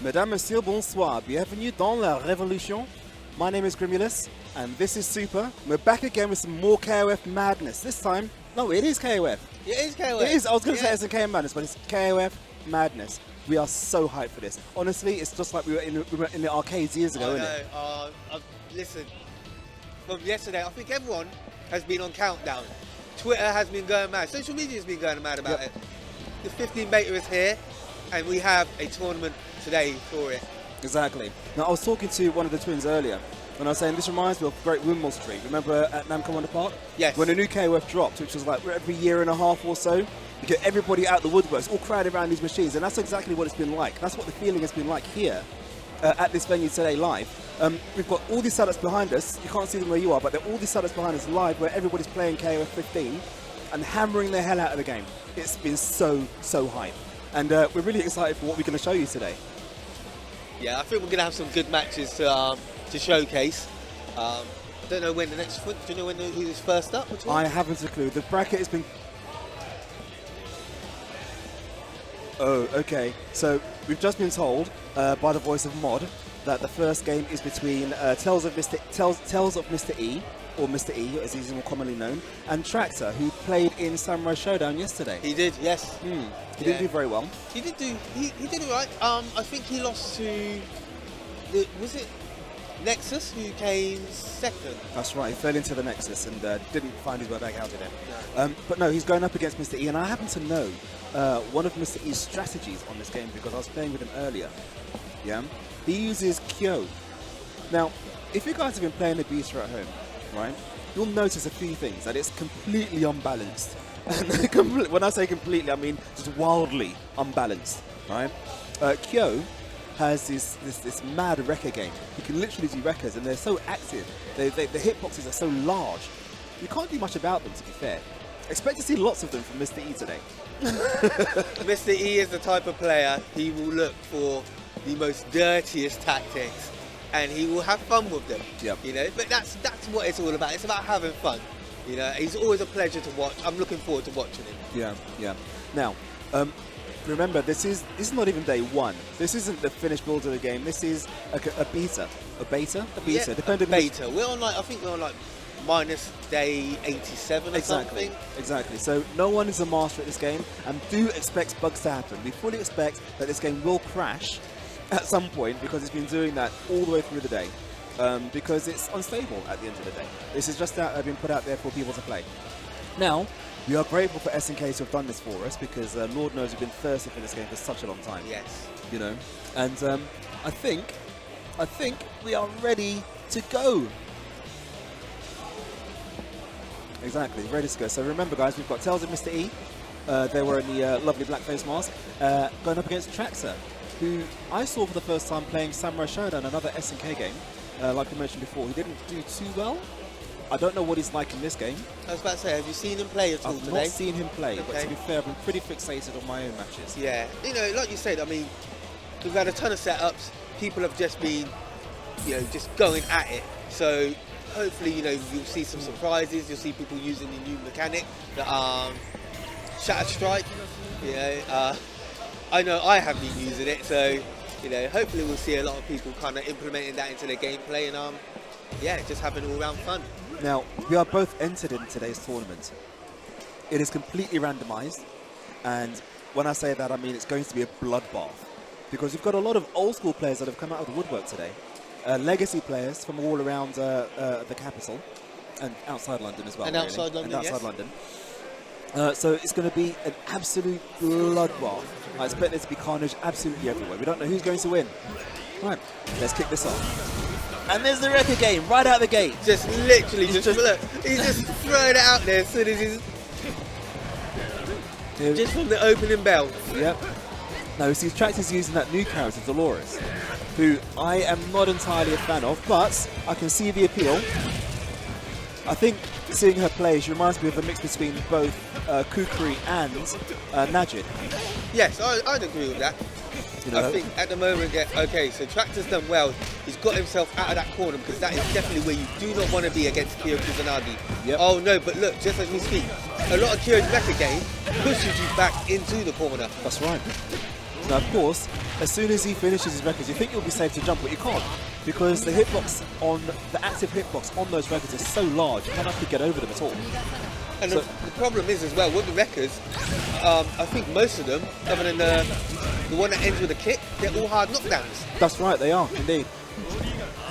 Mesdames, Messieurs, bonsoir. Bienvenue dans la Révolution. My name is Grimulus, and this is Super. We're back again with some more KOF madness. This time, no, it is KOF. It is KOF. It is. I was going to say SNK madness, but it's KOF madness. We are so hyped for this. Honestly, it's just like we were in the arcades years ago, isn't it? Listen, from yesterday, I think everyone has been on countdown. Twitter has been going mad. Social media has been going mad about it. The 15 meter is here, and we have a tournament today for it. Exactly. Now, I was talking to one of the twins earlier, and I was saying this reminds me of Great Windmill Street. Remember at Namco Wonder Park? Yes. When a new KOF dropped, which was like every year and a half or so, you get everybody out the woodworks, all crowded around these machines, and that's exactly what it's been like. That's what the feeling has been like here at this venue today live. We've got all these setups behind us. You can't see them where you are, but there are all these setups behind us live where everybody's playing KOF 15 and hammering the hell out of the game. It's been so hype. And we're really excited for what we're going to show you today. Yeah, I think we're going to have some good matches to showcase. Don't know when the next. Do you know when who's first up? I haven't a clue. The bracket has been. Oh, okay. So we've just been told by the voice of Mod that the first game is between Tales of Mr. E, or Mr. E, as he's more commonly known, and Tractor, who played in Samurai Showdown yesterday. He did, yes. He didn't do very well. He did do. He did all right. I think he lost to. Was it Nexus, who came second? That's right. He fell into the Nexus and didn't find his way back out of it. No. But no, he's going up against Mr. E, and I happen to know one of Mr. E's strategies on this game because I was playing with him earlier. Yeah, he uses Kyo. Now, if you guys have been playing the beta at home, right, you'll notice a few things, that it's completely unbalanced. And when I say completely, I mean just wildly unbalanced, right? Kyo has this mad Rekka game. You can literally do Rekkas, and they're so active. The hitboxes are so large. You can't do much about them, to be fair. Expect to see lots of them from Mr. E today. Mr. E is the type of player, he will look for the most dirtiest tactics, and he will have fun with them. Yep. You know, but that's what it's all about. It's about having fun. You know, he's always a pleasure to watch. I'm looking forward to watching him. Yeah. Now, remember, this is not even day one. This isn't the finished build of the game. This is a beta. A beta? A beta, yeah, depending on beta. We're on I think we're on minus day 87 or something. Exactly. So no one is a master at this game, and do expect bugs to happen. We fully expect that this game will crash at some point because it's been doing that all the way through the day. Because it's unstable at the end of the day. This is just been put out there for people to play. Now, we are grateful for SNK to have done this for us because Lord knows we've been thirsty for this game for such a long time. Yes. You know, and I think we are ready to go. Exactly, ready to go. So remember, guys, we've got Tales of Mr. E. They were in the lovely black face mask, going up against Traxxer, who I saw for the first time playing Samurai Showdown, another SNK game. Like I mentioned before, he didn't do too well. I don't know what he's like in this game. I was about to say, have you seen him play at all today? I've not seen him play, but to be fair, I've been pretty fixated on my own matches. Yeah, you know, like you said, I mean, we've had a ton of setups. People have just been, you know, just going at it. So hopefully, you know, you'll see some surprises. You'll see people using the new mechanic, the Shatter Strike. You know, I know I have been using it, so you know, hopefully we'll see a lot of people kind of implementing that into their gameplay and yeah, just having all-round fun. Now, we are both entered in today's tournament. It is completely randomized, and when I say that, I mean it's going to be a bloodbath because you've got a lot of old-school players that have come out of the woodwork today, legacy players from all around the capital and outside London as well. And outside London, and outside London. So it's going to be an absolute bloodbath. I expect there to be carnage absolutely everywhere. We don't know who's going to win. Right, let's kick this off. And there's the Rekka game right out the gate. Just literally, just look, he's just throwing it out there as soon as he's... Just from the opening bell. Yep. Now, you see, Tractor's using that new character, Dolores, who I am not entirely a fan of, but I can see the appeal. I think seeing her play, she reminds me of a mix between both Kukri and Najid. Yes, I'd agree with that. You know, I think at the moment, yeah, okay, so Tractor's done well. He's got himself out of that corner because that is definitely where you do not want to be against Kyo Kusanagi. Yep. Oh no, but look, just as we speak, a lot of Kyo's Rekka game pushes you back into the corner. That's right. Now, of course, as soon as he finishes his records, you think you'll be safe to jump, but you can't. Because the hitbox on, the active hitbox on those records is so large, you can't actually get over them at all. And the problem is as well, with the records, I think most of them, other than the one that ends with a kick, they're all hard knockdowns. That's right, they are, indeed.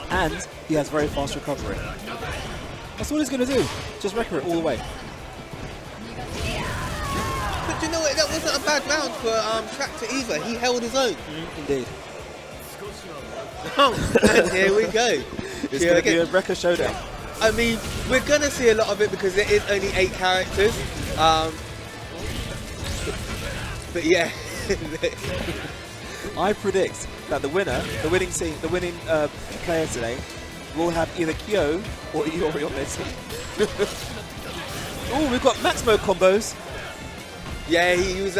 And he has very fast recovery. That's all he's going to do, just record it all the way. But you know what, that wasn't a bad round for Tractor either. He held his own. Indeed. And here we go. It's going to be a record showdown. I mean, we're going to see a lot of it because there is only 8 characters. But yeah. I predict that the winning player today will have either Kyo or Iori on their team. Oh, we've got max mode combos. Yeah, he was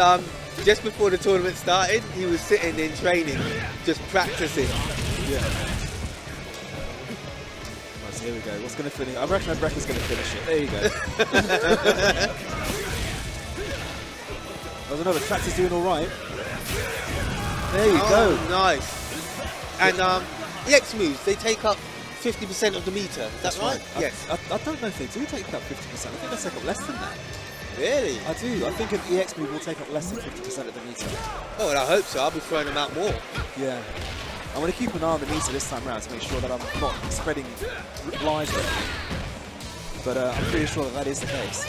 just before the tournament started, he was sitting in training, just practicing. Yeah. So here we go. What's going to finish? I reckon Brecker's going to finish it. There you go. There's another. Tractor's doing all right. There you go. Nice. And EX moves, they take up 50% of the meter. Is that right? Yes. I don't know if they do take up 50%. I think they take up less than that. Really? I do. I think an EX move will take up less than 50% of the meter. Oh, well, I hope so. I'll be throwing them out more. Yeah. I'm going to keep an eye on the meter this time around to make sure that I'm not spreading lies there. But I'm pretty sure that is the case.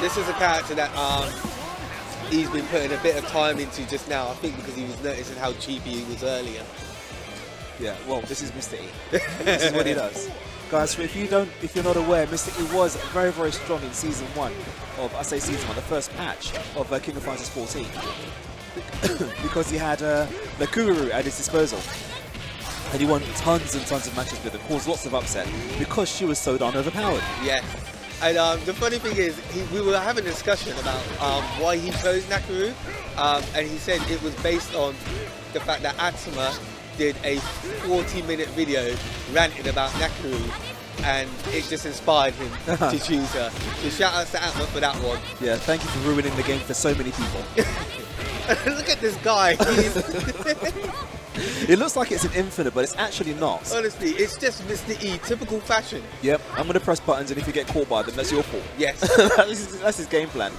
This is a character that he's been putting a bit of time into just now. I think because he was noticing how cheapy he was earlier. Yeah, well, this is Mr. E. This is what he does. Guys, if you're not aware, Mr. E was very, very strong in Season 1 of, I say Season 1, the first patch of King of Fighters 14. Because he had Nakuru at his disposal. And he won tons and tons of matches with her, caused lots of upset, because she was so darn overpowered. Yeah. And the funny thing is, we were having a discussion about why he chose Nakuru, and he said it was based on the fact that Atsuma did a 40-minute video ranting about Nakuru, and it just inspired him to choose her. So shout outs to Atma for that one. Yeah, thank you for ruining the game for so many people. Look at this guy. It looks like it's an infinite, but it's actually not. Honestly, it's just Mr. E, typical fashion. Yep, I'm going to press buttons, and if you get caught by them, that's your fault. Yes. That's his game plan.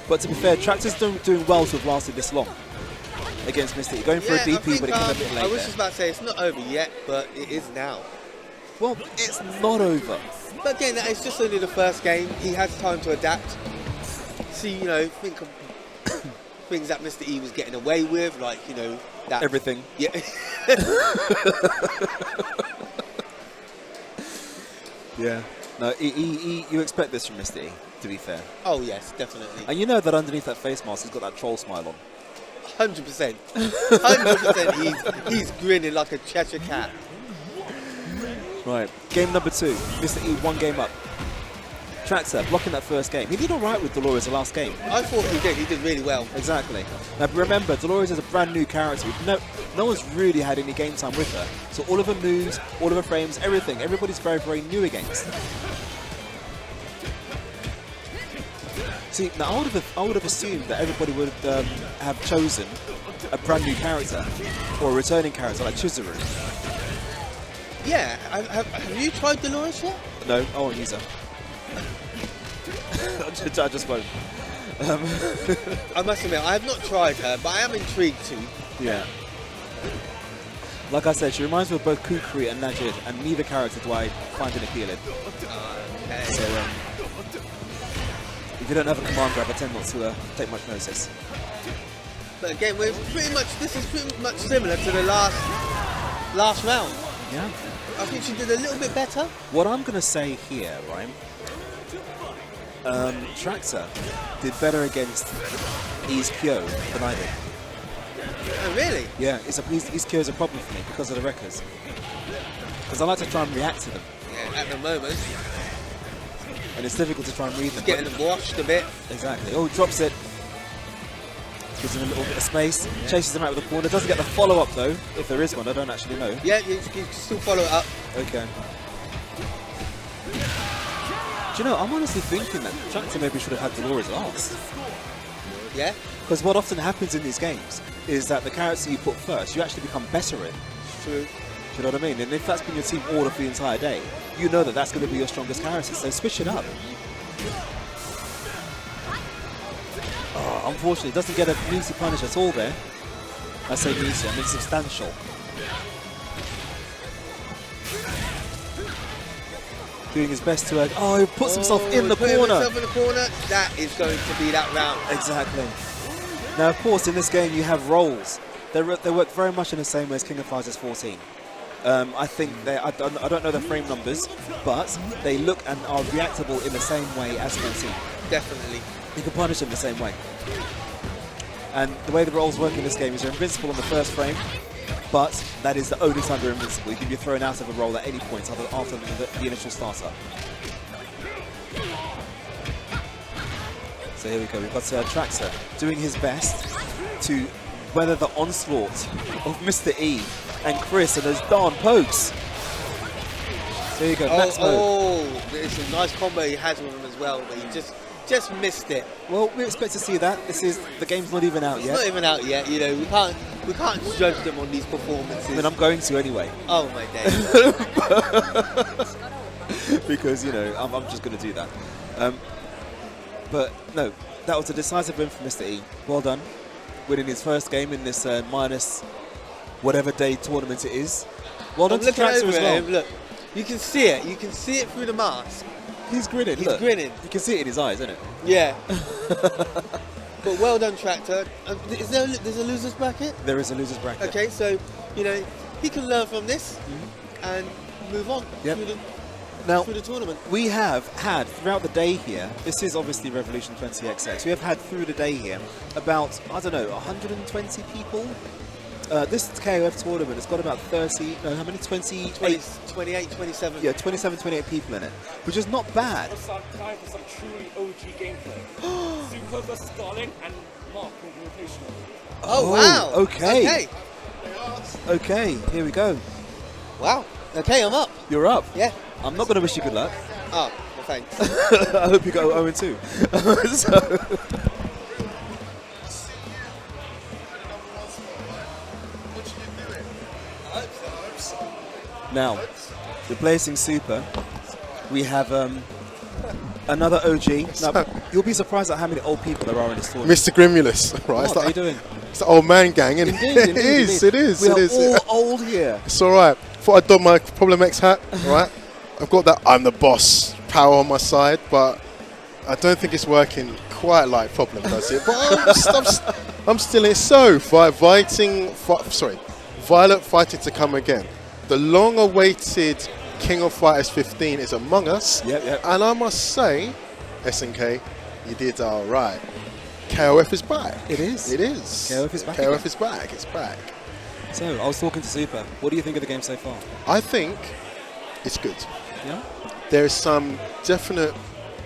But to be fair, Tractor's doing well to have lasted this long against Mr. E. Going for a DP, but it came a bit late. I was just about to say, it's not over yet, but it is now. Well, it's not over. But again, it's just only the first game. He has time to adapt. See, you know, think of things that Mr. E was getting away with, like, you know, that everything. Yeah. Yeah. No, you expect this from Mr. E, to be fair. Oh yes, definitely. And you know that underneath that face mask, he's got that troll smile on. 100%. 100%. He's grinning like a Cheshire cat. Right. Game number 2. Mr. E, 1 game up. Tractor blocking that first game. He did all right with Dolores the last game. I thought he did. He did really well. Exactly. Now remember, Dolores is a brand new character. No one's really had any game time with her. So all of her moves, all of her frames, everything. Everybody's very, very new against her. See, now I would have assumed that everybody would have chosen a brand new character or a returning character like Chizuru. Yeah. Have you tried Dolores yet? No, I won't use her. I just won't. I must admit, I have not tried her, but I am intrigued to. Yeah. Like I said, she reminds me of both Kukri and Najid, and neither character do I find it appealing. Okay. So, if you don't have a command grab, I tend not to take much notice. But again, this is pretty much similar to the last round. Yeah. I think she did a little bit better. What I'm going to say here, right? Tractor did better against E's Kyo than I did. Oh, really? Yeah, E's Kyo is a problem for me because of the records. Because I like to try and react to them. Yeah, at the moment. And it's difficult to try and read them. Getting them washed a bit. Exactly. Oh, drops it. Gives him a little bit of space. Chases him out with the corner. Doesn't get the follow-up, though. If there is one, I don't actually know. Yeah, you can still follow it up. Okay. Do you know, I'm honestly thinking that Tractor maybe should have had Dolores last. Yeah? Because what often happens in these games is that the character you put first, you actually become better in. True. Do you know what I mean? And if that's been your team order for the entire day, you know that that's going to be your strongest character. So switch it up. Oh, unfortunately, it doesn't get a meaty punish at all there. I say meaty, I mean substantial. Doing his best to... oh, he puts himself in the corner. Himself in the corner. That is going to be that round. Exactly. Now, of course, in this game, you have roles. They work very much in the same way as King of Fighters 14. I think I don't know the frame numbers, but they look and are reactable in the same way as 14. Definitely. You can punish them the same way. And the way the roles work in this game is you're invincible on the first frame, but that is the only time you're invincible. You can be thrown out of a roll at any point after the initial startup. So here we go. We've got Tractor doing his best to weather the onslaught of Mr. E and Chris and those darn pokes. So here you go. Max mode. Oh, it's a nice combo he has with him as well, but he just missed it. Well, we expect to see that. The game's not even out yet. It's not even out yet. You know, we can't judge them on these performances. I mean, I'm going to anyway. Oh my days. Because I'm just going to do that. But no, that was a decisive win for Mr. E. Well done, winning his first game in this minus whatever day tournament it is. Well done to Tractor as well. Look, you can see it. You can see it through the mask. He's grinning. He's grinning. You can see it in his eyes, isn't it? Yeah. But well done, Tractor. There's a loser's bracket? There is a loser's bracket. Okay, so, he can learn from this and move on through the tournament. We have had, throughout the day here, this is obviously Revolution 20XX, we have had through the day here about, 120 people. This KOF tournament has got about 30, no, how many? 28, 27. Yeah, 27, 28 people in it, which is not bad. It's time for some truly OG gameplay. Super versus Darling and Mark rotational. Oh, wow. Okay. Okay, here we go. Wow. Okay, I'm up. You're up? Yeah. I'm not going to wish you good luck. Oh, well, thanks. I hope you go 0-2. So. Now, replacing Super, we have another OG. Now, you'll be surprised at how many old people there are in this tournament. Mr. Grimulus, right? What are you doing? It's the old man gang, isn't Indeed, it? It is. We are all old here. It's all right. Thought I'd don my Problem X hat, right? I've got that I'm the boss power on my side, but I don't think it's working quite like Problem does it. But I'm still in. So, Violet fighting to come again. The long-awaited King of Fighters 15 is among us. Yep. And I must say, SNK, you did all right. KOF is back. It is. KOF is back. KOF is back. It's back. So, I was talking to Super. What do you think of the game so far? I think it's good. Yeah? There's some definite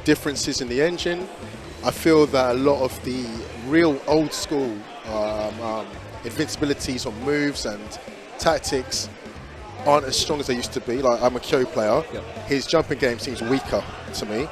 differences in the engine. I feel that a lot of the real old-school invincibilities on moves and tactics aren't as strong as they used to be. Like, I'm a Kyo player. Yep. His jumping game seems weaker to me.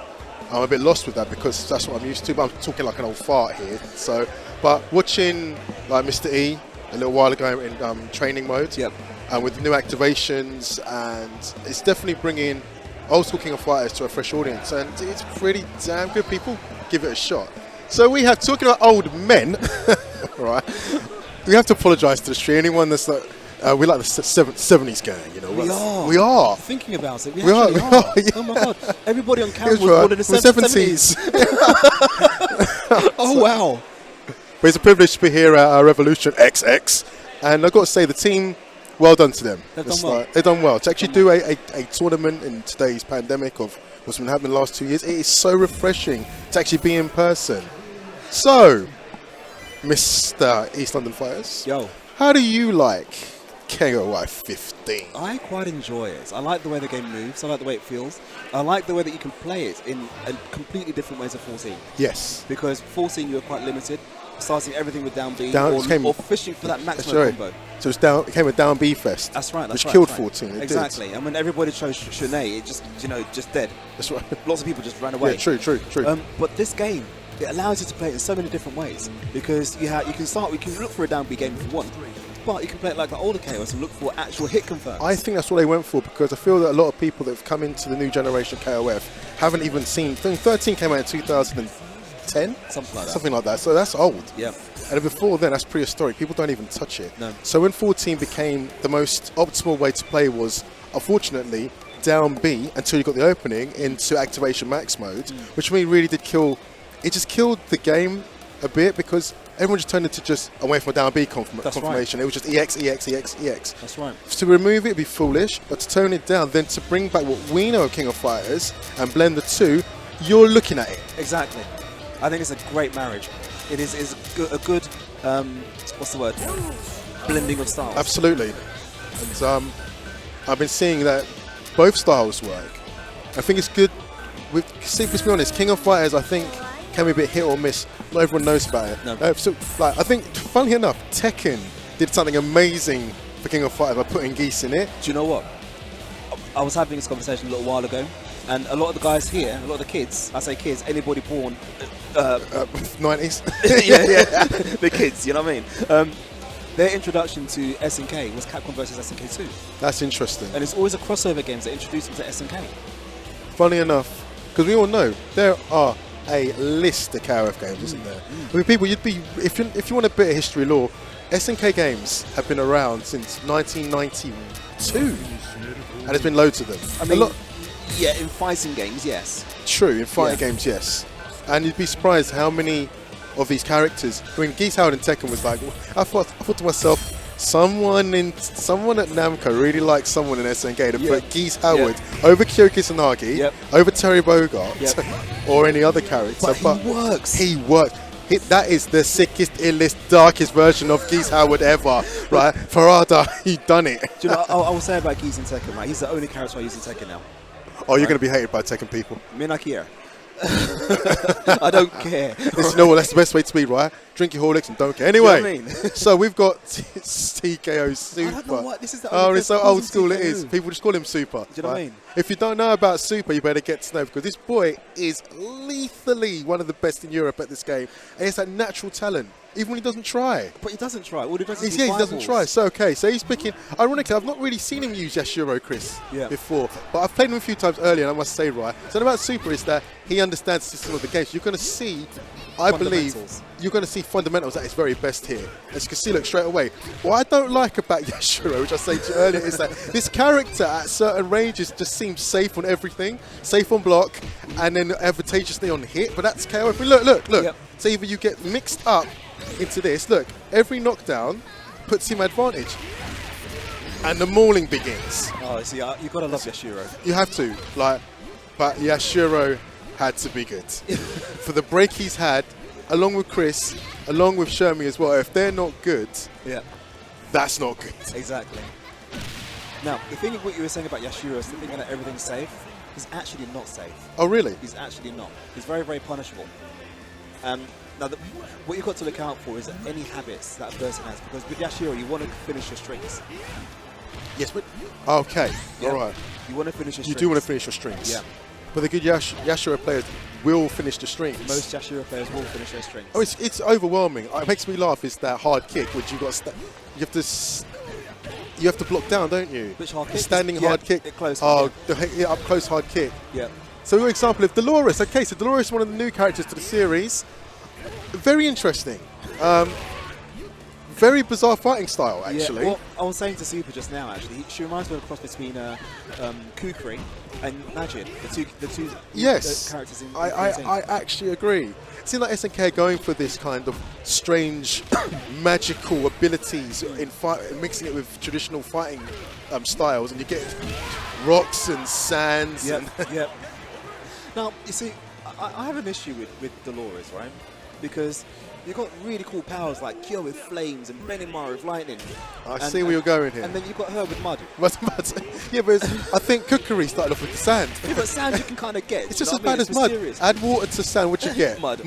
I'm a bit lost with that because that's what I'm used to, but I'm talking like an old fart here. So, but watching like Mr. E a little while ago in training mode, and with new activations, and it's definitely bringing old school King of Fighters to a fresh audience, and it's pretty damn good. People give it a shot. So we have, talking about old men, right? We have to apologise to the street. Anyone that's like, we like the 70s gang, We are. Thinking about it, we are. Yeah. Oh my god! Everybody on camera was born in the 70s. Oh wow! But it's a privilege to be here at Revolution XX, and I've got to say, the team, well done to them. They've done well. To actually do a tournament in today's pandemic of what's been happening the last 2 years, it is so refreshing to actually be in person. So, Mr. East London Fighters, how do you like KOF 15? I quite enjoy it. I like the way the game moves. I like the way it feels. I like the way that you can play it in a completely different ways of 14. Yes. Because 14 you were quite limited, starting everything with down B or fishing for that maximum combo. So it came with down B fest. That's right. Which killed 14. Exactly. And when everybody chose Shanae, it just dead. That's right. Lots of people just ran away. Yeah, true. But this game it allows you to play it in so many different ways because you can look for a down B game if you want, but you can play it like the older KOS and look for actual hit confirms. I think that's what they went for because I feel that a lot of people that have come into the new generation KOF haven't even seen. I think 13 came out in 2010, something like that. So that's old. Yeah. And before then, that's prehistoric. People don't even touch it. No. So when 14 became the most optimal way to play was, unfortunately, down B until you got the opening into activation max mode, which to me really did kill. It just killed the game a bit because everyone just turned into just away from a down B confirmation. Right. It was just EX, EX, EX, EX. That's right. To remove it would be foolish, but to tone it down, then to bring back what we know of King of Fighters and blend the two, you're looking at it. Exactly. I think it's a great marriage. It is a good what's the word? Blending of styles. Absolutely. And I've been seeing that both styles work. I think it's good. Let's be honest, King of Fighters, I think, can be a bit hit or miss. Not everyone knows about it. No. I think, funnily enough, Tekken did something amazing for King of Fighters by putting Geese in it. Do you know what? I was having this conversation a little while ago, and a lot of the guys here, a lot of the kids, I say kids, anybody born 90s. yeah, the kids, you know what I mean? Their introduction to SNK was Capcom versus SNK 2. That's interesting. And it's always a crossover games that introduce them to SNK. Funny enough, because we all know there are a list of KOF games, isn't there? I mean, people, you'd be if you want a bit of history lore, SNK games have been around since 1992, and there's been loads of them. I mean, yeah, in fighting games, yes. True, in fighting games, yes. And you'd be surprised how many of these characters. I mean, Geese Howard in Tekken was like, I thought to myself, someone at Namco really likes someone in SNK to put Geese Howard over Kyoki Tsunagi, over Terry Bogard, or any other character. But he works. He works. That is the sickest, illest, darkest version of Geese Howard ever, right? Farada, he done it. Do you know, I will say about Geese in Tekken, right? He's the only character I use in Tekken now. Oh, you're going to be hated by Tekken people. Minakier. I don't care. You know what? That's the best way to be, right? Drink your Horlicks and don't care. Anyway, you know what I mean? So we've got TKO Super. I don't know what this is. It's so old school. It is. People just call him Super. Do you know what I mean? If you don't know about Super, you better get to know because this boy is lethally one of the best in Europe at this game, and it's that natural talent. Even when he doesn't try. But he doesn't try. All he does is he doesn't try. So, okay. So he's picking... Ironically, I've not really seen him use Yashiro, Chris, before. But I've played him a few times earlier, and I must say, right, so about Super is that he understands the system of the game. So you're going to see, I believe, you're going to see fundamentals at his very best here. As you can see, look, straight away. What I don't like about Yashiro, which I said to you earlier, is that this character at certain ranges just seems safe on everything. Safe on block, and then advantageously on hit. But that's KO. Look. Yep. So either you get mixed up into this. Look, every knockdown puts him advantage, and the mauling begins. Oh, see, you gotta love Yashiro. You have to, but Yashiro had to be good for the break he's had, along with Chris, along with Shermie as well. If they're not good, that's not good. Exactly. Now, the thing of what you were saying about Yashiro is thinking that everything's safe. He's actually not safe. Oh, really? He's actually not. He's very, very punishable. Now, what you've got to look out for is any habits that a person has, because with Yashiro, you want to finish your strings. Yes, but... Okay, all right. You want to finish your strings. You do want to finish your strings. Yeah. But the good Yashiro players will finish the strings. Most Yashiro players will finish their strings. Oh, it's overwhelming. It makes me laugh is that hard kick, which you have to block down, don't you? Which hard kick? Standing hard kick. The up close hard kick. Yeah. So, for example, if Dolores, okay, so Dolores is one of the new characters to the series. Very interesting. Very bizarre fighting style, actually. Yeah, well, I was saying to Super just now, actually, she reminds me of a cross between Kukri and Majid, the two characters in I actually agree. It seems like SNK are going for this kind of strange, magical abilities in mixing it with traditional fighting styles, and you get rocks and sands. Yep. Now, you see, I have an issue with Dolores, right? Because you've got really cool powers like Kyo with flames and Benimar with lightning. I see where you're going here. And then you've got her with mud. Yeah, but I think Kukuri started off with the sand. Yeah, but sand you can kind of get. It's just as bad as mud. Add water to sand, what you get? Mud.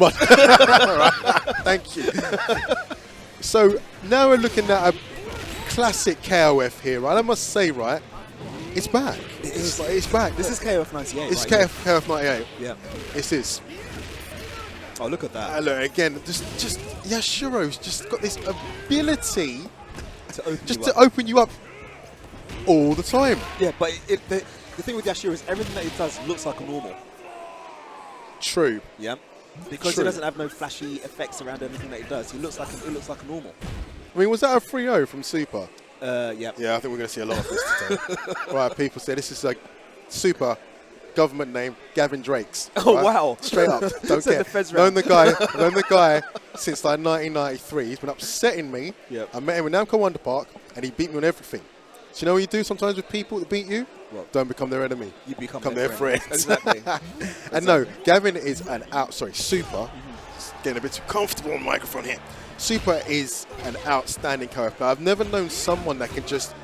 Thank you. So now we're looking at a classic KOF here, right? I must say, right, it's back. It's back. This is KOF 98. It's KOF 98. Yeah. This is. Oh, look at that. Look, again, just Yashiro's just got this ability to open you up all the time. Yeah, but the thing with Yashiro is everything that he does looks like a normal. True. Yeah. Because he doesn't have no flashy effects around anything that he does. It looks like a normal. I mean, was that a 3-0 from Super? Yeah. Yeah, I think we're going to see a lot of this today. Right, people say this is like Super government name, Gavin Drake's. Oh, right? wow. Straight up. Don't care. Known the guy since like 1993. He's been upsetting me. Yep. I met him in Namco Wonder Park, and he beat me on everything. So you know what you do sometimes with people that beat you? What? Don't become their enemy. You become their friend. Exactly. And no, Gavin is Super. Getting a bit too comfortable on the microphone here. Super is an outstanding character. I've never known someone that can just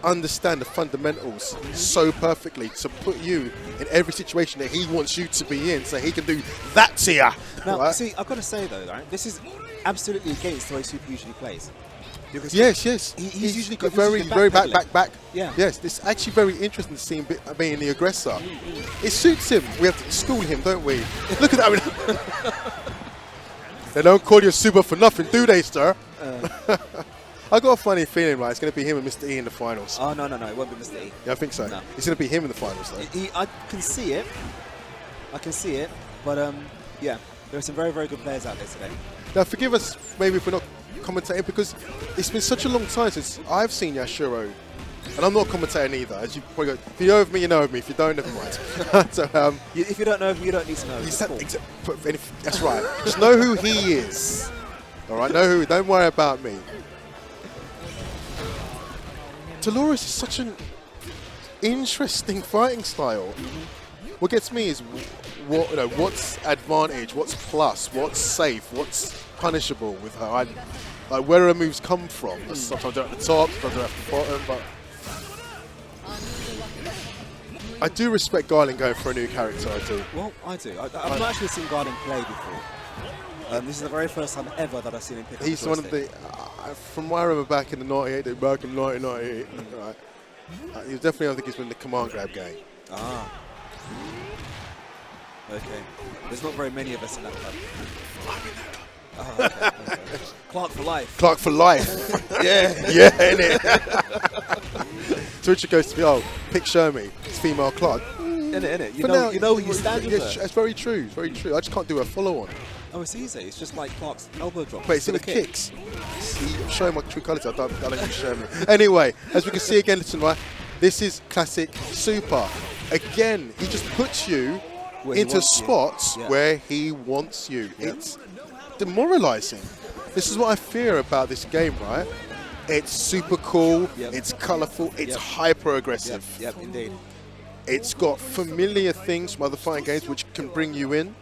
understand the fundamentals so perfectly to put you in every situation that he wants you to be in, so he can do that to you. Now, right? see, I've got to say though, right, this is absolutely against the way Super usually plays. Because yes. He's usually got very back. Yeah. Yes, it's actually very interesting to see him being the aggressor. It suits him. We have to school him, don't we? Look at that. They don't call you Super for nothing, do they, sir? I got a funny feeling, right? It's going to be him and Mr. E in the finals. Oh, no. It won't be Mr. E. Yeah, I think so. No. It's going to be him in the finals, though. I can see it. But, yeah, there are some very, very good players out there today. Now, forgive us maybe if we're not commentating, because it's been such a long time since I've seen Yashiro. And I'm not commentating either. As you probably go, if you know of me, you know of me. If you don't, never mind. So, if you don't know of me, you don't need to know. That's right. Just know who he is. All right, know who. Don't worry about me. Dolores is such an interesting fighting style. What gets me is what's advantage, what's plus, what's safe, what's punishable with her. Like where her moves come from. Sometimes they're at the top, sometimes they're at the bottom, but I do respect Garland going for a new character. I do. Well, I do. I've not actually seen Garland play before. This is the very first time ever that I've seen him pick up He's one of the, from what I remember back in the 98, back in 1998, right? He was definitely, I think he's been the command grab game. Ah. Okay. There's not very many of us in that club. Oh, okay. Clark for life. Clark for life. Yeah, innit? Twitcher goes to me, pick Shermie. It's female Clark. Innit? You know what you stand for. It's very true. It's very true. I just can't do a follow-on. Oh, it's easy. It's just like Clark's elbow drop. But it's in the kicks. See, I'm showing my true colours. I don't use Shermie. Anyway, as we can see again, listen, right? This is classic Super. Again, he just puts you into spots where he wants you. Yep. It's demoralizing. This is what I fear about this game, right? It's super cool, it's colorful, it's hyper aggressive. Yep, indeed. It's got familiar things from other fighting games which can bring you in.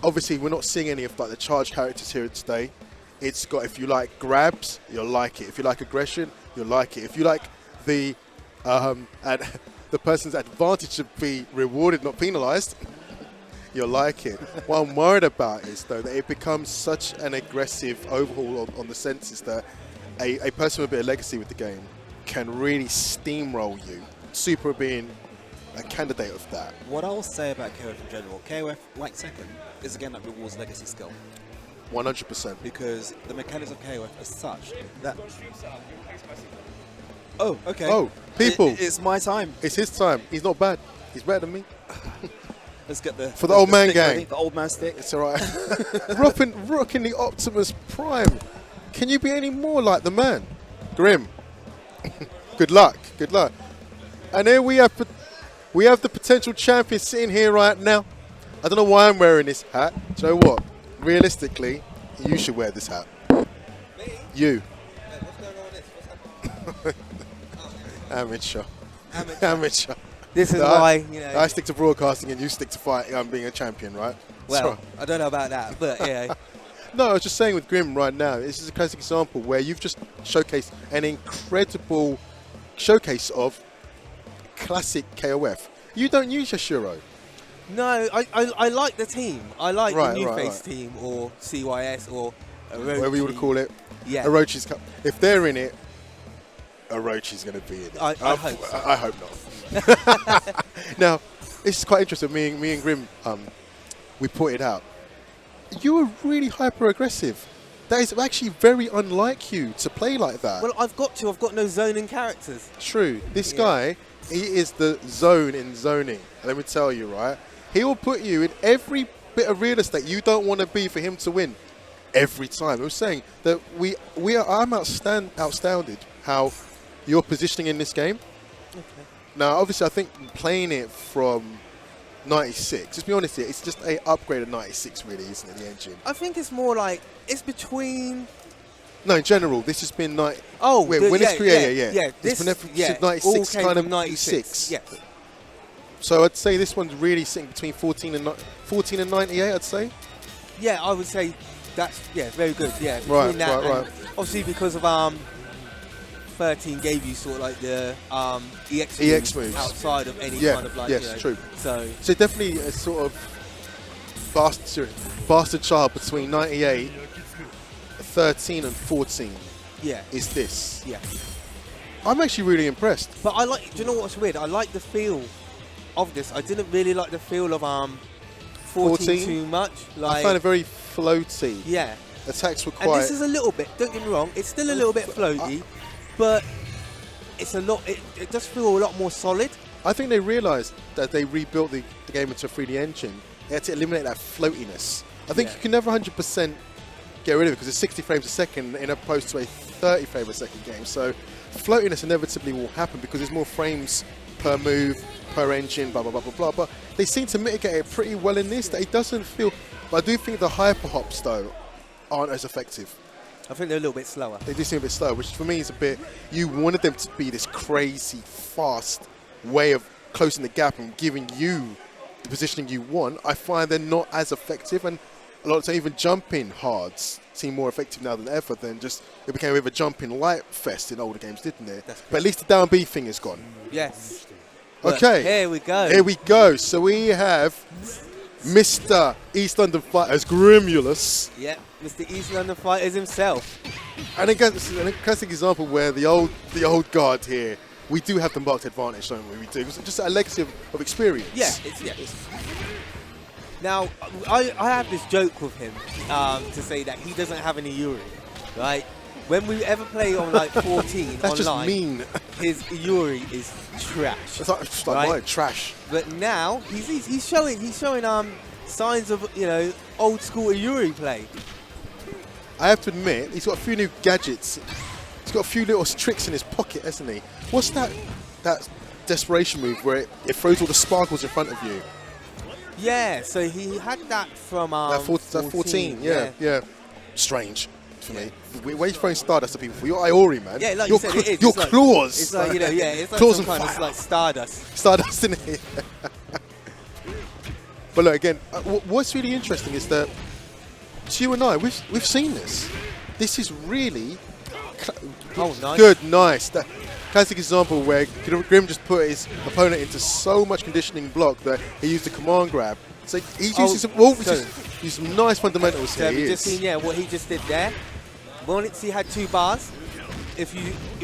Obviously, we're not seeing any of like the charged characters here today. It's got, if you like grabs, you'll like it. If you like aggression, you'll like it. If you like the the person's advantage to be rewarded, not penalized, you'll like it. What I'm worried about is, though, that it becomes such an aggressive overhaul on the senses that a person with a bit of legacy with the game can really steamroll you. Super being a candidate of that. What I'll say about KOF in general, KOF, like Second, is a game that rewards legacy skill. 100%. Because the mechanics of KOF are such that... Oh, okay. Oh, people. It's my time. It's his time. He's not bad. He's better than me. Let's get the... For the old man gang. Ready, the old man stick. It's all right. Rocking the Optimus Prime. Can you be any more like the man? Grim. Good luck. Good luck. And here we have the potential champion sitting here right now. I don't know why I'm wearing this hat. Do you know what? Realistically, you should wear this hat. Me? You. What's going on with this? What's happening? Amateur. This is why, you know. I stick to broadcasting and you stick to fighting. I'm being a champion, right? Well, I don't know about that, but yeah. No, I was just saying with Grim right now, this is a classic example where you've just showcased an incredible showcase of classic KOF. You don't use Yashiro. No, I like the team. I like the New Face right. team or CYS or Orochi. Whatever you would call it. Yeah. Orochi's if they're in it, Orochi's going to be in it. I hope so. I hope not. Now, this is quite interesting. Me and Grim, we pointed out. you are really hyper aggressive. That is actually very unlike you to play like that. Well, I've got no zoning characters. True. This guy, he is the zone in zoning. And let me tell you, right? He will put you in every bit of real estate you don't want to be for him to win. Every time. I was saying that I'm astounded how you're positioning in this game. Okay. Now, obviously, I think playing it from 96, just be honest here, it's just a upgrade of 96, really, isn't it, the engine? I think it's more like, it's between... No, in general, this has been... when it's created, yeah. It's been since all 96, came kind from of 96. Yeah. So I'd say this one's really sitting between 14 and 98, I'd say. Yeah, I would say that's, very good, yeah. Right. Obviously, because of 13 gave you sort of like the EX moves outside of any kind of like, true. So definitely a sort of bastard child between 98, 13 and 14 is this. Yeah. I'm actually really impressed. But do you know what's weird? I like the feel of this. I didn't really like the feel of 14 too much. Like, I found it very floaty. Yeah. Attacks were quite... And this is a little bit, don't get me wrong, it's still a little bit floaty, but it's a lot, it does feel a lot more solid. I think they realised that they rebuilt the game into a 3D engine. They had to eliminate that floatiness. I think you can never 100% get rid of it because it's 60 frames a second in opposed to a 30 frame a second game. So floatiness inevitably will happen because there's more frames per move, per engine, blah, blah, blah, blah, blah. But they seem to mitigate it pretty well in this, that it doesn't feel... But I do think the hyper hops, though, aren't as effective. I think they're a little bit slower. They do seem a bit slow, which for me is a bit... You wanted them to be this crazy, fast way of closing the gap and giving you the positioning you want. I find they're not as effective, and a lot of times even jumping hards seem more effective now than ever than just... It became a bit of a jumping light fest in older games, didn't it? But at least the down B thing is gone. Yes. Okay. Here we go. Here we go. So we have Mr. East London Fighters Grimulus. Yeah, Mr. East London Fighters himself. And again, this is a classic example where the old guard here, we do have the marked advantage, don't we? We do. It's just a legacy of experience. Yeah, Now, I have this joke with him to say that he doesn't have any Yuri, right? When we ever play on like 14 That's online, just mean. His Yuri is trash. It's like right? Trash. But now he's showing signs of old school Yuri play. I have to admit, he's got a few new gadgets. He's got a few little tricks in his pocket, hasn't he? What's that desperation move where it throws all the sparkles in front of you? Yeah, so he had that from 14. Yeah. Strange for me. Where you throwing Stardust at people for? You're Iori, man. Yeah, like your you said, it is. Your it's claws. It's like, it's like claws some kind of like Stardust. Stardust in it. But look, again, what's really interesting is that you and I, we've seen this. This is really nice. Good, nice. That classic example where Grim just put his opponent into so much conditioning block that he used a command grab. So he's using some nice fundamentals here. Have you just seen what he just did there? Once he had 2 bars, if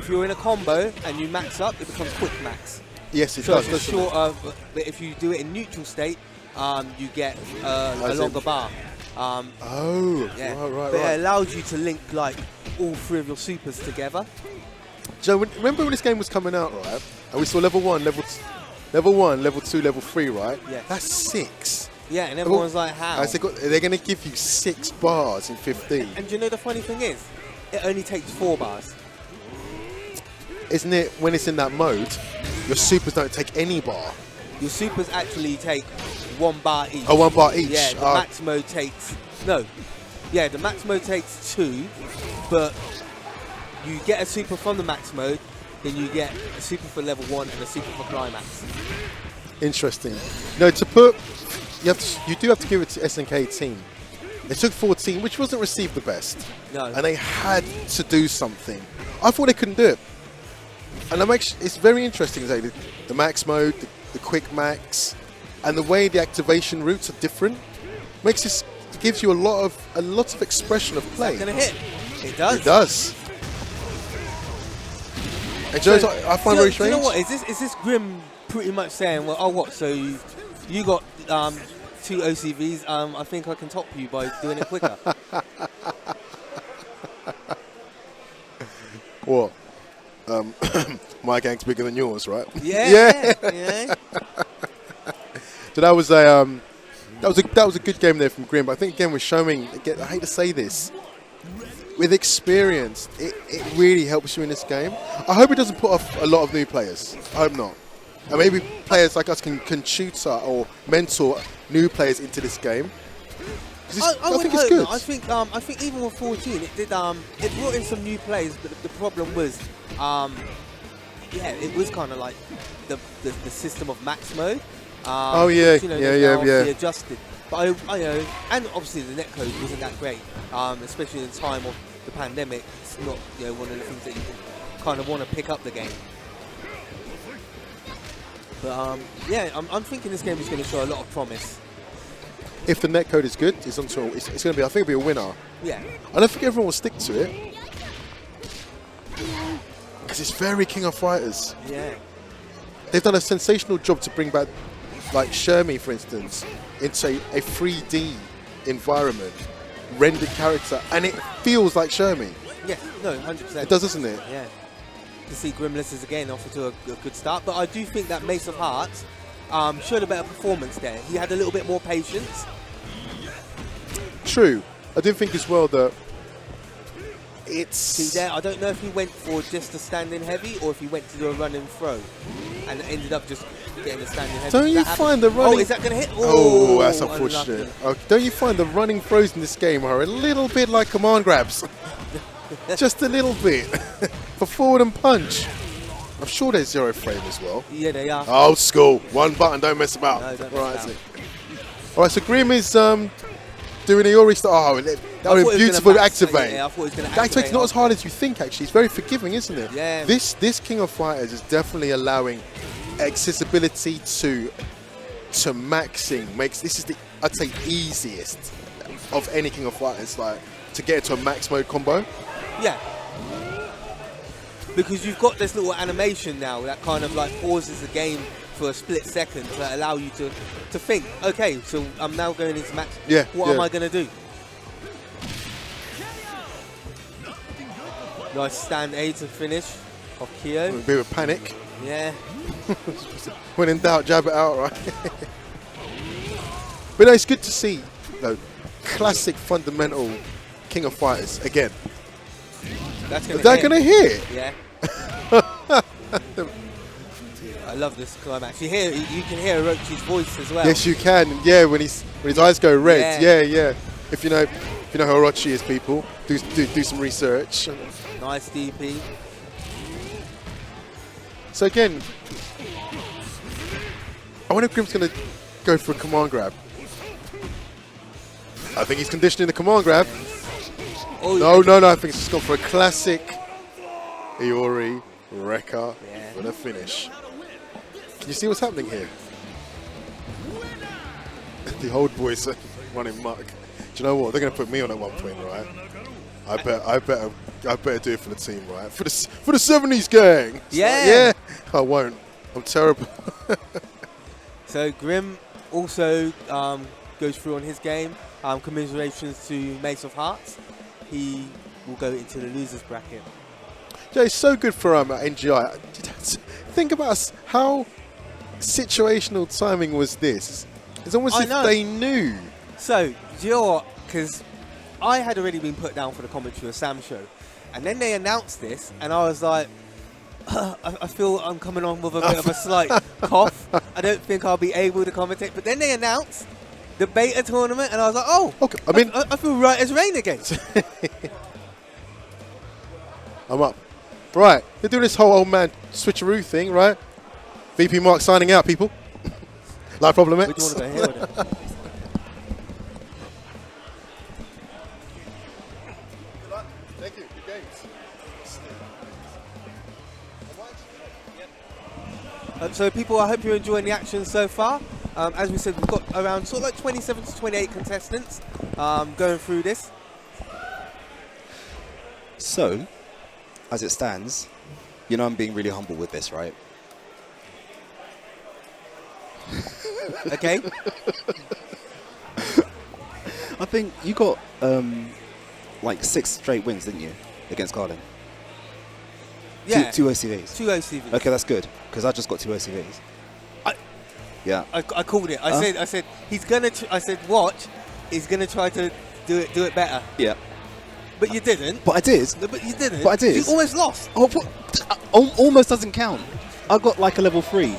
you're in a combo and you max up, it becomes quick max. Yes, it does. It's shorter, but if you do it in neutral state, you get a longer bar. Right. But it allows you to link like all 3 of your supers together. Joe, remember when this game was coming out, right? And we saw level 1, level 2, level 3, right? Yeah. That's 6. Yeah, and everyone's like, how? They're going to give you 6 bars in 15. And do you know the funny thing is? It only takes 4 bars. Isn't it, when it's in that mode, your supers don't take any bar? Your supers actually take 1 bar each. Oh, 1 bar each? Yeah, the max mode takes... No. Yeah, the max mode takes 2, but you get a super from the max mode, then you get a super for level 1 and a super for climax. Interesting. No, to put... You do have to give it to SNK team. They took 14, which wasn't received the best. No. And they had to do something. I thought they couldn't do it. And it's very interesting, the max mode, the quick max, and the way the activation routes are different it gives you a lot of expression of play. It's gonna hit. It does. It does. And Joe, I find very strange. You know what? Is this Grim pretty much saying, well, so you got 2 2 OCVs, I think I can top you by doing it quicker. What? My gang's bigger than yours, right? Yeah. So that was a good game there from Grim. But I think again we're showing. Again, I hate to say this, with experience, it really helps you in this game. I hope it doesn't put off a lot of new players. I hope not. And maybe players like us can tutor or mentor new players into this game. I think it's good. I think even with 14, it brought in some new players, but the problem was, it was kind of like the system of max mode. They adjusted. But and obviously the netcode wasn't that great, especially in the time of the pandemic. It's not one of the things that you kind of want to pick up the game. But I'm thinking this game is going to show a lot of promise. If the netcode is good, it's going to be. I think it'll be a winner. Yeah. I don't think everyone will stick to it because it's very King of Fighters. Yeah. They've done a sensational job to bring back, like Shermie, for instance, into a 3D environment, rendered character, and it feels like Shermie. Yeah. No, 100%. It does, doesn't it? Yeah. To see Grimless is again off to a good start, but I do think that Mace of Hearts showed a better performance there. He had a little bit more patience. True. I do think as well that it's... See there, I don't know if he went for just a standing heavy or if he went to do a running throw and ended up just getting a standing heavy. Don't you find the running... Oh, is that going to hit? Oh, that's unfortunate. Okay. Don't you find the running throws in this game are a little bit like command grabs? Just a little bit. For forward and punch. I'm sure there's zero frame as well. Yeah, they are. Old school. One button, don't mess about. No, don't right, mess about. All right, so Grim is doing a Iori style. Oh, that would be beautiful to activate. Yeah, I thought he was going to activate. Activate's not as hard as you think, actually. It's very forgiving, isn't it? Yeah. This King of Fighters is definitely allowing accessibility to maxing. This is the, I'd say, easiest of any King of Fighters, like to get into a max mode combo. Yeah. Because you've got this little animation now that kind of like pauses the game for a split second to allow you to think, okay, so I'm now going into max. Yeah. What am I going to do? Nice stand A to finish of Kyo. A bit of panic. Yeah. When in doubt, jab it out, right? But no, it's good to see, classic fundamental King of Fighters again. That's going to hit. Yeah. I love this climax. You can hear Orochi's voice as well. Yes, you can. Yeah, when his eyes go red. Yeah. If you know who Orochi is, people, do some research. Nice DP. So again, I wonder if Grim's going to go for a command grab. I think he's conditioning the command grab. Oh, no, I think he's just gone for a classic Iori Rekka for the finish. Can you see what's happening here? The old boys are running muck. Do you know what? They're going to put me on at one point, right? I better do it for the team, right? For the 70s gang. Yeah. I won't. I'm terrible. So Grim also goes through on his game. Commiserations to Mace of Hearts. He will go into the losers bracket. Yeah, it's so good for NGI. Think about us, how situational timing was this? It's almost as if they knew. So, do you know what? Because I had already been put down for the commentary of Sam's show, and then they announced this, and I was like, I feel I'm coming on with a bit of a slight cough. I don't think I'll be able to commentate. But then they announced the beta tournament, and I was like, oh, okay. I mean, I feel right as rain again. I'm up. Right, they're doing this whole old man switcheroo thing, right? VP Mark signing out, people. Live Problem X. Would you want to go here or there? Thank you. Good games. So people, I hope you're enjoying the action so far. As we said, we've got around sort of like 27 to 28 contestants going through this. So, as it stands, you know I'm being really humble with this, right? Okay. I think you got like 6 straight wins, didn't you, against Garden? Yeah. Two OCVs. 2 OCVs. Okay, that's good because I just got 2 OCVs. Yeah. I called it. I said he's gonna. I said watch. He's gonna try to do it better. Yeah. But you didn't. But I did. No, but you didn't. But I did. You almost lost. Oh, almost doesn't count. I got like a level 3.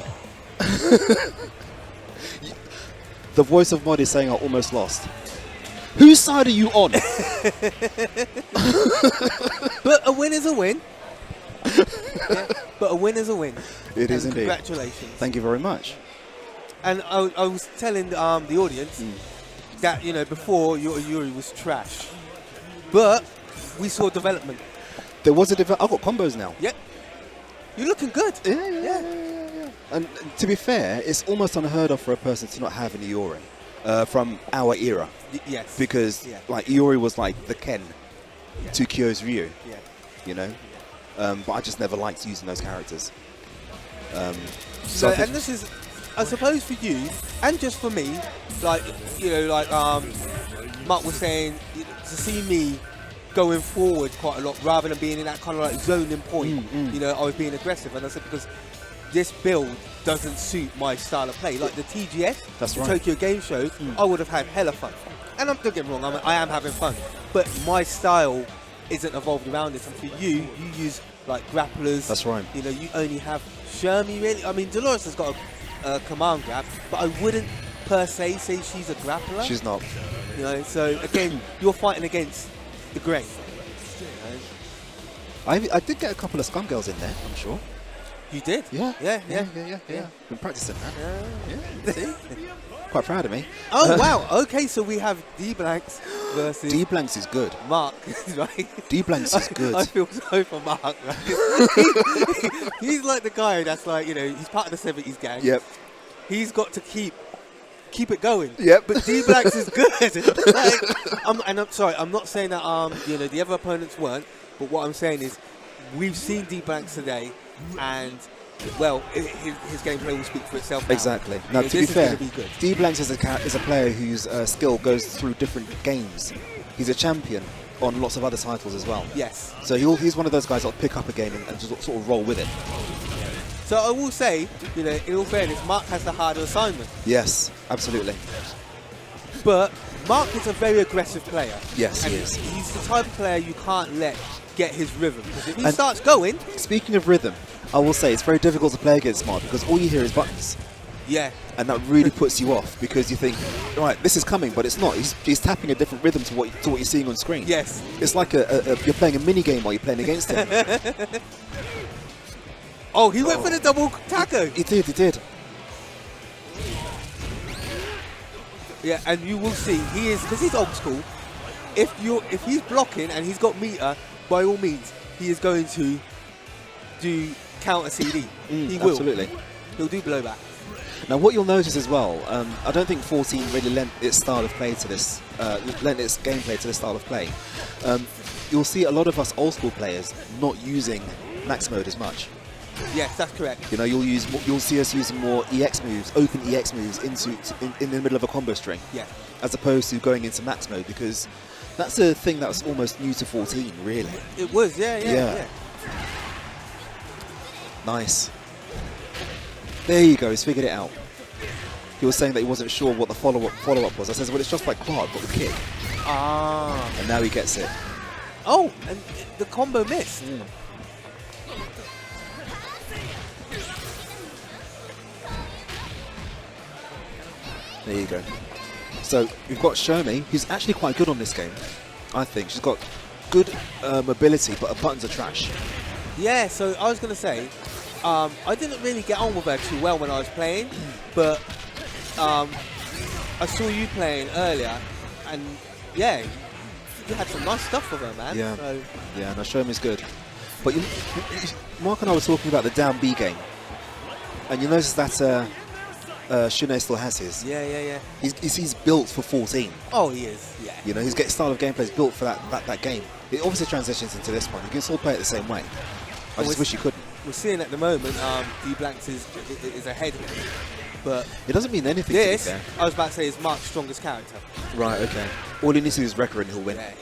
The voice of mod is saying I almost lost. Whose side are you on? But a win is a win. Yeah, but a win is a win. It is indeed. Congratulations. Thank you very much. And I was telling the audience that, you know, before Yuri was trash. But we saw development. There was a development. I've got combos now. Yep. You're looking good. Yeah. And to be fair, it's almost unheard of for a person to not have an Iori from our era. Yes. Because like Iori was like the Ken to Kyo's Ryu. Yeah. You know? But I just never liked using those characters. And this is, I suppose, for you and just for me, like, you know, like Mark was saying, to see me going forward quite a lot rather than being in that kind of like zoning point. You know, I was being aggressive, and I said because this build doesn't suit my style of play. Like the TGS, That's the right. Tokyo Game Show, I would have had hella fun. And don't get me wrong, I am having fun, but my style isn't evolved around this. And for you, you use like grapplers. That's right. You know, you only have Shermie really. I mean, Dolores has got a command grab, but I wouldn't per se say she's a grappler. She's not. You know, so again, you're fighting against the grain. I did get a couple of scum girls in there, I'm sure. You did? Yeah. Yeah. Been practicing that. Yeah. See? Quite proud of me. Oh, wow. Okay, so we have D-Blanks versus... D-Blanks is good. Mark, right? D-Blanks is good. I feel sorry for Mark, right? He's like the guy that's like, you know, he's part of the 70s gang. Yep. He's got to keep it going. Yep. But D-Blanks is good. I'm sorry, I'm not saying that, you know, the other opponents weren't, but what I'm saying is we've seen D-Blanks today, and well, his gameplay will speak for itself now. Exactly. Now, to be fair, D-Blanks is a player whose skill goes through different games. He's a champion on lots of other titles as well. Yes. So he's one of those guys that'll pick up a game and just sort of roll with it. So I will say, you know, in all fairness, Mark has the harder assignment. Yes, absolutely. But Mark is a very aggressive player. Yes, and he is. He's the type of player you can't let get his rhythm. Because if he starts going... Speaking of rhythm, I will say it's very difficult to play against Mark because all you hear is buttons. Yeah. And that really puts you off because you think, right, this is coming, but it's not. He's tapping a different rhythm to what you're seeing on screen. Yes. It's like you're playing a mini game while you're playing against him. Oh, he went for the double taco. He did. Yeah, and you will see he is, because he's old school. If he's blocking and he's got meter, by all means, he is going to do counter CD. He will. Absolutely. He'll do blowback. Now, what you'll notice as well, I don't think 14 really lent its style of play to this, lent its gameplay to this style of play. You'll see a lot of us old school players not using max mode as much. Yes, that's correct. You know, you'll see us using more EX moves, open EX moves in the middle of a combo string. Yeah. As opposed to going into max mode, because that's a thing that was almost new to 14, really. It was, yeah. Nice. There you go, he's figured it out. He was saying that he wasn't sure what the follow-up was. I said, well, it's just like Clark, but with kick. Ah. And now he gets it. Oh, and the combo missed. There you go. So we've got Shermie, who's actually quite good on this game, I think. She's got good mobility, but her buttons are trash. Yeah, so I was going to say, I didn't really get on with her too well when I was playing, but I saw you playing earlier, and yeah, you had some nice stuff with her, man. Yeah, so. yeah, no, Shermie's good. But Mark and I were talking about the down B game, and you notice that Shunei still has his. Yeah. He's built for 14. Oh, he is, yeah. You know, his style of gameplay is built for that game. It obviously transitions into this one. You can still play it the same way. I just wish you couldn't. We're seeing at the moment, D-Blanks is ahead But it doesn't mean anything. This, to be fair. I was about to say, is Mark's strongest character. Right, okay. All he needs to do is record and he'll win. Yeah,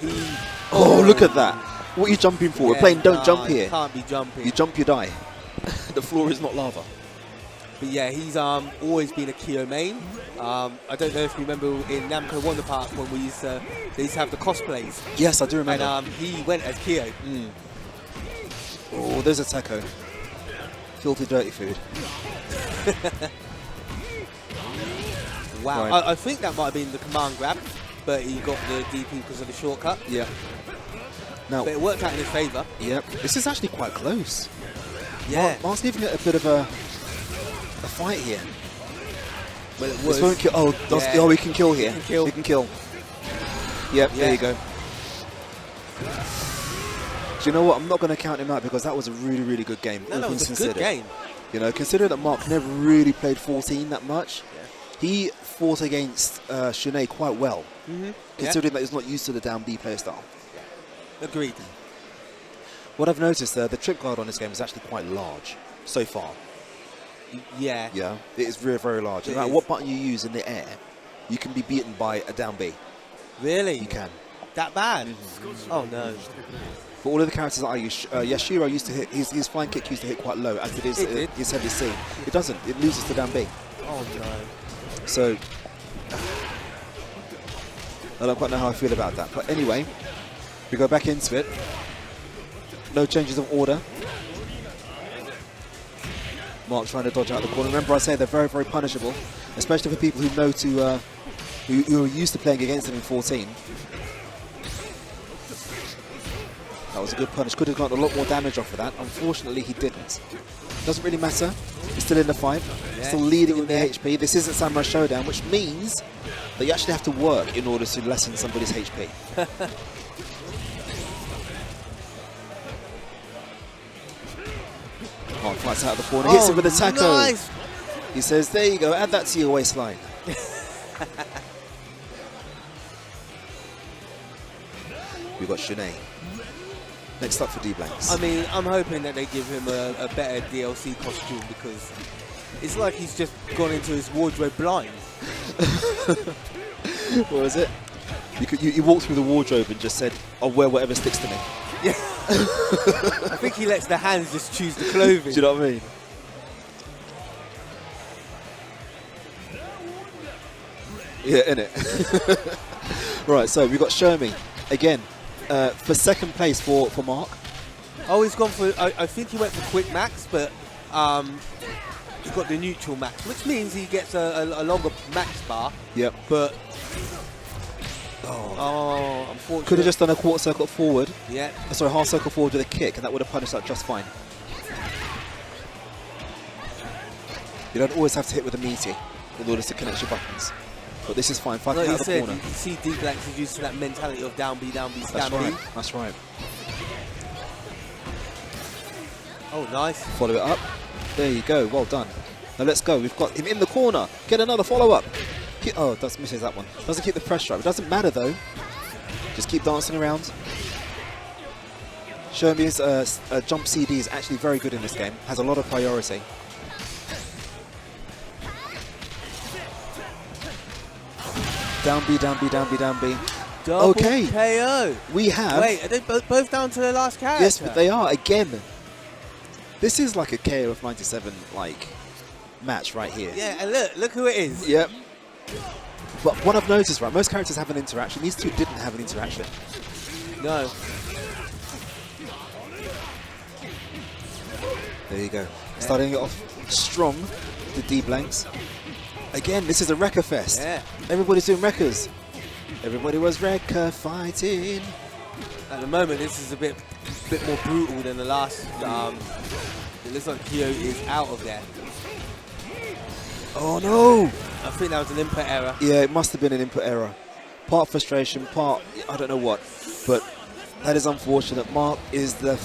oh, look at that. What are you jumping for? We're playing don't jump here. Can't be jumping. You jump, you die. The floor is not lava. But yeah, he's always been a Kyo main. I don't know if you remember in Namco Wonder Park when they used to have the cosplays. Yes, I do remember. And he went as Kyo. Oh, there's a taco. Filthy, dirty food. Wow. Right. I think that might have been the command grab, but he got the DP because of the shortcut. Yeah. Now, but it worked out in his favour. Yep. This is actually quite close. Yeah. Mark's giving it a bit of a fight here. Well, it was. This won't kill. Oh, oh, we can kill here. We can kill. Yep, there you go. Do you know what? I'm not going to count him out because that was a really, really good game. No, that was a good game. You know, considering that Mark never really played 14 that much, he fought against Shanae quite well, considering that he's not used to the down B play style. Agreed. What I've noticed, the trip guard on this game is actually quite large so far. Yeah. Yeah, it is very, very large. No matter what button you use in the air, you can be beaten by a down B. Really? You can. That bad? Oh, no. For all of the characters that I use, Yashiro used to hit, his flying kick used to hit quite low, as it is his heavy C. It doesn't, it loses to down B. Oh, no. So, I don't quite know how I feel about that. But anyway, we go back into it. No changes of order. Mark trying to dodge out of the corner. Remember I say they're very, very punishable, especially for people who know to, who are used to playing against them in 14. That was a good punish. Could have gotten a lot more damage off of that. Unfortunately, he didn't. Doesn't really matter. He's still in the fight. Still leading in the HP. This isn't Samurai Showdown, which means that you actually have to work in order to lessen somebody's HP. Mark fights out of the corner. Hits him with a taco. Nice. He says, there you go. Add that to your waistline. We've got Shanae. Next up for D-Blanks. I mean, I'm hoping that they give him a better DLC costume because it's like he's just gone into his wardrobe blind. What was it? You walked through the wardrobe and just said, I'll wear whatever sticks to me. Yeah. I think he lets the hands just choose the clothing. Do you know what I mean? Yeah, innit? Right, so we've got Shermie again for second place for Mark. Oh, he's gone for. I think he went for quick max, but he's got the neutral max, which means he gets a longer max bar. Yep. But unfortunately, could have just done a quarter circle forward. Yeah. Sorry, half circle forward with a kick, and that would have punished that just fine. You don't always have to hit with a meaty in order to connect your buttons. But this is fine. Fighting out of the corner. You can see D-Blanks is used to that mentality of down B, stand B. That's right. Oh, nice. Follow it up. There you go. Well done. Now let's go. We've got him in the corner. Get another follow-up. Oh, that misses that one. Doesn't keep the pressure up. It doesn't matter, though. Just keep dancing around. Shermie's jump CD is actually very good in this game. Has a lot of priority. Down B, down B, down B, down B. Double okay. KO. We have... Wait, are they both down to the last character? Yes, but they are. Again, this is like a KO of 97 like match right here. Yeah, and look who it is. Yep. But what I've noticed, right, most characters have an interaction. These two didn't have an interaction. No. There you go. Yeah. Starting it off strong, the D-Blanks. Again, this is a Wrecker Fest. Yeah. Everybody's doing Wreckers. Everybody was Wrecker fighting. At the moment, this is a bit more brutal than the last. It looks like Kyo is out of there. Oh no! I think that was an input error. Yeah, it must have been an input error. Part frustration, part I don't know what. But that is unfortunate. Mark is the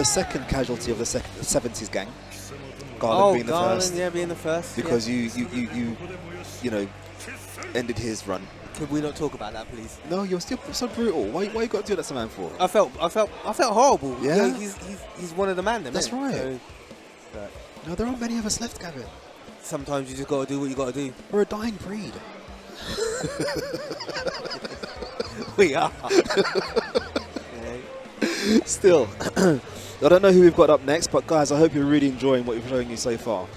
second casualty of the 70s gang. Garland being the first. Yeah, being the first. Because you know, ended his run. Could we not talk about that, please? No, you're still so brutal. Why you got to do that to man for? I felt horrible. Yeah, he's one of the man. That's right. So, no, there aren't many of us left, Gavin. sometimes you just got to do what you got to do. We're a dying breed. We are. Still, I don't know who we've got up next, but guys, I hope you're really enjoying what we've showing you so far.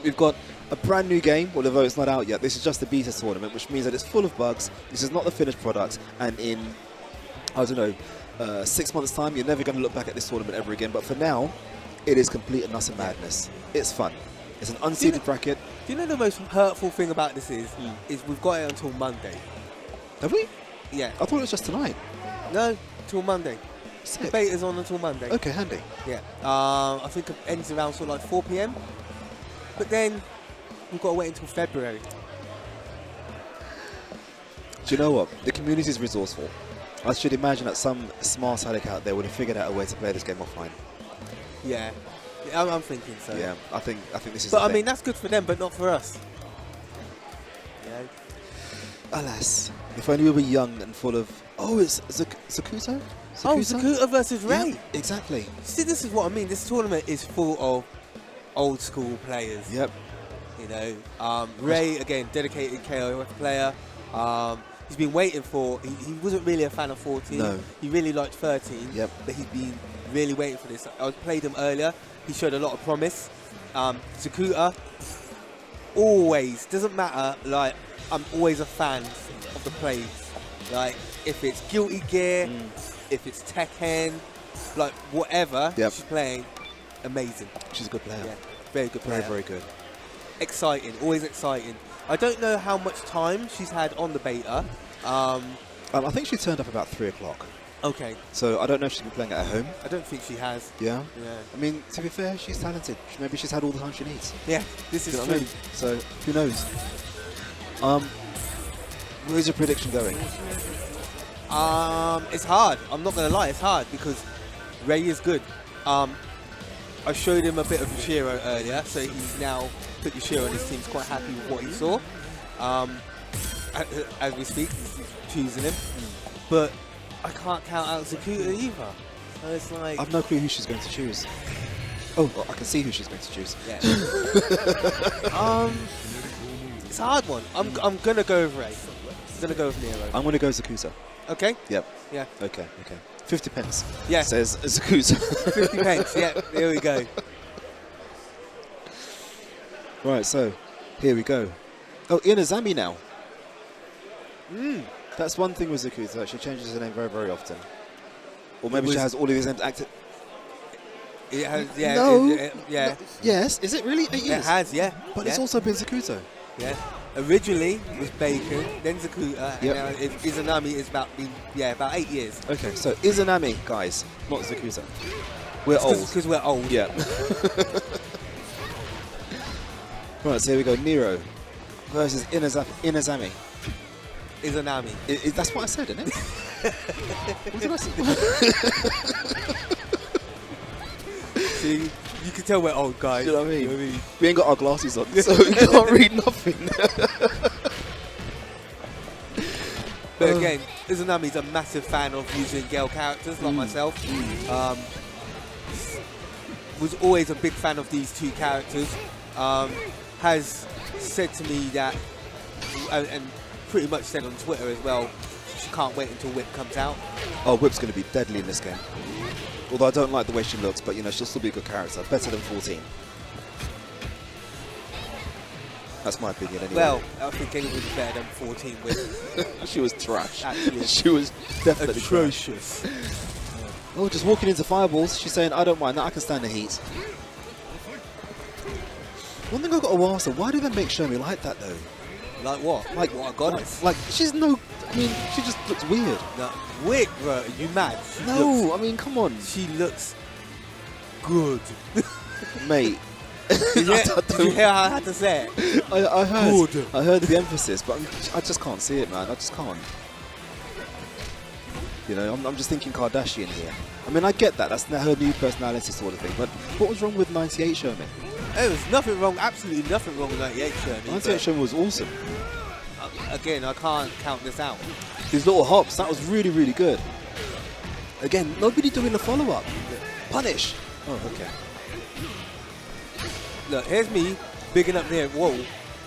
We've got a brand new game, although it's not out yet. This is just the beta tournament, which means that it's full of bugs. This is not the finished product, and in, I don't know, 6 months' time, you're never going to look back at this tournament ever again. But for now, it is complete and utter madness. It's fun. It's an unseeded bracket. Do you know the most hurtful thing about this is we've got it until Monday. Have we? Yeah. I thought it was just tonight. No, till Monday. Sick. The beta's on until Monday. Okay, handy. Yeah. I think it ends around sort of like 4 p.m. But then we've got to wait until February. Do you know what? The community is resourceful. I should imagine that some smart aleck out there would have figured out a way to play this game offline. Yeah. I'm thinking so. Yeah, I think this is. But I mean, that's good for them, but not for us. Yeah. Alas, if only we were young and full of. Oh, it's Zakuto? Oh, Zakuto versus Ray. Yep, exactly. See, this is what I mean. This tournament is full of old school players. Yep. You know, Ray, again, dedicated KOF player. He's been waiting for. He wasn't really a fan of 14. No. He really liked 13. Yep. But he's been really waiting for this. I played him earlier. He showed a lot of promise. Zakuta, always, doesn't matter, like, I'm always a fan of the plays. Like, if it's Guilty Gear, if it's Tekken, like, whatever she's playing, amazing. She's a good player. Yeah, very good player. Very, very good. Exciting, always exciting. I don't know how much time she's had on the beta. I think she turned up about 3 o'clock. Okay. So I don't know if she's been playing at home. I don't think she has. Yeah? Yeah. I mean, to be fair, she's talented. Maybe she's had all the time she needs. Yeah, this is you know true. what I mean? So, who knows? Where's your prediction going? It's hard. I'm not going to lie, it's hard because Ray is good. I showed him a bit of Yushiro earlier, so he's now put Yushiro on his team. He's quite happy with what he saw. As we speak, he's choosing him. But I can't count out Zakuta either. So it's like... I've no clue who she's going to choose. Oh, well, I can see who she's going to choose. Yeah. It's a hard one. I'm going to go with Ray. I'm going to go with Nero. I'm going to go Zakuta. Okay? Yep. Yeah. Okay. 50 pence. Yeah. Says Zakuta. 50 pence, yeah. Here we go. Right, so here we go. Oh, Inazami now. That's one thing with Zakuta. She changes her name very, very often. Or maybe she has all of these names active. It has, yeah. No. Yeah. No. Yes. Is it really? It has, yeah. But it's also been Zakuta. Yeah. Originally it was Bacon, then Zakuta, and now Izanami is about 8 years. Okay, so Izanami, guys, not Zakuta. We're old. Because we're old. Yeah. Right, so here we go. Nero versus Inazami. Izanami. That's what I said, isn't it? What did I say? See, you can tell we're old, guys. You know what I mean? We ain't got our glasses on, so we can't read nothing. But again, Izanami's a massive fan of using Gale characters, like myself. Was always a big fan of these two characters. Has said to me that, and pretty much said on Twitter as well, she can't wait until Whip comes out. Oh, Whip's going to be deadly in this game. Although I don't like the way she looks, but you know, she'll still be a good character. Better than 14. That's my opinion anyway. Well, I think anybody's better than 14 Whip. She was trash. Actually, she was definitely atrocious. Trash. Oh, just walking into fireballs. She's saying, I don't mind that. I can stand the heat. One thing I've got to ask her, why do they make Shomi like that though? Like what? Like what a goddess? Like she's no, I mean, she just looks weird. No, weird, bro. Are you mad? I mean, come on. She looks good. Mate. Did you hear how I had to say it? I heard. Good. I heard the emphasis, but I just can't see it, man. I just can't. You know, I'm just thinking Kardashian here. I mean, I get that. That's her new personality sort of thing. But what was wrong with 98 Shomi? There was nothing wrong, absolutely nothing wrong with 98 Shomi. 98 Shomi was awesome. Again, I can't count this out. These little hops, that was really, really good. Again, nobody doing the follow-up. Punish. Oh, okay. Look, here's me bigging up Nero. Whoa,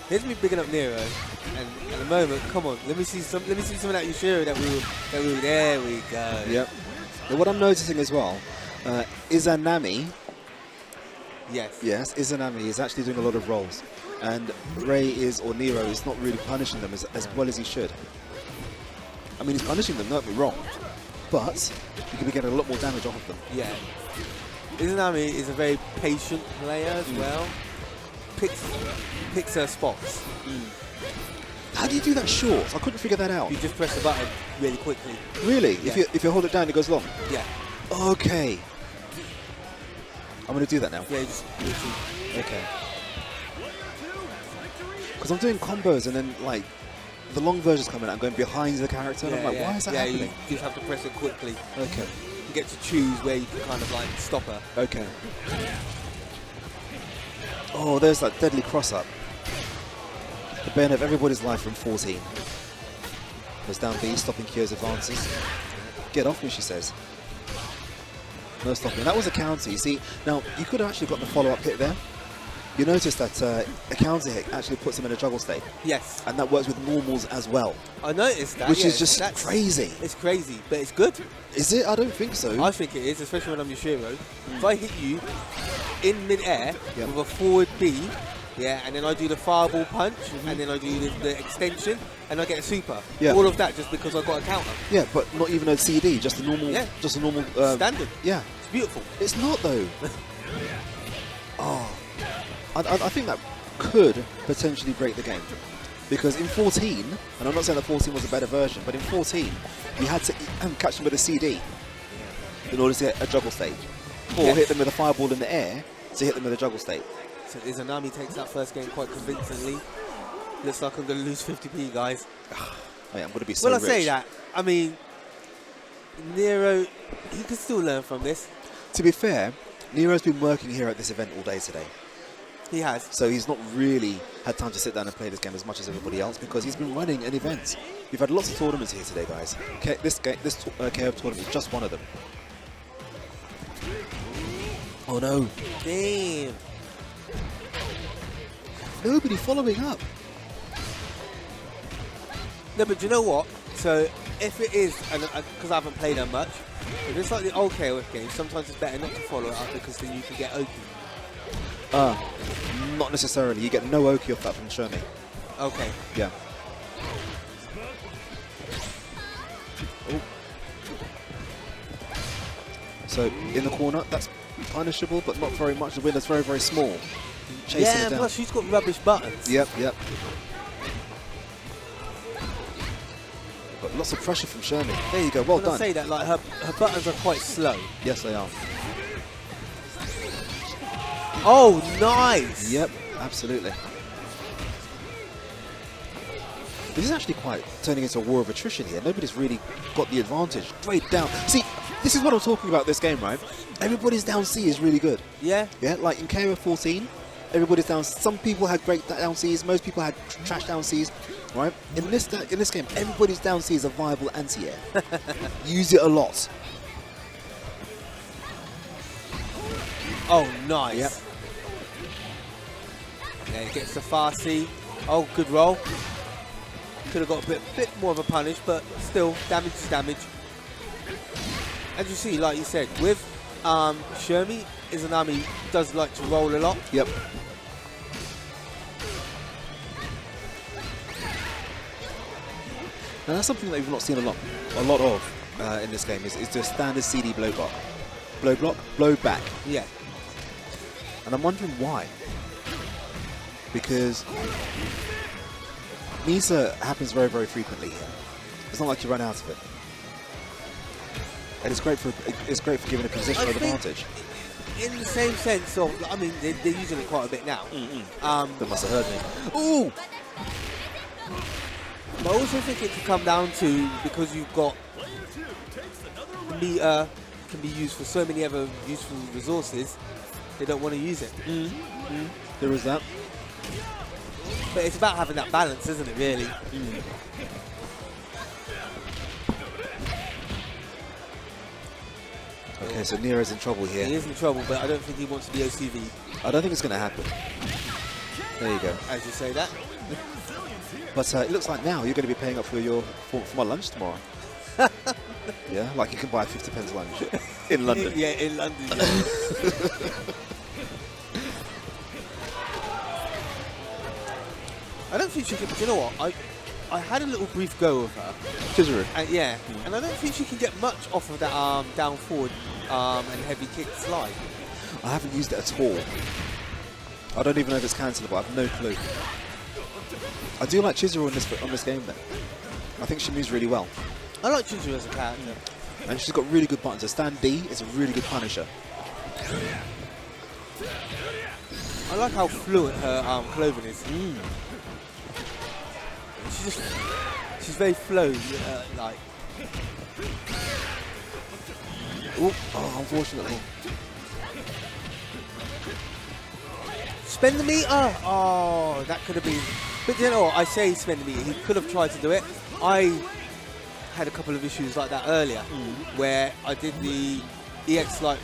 here's me bigging up Nero, and at the moment, come on, let me see some of that Yushiro that we were. There we go. Yep. Now, what I'm noticing as well, Izanami. Yes. Yes, Izanami is actually doing a lot of rolls, and Ray or Nero is not really punishing them as well as he should. I mean, he's punishing them, don't get me wrong, but you could be getting a lot more damage off of them. Yeah. Izanami is a very patient player as well. Picks her spots. How do you do that short? I couldn't figure that out. You just press the button really quickly. Really? Yeah. If you hold it down, it goes long? Yeah. Okay. I'm going to do that now. Yeah, just literally. Okay. Because I'm doing combos and then, like, the long version's coming out. I'm going behind the character. And I'm like, why is that happening? You just have to press it quickly. Okay. You get to choose where you can kind of, like, stop her. Okay. Oh, there's that deadly cross-up. The bane of everybody's life from 14. Goes down B, stopping Kyo's advances. Get off me, she says. No stopping. That was a counter. You see, now, you could have actually got the follow-up hit there. You notice that a counter hit actually puts him in a juggle state. Yes. And that works with normals as well. I noticed that. Which is just crazy. It's crazy, but it's good. Is it? I don't think so. I think it is, especially when I'm Yushiro. If I hit you in mid-air with a forward B, and then I do the fireball punch, and then I do the extension, and I get a super. Yeah. All of that just because I got a counter. Yeah, but not even a CD, just a normal. Yeah. Just a normal. Standard. Yeah. It's beautiful. It's not though. I think that could potentially break the game. Because in 14, and I'm not saying that 14 was a better version, but in 14, you had to catch them with a CD in order to get a juggle state. Or hit them with a fireball in the air to hit them with a juggle state. So Izanami takes that first game quite convincingly. Looks like I'm going to lose 50p, guys. Mate, I'm going to be so rich. Well, I say that, I mean, Nero, he could still learn from this. To be fair, Nero's been working here at this event all day today. He has. So he's not really had time to sit down and play this game as much as everybody else because he's been running an event. We've had lots of tournaments here today, guys. This KO tournament is just one of them. Oh no. Damn. Nobody following up. No, but do you know what? So if it is, and because I haven't played that much, if it's like the old KOF games, sometimes it's better not to follow it up because then you can get Oki. Not necessarily. You get no Oki off that from Shermie. Okay. Yeah. Oh. So in the corner, that's punishable, but not very much. The window's very, very small. Chasing it down. Plus she's got rubbish buttons. Yep. But lots of pressure from Shermie. There you go. Well done. I say that, like her buttons are quite slow. Yes, they are. Oh, nice. Yep, absolutely. This is actually quite turning into a war of attrition here. Nobody's really got the advantage. Straight down. See, this is what I'm talking about this game, right? Everybody's down C is really good. Yeah. Yeah, like in KO 14, everybody's down. Some people had great down Cs. Most people had trash down Cs, right? In this game, everybody's down C is a viable anti-air. Use it a lot. Oh, nice. Yep. Yeah, he gets the fast C. Oh, good roll. Could have got a bit more of a punish, but still, damage is damage. As you see, like you said, with Shermie, Izanami does like to roll a lot. Yep. Now that's something that we've not seen a lot of in this game is the standard CD blow block. Blow block, blow back. Yeah. And I'm wondering why. Because Misa happens very, very frequently here. It's not like you run out of it. And it's great for giving a positional advantage. In the same sense of, I mean, they're using it quite a bit now. They must have heard me. Ooh! But I also think it could come down to, because you've got meter can be used for so many other useful resources, they don't want to use it. There is that. But it's about having that balance, isn't it, really? Okay, so Nero's in trouble here. He is in trouble, but I don't think he wants to be OCV. I don't think it's going to happen. There you go. As you say that. But it looks like now you're going to be paying up for my lunch tomorrow. Yeah, like you can buy a 50p lunch in London. Yeah, in London. Yeah. I don't think she can. You know what? I had a little brief go of her. Chizuru. Yeah, and I don't think she can get much off of that down forward and heavy kick slide. I haven't used it at all. I don't even know if it's cancelable. I have no clue. I do like Chizuru on this game, though. I think she moves really well. I like Chizuru as a character. And she's got really good buttons. Her stand D is a really good punisher. I like how fluent her clothing is. She's very flowy, like. Ooh, oh, unfortunately. Spend the meter. Oh, that could have been. But you know what? I say spend the meter. He could have tried to do it. I had a couple of issues like that earlier, where I did the EX like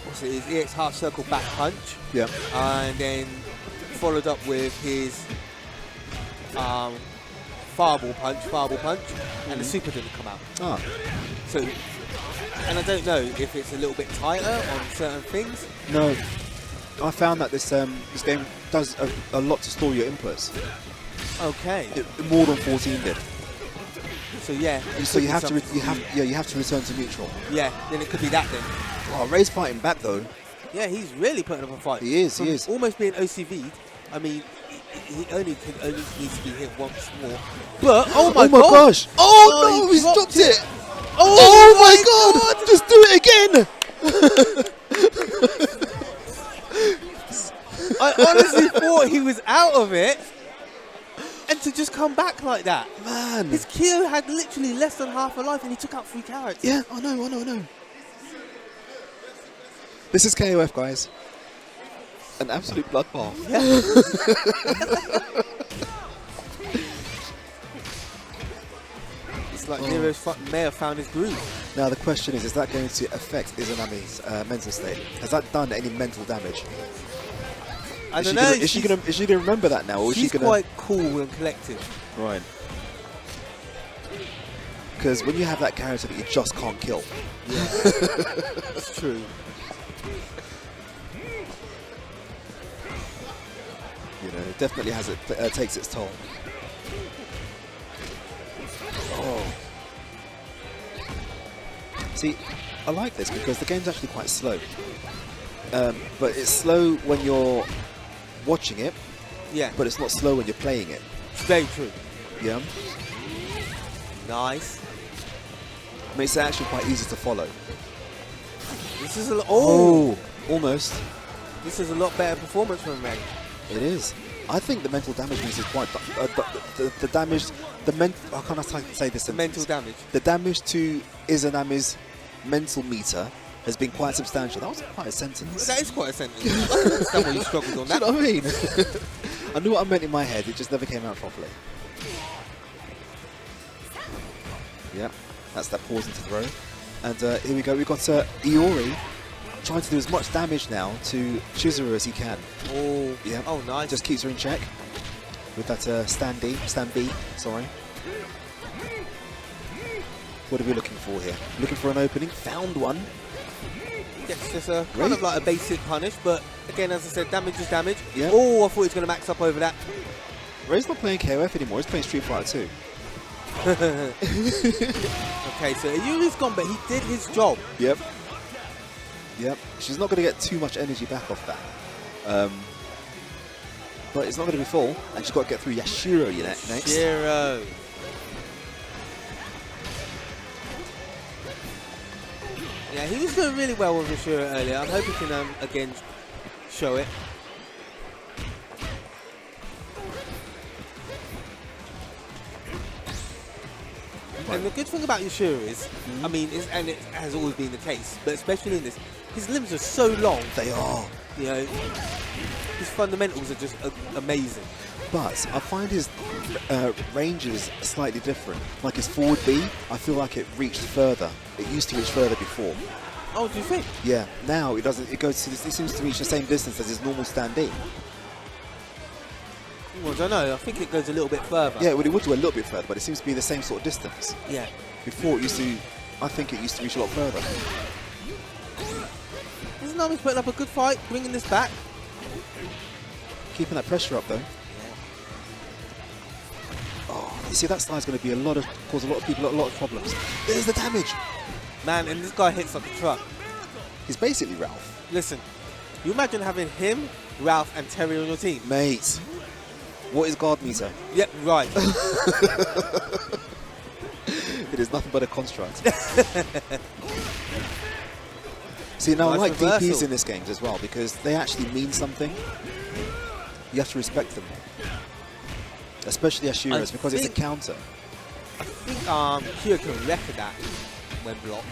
what's it? His EX half circle back punch. Yeah. And then followed up with his fireball punch, and the super didn't come out. Ah. So, and I don't know if it's a little bit tighter on certain things. No. I found that this game does a lot to store your inputs. Okay. More than 14 did. So yeah. So you have to return to neutral. Yeah. Then it could be that then. Oh, Ray's fighting back though. Yeah, he's really putting up a fight. He is. He is. Almost being OCV'd. I mean, he only needs to be hit once more. But oh my gosh! Oh no, he's dropped it! Oh my god! Just do it again! I honestly thought he was out of it, and to just come back like that, man. His Kyo had literally less than half a life, and he took out 3 characters. Yeah, I know. This is KOF, guys. An absolute bloodbath. Yeah. It's like Nero's may have found his groove. Now the question is that going to affect Izanami's mental state? Has that done any mental damage? I don't know. Is she gonna remember that now, or is she gonna? She's quite cool and collected. Right. Because when you have that character that you just can't kill. Yeah. That's true. You know, it definitely has takes its toll. Oh. See, I like this because the game's actually quite slow. But it's slow when you're watching it. Yeah. But it's not slow when you're playing it. It's very true. Yeah. Nice. Makes it actually quite easy to follow. This is a almost. This is a lot better performance from Ray. It is. I think the mental damage is quite the damage. How can I say this? The mental damage. The damage to Izanami's mental meter has been quite substantial. That was quite a sentence. That is quite a sentence. I can understand why you struggled on that. Do you know what I mean? I knew what I meant in my head. It just never came out properly. Yeah, that's that pause into throw. And here we go. We've got Iori trying to do as much damage now to Chizuru as he can. Oh, yeah. Oh, nice. Just keeps her in check with that stand B. Sorry. What are we looking for here? Looking for an opening. Found one. Yes, just a kind of like a basic punish, but again, as I said, damage is damage. Yeah. Oh, I thought he was going to max up over that. Ray's not playing KOF anymore. He's playing Street Fighter 2. Okay, so Iuri's gone, but he did his job. Yep. Yep. She's not going to get too much energy back off that. But it's not going to be full, and she's got to get through Yashiro next. Yashiro. Yeah, he was doing really well with Yashiro earlier. I'm hoping he can, again, show it. And the good thing about Yashiro is, I mean, and it has always been the case, but especially in this, his limbs are so long. They are. You know, his fundamentals are just amazing. But I find his ranges slightly different. Like his forward B, I feel like it reached further. It used to reach further before. Oh, do you think? Yeah. Now it doesn't. It goes. It seems to reach the same distance as his normal standee. Well, I don't know. I think it goes a little bit further. Yeah, well, it would go a little bit further, but it seems to be the same sort of distance. Yeah. Before it used to, I think it used to reach a lot further. Izanami's putting up a good fight, bringing this back. Keeping that pressure up though. Oh, you see that slide's going to be cause a lot of people a lot of problems. There's the damage. Man, and this guy hits like a truck. He's basically Ralph. Listen, you imagine having him, Ralph, and Terry on your team. Mate, what is guard meter? Yep, right. It is nothing but a construct. See, now I like DPs in this game as well because they actually mean something. You have to respect them. Especially Ashura's because it's a counter. I think Kyo can record that when blocked.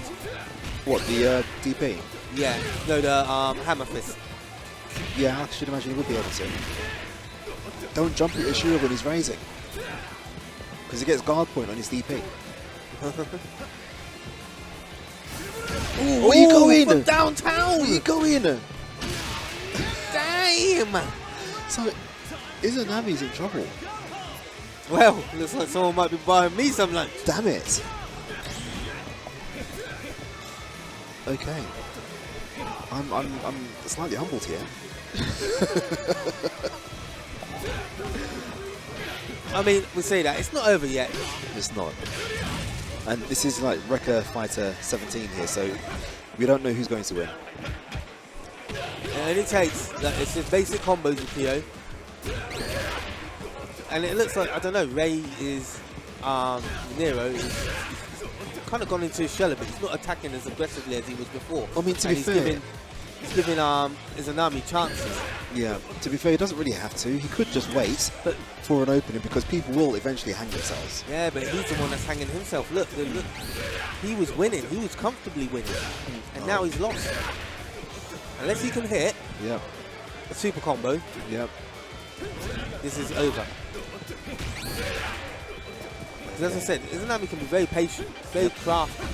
What, the DP? Yeah, no, the hammer fist. Yeah, I should imagine he would be able to. Don't jump at Ashura when he's raising. Because he gets guard point on his DP. Ooh, where you going? From downtown! Where you going? Damn! So, Izanami's in trouble. Well, looks like someone might be buying me some lunch. Damn it. Okay. I'm slightly humbled here. I mean, we say that. It's not over yet. It's not. And this is like Wrecker Fighter 17 here, so we don't know who's going to win. And it takes, it's just basic combos with Kyo. And it looks like, I don't know, Ray is, Nero is kind of gone into his shell a bit. He's not attacking as aggressively as he was before. I mean, to be fair, he's giving Izanami chances. Yeah, to be fair, he doesn't really have to. He could just wait for an opening because people will eventually hang themselves. Yeah, but he's the one that's hanging himself. Look, he was winning. He was comfortably winning. And now he's lost. Unless he can hit a super combo, this is over. Because as I said, Izanami can be very patient, very crafty.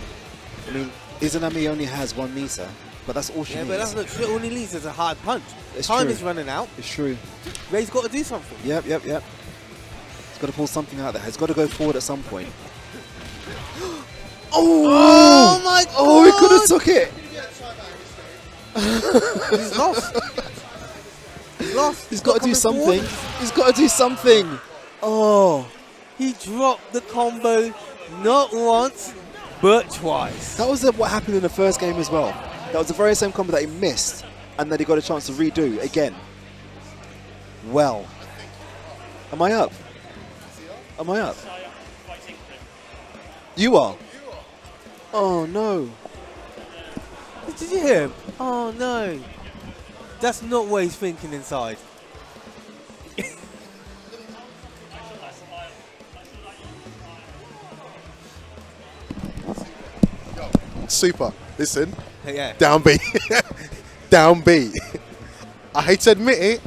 I mean, Izanami only has 1 meter, but that's all she needs. Yeah, but that's not, all he needs is a hard punch. It's Time true. is running out. It's true. Ray's got to do something. Yep. He's got to pull something out there. He's got to go forward at some point. Oh my god! Oh, he could have took it! He's lost. He's lost. He's got to do something. He's got to do something. Oh. He dropped the combo not once, but twice. That was what happened in the first game as well. That was the very same combo that he missed, and then he got a chance to redo again. Well. Am I up? Am I up? You are? Oh, no. Did you hear him? Oh, no. That's not what he's thinking inside. Super. Listen. Yeah. Down B. Down B. I hate to admit it.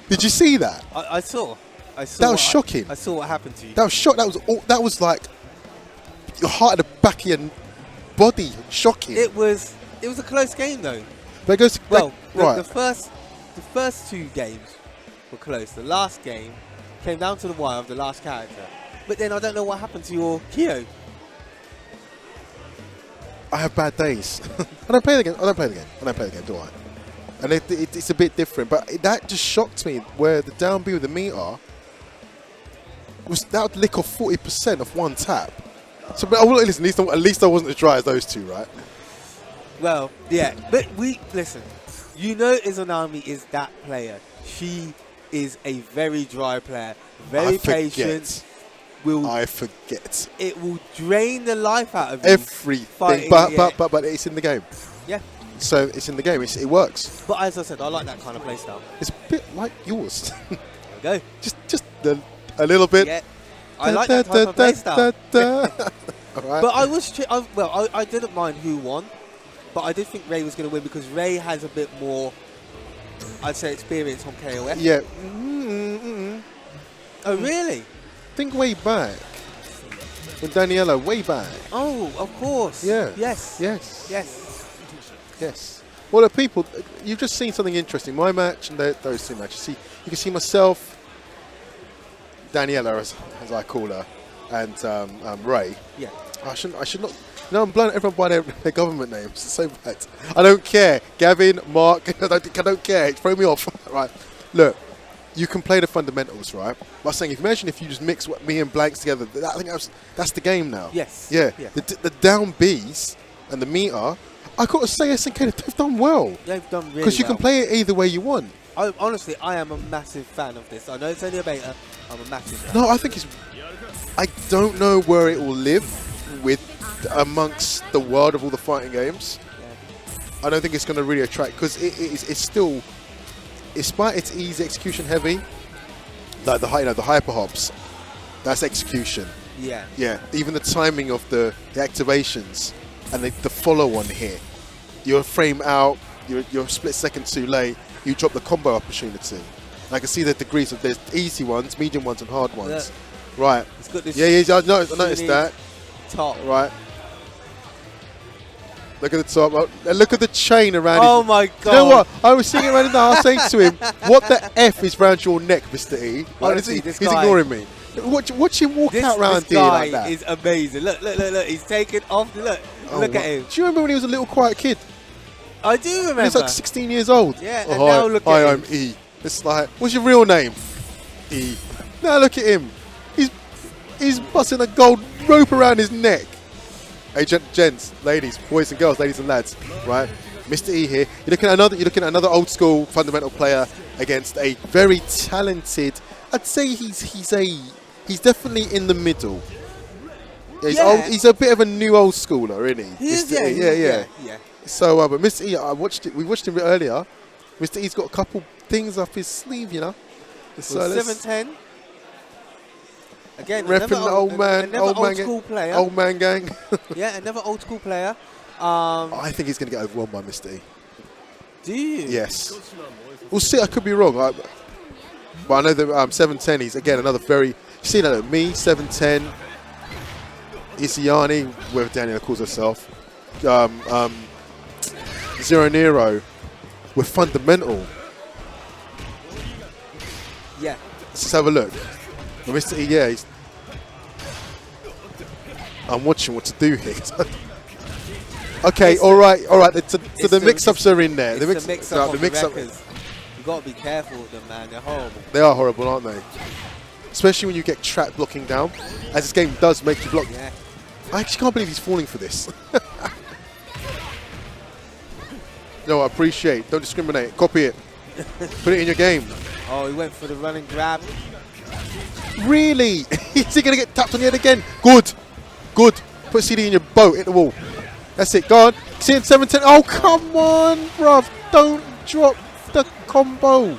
Did you see that? I saw. That was shocking. I saw what happened to you. That was shock. That was like your heart at the back of your body. Shocking. It was a close game though. But it goes right. The first 2 games were close. The last game came down to the wire of the last character. But then I don't know what happened to your Kyo. I have bad days. I don't play the game. I don't play the game, do I? And it's a bit different. But that just shocked me where the down B with the meter was that would lick off 40% of 1 tap. So, but listen, at least I wasn't as dry as those 2, right? Well, yeah. But listen. You know Izanami is that player. She is a very dry player. Very patient. I forget. It will drain the life out of you. Everything. But it's in the game. Yeah. So it's in the game. It works. But as I said, I like that kind of playstyle. It's a bit like yours. There we go. Just a little bit. Yeah. I like that type of playstyle. Right. But I didn't mind who won. But I did think Ray was going to win because Ray has a bit more, I'd say, experience on KOF. Yeah. Oh, really? Think way back. With Daniela, way back. Oh, of course. Yeah. Yes. Yes. Yes. Yes. Well, people, you've just seen something interesting. My match and those two matches. You can see myself, Daniela, as I call her, and Ray. Yeah. I should not. No, I'm blowing everyone by their government names. It's so bad. I don't care. Gavin, Mark, I don't care. Throw me off. Right. Look, you can play the fundamentals, right? I'm saying, imagine if you just mix me and blanks together. I think that's the game now. Yes. Yeah. Yeah. The down Bs and the meter, I got to say, SNK, they've done well. They've done really well. Because you can play it either way you want. Honestly, I am a massive fan of this. I know it's only a beta. I'm a massive fan. No, I think I don't know where it will live amongst the world of all the fighting games. Yeah. I don't think it's going to really attract, because it's still, despite its easy execution heavy, like the hyper hops, that's execution. Yeah. Yeah. Even the timing of the activations and the follow on here, you're frame out, you're a split second too late, you drop the combo opportunity. And I can see the degrees of there's easy ones, medium ones, and hard ones. Yeah. Right. It's got this I noticed that. Top. Right. Look at the top. Oh, look at the chain around. Oh my God! You know what? I was sitting around in the house saying to him, "What the f is round your neck, Mr. E?" Honestly, he's ignoring me. Watch him walk out around here like that. This guy is amazing. Look! He's taking off. Look at him. Do you remember when he was a little quiet kid? I do remember. He was like 16 years old. Yeah. Oh, and now look at him. I'm E. It's like, what's your real name? E. Now look at him. He's busting a gold rope around his neck. Hey, gents, ladies, boys and girls, ladies and lads, right? Mr. E here. You're looking at another old school fundamental player against a very talented. I'd say he's definitely in the middle. Yeah, he's old. He's a bit of a new old schooler, isn't he? Mr. E, yeah. So, but Mr. E, we watched him earlier. Mr. E's got a couple things up his sleeve, you know. So 7-10. Again, repping the old school player. Old man gang. Yeah, another old school player. I think he's going to get overwhelmed by Mr. E. Do you? Yes. We'll see. I could be wrong. But I know that 7-10, he's, again, another very... You see that, me, 7-10, Isiani, whatever Daniela calls herself, Zero Nero, we're fundamental. Yeah. Let's just have a look. Well, Mr. E, yeah, I'm watching what to do here. Okay, all right. So the mix-ups are in there. The mix-up. You've got to be careful with them, man. They're horrible. They are horrible, aren't they? Especially when you get trapped blocking down, as this game does make you block. Yeah. I actually can't believe he's falling for this. No, I appreciate. Don't discriminate. Copy it. Put it in your game. Oh, he went for the running grab. Really? Is he going to get tapped on the head again? Good. Put CD in your boat. Hit the wall. That's it. Go on. See it 7-10. Oh, come on, bruv. Don't drop the combo.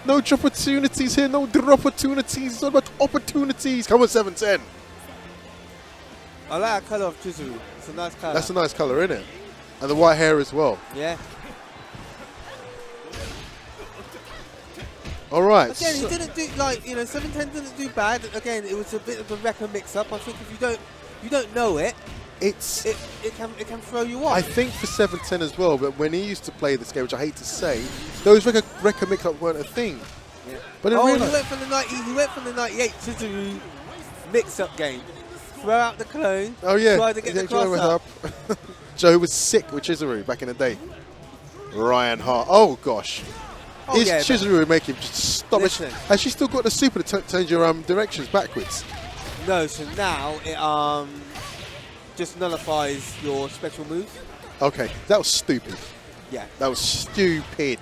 No drop opportunities here. No drop opportunities. It's all about opportunities. Come on, 7-10. I like that colour of Chizuru. It's a nice colour. That's a nice colour, isn't it? And the white hair as well. Yeah. All right. Again, he didn't do 7-10 didn't do bad. Again, it was a bit of a Rekka mix-up. I think if you don't know it, it can throw you off. I think for 7-10 as well. But when he used to play this game, which I hate to say, those Rekka mix-up weren't a thing. Yeah. But he went from the 98 Chizuru mix-up game. Throw out the clone. Oh yeah. Try to get the cross up. Joe was sick with Chizuru back in the day. Ryan Hart. Oh gosh. Is Chizuru making just stop it? Has she still got the super to change your directions backwards? No, so now it just nullifies your special moves. Okay, that was stupid. Yeah. That was stupid.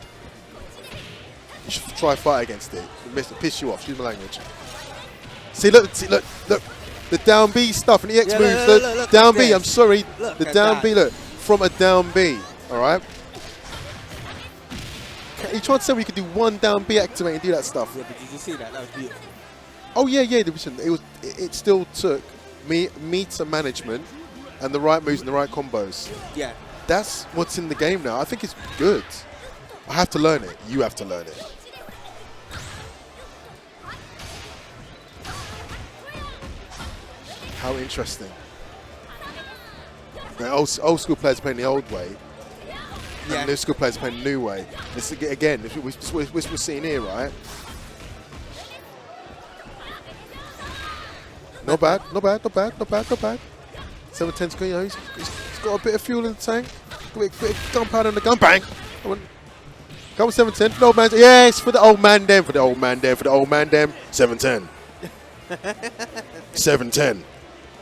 You should try fight against it. It piss you off. Excuse my language. See, look. The down B stuff and the X moves. Look, down B, I'm sorry. The down B, look. From a down B, all right? You tried to say we could do one down B activate and do that stuff. Yeah, but did you see that? That was beautiful. Oh, yeah. It still took meter management and the right moves and the right combos. Yeah. That's what's in the game now. I think it's good. I have to learn it. You have to learn it. How interesting. Old school players playing the old way. And the new school players are playing a new way. This again, we're seeing here, right? Not bad, not bad, not bad, not bad, not bad. 710's good, you know, he's got a bit of fuel in the tank. A bit of gunpowder in the gun. Bang! Come on, 710 for the old man. Yes, for the old man them, for the old man them, for the old man them. 710. 710.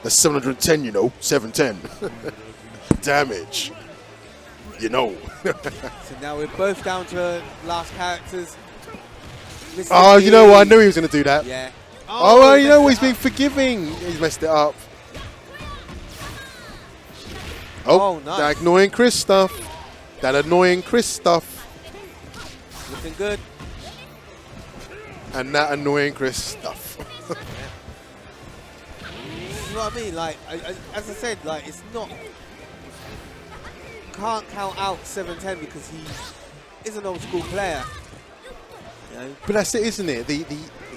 That's 710, you know. 710. Damage. You know. So now we're both down to last characters. Mr. Oh, P. you know what? I knew he was going to do that. Yeah. Oh, well, you know what? He's been forgiving. He's messed it up. Oh, nice. That annoying Chris stuff. That annoying Chris stuff. Looking good. And that annoying Chris stuff. You know what I mean? Like, as I said, like, it's not... Can't count out 710 because he is an old school player. You know? But that's it, isn't it?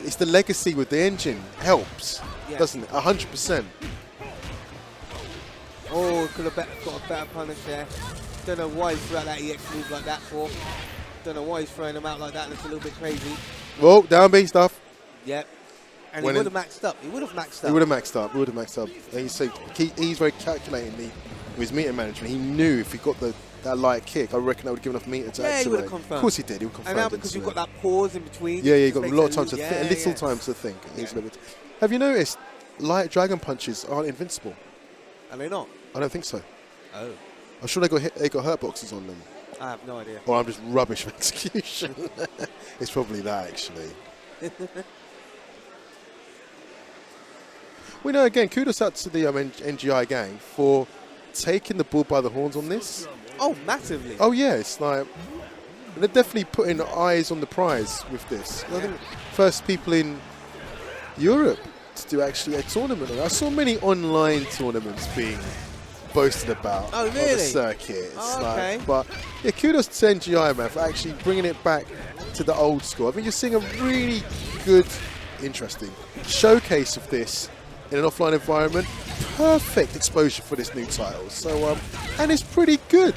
It's the legacy with the engine helps, doesn't it? 100%. Oh, could have got a better punish there. Don't know why he threw out that EX move like that for. Don't know why he's throwing him out like that. It's a little bit crazy. Whoa, down B stuff. Yep. And he would have maxed up. He would have maxed up. He would have maxed up. He would have maxed up. And you see, he's very calculating with his meter management. He knew if he got that light kick, I reckon that would give enough meter to activate. He would have confirmed. Of course he did. He would confirm. And now because you've got that pause in between. Yeah, you got a lot of time to think. A little time to think. Have you noticed light dragon punches aren't invincible? Are they not? I don't think so. Oh. I'm sure they got hurt boxes on them. I have no idea. Or I'm just rubbish with execution. It's probably that, actually. Well, no, again, kudos out to the NGI gang for taking the bull by the horns on this. Oh, massively. Oh, yeah, it's like... They're definitely putting eyes on the prize with this. I think first people in Europe to do actually a tournament. I saw many online tournaments being boasted about on the circuit. Okay. But yeah, kudos to NGI, man, for actually bringing it back to the old school. I think you're seeing a really good, interesting showcase of this in an offline environment. Perfect exposure for this new title. So, and it's pretty good.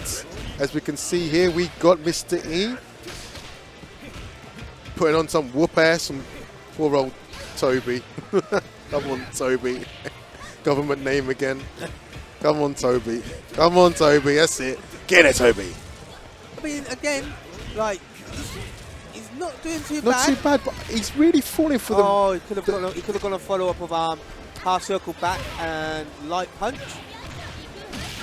As we can see here, we got Mr. E putting on some whoop ass on poor old Toby. Come on, Toby. Government name again. Come on, Toby. Come on, Toby. That's it. Get it, Toby. I mean, again, like, he's not doing too bad. Not too bad, but he's really falling for them. Oh, he could have gone a follow-up of half circle back and light punch.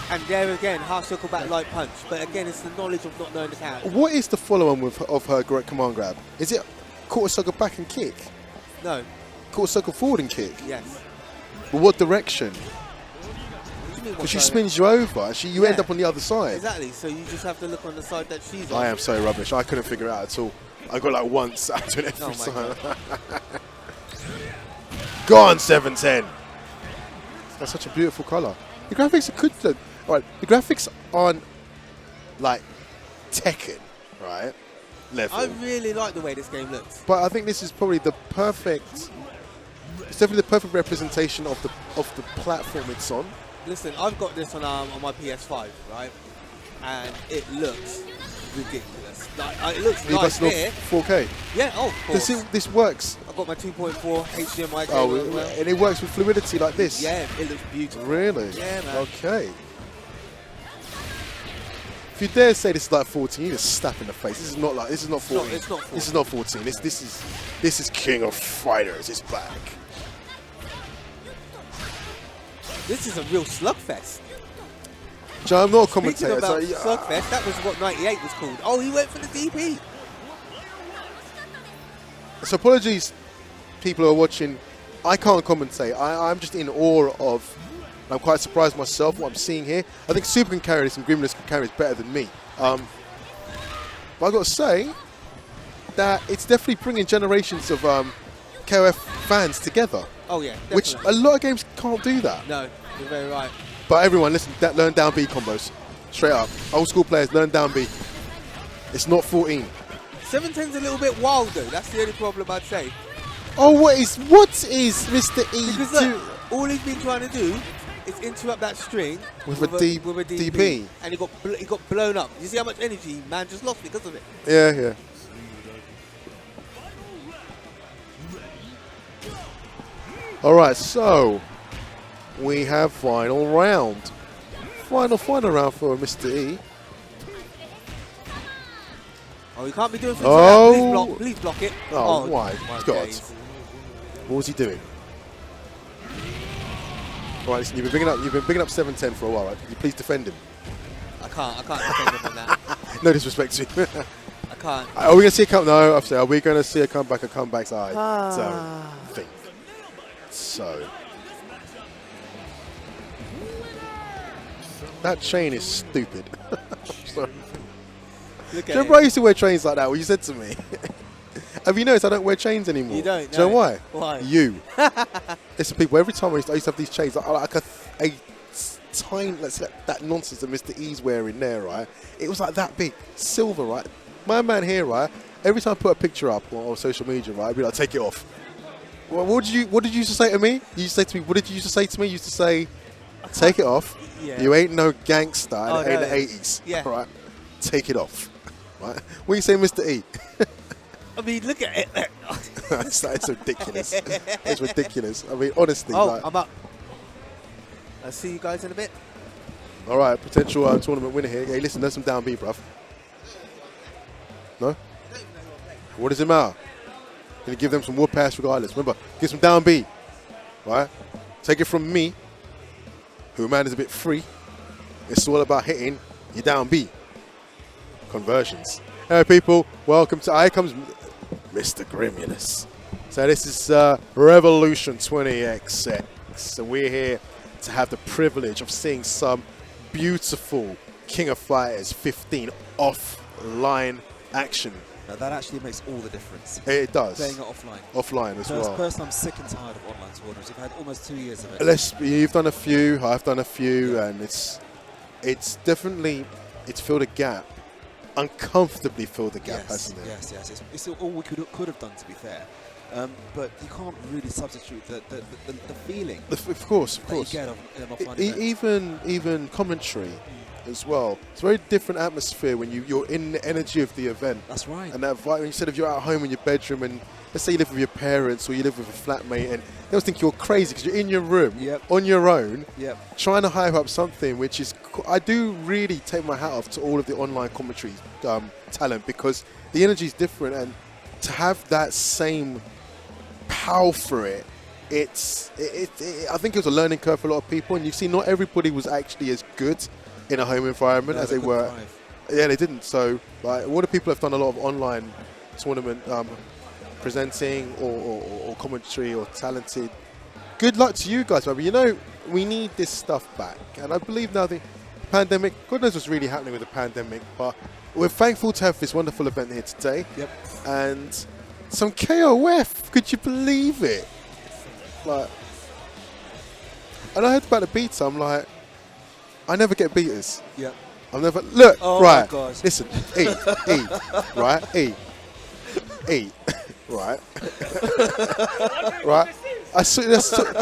And there again, half circle back, light punch. But again, it's the knowledge of not knowing the character. What is the follow-on of her great command grab? Is it quarter circle back and kick? No. Quarter circle forward and kick? Yes. But what direction? Because she spins you over, you end up on the other side. Exactly, so you just have to look on the side that she's on. I am so rubbish. I couldn't figure it out at all. I got like once out of it every time. Go on, 710. That's such a beautiful colour. The graphics are good. Right, the graphics aren't like Tekken, right? Level. I really like the way this game looks. But I think this is probably the perfect. It's definitely the perfect representation of the platform it's on. Listen, I've got this on my PS5, right? And it looks ridiculous. Like, it looks nice here. 4K. Yeah, oh, of course. This works. I've got my 2.4 HDMI cable. Oh, and it works with fluidity like this. Yeah, it looks beautiful. Really? Yeah, man. Okay. If you dare say this is like 14, you just slap in the face. This is not 14. It's not 14. This is not 14. This is King of Fighters. It's back. This is a real slugfest. Joe, I'm not a commentator. Speaking about slugfest, that was what 98 was called. Oh, he went for the DP. So apologies, people who are watching. I can't commentate. I'm just in awe of. I'm quite surprised myself what I'm seeing here. I think Super can carry this and Grimness can carry this better than me. But I've got to say that it's definitely bringing generations of KOF fans together. Oh yeah, definitely. Which a lot of games can't do that. No, you're very right. But everyone, listen, learn down B combos. Straight up. Old school players, learn down B. It's not 14. 710's a little bit wild though. That's the only problem I'd say. Oh, what is Mr. E because doing? look, all he's been trying to do is interrupt that string with a DP. And he got blown up. You see how much energy man just lost because of it? Yeah, yeah. All right, so we have final round. Final round for Mr. E. Oh, you can't be doing things Oh. like that. Please block it. Oh, my God. days. What was he doing? All right, listen, you've been bringing up 7-10 for a while, right? Can you please defend him? I can't defend him on that. No disrespect to you. I can't. Are we going to see a comeback? No, I'm saying, are we going to see a comeback? A comeback's I don't think so. That chain is stupid. Sorry. Do you remember I used to wear chains like that? What you said to me? Have you noticed I don't wear chains anymore? You don't? Do you know why? Why? You. Listen, people, every time I used to have these chains, like a tiny, that nonsense that Mr. E's wearing there, right? It was like that big. Silver, right? My man here, right? Every time I put a picture up on social media, right? I'd be like, take it off. Well, what did you used to say to me? You used to say to me, what did you used to say to me? You used to say, take it off. Yeah. You ain't no gangster in the no. 80s. Yeah. Right? Take it off. Right? What do you say, Mr. E? I mean, look at it. It's ridiculous. It's ridiculous. I mean, honestly. Oh, like, I'm up. I'll see you guys in a bit. all right, potential tournament winner here. Hey, listen, there's some down B, bruv. No? What does it matter? Gonna give them some wood pass regardless. Remember, get some down B. Right? Take it from me, who man is a bit free. It's all about hitting your down B. Conversions. Hey people, welcome to here comes Mr. Grimulus. So this is Revolution 20XX. So we're here to have the privilege of seeing some beautiful King of Fighters 15 offline action. Now that actually makes all the difference. It does. Playing it offline. Offline as well. Personally, I'm sick and tired of online tournaments. We've had almost 2 years of it. You've done a few, I've done a few, and it's definitely, it's filled a gap. Uncomfortably filled the gap, hasn't it? Yes. It's all we could have done, to be fair. But you can't really substitute the feeling. Of course. You get on an offline event. Even commentary as well. It's a very different atmosphere when you're in the energy of the event. That's right. And that vibe, instead of you're at home in your bedroom and let's say you live with your parents or you live with a flatmate and they'll think you're crazy because you're in your room on your own trying to hype up something which is, I do really take my hat off to all of the online commentary talent because the energy is different and to have that same power for it, I think it was a learning curve for a lot of people and you see not everybody was actually as good in a home environment as they were. Yeah, they didn't. So like, a lot of people have done a lot of online tournament presenting or commentary or talented. Good luck to you guys, but you know, we need this stuff back. And I believe now the pandemic, God knows what's really happening with the pandemic, but we're thankful to have this wonderful event here today. Yep. And some KOF, could you believe it? Like, and I heard about the beta, I'm like, I never get beaters. Yep. I've never, look, oh right, my gosh. listen, E, right, E, right, right. I saw,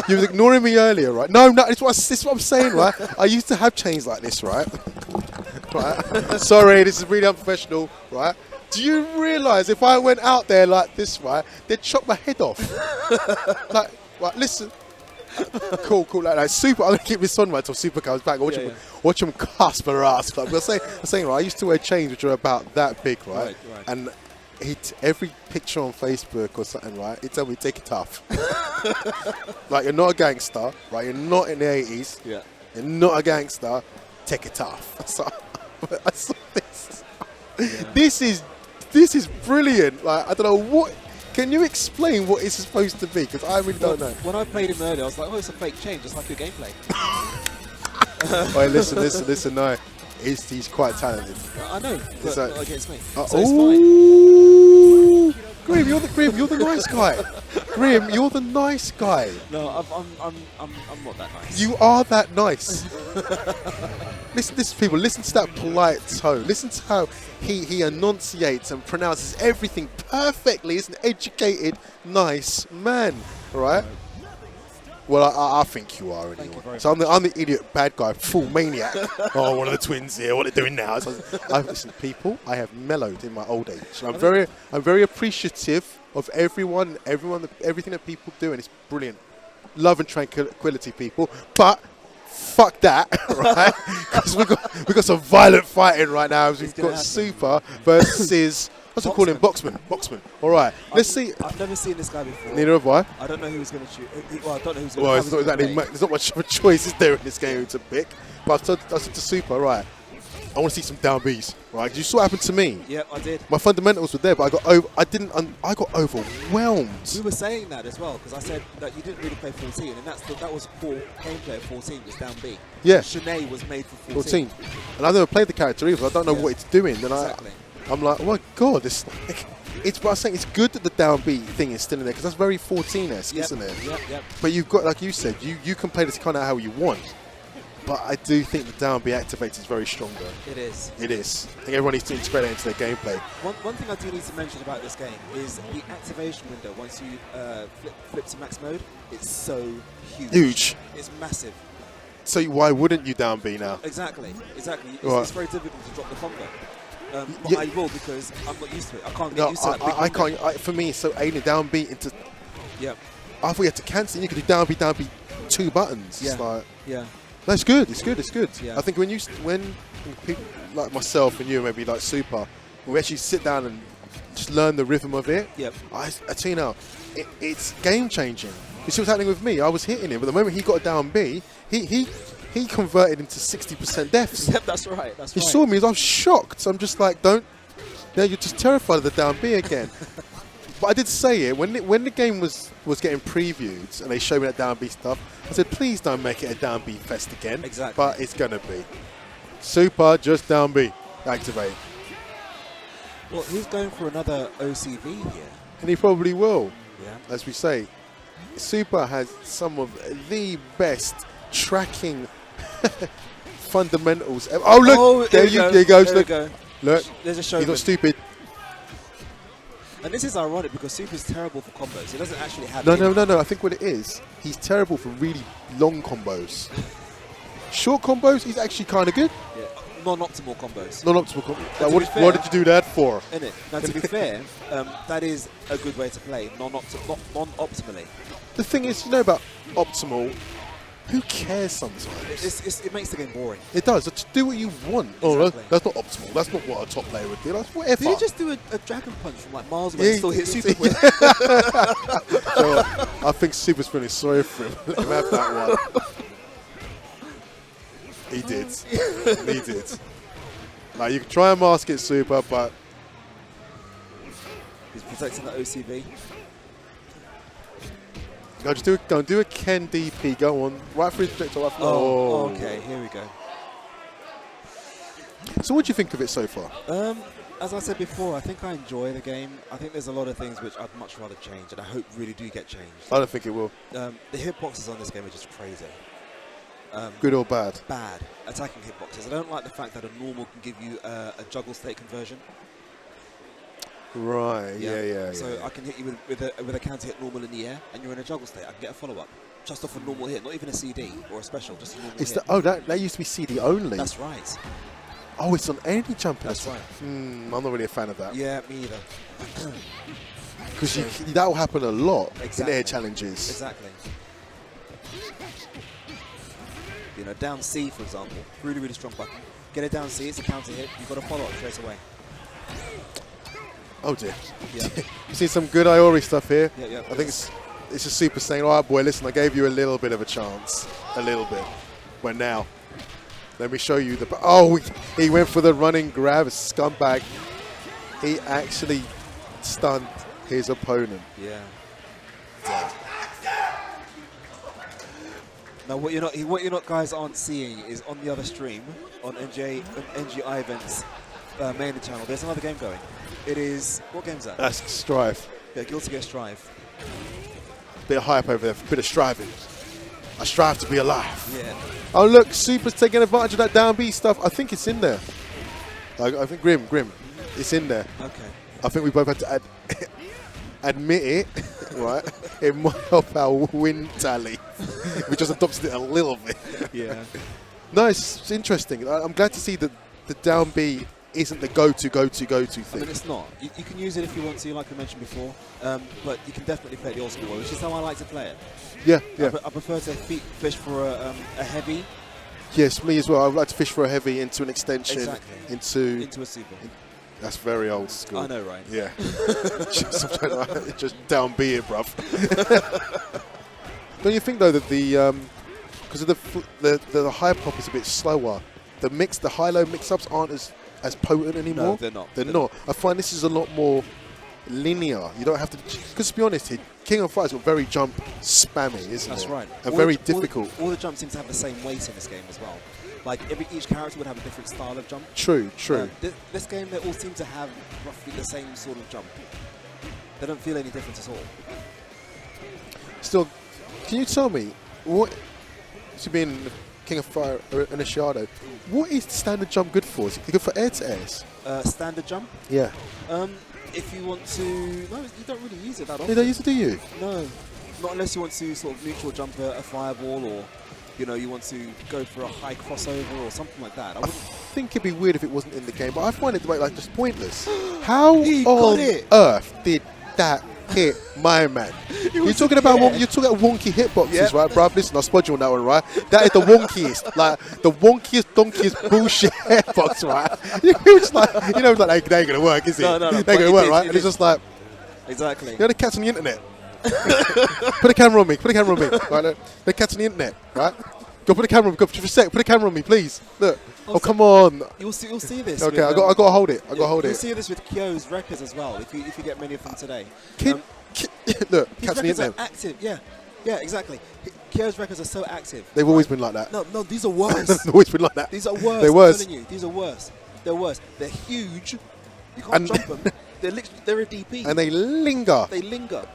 you was ignoring me earlier, right? No, this is what I'm saying, right? I used to have chains like this, right? Right. Sorry, this is really unprofessional, right? Do you realise if I went out there like this, right, they'd chop my head off? Like, right, listen. Cool, like Super. I'm gonna keep this on right until Super comes back. Watch him cast my ass. Like, I'm saying, right, I used to wear chains which are about that big, right? And every picture on Facebook or something, right? He told me take it off. Like, you're not a gangster, right? You're not in the 80s. Yeah. You're not a gangster. Take it off. So I saw this. Yeah. This is brilliant. Like, I don't know what. Can you explain what it's supposed to be? Because I really don't know. When I played him earlier, I was like, oh, it's a fake chain, just like your gameplay. Wait, listen, no. He's quite talented. I know, but not against me. So it's fine. Grim, you're the nice guy. Grim, you're the nice guy. No, I'm not that nice. You are that nice. Listen, people. Listen to that polite tone. Listen to how he enunciates and pronounces everything perfectly. He's an educated, nice man, right? Well, I think you are anyway. So I'm the idiot bad guy, full maniac. Oh, one of the twins here. What are they doing now? So listen, people, I have mellowed in my old age. I'm very appreciative of everything that people do, and it's brilliant. Love and tranquility, people. But fuck that, right? Because we got some violent fighting right now. We've got Super versus. What's it called him? Boxman. All right. Let's see. I've never seen this guy before. Neither have I. I don't know who he's going to shoot. Well, I don't know who's going to. Well, it's not exactly. There's not much of a choice, is there, in this game to pick? But I said to Super, right. I want to see some down Bs, right? Because you saw what happened to me. Yeah, I did. My fundamentals were there, but I got overwhelmed. We were saying that as well because I said that you didn't really play 14, and that was gameplay at 14 was down B. Yeah. Shanae was made for 14. And I've never played the character either. So I don't know what it's doing. And exactly. I'm like, oh my god, it's but I'm saying it's good that the down B thing is still in there because that's very 14-esque, isn't it? Yep. But you've got, like you said, you can play this kind of how you want. But I do think the down B activator is very stronger. It is. It is. I think everyone needs to integrate it into their gameplay. One thing I do need to mention about this game is the activation window. Once you flip to max mode, it's so huge. It's massive. So why wouldn't you down B now? Exactly. Right. It's very difficult to drop the combo. But I will because I'm not used to it. I can't get used to that. I can't. For me, it's so alien. Down B into. Yep. I thought you had to cancel. You could do down B, 2 buttons. Yeah. It's like, yeah. That's good. It's good. Yeah. I think when people like myself and you, maybe like Super, we actually sit down and just learn the rhythm of it. Yep. I tell you now, it's game changing. You see what's happening with me? I was hitting him, but the moment he got a down B, he converted into 60% deaths. Yep, that's right. He saw me, I was shocked. I'm just like, you're just terrified of the down B again. But I did say it when the game was getting previewed and they showed me that down B stuff. I said, please don't make it a down B fest again. Exactly. But it's gonna be. Super, just down B. Activate. Well, he's going for another OCV here. And he probably will. Yeah. As we say, Super has some of the best tracking fundamentals. Oh look! Oh, there you go. Look, there's a show. He's not stupid. And this is ironic because Super's terrible for combos. He doesn't actually have. No. I think what it is, he's terrible for really long combos. Short combos, he's actually kind of good. Yeah. Non-optimal combos. Non-optimal combos. What did you do that for? Innit? Now, to be fair, that is a good way to play non-optimally. The thing is, you know about optimal. Who cares sometimes? It makes the game boring. It does. Just do what you want. Exactly. Oh, that's not optimal. That's not what a top player would do. That's whatever. Did he just do a dragon punch from like miles away and still hit Super with? So, I think Super's feeling sorry for him. Let him have that one. He did. He did. Like, you can try and mask it, Super, but... He's protecting the OCV. No, just do a Ken DP. Go on. Right for his projectile. Oh, okay. Here we go. So what do you think of it so far? As I said before, I think I enjoy the game. I think there's a lot of things which I'd much rather change, and I hope really do get changed. I don't think it will. The hitboxes on this game are just crazy. Good or bad? Bad. Attacking hitboxes. I don't like the fact that a normal can give you a juggle state conversion. Right, yeah. So I can hit you with a counter hit normal in the air, and you're in a juggle state. I can get a follow-up. Just off a normal hit, not even a CD or a special, just a normal hit. That used to be CD only. That's right. Oh, it's on any jumping. That's right. I'm not really a fan of that. Yeah, me either. Because that will happen a lot in air challenges. Exactly. You know, down C, for example, really, really strong button. Get it down C, it's a counter hit. You've got to follow up straight away. Oh dear. Yeah. You see some good Iori stuff here. Yeah. I think it's just Super saying, all right, boy, listen, I gave you a little bit of a chance. A little bit. But now, let me show you the... Oh, he went for the running grab, a scumbag. He actually stunned his opponent. Yeah. Now, what you're not guys aren't seeing is on the other stream, on NGI Events main channel, there's another game going. It is... What game's that? That's Strive. Yeah, Guilty Gear Strive. Bit of hype over there, bit of striving. I strive to be alive. Yeah. Oh, look, Super's taking advantage of that down B stuff. I think it's in there. I think Grim, it's in there. Okay. I think we both had to add admit it, right, it might help our win tally. We just adopted it a little bit. Yeah. No, it's interesting. I'm glad to see that the down B isn't the go-to thing. I mean, it's not. You can use it if you want to, like I mentioned before, but you can definitely play it the old school way, which is how I like to play it. Yeah, yeah. I prefer to fish for a heavy. Yes, me as well. I'd like to fish for a heavy into an extension, into a super. That's very old school. I know, right? Yeah. just down B it, bruv. Don't you think though that because of the high pop is a bit slower, the high-low mix-ups aren't as potent anymore? No, they're not. They're not. I find this is a lot more linear. You don't have to, because to be honest, King of Fighters got very jump spammy, isn't it? That's right. And very difficult. All the jumps seem to have the same weight in this game as well. Like each character would have a different style of jump. True. This game, they all seem to have roughly the same sort of jump. They don't feel any different at all. Still, can you tell me what, to being King of Fire and a Shadow, what is standard jump good for? Is it good for air to airs? Standard jump? Yeah. If you want to, no, you don't really use it that often. You don't use it, do you? No, not unless you want to sort of neutral jump a fireball, or you want to go for a high crossover or something like that. I think it'd be weird if it wasn't in the game, but I find it like just pointless. How on earth did that hit my man? You're talking about wonky hitboxes, right, bruv? Listen, I'll spud you on that one, right? That is the wonkiest, like the wonkiest, donkiest bullshit hitbox, right? It's like, like they ain't gonna work, is it? No. They ain't gonna work, right? And it's just like, exactly. The cat's on the internet. Put a camera on me. Right, the cat's on the internet, right? Go put a camera on me. Go for a sec. Put a camera on me, please. Look. Oh, come on. You'll see this. Okay, I got to hold it. You'll see this with Kyo's records as well. If you get many of them today. Look, his cat's on the records internet. are active. Yeah, exactly. Kyo's records are so active. They've always been like that. No, these are worse. They've always been like that. These are worse. They're worse. I'm telling you, these are worse. They're worse. They're huge. You can't jump them. They're a DP. And they linger. They linger.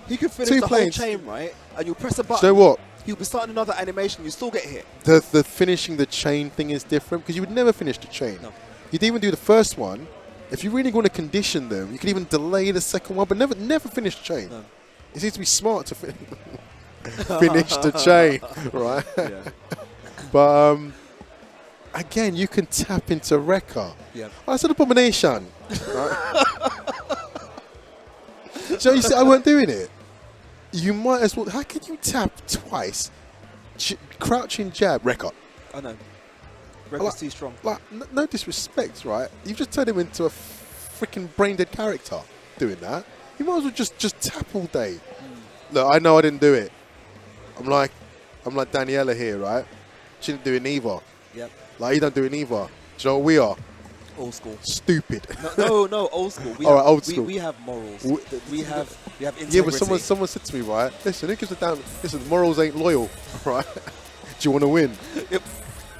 He could finish the whole chain, right? And you'll press a button. So what? You'll be starting another animation. You still get hit. The finishing the chain thing is different because you would never finish the chain. No. You'd even do the first one. If you really want to condition them, you could even delay the second one, but never finish the chain. No. It seems to be smart to finish the chain, right? Yeah. But again, you can tap into Rekka. Yeah. That's an abomination. Right? So you see, I weren't doing it. You might as well. How can you tap twice? Crouching jab, Rekka. I know. Rekka's too strong. Like, no disrespect, right? You've just turned him into a freaking brain dead character doing that. You might as well just tap all day. Look, I know I didn't do it. I'm like Daniela here, right? She didn't do it neither. Yep. Like, you don't do it neither. Do you know what we are? Old school. Stupid. No, old school. Old school. We have morals. We have integrity. Yeah, but someone said to me, right? Listen, who gives a damn? Listen, morals ain't loyal, right? Do you want to win? Yep.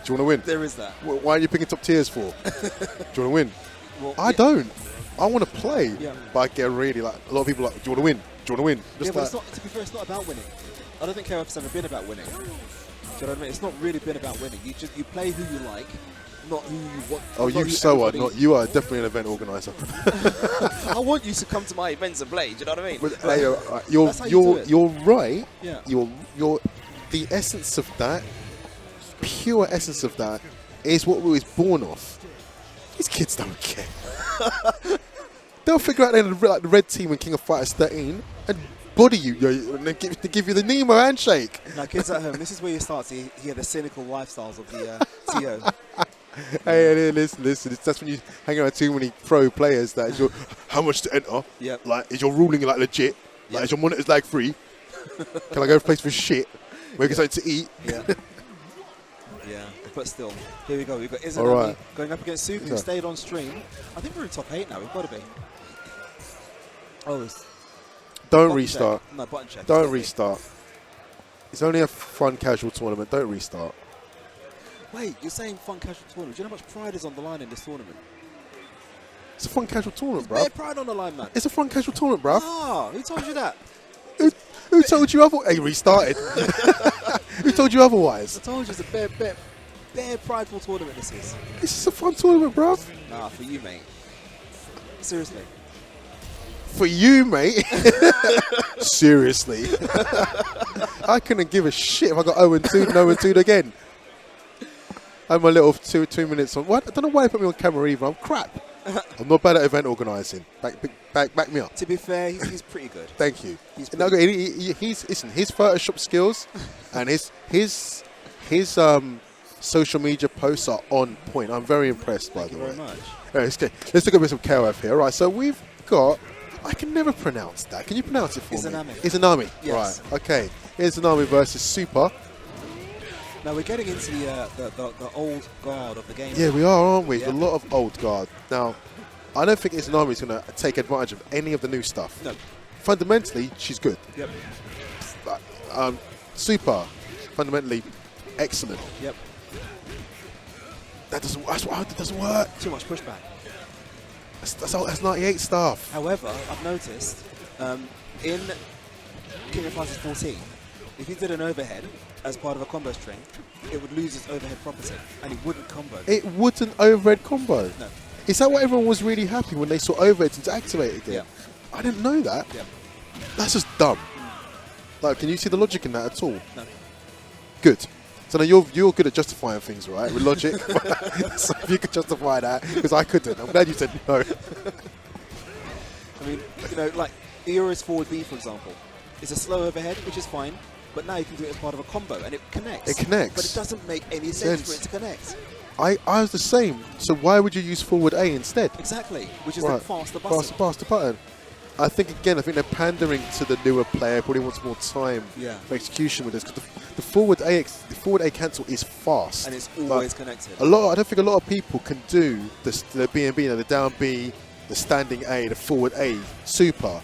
Do you want to win? There is that. Why are you picking top tiers for? Do you want to win? Well, I don't. I want to play. Yeah. But I get really like a lot of people like, do you want to win? Do you want to win? Yeah, but to be fair, it's not about winning. I don't think KOF's ever been about winning. Do you know what I mean? It's not really been about winning. You play who you like, not who you want. Oh, you are definitely an event organizer. I want you to come to my events and play. Do you know what I mean? But, you're right. Yeah. You're the essence of that, pure essence of that, is what we was born off. These kids don't care. They'll figure out they're like the red team in King of Fighters 13 and body you, and then give you the Nemo handshake. Now, kids at home, this is where you start to hear the cynical lifestyles of the TO. Hey, listen. That's when you hang around too many pro players. That is how much to enter. Yep. Like, is your ruling like legit? Like, is your monitor's lag free? Can I go place for shit? Where can something to eat? Yeah. Yeah. But still, here we go. We've got Izanami going up against Suku, who stayed on stream. I think we're in top 8 now. We've got to be. Oh, don't restart. Check. No, button check. Don't restart. It's only a fun, casual tournament. Don't restart. Wait, you're saying fun, casual tournament? Do you know how much pride is on the line in this tournament? It's a fun, casual tournament, bro. There's pride on the line, man. It's a fun, casual tournament, bro. Ah, who told you that? Who told you otherwise? Hey, restarted. Who told you otherwise? I told you it's a bare prideful tournament this is. This is a fun tournament, bro. Nah, for you, mate. Seriously. for you, mate. Seriously. I couldn't give a shit if I got 0-2 and 0-2 again. I'm a little 2 minutes on. What? I don't know why they put me on camera either. I'm crap. I'm not bad at event organising. Back me up. To be fair, he's pretty good. Thank you. He's Listen, his Photoshop skills and his social media posts are on point. I'm very impressed, by the way. Thank you very much. Right, let's look at some KOF here. All right, so we've got. I can never pronounce that. Can you pronounce it for me? Izanami. Yes. Right. Okay. Izanami versus Super. Now we're getting into the old guard of the game. Yeah, we are, aren't we? Yeah. A lot of old guard. Now, I don't think Izanami is going to take advantage of any of the new stuff. No. Fundamentally, she's good. Yep. Super, fundamentally, excellent. Yep. That doesn't work. Too much pushback. That's 98 stuff. However, I've noticed in King of Fighters 14, if you did an overhead as part of a combo string, it would lose its overhead property and it wouldn't combo. It wouldn't overhead combo? No. Is that what everyone was really happy when they saw overheads to activate it again? Yeah. I didn't know that. Yeah. That's just dumb. Like, can you see the logic in that at all? No. Good. So now you're good at justifying things, right? With logic. So if you could justify that, because I couldn't. I'm glad you said no. I mean, you know, like Eura's forward B, for example, is a slow overhead, which is fine, but now you can do it as part of a combo, and it connects. It connects. But it doesn't make any sense for it to connect. I was the same. So why would you use forward A instead? Exactly, which is the faster button. Faster button. I think they're pandering to the newer player. Probably wants more time for execution with this. Because the forward A cancel is fast, and it's always connected. I don't think a lot of people can do the B and B, the down B, the standing A, the forward A super.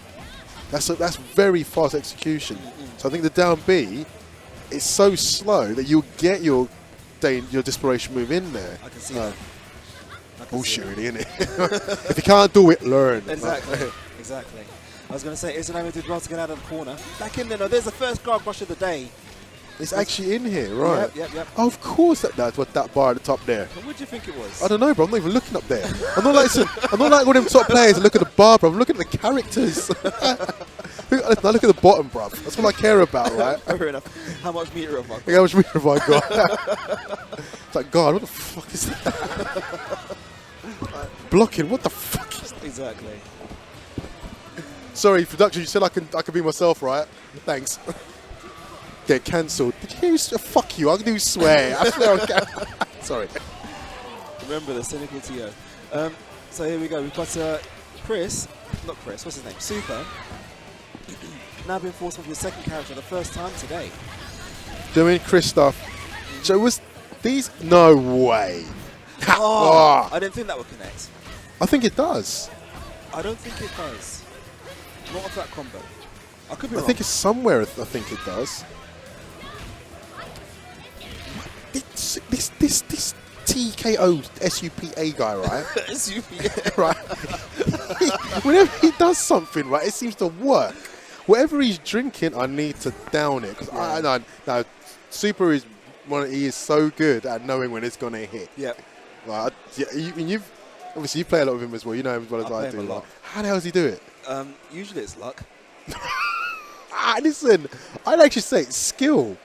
That's very fast execution. So I think the down B is so slow that you'll get your desperation move in there. I can see that. Bullshit, really, isn't it? If you can't do it, learn. Exactly. Exactly. I was going to say, Izanami did well to get out of the corner. Back in there, no, there's the first guard brush of the day. It's actually in here, right? Yep. Oh, of course that's what that bar at the top there. What do you think it was? I don't know, bro. I'm not even looking up there. I'm not like one of them top players that look at the bar, bro. I'm looking at the characters. I look at the bottom, bro. That's what I care about, right? Fair enough. How much meter have I got? How much meter have I got? It's like, God, what the fuck is that? Blocking, what the fuck is that? Exactly. Sorry, production, you said I can be myself, right? Thanks. Get cancelled. Did you hear? Fuck you, I do swear. I swear on camera. Sorry. Remember the cynical TO. So here we go. We've got Chris, what's his name? Super. Now being forced off your second character the first time today. Doing Chris stuff. So was these? No way. Oh, I didn't think that would connect. I think it does. I don't think it does. Not off that combo. I could be wrong. I think it's somewhere. I think it does. This TKO SUPA guy, right? SUPA, right? Whenever he does something, right, it seems to work. Whatever he's drinking, I need to down it because I know Super is he is so good at knowing when it's gonna hit. Yeah. Like, you've obviously you play a lot with him as well. You know him as well as I do. A lot. How the hell does he do it? Usually it's luck. Listen, I'd actually say it's skill.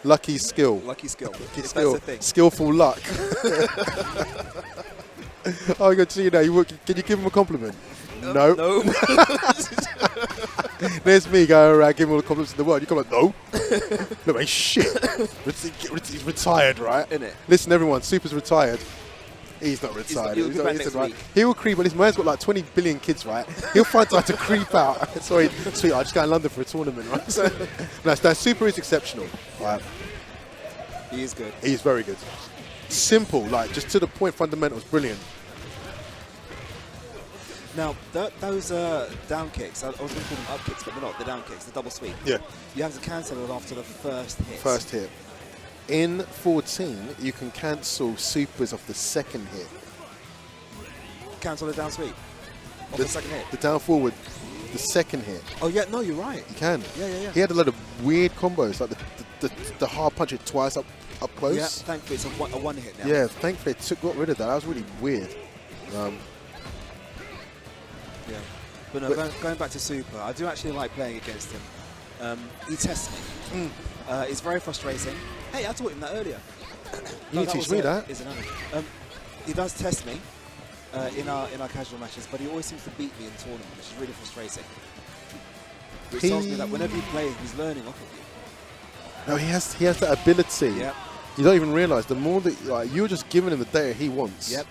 Lucky skill. Lucky skill. Lucky skill. Skillful luck. Oh, good to see you now. Can you give him a compliment? No. No. There's me going around giving all the compliments in the world. You come like, no. No, mate, shit. He's retired, right? Innit? Listen, everyone, Super's retired. He's not retired. He'll be back next week. He will creep, but this man's got like 20 billion kids, right? He'll find time to creep out. Sorry, sweetheart, I just got in London for a tournament, right? So, no, Super is exceptional. Right? He is good. He's very good. Simple, like just to the point, fundamentals, brilliant. Now, those down kicks, I was going to call them up kicks, but they're not. They're down kicks, the double sweep. Yeah. You have to cancel it after the first hit. First hit. In 14, you can cancel supers off the second hit. Cancel the down sweep? Off the second hit? The down forward, the second hit. Oh, yeah, no, you're right. You can. Yeah. He had a lot of weird combos, like the hard punch it twice up close. Yeah, thankfully it's a one hit now. Yeah, thankfully it got rid of that. That was really weird. Yeah. But no, going back to Super, I do actually like playing against him. He tests me. It's very frustrating. Hey, I taught him that earlier. You need to teach me that. He does test me in our casual matches, but he always seems to beat me in tournament, which is really frustrating. Which tells me that whenever you play, he's learning off of you. No, he has that ability. Yep. You don't even realise the more that you're just giving him the data he wants. Yep.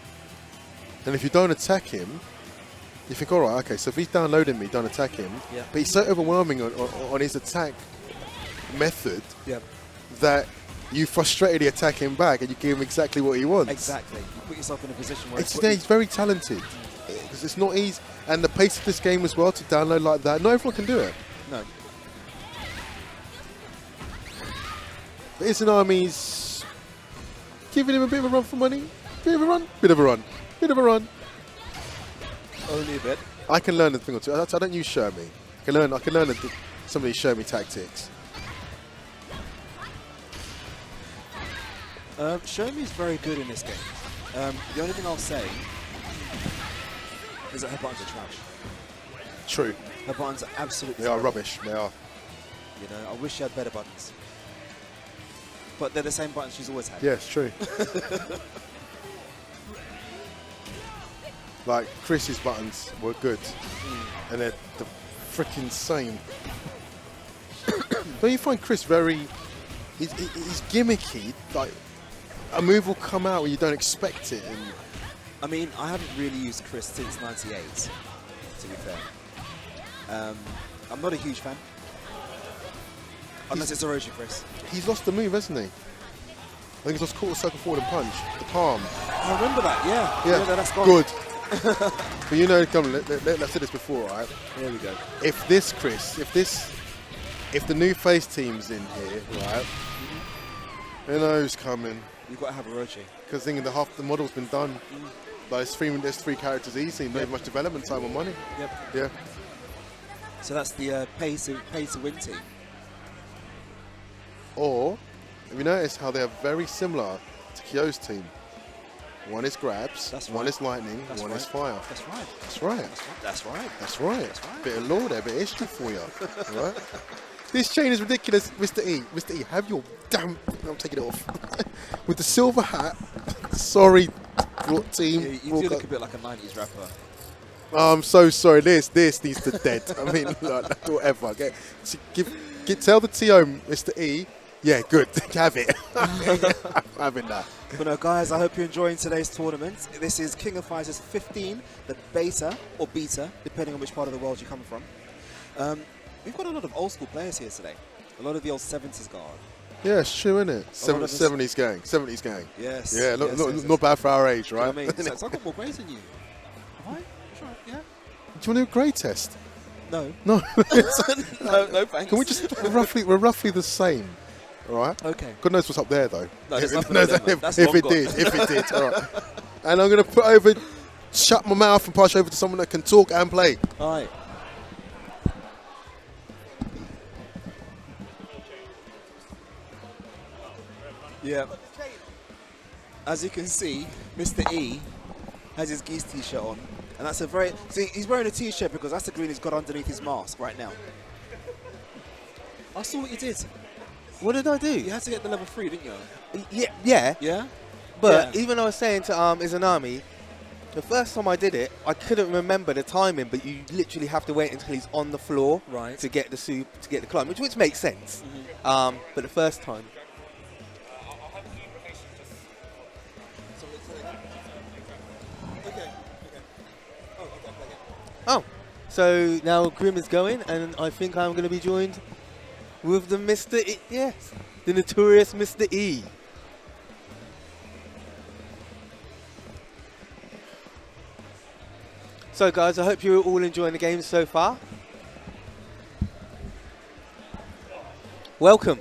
And if you don't attack him, you think, all right, okay, so if he's downloading me, don't attack him. Yep. But he's so overwhelming on his attack method Yep. that you frustratedly attack him back and you give him exactly what he wants. Exactly. You put yourself in a position where He's very talented. Because it's not easy. And the pace of this game as well, to download like that, not everyone can do it. No. But Izanami's giving him a bit of a run for money. Bit of a run. Bit of a run. Bit of a run. Only a bit. I can learn a thing or two. I don't use Shermie. I can learn some of these Shermie tactics. Shermie's very good in this game. The only thing I'll say is that her buttons are trash. True. Her buttons are absolutely They are terrible. rubbish. They are. You know, I wish she had better buttons. But they're the same buttons she's always had. Yeah, it's true. Like, Chris's buttons were good. And they're the freaking same. Don't you find Chris very... He's gimmicky. Like, a move will come out when you don't expect it. And I mean, I haven't really used Chris since '98, to be fair. I'm not a huge fan. Unless it's Orochi Chris. He's lost the move, hasn't he? I think he's lost quarter circle forward and punch. The palm. I remember that, yeah. Yeah, that's gone. good. But you know, come on, let's say this before, right? Here we go. If the new face team's in here, right? Who knows coming? You've got to have Orochi. Because thinking half the model's been done. Like there's three characters easy, not much development time or money. Yep. Yeah. So that's the pay to win team. Or, have you noticed how they are very similar to Kyo's team? One is grabs, one is lightning, one is fire. That's right. That's right. That's right. That's right. Bit of lore there, bit of history for you. Right? This chain is ridiculous, Mr. E. Mr. E, have your damn... I'm taking it off. With the silver hat. Sorry, your team. Yeah, you do look a bit like a 90s rapper. Oh, I'm so sorry. This needs to dead. I mean, like, whatever. Okay. So tell the TO, Mr. E. Yeah, good. Have it. Having that. But no, guys, I hope you're enjoying today's tournament. This is King of Fighters 15, the beta, or beta, depending on which part of the world you're coming from. We've got a lot of old school players here today. A lot of the old 70s guard. Yeah, it's true, isn't it? 70s gang. 70s gang. Yes. Yeah, yes. not bad for our age, right? You know what I mean? So I've got more grades than you. Have I? Sure, yeah. Do you want to do a grade test? No. No. no, thanks. Can we just... We're roughly the same. All right? Okay. God knows what's up there, though. No, there's if nothing it did. All right. And I'm going to shut my mouth and pass over to someone that can talk and play. All right. Yeah. As you can see, Mr. E has his Geese t-shirt on. And that's a very... See, he's wearing a t-shirt because that's the green he's got underneath his mask right now. I saw what you did. What did I do? You had to get the level 3, didn't you? Yeah. Yeah? But even I was saying to Izanami, the first time I did it, I couldn't remember the timing, but you literally have to wait until he's on the floor to get the climb, which makes sense. But the first time... Oh, so now Grim is going, and I think I'm going to be joined with the Mr. E. Yes, the notorious Mr. E. So, guys, I hope you're all enjoying the game so far. Welcome.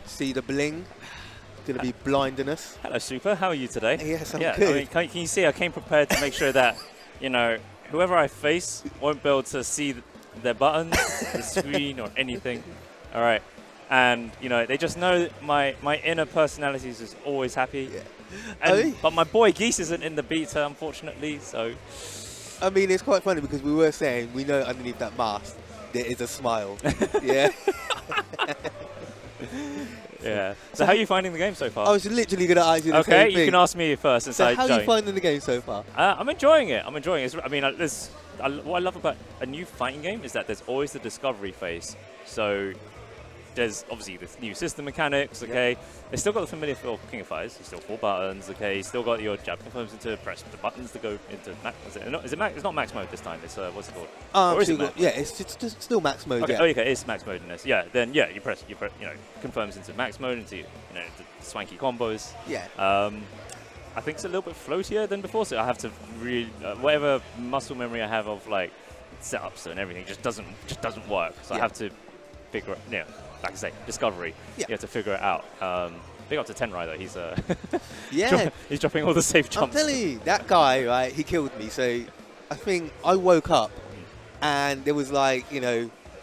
See the bling? Going to be blinding us. Hello, Super. How are you today? Yes, I'm good. good. I mean, can you see I came prepared to make sure that, you know, whoever I face won't be able to see their buttons, the screen, or anything. All right. And, you know, they just know my inner personality is just always happy. Yeah. But my boy Geese isn't in the beta, unfortunately, so... I mean, it's quite funny because we were saying, we know underneath that mask, there is a smile. Yeah. Yeah. So how are you finding the game so far? I was literally going to ask you the same thing. Okay, you can ask me first. Since So how are you finding the game so far? I'm enjoying it. I'm enjoying it. I mean, what I love about a new fighting game is that there's always the discovery phase. So there's obviously the new system mechanics, okay? They still got the familiar feel of King of Fighters. It's still 4 buttons, okay? You still got your jab confirms into press the buttons to go into max. Is it max? It's not max mode this time. It's what's it called? Or is it max? Yeah, it's still max mode. Okay, Yeah. okay, it's max mode in this. Yeah, then you press, confirms into max mode into the swanky combos. Yeah. I think it's a little bit floatier than before, so I have to really whatever muscle memory I have of like setups and everything just doesn't work. So I have to figure it. Like I say, discovery. Yeah. You have to figure it out. Big up to Tenrai though. He's he's dropping all the safe jumps. I'm telling you, that guy, right? He killed me. So I think I woke up and there was like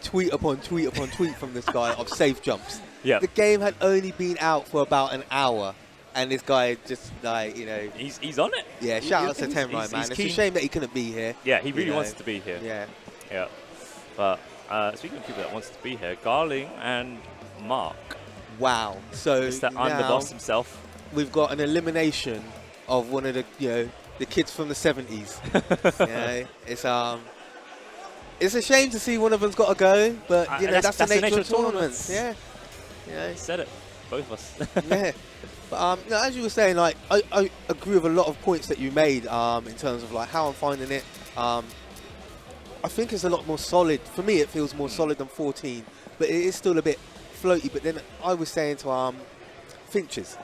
tweet upon tweet upon tweet from this guy of safe jumps. Yeah. The game had only been out for about an hour. And this guy just he's on it. Yeah, shout out to Tenrai, man. It's a shame that he couldn't be here. Yeah, he really wants to be here. Yeah. Yeah. But speaking of people that wants to be here, Garling and Mark. Wow. So it's that underboss himself. We've got an elimination of one of the kids from the 70s. It's a shame to see one of them's got to go, but that's the nature of tournaments. Yeah. Said it, both of us. Yeah. But as you were saying, like I agree with a lot of points that you made in terms of like how I'm finding it. I think it's a lot more solid. For me, it feels more solid than 14, but it is still a bit floaty. But then I was saying to Finches,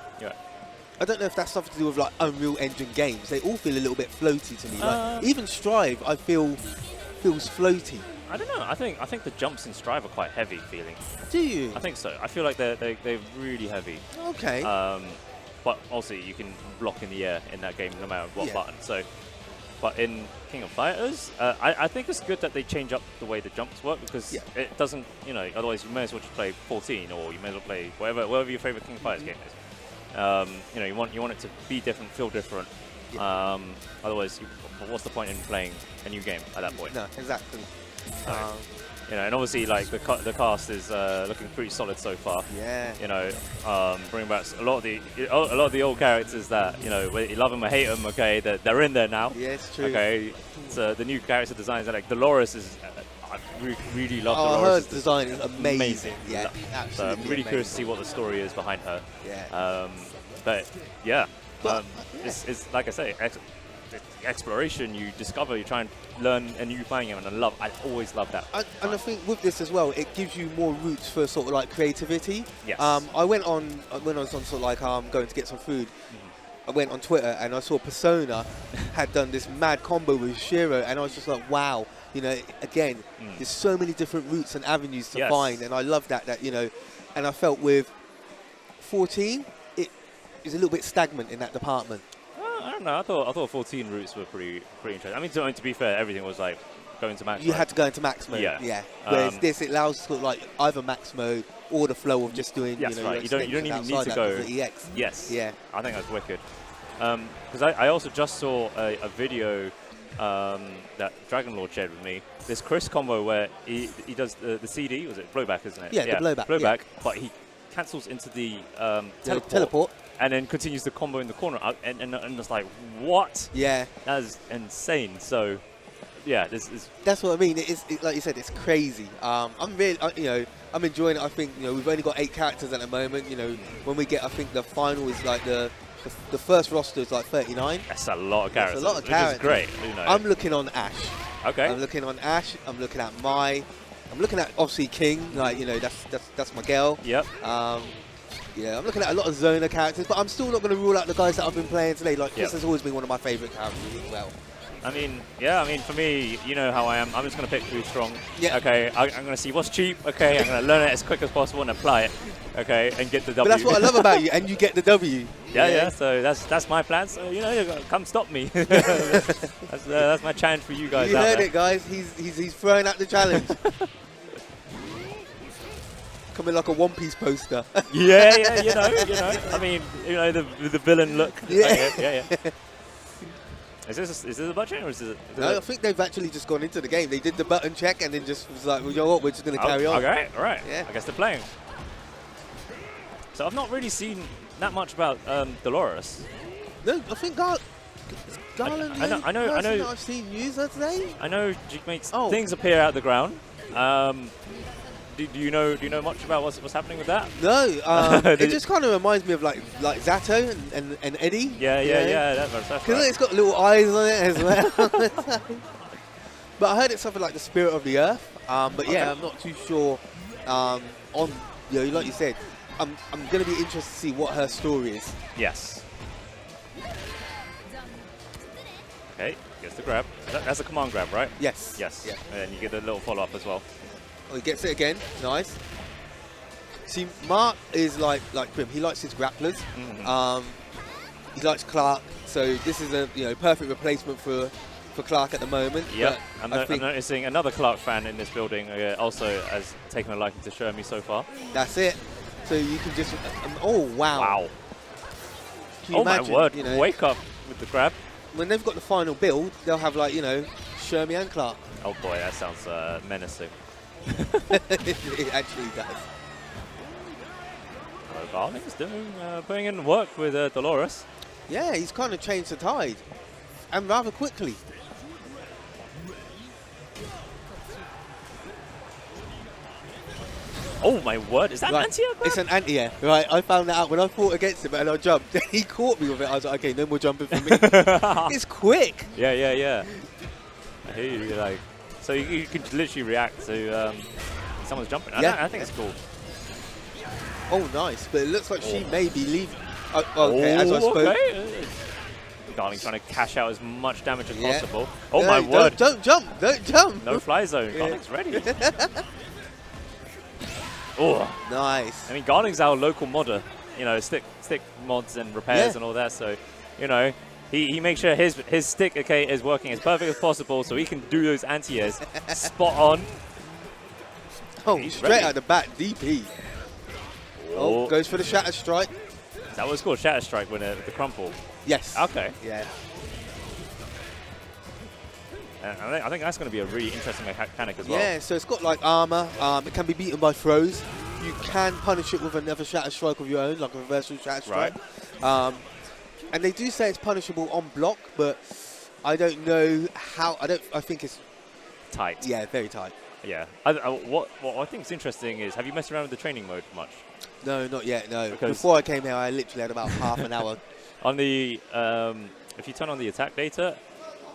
I don't know if that's something to do with like Unreal Engine games. They all feel a little bit floaty to me. Like, even Strive, I feel feels floaty. I don't know. I think the jumps in Strive are quite heavy feeling. Do you? I think so. I feel like they're really heavy. Okay. But also you can block in the air in that game no matter what button. So, but in King of Fighters, I think it's good that they change up the way the jumps work because it doesn't, otherwise you may as well just play 14 or you may as well play whatever your favorite King of Fighters game is. You want it to be different, feel different. Otherwise, what's the point in playing a new game at that point? No, exactly. And obviously, like the cast is looking pretty solid so far. Yeah. Bringing back a lot of the old characters that whether you love them or hate them. Okay, they're in there now. Yeah, it's true. Okay, so the new character designs are like Dolores is. I really love Dolores. Her design is amazing. Yeah, absolutely. So I'm really curious to see what the story is behind her. Yeah. But yeah, it's like I say. Exploration, you discover, you try and learn a new fighting game, and I always love that. And I think with this as well, it gives you more routes for sort of like creativity. Yes. I went on when I was on sort of like going to get some food. I went on Twitter and I saw Persona had done this mad combo with Shiro, and I was just like, wow. Again, there's so many different routes and avenues to find, and I love that. And I felt with 14, it is a little bit stagnant in that department. I don't know. I thought 14 routes were pretty interesting. I mean, to be fair, everything was like going to max mode. You had to go into max mode. Yeah. Whereas this, it allows sort of like either max mode or the flow of just doing. That's right. You don't even need to go. EX. Yes. Yeah. I think that's wicked. Because I also just saw a video that Dragon Lord shared with me. This Chris combo where he does the CD. Was it blowback? Isn't it? Yeah, the blowback. Blowback. But he cancels into the teleport. And then continues the combo in the corner, and it's like, what? Yeah, that is insane. So, yeah, that's what I mean. Like you said, it's crazy. I'm really, I'm enjoying it. I think we've only got 8 characters at the moment. When we get, I think the final is like the first roster is like 39. That's a lot of characters. That's a lot of characters. Which is great. I'm looking on Ash. Okay. I'm looking on Ash. I'm looking at Mai. I'm looking at obviously King. Like that's my girl. Yep. Yeah, I'm looking at a lot of Zona characters, but I'm still not going to rule out the guys that I've been playing today. Like, Chris has always been one of my favourite characters as well. I mean, for me, you know how I am. I'm just going to pick who's strong. Yeah. Okay, I'm going to see what's cheap. Okay, I'm going to learn it as quick as possible and apply it. Okay, and get the W. But that's what I love about you, and you get the W. Yeah. So that's my plan. So come stop me. That's my challenge for you guys. You heard it, guys. He's throwing out the challenge. Coming like a One Piece poster. Yeah, you know. I mean, the villain look. Yeah. Yeah. Is this a button or is it? No, I think they've actually just gone into the game. They did the button check and then just was like, well, you know what, we're just going to carry on. Okay, all right. Yeah. I guess they're playing. So I've not really seen that much about Dolores. No, I think Garland. I know. I've seen use her today. I know she makes things appear out of the ground. Do you know much about what's happening with that? No, it just kind of reminds me of like Zato and Eddie. Yeah. That's right. Because it's got little eyes on it as well. But I heard it's something like the spirit of the earth. But yeah, I'm not too sure. Like you said, I'm going to be interested to see what her story is. Yes. Okay, gets the grab. That's a command grab, right? Yes. Yes. Yeah. And you get a little follow up as well. Oh, he gets it again. Nice. See, Mark is like Grim. He likes his grapplers. He likes Clark. So this is a perfect replacement for Clark at the moment. Yeah. I'm noticing another Clark fan in this building also has taken a liking to Shermie so far. That's it. So you can just oh wow. Wow. Can you imagine, my word! Wake up with the grab. When they've got the final build, they'll have Shermie and Clark. Oh boy, that sounds menacing. It actually does. Garling's putting in work with Dolores. Yeah, he's kind of changed the tide, and rather quickly. Oh my word, is that an anti-air grab? It's an anti-air, right? I found that out when I fought against him and I jumped. He caught me with it. I was like, okay, no more jumping for me. It's quick. Yeah. I hear you, so you can literally react to someone's jumping. I think it's cool. Oh, nice. But it looks like she may be leaving. Okay, as I spoke. Okay. Garling trying to cash out as much damage as possible. Oh no, my word. Don't jump. Don't jump. No fly zone. Garling's ready. Oh, nice. I mean, Garling's our local modder. Stick mods and repairs and all that. So, he makes sure his stick is working as perfect as possible, so he can do those anti-airs spot on. Oh, he's straight out the bat, DP. Oh, goes for the Shatter Strike. Is that what it's called? Shatter Strike when the crumple? Yes. Okay. Yeah. I think that's going to be a really interesting mechanic as well. Yeah, so it's got armor. It can be beaten by throws. You can punish it with another Shatter Strike of your own, like a reversal Shatter Strike. Right. And they do say it's punishable on block, but I don't know how. I think it's tight. Yeah, very tight. Yeah. What I think is interesting is, have you messed around with the training mode much? No, not yet. No. Because before I came here, I literally had about half an hour. On the if you turn on the attack data,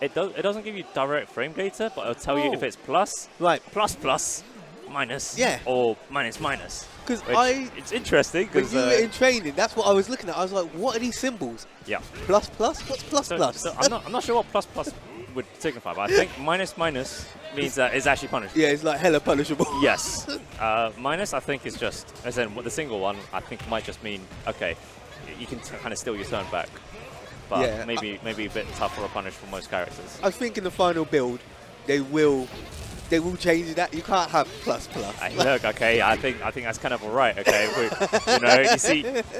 it doesn't give you direct frame data, but it'll tell you if it's plus, plus, minus, or minus. Because it's interesting. When you were in training, that's what I was looking at. I was like, what are these symbols? Yeah. Plus? What's plus? So I'm not sure what plus would signify, but I think minus means that it's actually punishable. Yeah, it's like hella punishable. Yes. Minus, I think, is just, as in the single one, I think might just mean, okay, you can kind of steal your turn back. But maybe a bit tougher a punish for most characters. I think in the final build, they will change that. You can't have plus. Look, okay, I think that's kind of alright. Okay,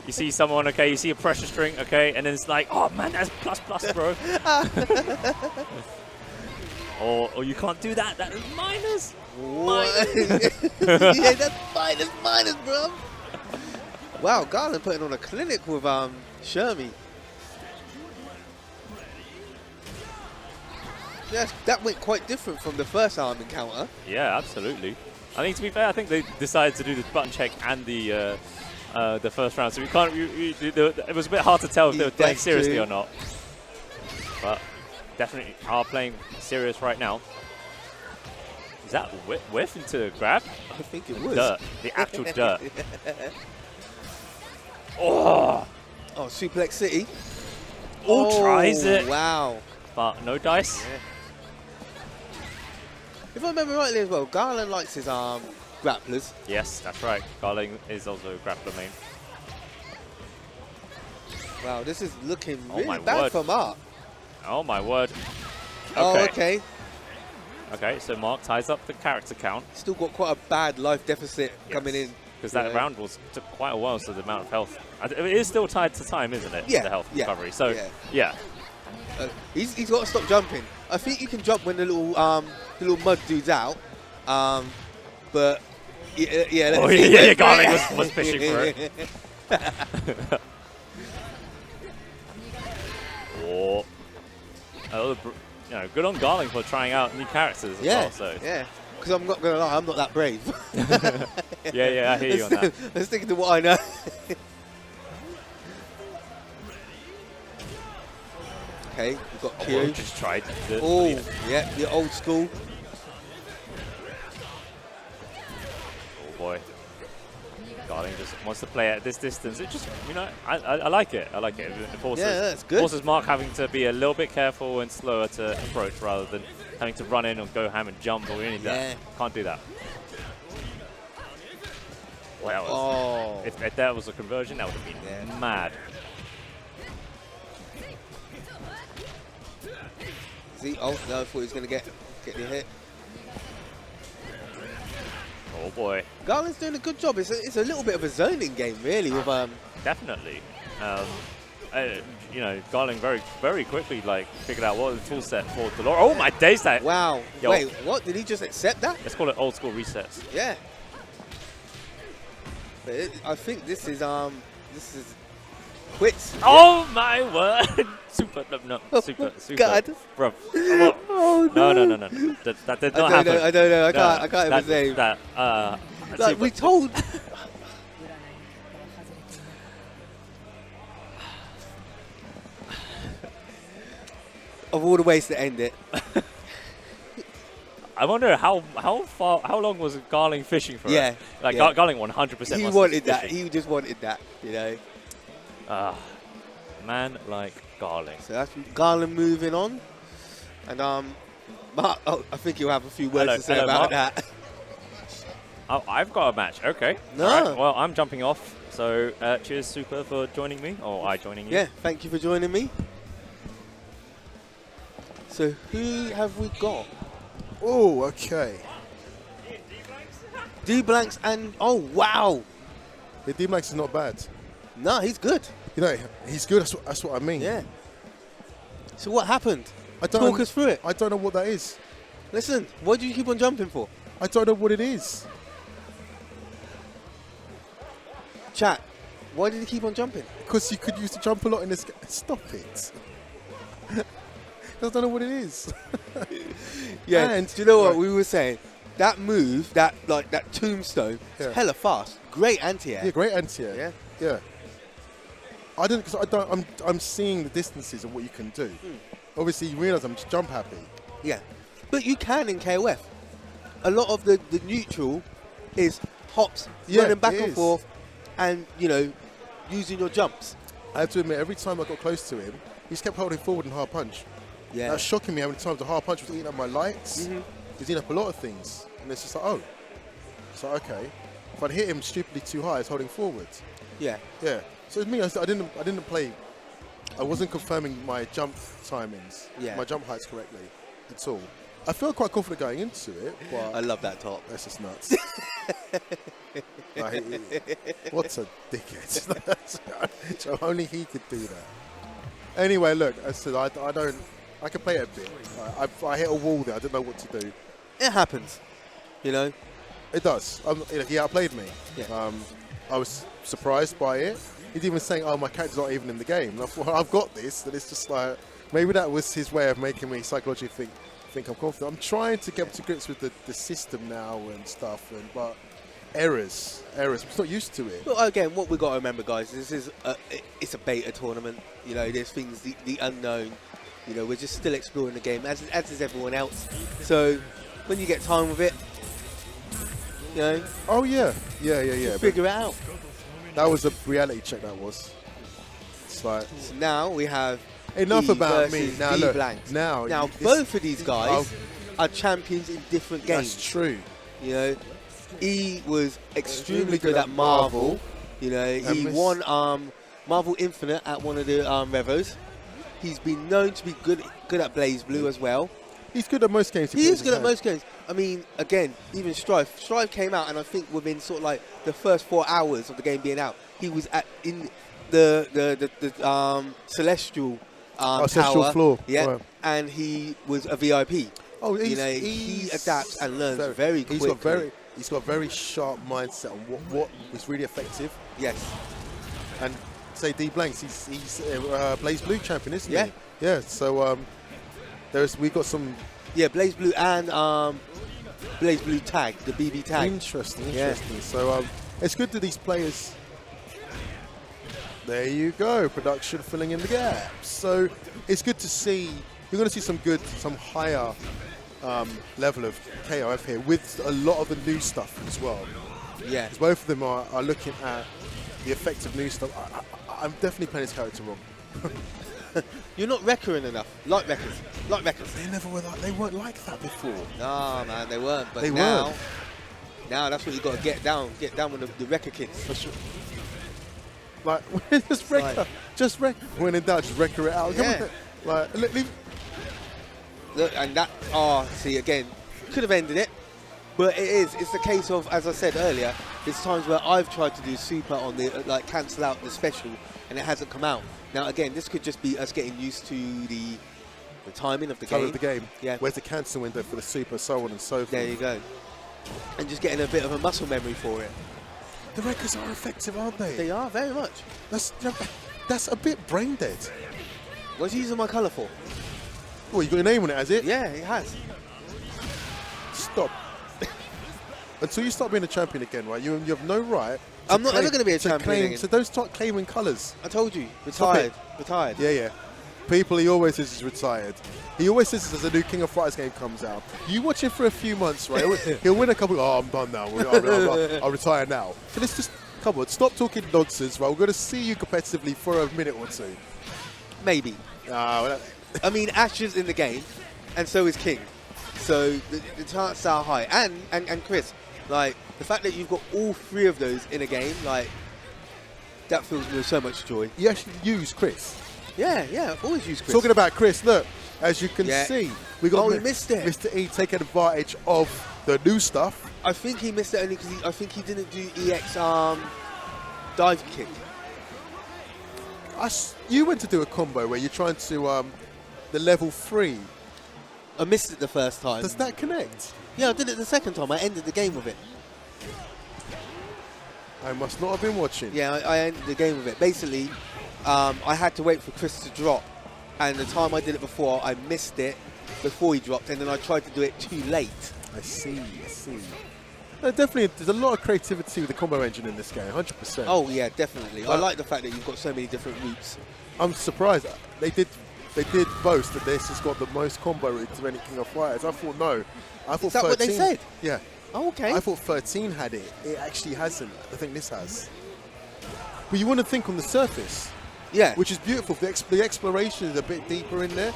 you see someone, okay, you see a pressure string, okay, and then it's like, oh man, that's plus, bro. or you can't do that. That is minus. Yeah, that's minus, bro. Wow, Garland putting on a clinic with Shermie. Yes, that went quite different from the first arm encounter. Yeah, absolutely. I think, to be fair, I think they decided to do the button check and the first round, so we can't. It was a bit hard to tell if they were playing seriously or not. But definitely are playing serious right now. Is that whiff into the grab? I think it was. Dirt, the actual dirt. Oh, Suplex City. Tries it. Wow. But no dice. Yeah. If I remember rightly as well, Garland likes his grapplers. Yes, that's right. Garland is also a grappler main. Wow, this is looking really bad for Mark. Oh my word. Okay. Oh, okay. Okay, so Mark ties up the character count. Still got quite a bad life deficit coming in. because that round took quite a while, so the amount of health. It is still tied to time, isn't it? Yeah. The health recovery. So, yeah. He's got to stop jumping. I think you can jump when the little mud dude's out. But yeah. Oh yeah, Garling was fishing for it. Oh, good on Garling for trying out new characters as well. So yeah. Because I'm not gonna lie, I'm not that brave. yeah, I hear you on that. Let's stick to what I know. Okay, we've got Q. Just tried. Yeah, the old school. Oh boy. Garling just wants to play at this distance. It just, I like it. I like it. It forces, that's good. Forces Mark having to be a little bit careful and slower to approach rather than having to run in or go ham and jump or any of that. Can't do that. Well, that was, if that was a conversion, that would have been mad. See, no, I thought he was going to get the hit. Oh boy. Garland's doing a good job. It's a little bit of a zoning game, really. With Definitely. Garling very quickly figured out what the tool set for Dolores. Oh my days! That wow. Yo. Wait, what? Did he just accept that? Let's call it old school resets. Yeah. But I think this is quits. Oh my word! Super, no, super. God. Bro. Oh no. No. That did not happen. I don't know. I can't even say. Like we told. Of all the ways to end it. I wonder how long was Garling fishing for it? Garling 100%. He wanted that. He just wanted that, Man like Garling. So that's Garling moving on, and Mark. Oh, I think you'll have a few words to say about that. Oh, I've got a match. Okay. No. All right. Well, I'm jumping off. So cheers, Super, for joining me, or I joining you. Yeah. Thank you for joining me. So who have we got? Oh, okay. D-Blanks and oh wow. Yeah, D-Blanks is not bad. No, he's good. He's good. That's what I mean. Yeah. So what happened? Talk us through it. I don't know what that is. Listen, what do you keep on jumping for? I don't know what it is. Chat, why did he keep on jumping? Because you could use to jump a lot in this game. Stop it. I don't know what it is. Yeah, and do you know what we were saying? That move, that tombstone, is hella fast. Great anti-air. Yeah, great anti-air. Yeah. I don't, because I'm seeing the distances of what you can do. Obviously, you realise I'm just jump happy. Yeah, but you can in KOF. A lot of the neutral is hops, running back and forth, and using your jumps. I have to admit, every time I got close to him, he just kept holding forward and hard punch. Yeah, that's shocking me how many times the hard punch was eating up my lights. He's eating up a lot of things, and it's just like, oh, so okay. If I'd hit him stupidly too high, it's holding forward. Yeah. So with me, I didn't play. I wasn't confirming my jump timings, my jump heights correctly at all. I feel quite confident going into it, but I love that top. That's just nuts. What's a dickhead? So only he could do that. Anyway, look, I said I can play it a bit. I hit a wall there. I didn't know what to do. It happens, It does. He outplayed me. Yeah. I was surprised by it. He's even saying, "Oh, my character's not even in the game." And I thought, I've got this. And it's just like maybe that was his way of making me psychologically think I'm confident. I'm trying to get to grips with the system now and stuff, but errors. I'm just not used to it. Well, again, what we got to remember, guys, this is it's a beta tournament. There's things the unknown. We're just still exploring the game, as is everyone else. So when you get time with it, Oh yeah. Figure it out. That was a reality check. That was. It's like. So now we have. Enough about me. Now look. Now both of these guys are champions in different games. That's true. E was extremely good at Marvel. He won Marvel Infinite at one of the Revos. He's been known to be good at BlazBlue as well. He's good at most games. He is good at most games. I mean, again, even Strife. Strife came out, and I think within sort of like the first 4 hours of the game being out, he was in the Celestial Celestial tower, floor. yeah, Right. and he was a VIP. Oh, he adapts and learns very quickly. He's got a very sharp mindset on what is really effective. Yes. And say D Blanks, he's Blaze Blue champion, isn't Yeah. he? Yeah. So we've got some. Yeah, Blaze Blue and Blaze Blue tag, the BB tag. Interesting. So it's good that these players. There you go, production filling in the gaps. So it's good to see. You're going to see some higher level of KOF here with a lot of the new stuff as well. Yeah. Because both of them are looking at the effective new stuff. I'm definitely playing his character wrong. You're not wreckering enough. Like wreckers. They never were they weren't like that before. No, man, they weren't. But They now, weren't. now that's what you got to get down. Get down with the wrecker kids. Like, just wreck. When in doubt, just wrecker it out. Yeah. Like, Look, and that, see, again, could have ended it. But it's the case of, as I said earlier, there's times where I've tried to do super on the, cancel out the special, and it hasn't come out. Now, again, this could just be us getting used to the timing of the game. Yeah. Where's the cancel window for the super, so on and so forth. There you go. And just getting a bit of a muscle memory for it. The wreckers are effective, aren't they? They are, very much. That's a bit brain dead. What's he using my colour for? Oh, you got your name on it, has it? Yeah, it has. Stop. Until you start being a champion again, right? You have no right. I'm not ever going to be a champion again. So don't start claiming colours. I told you, retired. Yeah. People, he always says he's retired. He always says this as a new King of Fighters game comes out. You watch him for a few months, right? He'll win a couple. Oh, I'm done now. I'll retire now. So let's just come on. Stop talking nonsense, right? We're going to see you competitively for a minute or two. Maybe. I mean, Ash is in the game, and so is King. So the chances are high. And Chris, like the fact that you've got all three of those in a game, like that fills me with so much joy. You actually use Chris. Yeah, always use Chris. Talking about Chris, look, as you can see, we missed it. Mr. E taking advantage of the new stuff. I think he missed it only because I think he didn't do EX dive kick. You went to do a combo where you're trying to the level 3. I missed it the first time. Does that connect? Yeah, I did it the second time. I ended the game with it. I must not have been watching. Yeah, I ended the game with it. Basically, I had to wait for Chris to drop, and the time I did it before, I missed it before he dropped, and then I tried to do it too late. I see. No, definitely, there's a lot of creativity with the combo engine in this game, 100%. Oh yeah, definitely. I like the fact that you've got so many different routes. I'm surprised. They did boast that this has got the most combo routes of any King of Fighters. I thought no. I thought Is that 13, what they said? Yeah. Oh, okay. I thought 13 had it. It actually hasn't. I think this has. But you want to think on the surface. Yeah. Which is beautiful. The exploration is a bit deeper in there.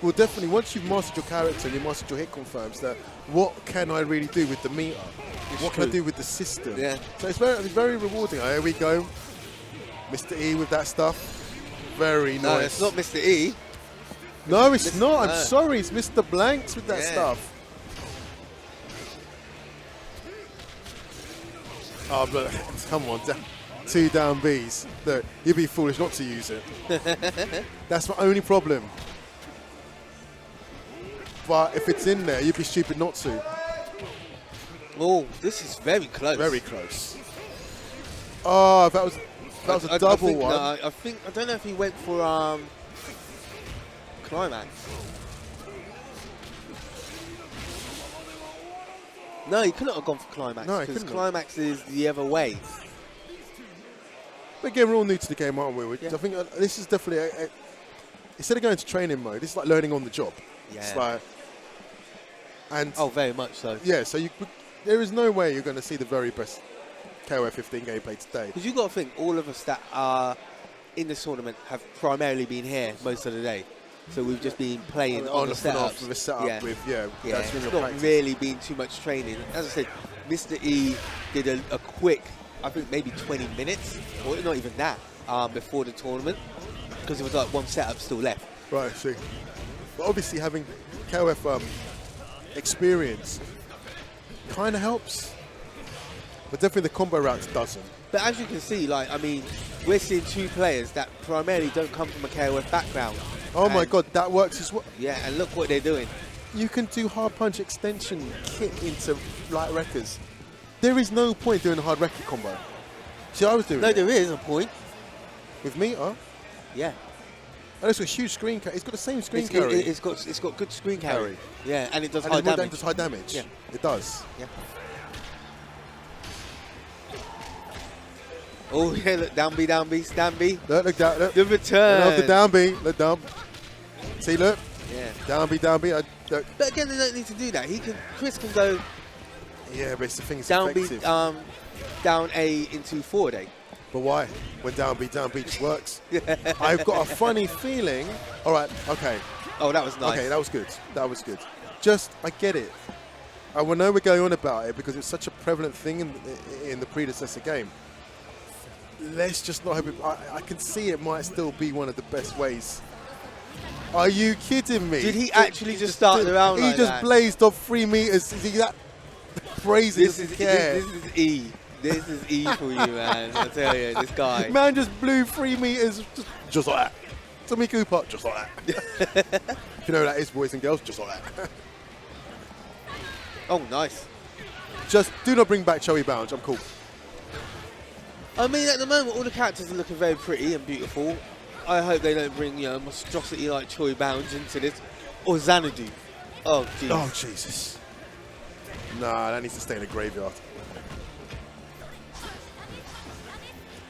Well, definitely, once you've mastered your character and you've mastered your hit confirms, that what can I really do with the meter? What can I do with the system? Yeah. So it's very rewarding. Here we go. Mr. E with that stuff. Very nice. No, it's not Mr. E. No, it's not. I'm sorry. It's Mr. Blanks with that stuff. Oh, but come on. 2 down Bs. Look, you'd be foolish not to use it. That's my only problem. But if it's in there, you'd be stupid not to. Oh, this is very close. Very close. Oh, that was a double one. No, I don't know if he went for climax. No, he couldn't have gone for climax. No, because climax is the other way. But again, we're all new to the game, aren't we? I think this is definitely instead of going to training mode, it's like learning on the job. Yeah. It's like, and very much so. Yeah, so there is no way you're going to see the very best KOF 15 gameplay today. Because you've got to think, all of us that are in this tournament have primarily been here most of the day. So we've just been playing on the setups. With a setup it's not really been too much training. As I said, Mr. E did a quick, I think maybe 20 minutes, or not even that, before the tournament, because there was like one setup still left. Right, I see. But obviously having KOF experience kind of helps, but definitely the combo routes doesn't. But as you can see, like, I mean, we're seeing two players that primarily don't come from a KOF background. Oh my God, that works as well. Yeah, and look what they're doing. You can do hard punch extension kit into light wreckers. There is no point doing a hard wrecker combo. See, I was doing No, it. there is a point. With meter? Yeah. And it's a huge screen carry. It's got the same screen carry. It's got good screen carry. Yeah, and it does and high it damage. does high damage. Yeah. It does. Yeah. Oh yeah, look, down B. Look down. Look. The return. Look the down B. Look down. See, look. Yeah. Down B. Look. But again, they don't need to do that. Chris can go. Yeah, but it's the thing. It's down effective. B, down A into forward A. But why? When down B just works. I've got a funny feeling. All right. Okay. Oh, that was nice. Okay, that was good. That was good. Just, I get it. I know we're going on about it because it's such a prevalent thing in the predecessor game. Let's just not hope it. I can see it might still be one of the best ways. Are you kidding me? Did he actually just start the round like that? He just blazed off 3 meters. Is he that crazy? This is E. This is E for you, man. I tell you, this guy. Man just blew 3 meters just like that. Tommy Cooper, just like that. If you know what that is, boys and girls, just like that. Oh, nice. Just do not bring back Joey Bounds. I'm cool. I mean, at the moment, all the characters are looking very pretty and beautiful. I hope they don't bring, you know, monstrosity like Choi Bounds into this. Or Xanadu. Oh, jeez. Oh, Jesus. Nah, that needs to stay in the graveyard.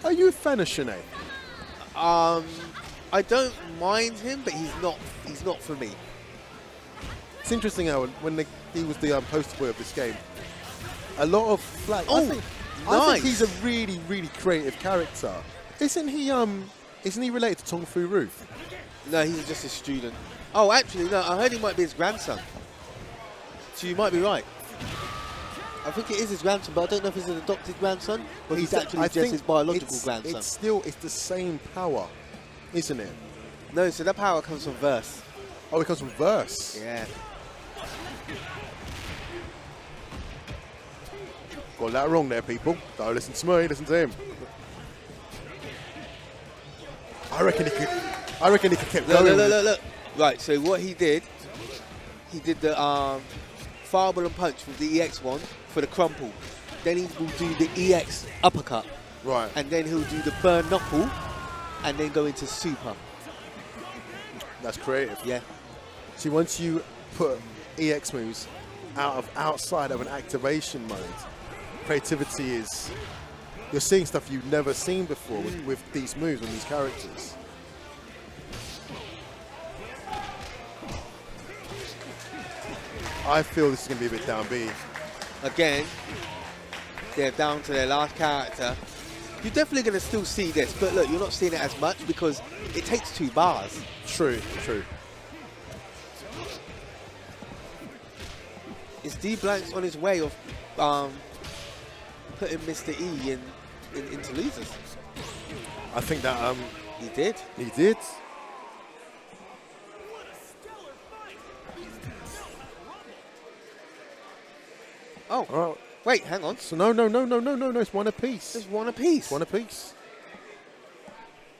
Are you a fan of Shanae? I don't mind him, but he's not for me. It's interesting how when he was the poster boy of this game, a lot of flack. Oh, I think he's a really, really creative character. Isn't he related to Tong Fu Ru? No, he's just a student. Oh, actually, no, I heard he might be his grandson. So you might be right. I think it is his grandson, but I don't know if he's an adopted grandson or he's actually just his biological grandson. It's the same power, isn't it? No, so that power comes from Verse. Oh, it comes from Verse? Yeah. Got that wrong there, people. Don't listen to me, listen to him. I reckon he could keep going. Look. Right, so what he did the fireball and punch with the EX one for the crumple. Then he will do the EX uppercut. Right. And then he'll do the burn knuckle and then go into super. That's creative. Yeah. See, once you put EX moves outside of an activation mode, creativity is... You're seeing stuff you've never seen before with these moves and these characters. I feel this is going to be a bit down B. Again, they're down to their last character. You're definitely going to still see this, but look, you're not seeing it as much because it takes 2 bars. True. Is D Blanks on his way of putting Mr. E into losers? I think that he did. He did. Oh, all right. Wait, hang on. So no, it's one apiece. It's one apiece. One apiece.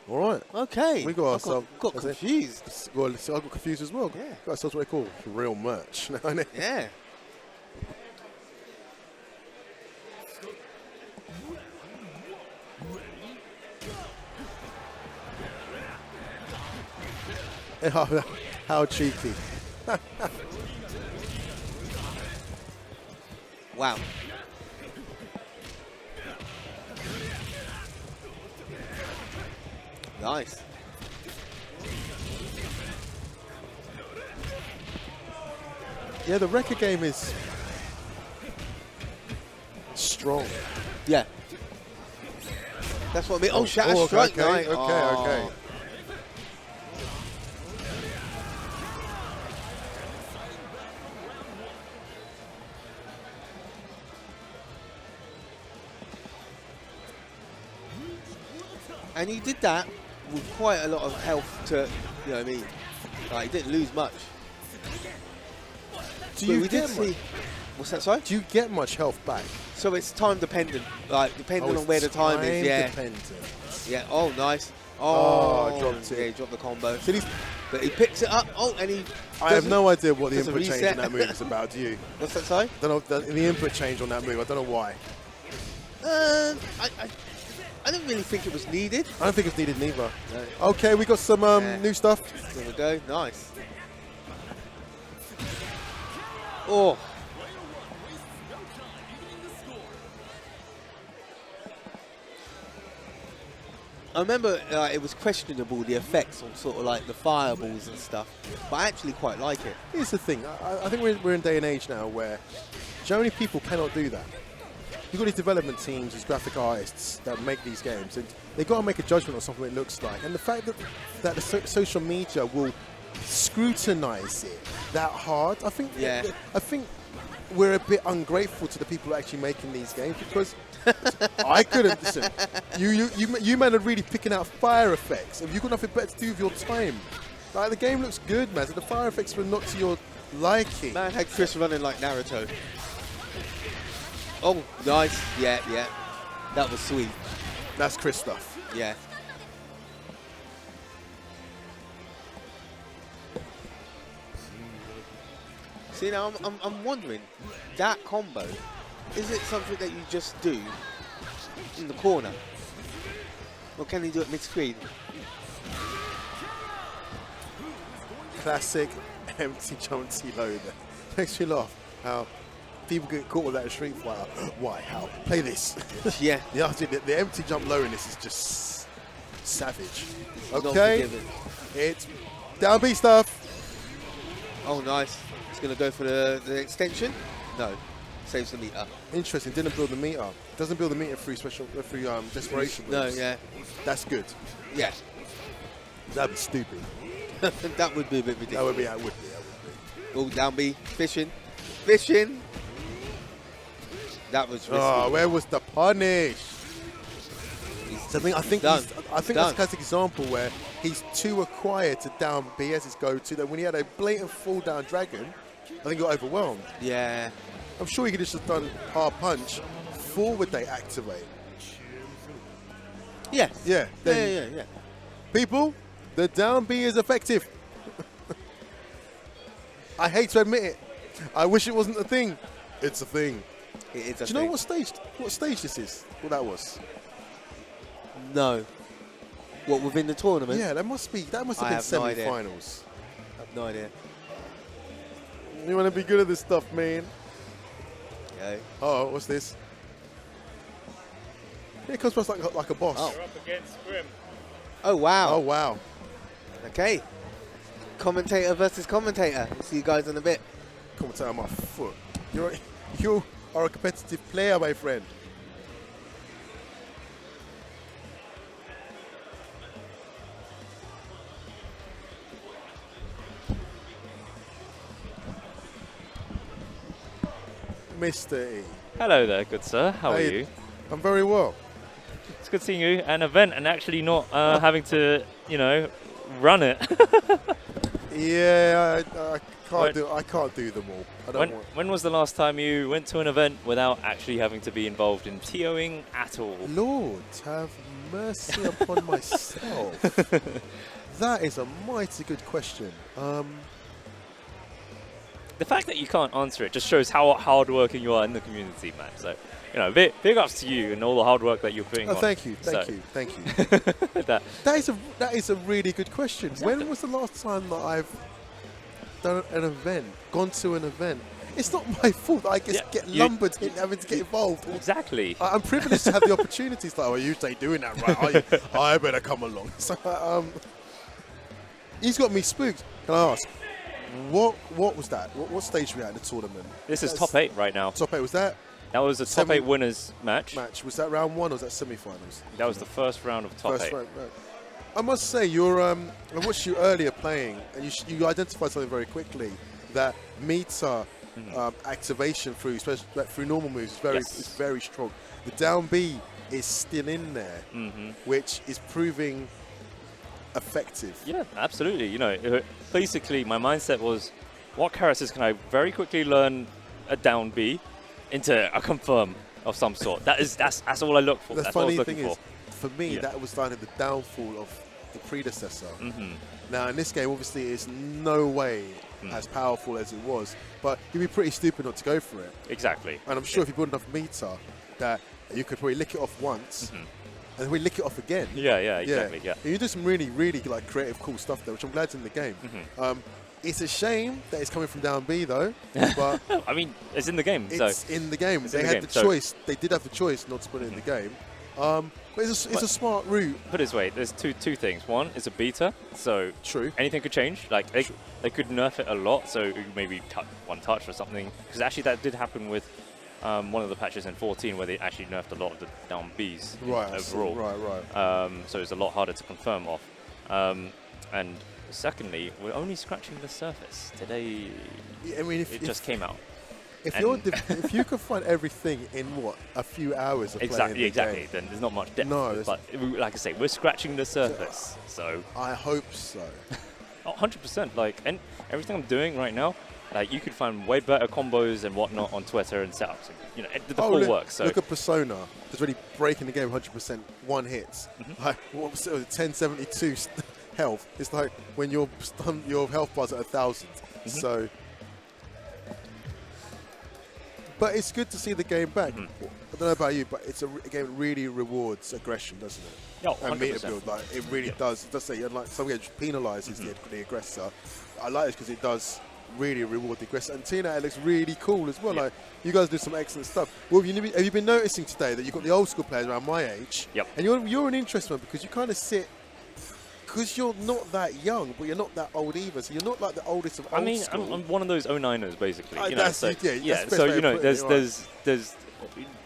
All right. Okay. We got ourselves. Got confused. Well, I got confused as well. Yeah. Got ourselves what they call real merch. Yeah. How cheeky. Wow. Nice. Yeah, the record game is strong. Yeah. That's what I mean. Oh, Shatter Strike. Okay. And he did that with quite a lot of health to, you know what I mean? Like, he didn't lose much. Do you we did get much? see. What's that? Sorry. Do you get much health back? So it's time dependent, like depending Oh, on where the time is. Yeah. Dependent. Yeah. Oh, nice. Oh, dropped it. Yeah, he dropped the combo. But he picks it up. Oh, and he. I have no idea what the does a input change reset. on that move is about. Do you? What's that? Sorry. I don't know the input change on that move. I don't know why. I didn't really think it was needed. I don't think it's needed neither. No. Okay, we got some new stuff. There we go. Nice. Oh. I remember it was questionable, the effects on sort of like the fireballs and stuff, but I actually quite like it. Here's the thing. I think we're in a day and age now where generally people cannot do that. You've got these development teams, these graphic artists that make these games, and they've got to make a judgment on something it looks like. And the fact that the social media will scrutinize it that hard, I think we're a bit ungrateful to the people actually making these games, because I couldn't listen. You men are really picking out fire effects. Have you got nothing better to do with your time? Like, the game looks good, man. So the fire effects were not to your liking. Man had Chris running like Naruto. Oh, nice. Yeah, yeah. That was sweet. That's Chris stuff. Yeah. See, now I'm wondering, that combo, is it something that you just do in the corner? Or can he do it mid-screen? Classic empty jumpy load. Makes me laugh how people get caught with that in Street Fighter. Why? How? Play this. Yeah. The empty jump low in this is just savage. Okay. It's down B stuff. Oh, nice. He's going to go for the extension. No. Saves the meter. Interesting. Didn't build the meter. Doesn't build the meter through desperation moves. No, yeah. That's good. Yeah. That'd be stupid. That would be a bit ridiculous. That would be. Oh, down B. Fishing. Fishing. That was risky. Oh, where was the punish? So I think that's a classic example where he's too acquired to down B as his go-to, that when he had a blatant fall-down dragon, I think he got overwhelmed. Yeah. I'm sure he could have just done hard punch. Forward they activate. Yeah. Yeah. Yeah. People, the down B is effective. I hate to admit it. I wish it wasn't a thing. It's a thing. It is a thing. Do you know what stage this is? What that was? No. What, within the tournament? Yeah, that must have been semi-finals. I have no idea. You want to be good at this stuff, man. Okay. Oh, what's this? It comes across like a boss. Oh. You're up against Grim. Oh, wow. Oh, wow. Okay. Commentator versus commentator. We'll see you guys in a bit. Commentator on my foot. You are a competitive player, my friend. Mr. E. Hello there, good sir. How are you? I'm very well. It's good seeing you. An event and actually not having to, run it. Yeah, I can't do them all. When was the last time you went to an event without actually having to be involved in TOing at all? Lord, have mercy upon myself. That is a mighty good question. The fact that you can't answer it just shows how hardworking you are in the community, man. So, big ups to you and all the hard work that you're putting on. Thank you. That is a really good question. Exactly. When was the last time that I've done an event, gone to an event? It's not my fault that I get lumbered in having to get involved. Exactly. I'm privileged to have the opportunities. Like, well, you stay doing that, right? I better come along. So, he's got me spooked. Can I ask? What was that? What stage were we at in the tournament? This is top 8 right now. Top 8, was that? That was a top 8 winners match. Was that round 1 or was that semi-finals? That was the first round of top 8. Round, right. I must say, I watched you earlier playing, and you identified something very quickly, that meter activation through normal moves is very strong. The down B is still in there, which is proving effective. Yeah, absolutely. Basically my mindset was, what characters can I very quickly learn a down B into a confirm of some sort? That's all I look for. The That's what I was funny looking thing for. is, for me, that was kind of the downfall of the predecessor. Now, in this game, obviously, it's no way as powerful as it was, but you'd be pretty stupid not to go for it. Exactly. And I'm sure if you build enough meter, that you could probably lick it off once, and then we lick it off again. Yeah, exactly. Yeah. And you do some really, really like creative, cool stuff there, which I'm glad's in the game. It's a shame that it's coming from down B though, but I mean, it's in the game. It's in the game. They had the choice. They did have the choice not to put it in the game. But it's a smart route. Put it this way, there's two things. One, it's a beta, so true. Anything could change. Like they could nerf it a lot, so maybe one touch or something. Because actually, that did happen with one of the patches in 14, where they actually nerfed a lot of the down Bs overall. Right. So it's a lot harder to confirm off. And secondly, we're only scratching the surface today. Yeah, I mean, it just came out. If you could find everything in a few hours of playing the game, then there's not much depth. No, but like I say, we're scratching the surface. So I hope so. 100%. Like, and everything I'm doing right now, like you could find way better combos and whatnot on Twitter and setups. You know, the full works. So look at Persona. It's really breaking the game 100% one hits. Like what was it, 1072 health. It's like when your health bar's at 1,000. So. But it's good to see the game back. I don't know about you, but it's a game that really rewards aggression, doesn't it? Oh, and meter build, like it really does. It does say, like some games penalises the aggressor. I like this because it does really reward the aggressor. And TNA looks really cool as well. Like you guys do some excellent stuff. Well, have you been noticing today that you've got the old school players around my age? Yep. And you're an interesting one because you kind of sit. Because you're not that young, but you're not that old either. So you're not like the oldest of old school. I mean, I'm one of those 09ers, basically. You know, that's so, that's so you know, there's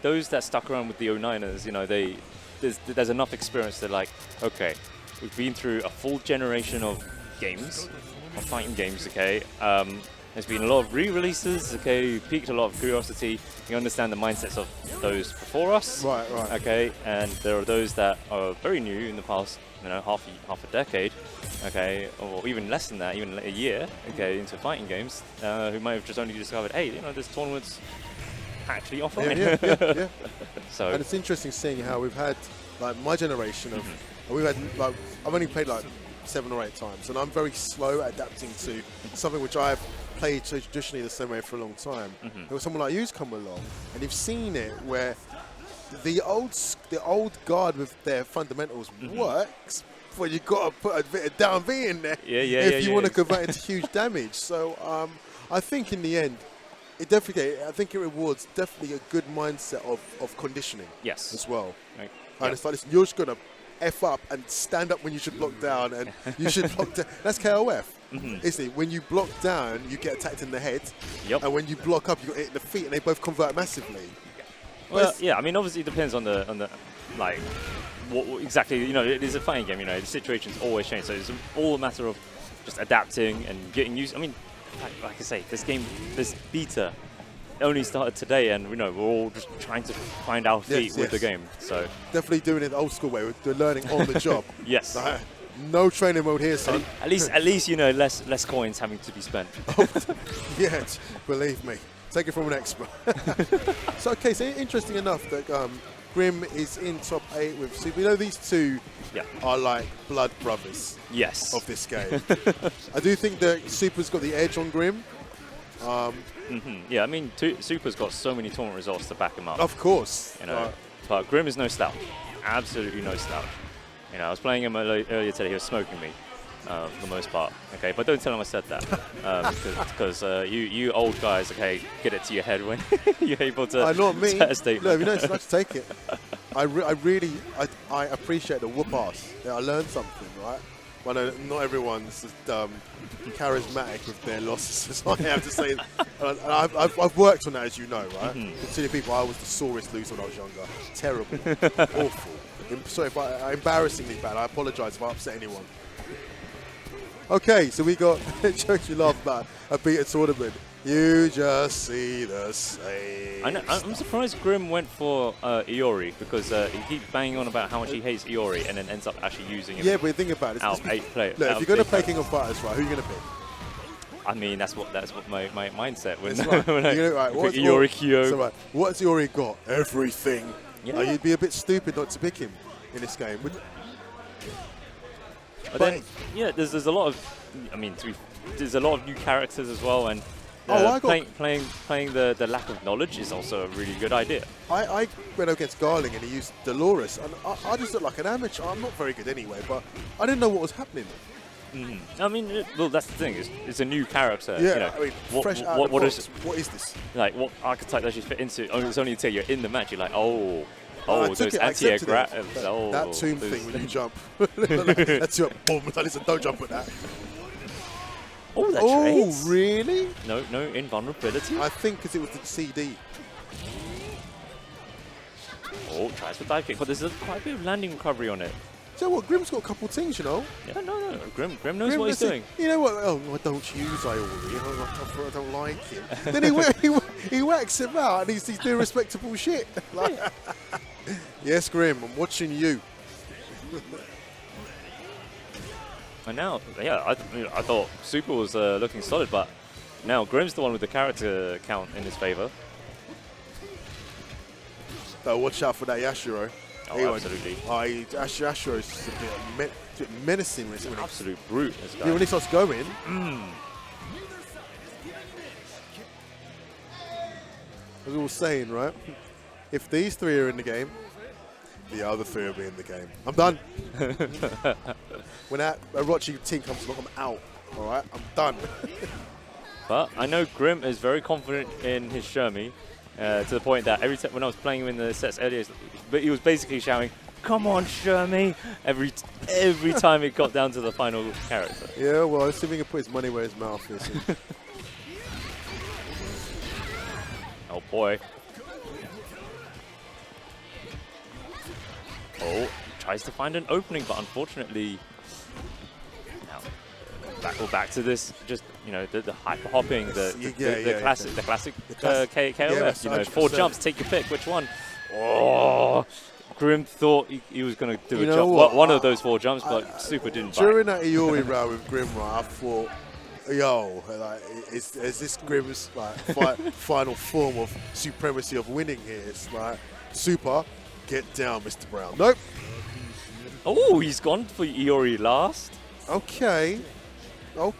those that stuck around with the 09ers. You know, there's enough experience to like, okay, we've been through a full generation of games, of fighting games. Okay, there's been a lot of re-releases. Okay, piqued a lot of curiosity. You understand the mindsets of those before us. Right. Okay, and there are those that are very new in the past. You know, half a decade, okay, or even less than that, even a year, okay, into fighting games, who might have just only discovered, hey, you know, there's tournaments actually offline. Yeah. So, and it's interesting seeing how we've had, like, my generation of, we've had, like, I've only played like 7 or 8 times, and I'm very slow at adapting to something which I've played so traditionally the same way for a long time. There was someone like you's come along, and you've seen it where the old guard with their fundamentals works, but you've got to put a bit of down B in there if you want to convert into huge damage. So I think in the end, I think it rewards definitely a good mindset of conditioning. Yes. As well. Right. And it's like, listen, you're just going to F up and stand up when you should block down, and you should block down. That's KOF. Isn't it? When you block down, you get attacked in the head. Yep. And when you block up, you get hit in the feet, and they both convert massively. Well, yeah, I mean, obviously it depends on the like, what exactly, you know, it is a fighting game, you know, the situations always change, so it's all a matter of just adapting and getting used. I mean, like I say, this beta only started today, and, you know, we're all just trying to find our feet with the game, so. Definitely doing it the old school way, we're learning on the job. Yes. No training mode here, son. At least, you know, less coins having to be spent. Yeah, believe me. Take it from an expert. So, okay, so interesting enough that Grim is in top 8 with Super. You know, these two are like blood brothers of this game. I do think that Super's got the edge on Grim. Yeah, I mean, Super's got so many tournament results to back him up. Of course. You know, but Grim is no slouch. Absolutely no slouch. You know, I was playing him earlier today. He was smoking me. For the most part, okay, but don't tell him I said that, because you old guys, okay, get it to your head when you're able to not me. set a statement. No, you know, it's nice to take it. I really appreciate the whoop ass. Yeah, I learned something, right? Well, not everyone's as charismatic with their losses as I have to say. And I've worked on that, as you know, right? Considering people, I was the sorest loser when I was younger. Terrible, awful. Sorry, embarrassingly bad. I apologise if I upset anyone. Okay, so we got jokes you laugh about a beta tournament. You just see the same. I'm surprised Grim went for Iori, because he keeps banging on about how much he hates Iori and then ends up actually using it. Yeah, but think about it. Out of 8 players. Look, if you're going to play King of Fighters, right, who are you going to pick? I mean, that's what my mindset when, right. when I right. pick Iori Kyo. So right, what's Iori got? Everything. Yeah. You'd be a bit stupid not to pick him in this game. But then, yeah, there's a lot of, I mean, there's a lot of new characters as well, and playing the lack of knowledge is also a really good idea. I went against Garling and he used Dolores, and I just look like an amateur. I'm not very good anyway, but I didn't know what was happening. I mean, well, that's the thing. It's a new character. Yeah, you know, I mean, fresh out of the box. What is this? Like, what archetype does she fit into? It's only until you're in the match you're like, those anti-air grab. That tomb thing when you jump. That's your boom. Listen, don't jump with that. Oh, that trades? Really? No invulnerability? I think because it was the CD. Oh, tries for dive kick, but there's quite a bit of landing recovery on it. So what? Grim's got a couple of things, you know. Yeah, no. Grim knows what he's doing. You know what? Oh, I don't use Iori. I don't like him. Then he whacks him out, and he's doing respectable shit. Like, yes, Grim, I'm watching you. And now, yeah, I thought Super was looking solid, but now Grim's the one with the character count in his favor. So watch out for that Yashiro. Oh, absolutely. Yashiro is a bit menacing when it's an absolute brute. This guy. Yeah, when he starts going. As we were saying, right? If these three are in the game, the other three will be in the game. I'm done. When that Orochi team comes along, I'm out. All right, I'm done. But I know Grim is very confident in his Shermie, to the point that every time when I was playing him in the sets earlier, but he was basically shouting, "Come on, Shermie!" every time it got down to the final character. Yeah, well, I see if he can put his money where his mouth is. Oh boy. Oh, tries to find an opening, but unfortunately, now back to this. Just the hyper hopping, the classic KOF. Yeah, 4 jumps, take your pick. Which one? Oh, Grim thought he was going to do a jump, one of those 4 jumps, but Super didn't. During that Iori round with Grim, right, I thought, yo, like, is this Grim's final form of supremacy of winning here? It's like, Super, get down, Mr. Brown. Nope. Oh, he's gone for Iori last. Okay.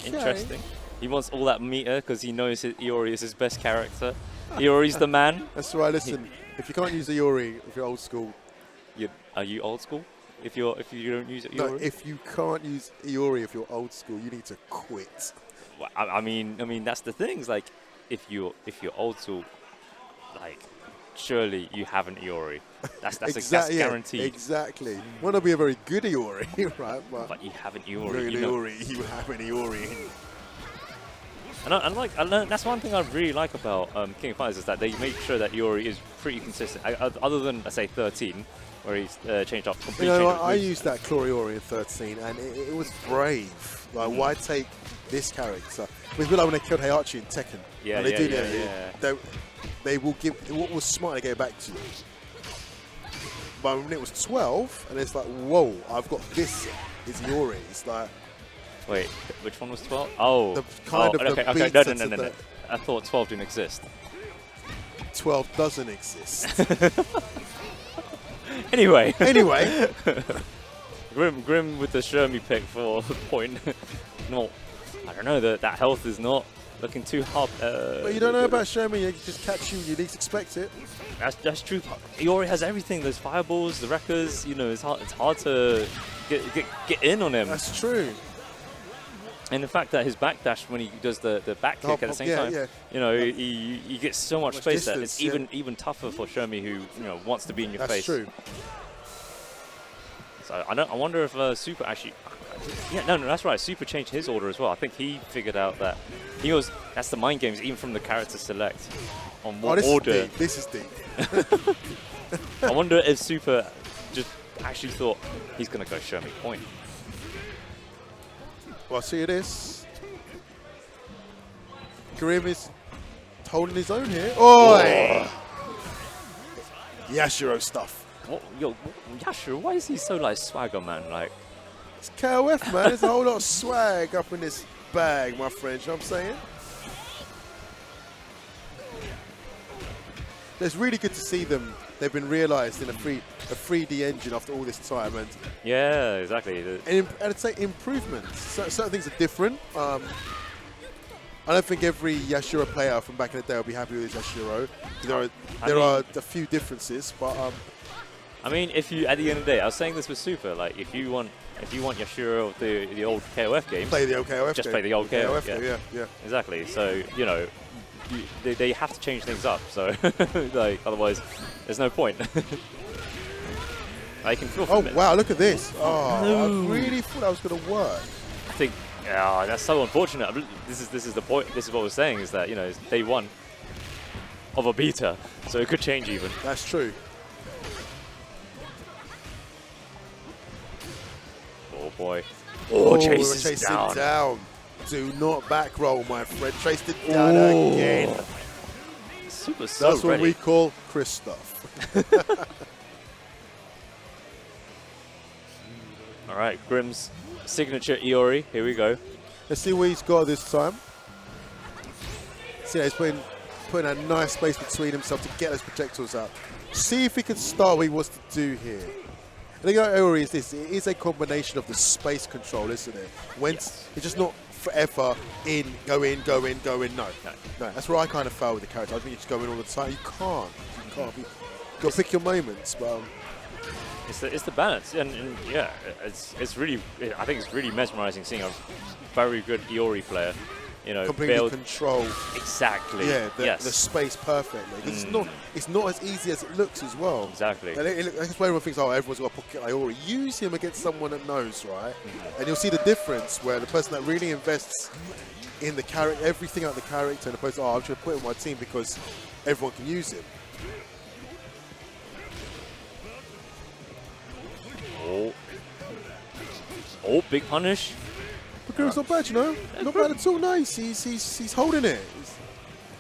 Interesting. He wants all that meter because he knows Iori is his best character. Iori's the man. That's right. Listen, if you can't use Iori, if you're old school, are you old school? If you don't use Iori? No, if you can't use Iori, if you're old school, you need to quit. Well, I mean that's the thing. It's like if you're old school, like surely you have an Iori. That's exactly, guaranteed. Exactly. Want to be a very good Iori, right? But you have an Iori. You have an Iori. And that's one thing I really like about King of Fighters is that they make sure that Iori is pretty consistent. Other than, let's say, 13, where he's changed up completely. I used that Claw Iori in 13, and it was brave. Like, why take this character? It was a bit like when they killed Heihachi in Tekken. Yeah, They will give. What was smart to get back to you? But when it was 12, and it's like, whoa, I've got this. It's Iori. It's like. Wait, which one was 12? Oh, okay. No. I thought 12 didn't exist. 12 doesn't exist. Anyway. Grim with the Shermie pick for point. No, I don't know. That health is not looking too hot. But you don't know about Shermie. You just catch you. You least expect it. That's true. Iori has everything. Those fireballs, the wreckers. It's hard to get in on him. That's true. And the fact that his backdash when he does the back kick at the same time, he gets so much space that it's even tougher for Shermie, who wants to be in your face. That's true. So I wonder if Super actually, no, that's right. Super changed his order as well. I think he figured out that that's the mind games even from the character select on what order. This is deep. I wonder if Super just actually thought he's going to go Shermie point. Well, see this. Grim is holding his own here. Oi! Yashiro stuff. Yashiro, why is he so like swagger, man? Like, it's KOF, man. There's a whole lot of swag up in this bag, my friend. You know what I'm saying? It's really good to see them. They've been realised in a 3D engine after all this time, and yeah, exactly. And I'd say improvements. Certain things are different. I don't think every Yashiro player from back in the day will be happy with his Yashiro. There are a few differences, but I mean, if you at the end of the day, I was saying this with Super. Like, if you want Yashiro of the old KOF games, play the old KOF. Just play the old KOF. Yeah. Exactly. So they have to change things up. So like, otherwise, there's no point. I can feel. Oh wow! Look at this. Oh, no. I really thought that was going to work. I think. Yeah, that's so unfortunate. This is the point. This is what we're saying, is that it's day one of a beta, so it could change even. That's true. Oh boy. Oh, chase it down. down. Do not back roll, my friend. Chased it down again. Super That's ready. what we call Chris stuff. All right, Grimm's signature Iori. Here we go. Let's see what he's got this time. See, he's putting a nice space between himself to get those projectiles out. See if he can start what he wants to do here. I think Iori is this. It is a combination of the space control, isn't it? When it's just not forever go in. No, that's where I kind of fail with the character. I think you just go in all the time. You can't. You've got to pick your moments. But it's the balance, and yeah, it's really. I think it's really mesmerizing seeing a very good Iori player, completely control exactly. Yeah, the space perfectly. It's not as easy as it looks as well. Exactly. And that's why everyone thinks, oh, everyone's got a pocket Iori. Use him against someone that knows, right? And you'll see the difference where the person that really invests in the character, everything out of the character, and opposed to, I'm just going to put him on my team because everyone can use him. Oh, big punish. But Grimm's not bad, not bad at all. Nice. He's holding it.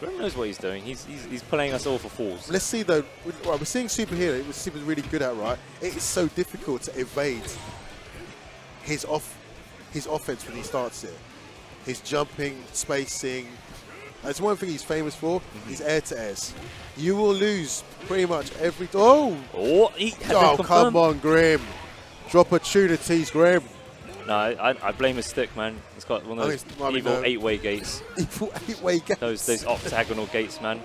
Grim knows what he's doing. He's playing us all for fools. Let's see though. Right, we're seeing Super here. What Super's really good at, right? It is so difficult to evade his offense when he starts it. His jumping, spacing. That's one thing he's famous for. His air to airs. You will lose pretty much every. Oh, come on, Grim. Drop opportunities, Grim. No, I blame his stick, man. It's got one of those evil 8-way gates. Evil 8-way gates. Those octagonal gates, man.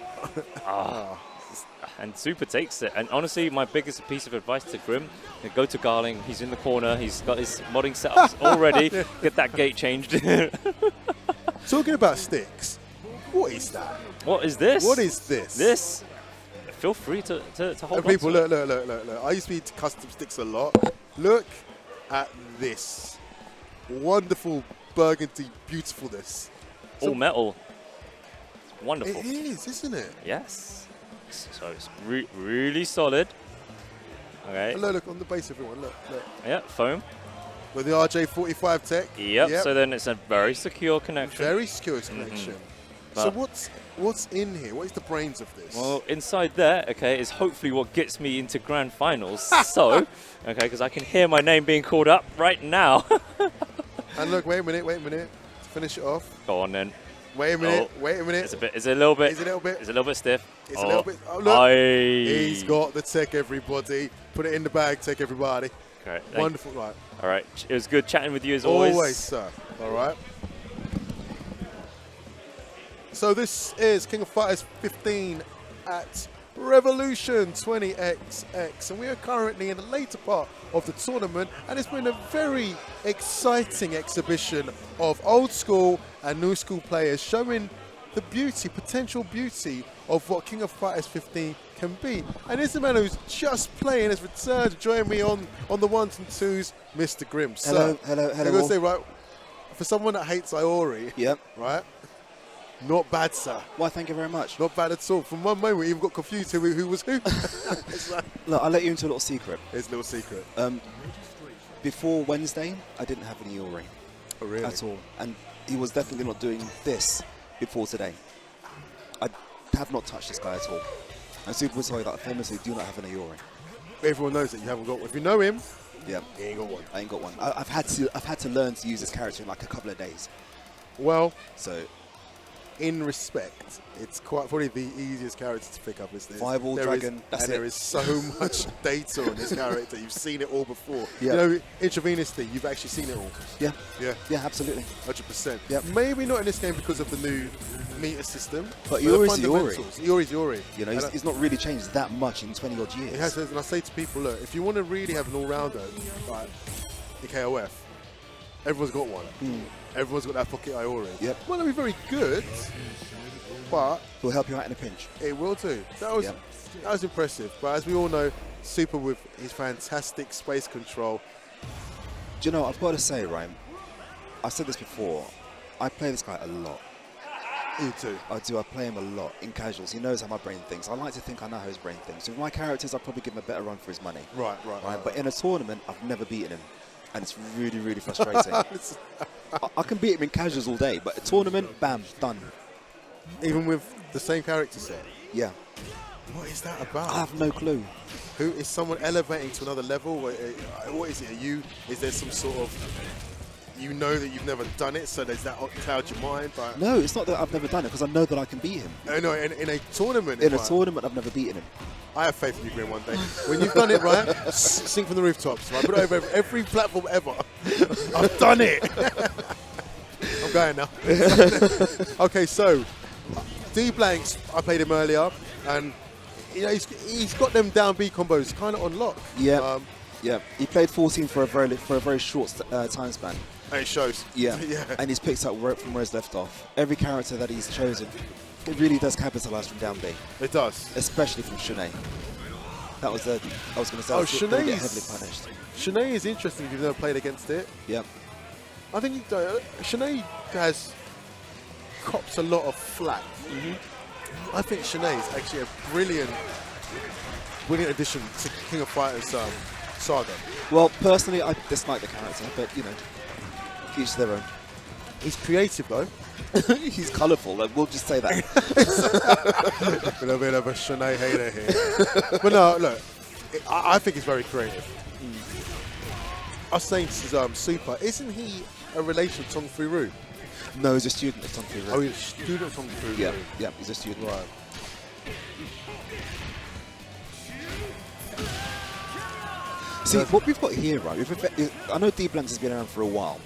And Super takes it. And honestly, my biggest piece of advice to Grim, go to Garling. He's in the corner. He's got his modding setups already. Get that gate changed. Talking about sticks, what is that? What is this? What is this? This? Feel free to hold on people, to look. I used to be into custom sticks a lot. Look at this. Wonderful burgundy beautifulness. All metal. It's wonderful. It is, isn't it? Yes. So it's really solid. Okay. Look on the base, everyone. Look. Yeah, foam. With the RJ45 tech. Yep. So then it's a very secure connection. Very secure connection. So what's in here? What is the brains of this? Well, inside there, okay, is hopefully what gets me into grand finals. So, okay, because I can hear my name being called up right now. And look, wait a minute. To finish it off. Go on then. Wait a minute. It's a little bit stiff. It's a little bit. Oh, look. He's got the tech, everybody. Put it in the bag, tech, everybody. Okay. Wonderful, right. All right. It was good chatting with you as always. Always, sir. All right. So this is King of Fighters 15 at Revolution 20XX, and we are currently in the later part of the tournament, and it's been a very exciting exhibition of old school and new school players showing the potential beauty of what King of Fighters 15 can be. And this man who's just playing has returned to join me on the ones and twos, Mr. Grimm. Hello. I'm going to say, right, for someone that hates Iori, right? Not bad, sir. Why, thank you very much. Not bad at all. From one moment, we even got confused who was who. Look, I'll let you into a little secret. It's a little secret. Before Wednesday, I didn't have an Iori. Oh, really? At all. And he was definitely not doing this before today. I have not touched this guy at all. And Super will tell you that I famously do not have an Iori. Everyone knows that you haven't got one. If you know him, yeah, he ain't got one. I ain't got one. I've had to learn to use this character in like a couple of days. Well, so in respect, it's quite probably the easiest character to pick up. Fireball Dragon, that's it. There is so much data on this character. You've seen it all before. Yeah. You know, intravenously, you've actually seen it all. Yeah. Yeah. Yeah, absolutely. 100%. Yep. Maybe not in this game because of the new meter system. But Iori's Iori. You know, he's not really changed that much in 20 odd years. It has, and I say to people, look, if you want to really have an all-rounder, like the KOF, everyone's got one. Everyone's got that pocket Iori. Yep. Well, it'll be very good, but he'll help you out in a pinch. It will too. That was impressive. But as we all know, Super with his fantastic space control. Do you know, I've got to say, Ryan, I said this before, I play this guy a lot. You too. I do. I play him a lot in casuals. He knows how my brain thinks. I like to think I know how his brain thinks. With my characters, I'll probably give him a better run for his money. Right. But in a tournament, I've never beaten him. And it's really, really frustrating. I can beat him in casuals all day, but a tournament, bam, done. Even with the same character set? Yeah. What is that about? I have no clue. Who is someone elevating to another level? What is it? Is there some sort of... You know that you've never done it, so does that cloud your mind? Like, no, it's not that I've never done it, because I know that I can beat him. No, in a tournament. In a tournament, I've never beaten him. I have faith in you, Grin, one day. When you've done it, right, sing from the rooftops. Right? Put it over every platform ever. I've done it. I'm going now. Okay, so D-Blanks, I played him earlier, and you know he's got them down B combos kind of on lock. Yeah. Yeah. He played 14 for a very short time span. And it shows. Yeah. And he's picked up from where he's left off. Every character that he's chosen, it really does capitalise from down B. It does. Especially from Shanae. That was I was going to say, Shanae get heavily punished. Shanae is interesting if you've never played against it. Yep. I think Shanae has copped a lot of flack. I think Shanae is actually a brilliant addition to King of Fighters saga. Well, personally, I dislike the character, but you know, each their own. He's creative though. He's colourful. We'll just say that. A bit of a Shanae hater here. But no, look, I think he's very creative. I was saying to Super, isn't he a relation of Tong Fu-Ru? No, he's a student of Tong Fu-Ru. Oh, he's a student of Tong Fu-Ru. Yeah, he's a student. Right. See, what we've got here, right? I know D-Blanks has been around for a while.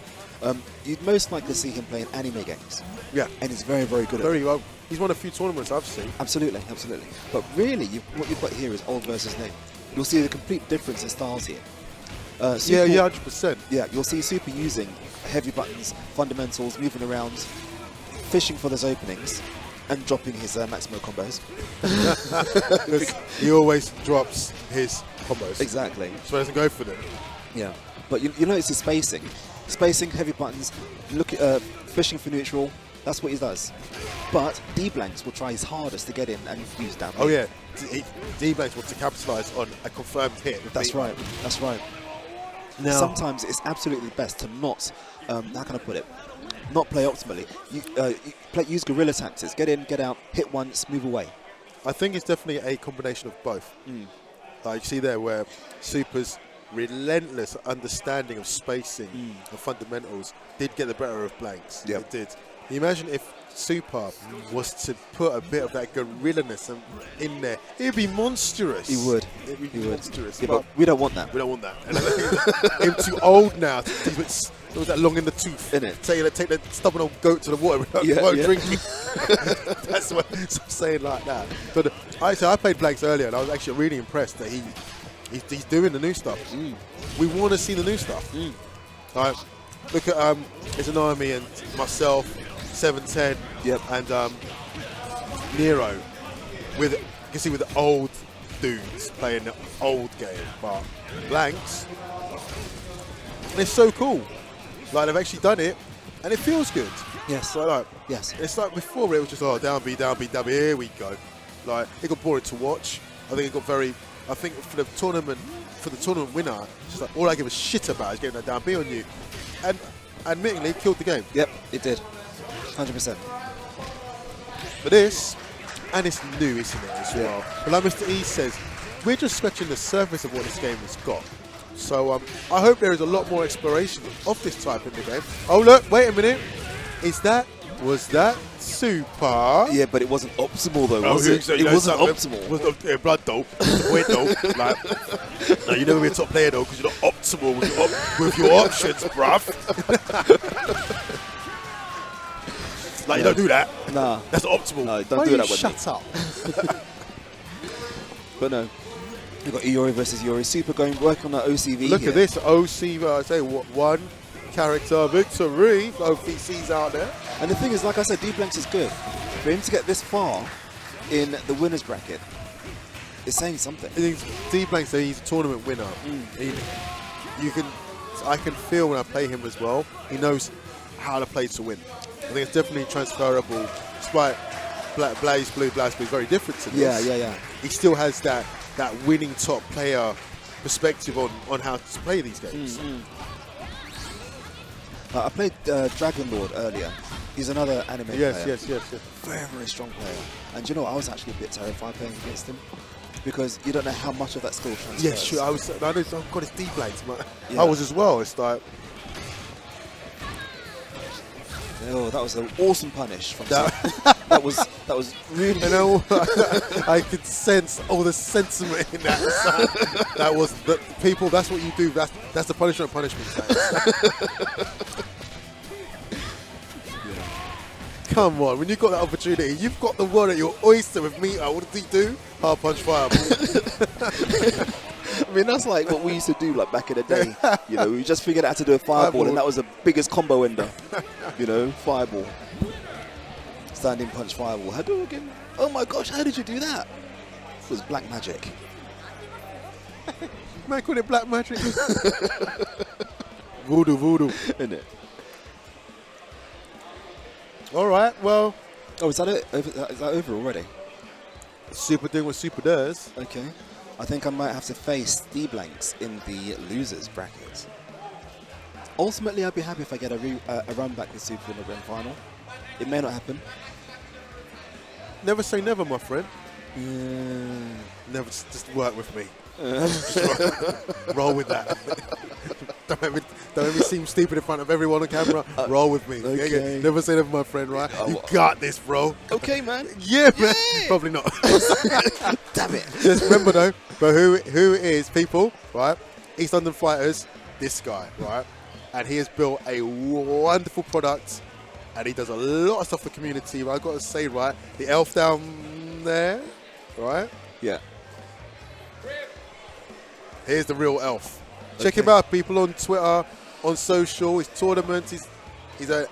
You'd most likely see him playing anime games. Yeah. And he's very, very good at it. Very well. He's won a few tournaments I've seen. Absolutely. But really, what you've got here is old versus new. You'll see the complete difference in styles here. Super, 100%. Yeah, you'll see Super using heavy buttons, fundamentals, moving around, fishing for those openings, and dropping his Maximo combos. He always drops his combos. Exactly. So he doesn't go for them. Yeah. But you notice his spacing. Spacing, heavy buttons, fishing for neutral. That's what he does. But D-Blanks will try his hardest to get in and use down. Oh yeah, D-Blanks wants to capitalise on a confirmed hit. That's right. Now, sometimes it's absolutely best to not, how can I put it, not play optimally. Use guerrilla tactics. Get in, get out, hit once, move away. I think it's definitely a combination of both. Like you see there where Super's relentless understanding of spacing and fundamentals did get the better of Blanks. Yep. It did. Can you imagine if Super was to put a bit of that guerrillaness in there? It'd be monstrous. He would. It'd be monstrous. Yeah, but we don't want that. We don't want that. And I'm too old now to keep it that long in the tooth. Innit? Take the stubborn old goat to the water without drinking. That's what I'm saying like that. But I played Blanks earlier and I was actually really impressed that he's doing the new stuff. We want to see the new stuff. Like, look at Izanami and myself, 710, and Nero. You can see with the old dudes playing the old game, but Blanks, it's so cool. Like they've actually done it, and it feels good. Yes. So, yes. It's like before it was just down B, down B, down B. Here we go. Like it got boring to watch. I think it got very. I think for the tournament winner, just like all I give a shit about is getting that down B on you, and admittingly killed the game. Yep, it did, 100%. But this, and it's new, isn't it, as well? But like Mr. E says, we're just scratching the surface of what this game has got. So I hope there is a lot more exploration of this type in the game. Oh look, wait a minute. Was that super? Yeah, but it wasn't optimal though, Oh, was it? so It wasn't optimal. Was blood though. That's the point though. Like, no, you never be a top player though because you're not optimal with your options, bruv. Like you don't do that. Nah. That's not optimal. No, Why don't do that with shut me. up. But no. We've got Iori versus Iori. Super working on that OCV. Look here. at this OC. I say one character victory. OVC's out there. And the thing is, like I said, D-Blanks is good. For him to get this far in the winners bracket, it's saying something. D-Blanks, he's a tournament winner. I can feel when I play him as well. He knows how to play to win. I think it's definitely transferable. Despite Blaze Blue is very different to this. Yeah. He still has that winning top player perspective on how to play these games. I played Dragon Lord earlier. He's another anime player. Yes. Very, very strong player. And you know, I was actually a bit terrified playing against him because you don't know how much of that skill transfers. Yeah, sure. I've got his D-Blades. Yeah. I was as well. It's like... Oh, that was an awesome punish from that was really. You know, I could sense all the sentiment in that. That was the people. That's what you do. That's the punishment. Come on, when you got that opportunity, you've got the one at your oyster with Meter. What did he do? Hard punch fireball. I mean, that's like what we used to do like back in the day. You know, we just figured out how to do a fireball, and that was the biggest combo ender. You know, fireball. Standing punch fireball. How do you again? Oh my gosh, how did you do that? It was black magic. Man called it black magic. Voodoo. Isn't it? All right, well. Oh, is that it? Is that over already? Super doing what Super does. Okay. I think I might have to face D-Blanks in the losers bracket. Ultimately, I'd be happy if I get a run back with Super in the grand final. It may not happen. Never say never, my friend. Never just work with me. Just roll with that. Don't make me seem stupid in front of everyone on camera. Roll with me. Okay. Yeah. Never say never, my friend, right? You got this, bro. Okay, man. Yeah, man. Probably not. Damn it. Just remember, though, but who is people, right? East London Fighters, this guy, right? And he has built a wonderful product, and he does a lot of stuff for the community. But I've got to say, right, the elf down there, right? Yeah. Here's the real elf. Check him out, people, on Twitter, on social, his tournaments. He's a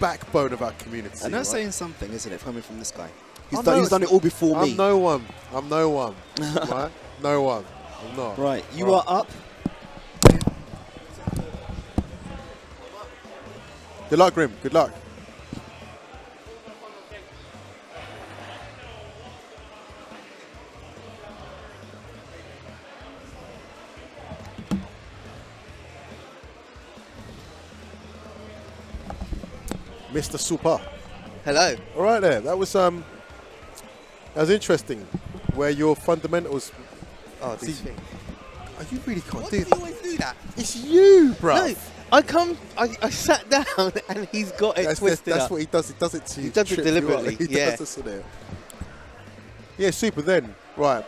backbone of our community. And that's right? saying something, isn't it, coming from this guy? He's done it all before me. I'm no one, right? No one. I'm not. Right, you are up. Good luck, Grim. Good luck. Mr. Super. Hello. All right there. That was interesting. Where your fundamentals. Oh, these things. Oh, you really can't Why do do that. you always do that? It's you, bro. No, I sat down and he's got it twisted That's up. what he does. He does it to you. He does it trip you up. deliberately, He yeah. does this in there. Yeah, Super then. Right.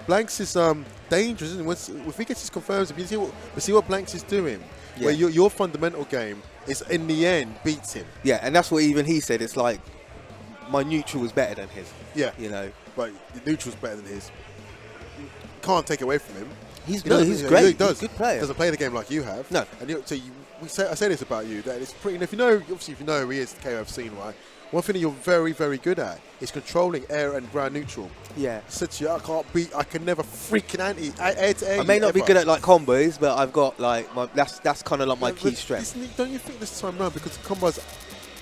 Blanks is dangerous, isn't it? If he gets his confirms, you see what Blanks is doing. Yeah. Where your fundamental game is, in the end, beats him. Yeah, and that's what even he said. It's like, my neutral was better than his. Yeah. You know. But the neutral's better than his. Can't take away from him. He's He does- he's he great. does. He's a good player. Doesn't play the game like you have. No. And I say this about you, that it's pretty. And if you know who he is, the KO I've seen, right? One thing that you're very, very good at is controlling air and ground neutral. Yeah. I said to you, I can never freaking air to air. I may not be ever. good at like combos, but I've got like that's kind of like my Yeah, key but strength. don't you think this time round, because the combos,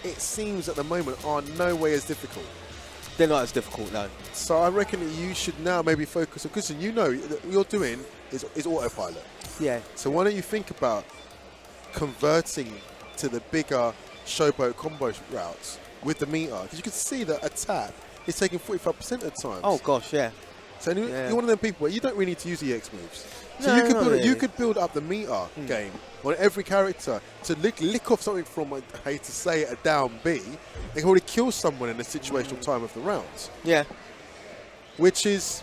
it seems at the moment, are no way as difficult. They're not as difficult, no. So I reckon that you should now maybe focus on, because you know that what you're doing is autopilot. Yeah. So why don't you think about converting to the bigger showboat combo routes with the meter? Because you can see that a tap is taking 45% of the time. Oh gosh, yeah. So you're one of them people where you don't really need to use EX moves. So you could build up the meter game on every character to lick off something from, I hate to say it, a down B. They can already kill someone in a situational time of the rounds. Yeah. Which is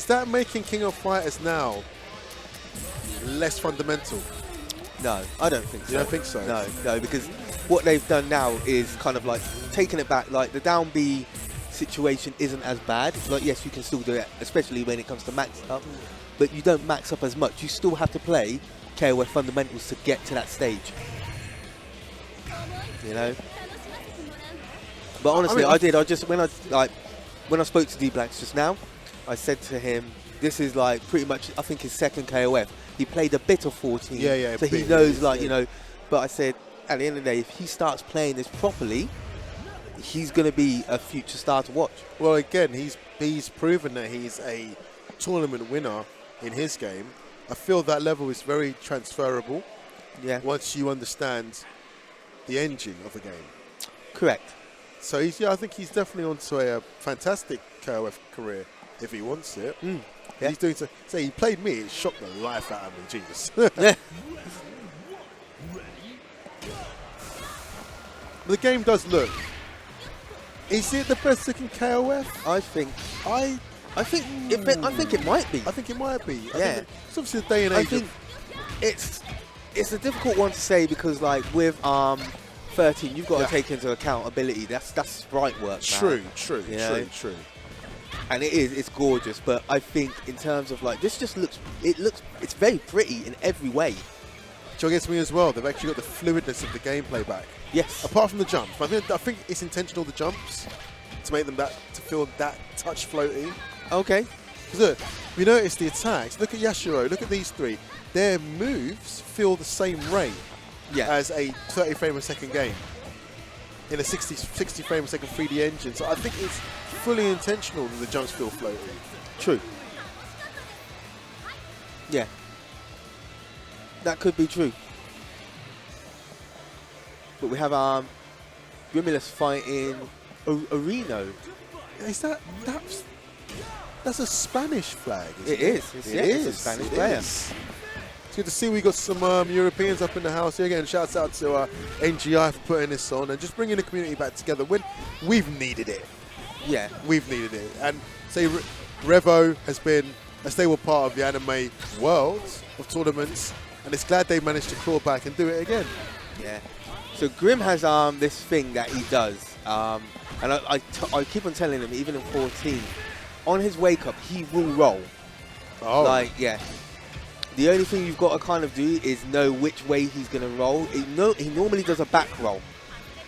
that making King of Fighters now less fundamental? No, I don't think so. You don't think so? No, because what they've done now is kind of like taking it back. Like the down B situation isn't as bad. Like yes, you can still do it, especially when it comes to max up, but you don't max up as much. You still have to play KOF fundamentals to get to that stage. You know. But honestly, I did. When I spoke to D-Blanks just now, I said to him, this is like pretty much, I think, his second KOF. He played a bit of 14, so he knows, like, you know. But I said, at the end of the day, if he starts playing this properly, he's going to be a future star to watch. Well, again, he's proven that he's a tournament winner in his game. I feel that level is very transferable. Yeah. Once you understand the engine of the game. Correct. So I think he's definitely onto a fantastic KOF career if he wants it. Yeah. He's doing so. Say he played me, it shocked the life out of me. Jesus. Yeah. The game does look. Is it the best looking KOF? I think it might be. I think it might be. Yeah. It's obviously the day and age. I think it's a difficult one to say because, like, with 13, you've got to take into account ability. That's sprite work. True. And it's gorgeous. But I think in terms of, like, this just it's very pretty in every way. Which gets me as well. They've actually got the fluidness of the gameplay back. Yes. Apart from the jumps. I think it's intentional, the jumps, to make them to feel that touch floaty. Okay. Look, we notice the attacks. Look at Yashiro. Look at these three. Their moves feel the same rate as a 30 frame a second game in a 60 frame a second 3D engine. So I think it's fully intentional that the jumps feel floaty. True. Yeah. That could be true. But we have Grimulus fighting Orino. Is that's a Spanish flag? It is. It's a Spanish player. It's good to see we got some Europeans up in the house here. Again, shouts out to NGI for putting this on and just bringing the community back together when we've needed it. Yeah. We've needed it. And say Revo has been a stable part of the anime world of tournaments, and it's glad they managed to claw back and do it again. Yeah. So Grim has this thing that he does, and I keep on telling him, even in 14, on his wake up, he will roll. Oh. Like, yeah. The only thing you've got to kind of do is know which way he's going to roll. He normally does a back roll.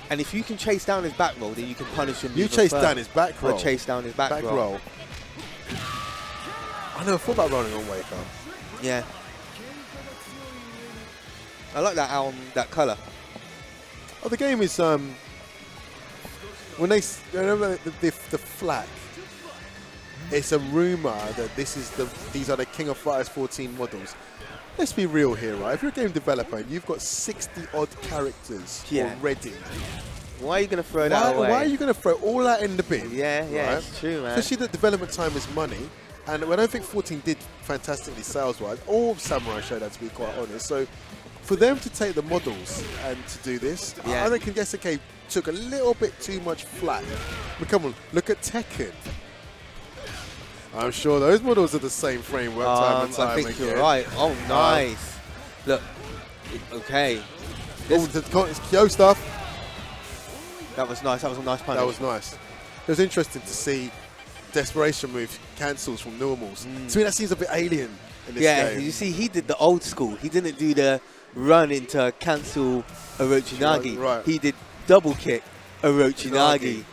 And if you can chase down his back roll, then you can punish him. You chase down his back roll? Or chase down his back roll. I never thought about rolling on wake up. Yeah. I like that colour. Oh, the game is when they remember the flag. It's a rumor that these are the King of Fighters 14 models. Let's be real here, right? If you're a game developer and you've got 60 odd characters already, why are you going to throw that away? Why are you going to throw all that in the bin? Yeah, right? It's true, man. Especially that development time is money. And I don't think 14 did fantastically sales-wise. All Samurai showed that, to be quite honest. So for them to take the models and to do this, I think SK took a little bit too much flack. But come on, look at Tekken. I'm sure those models are the same framework time and time I think again. you're right. Oh, nice. Look, okay. It's Kyo stuff. That was nice. That was a nice punish. That was nice. It was interesting to see desperation move cancels from normals. To me, that seems a bit alien in this game. You see, he did the old school. He didn't do the run into cancel Orochinagi. Right. He did double kick Orochinagi.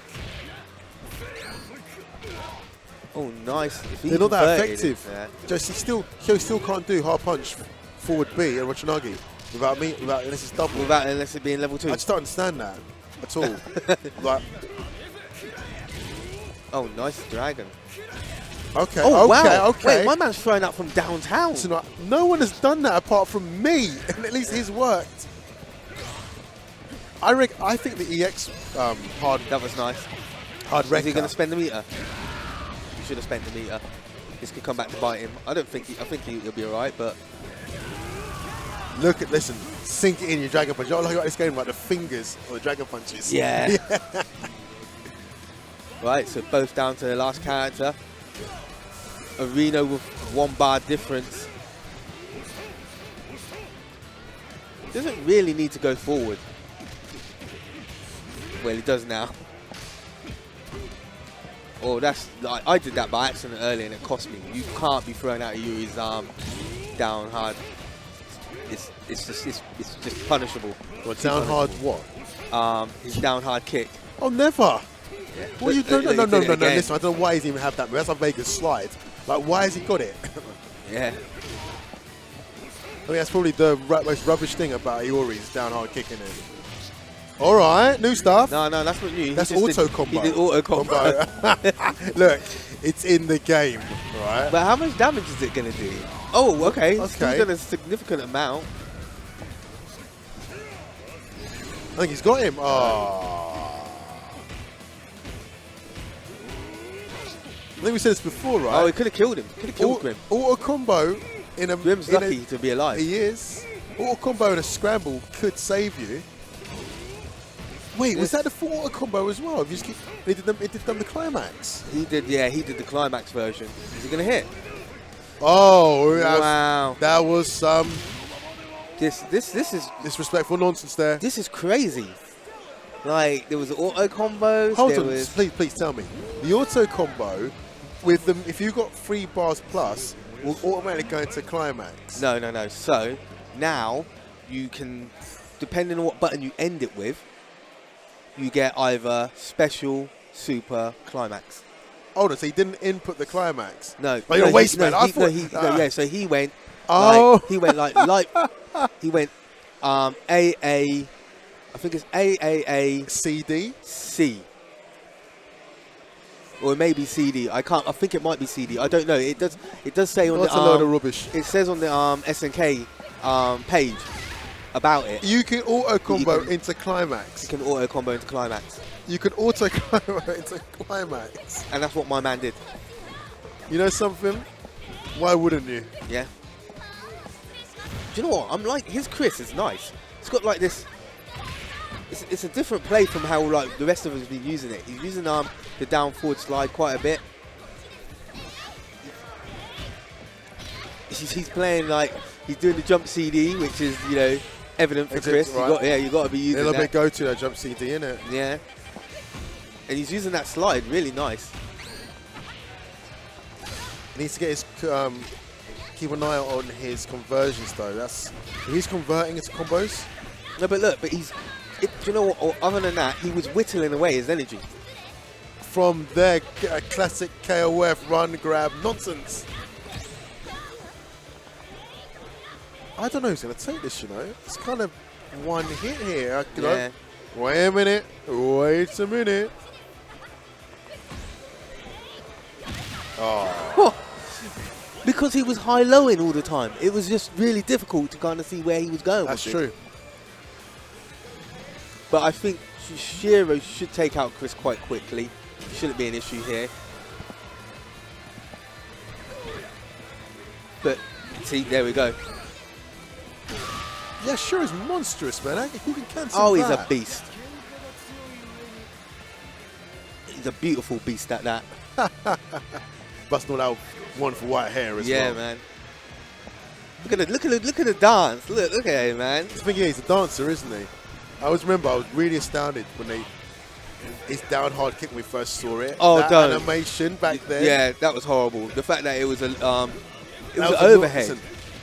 Oh, nice. They're not that effective. Just he still can't do hard punch forward B and Orochinagi without unless it's double. Unless it being level 2. I just don't understand that at all. Like, oh, nice dragon. Okay. Oh, wow. Okay. Wait, my man's throwing out from downtown. So no one has done that apart from me, and at least his worked. I think the EX hard. That was nice. Hard wrecker. Is he going to spend the meter? He should have spent the meter. This could come back to bite him. I think he'll be alright, but listen, sink it in your Dragon Punch. I like this game, like the fingers or the Dragon Punches. Yeah. Right, so both down to the last character. Arena with 1 bar difference. Doesn't really need to go forward. Well, he does now. Oh, that's I did that by accident earlier and it cost me. You can't be throwing out Yuri's arm down hard. It's just punishable. What, down hard what? His down hard kick. Oh, never. Yeah. What are you doing? No. Listen, I don't know why he's even have that. That's a Vegas slide. Like, why has he got it? Yeah. I mean, that's probably the most rubbish thing about Iori's down hard kicking it. All right, new stuff. No, that's not new. That's auto combo. He did auto combo. Look, it's in the game, right? But how much damage is it going to do? Oh, okay. It's still Okay. done a significant amount. I think he's got him. Oh. I think we said this before, right? Oh, he could have killed him. Could have killed Grim. Auto combo in a... Grim's lucky to be alive. He is. Auto combo in a scramble could save you. Wait, was that the full auto combo as well? If you just keep, it did the climax. He did, yeah, he did the climax version. Is he going to hit? Oh, wow. That was some... This is... disrespectful nonsense there. This is crazy. Like, there was auto combos. Hold on, please tell me. The auto combo, with them, if you got 3 bars plus, will automatically go into climax. No. So, now, you can, depending on what button you end it with, you get either special, super, climax. Hold on, so he didn't input the climax? No. Like, you're a waste man. So he went, oh. he went he went AA, I think it's AAA. CD? C. Or maybe CD. I think it might be CD. I don't know. It does say on That's the a load of rubbish. It says on the SNK page about it. You can auto combo into climax. You can auto combo into climax. You can auto combo into climax. And that's what my man did. You know something? Why wouldn't you? Yeah. Do you know what? I'm like, his Chris is nice. It's got like this. It's a different play from how like the rest of us have been using it. He's using the down forward slide quite a bit. He's playing like he's doing the jump CD, which is evident for Chris. Right. You got to be using a little that. bit go to that jump CD, innit? Yeah. And he's using that slide really nice. He needs to get his keep an eye on his conversions though. If he's converting into combos. No, but look, do you know what? Other than that, he was whittling away his energy. From their classic KOF run grab nonsense. I don't know who's going to take this, It's kind of one hit here. Yeah. Wait a minute. Wait a minute. Oh. Because he was high-lowing all the time. It was just really difficult to kind of see where he was going. That's true. But I think Shiro should take out Chris quite quickly. Shouldn't be an issue here. But, see, there we go. Yeah, Shiro's monstrous, man. Who can cancel Oh, that? he's a beast. He's a beautiful beast at that. Busting all out wonderful white hair as well. Yeah, man. Look at the dance. Look at him, man. The thing is, he's a dancer, isn't he? I always remember I was really astounded when his down hard kick when we first saw it. Oh, that don't. animation back then. Yeah, that was horrible. The fact that it was an overhead.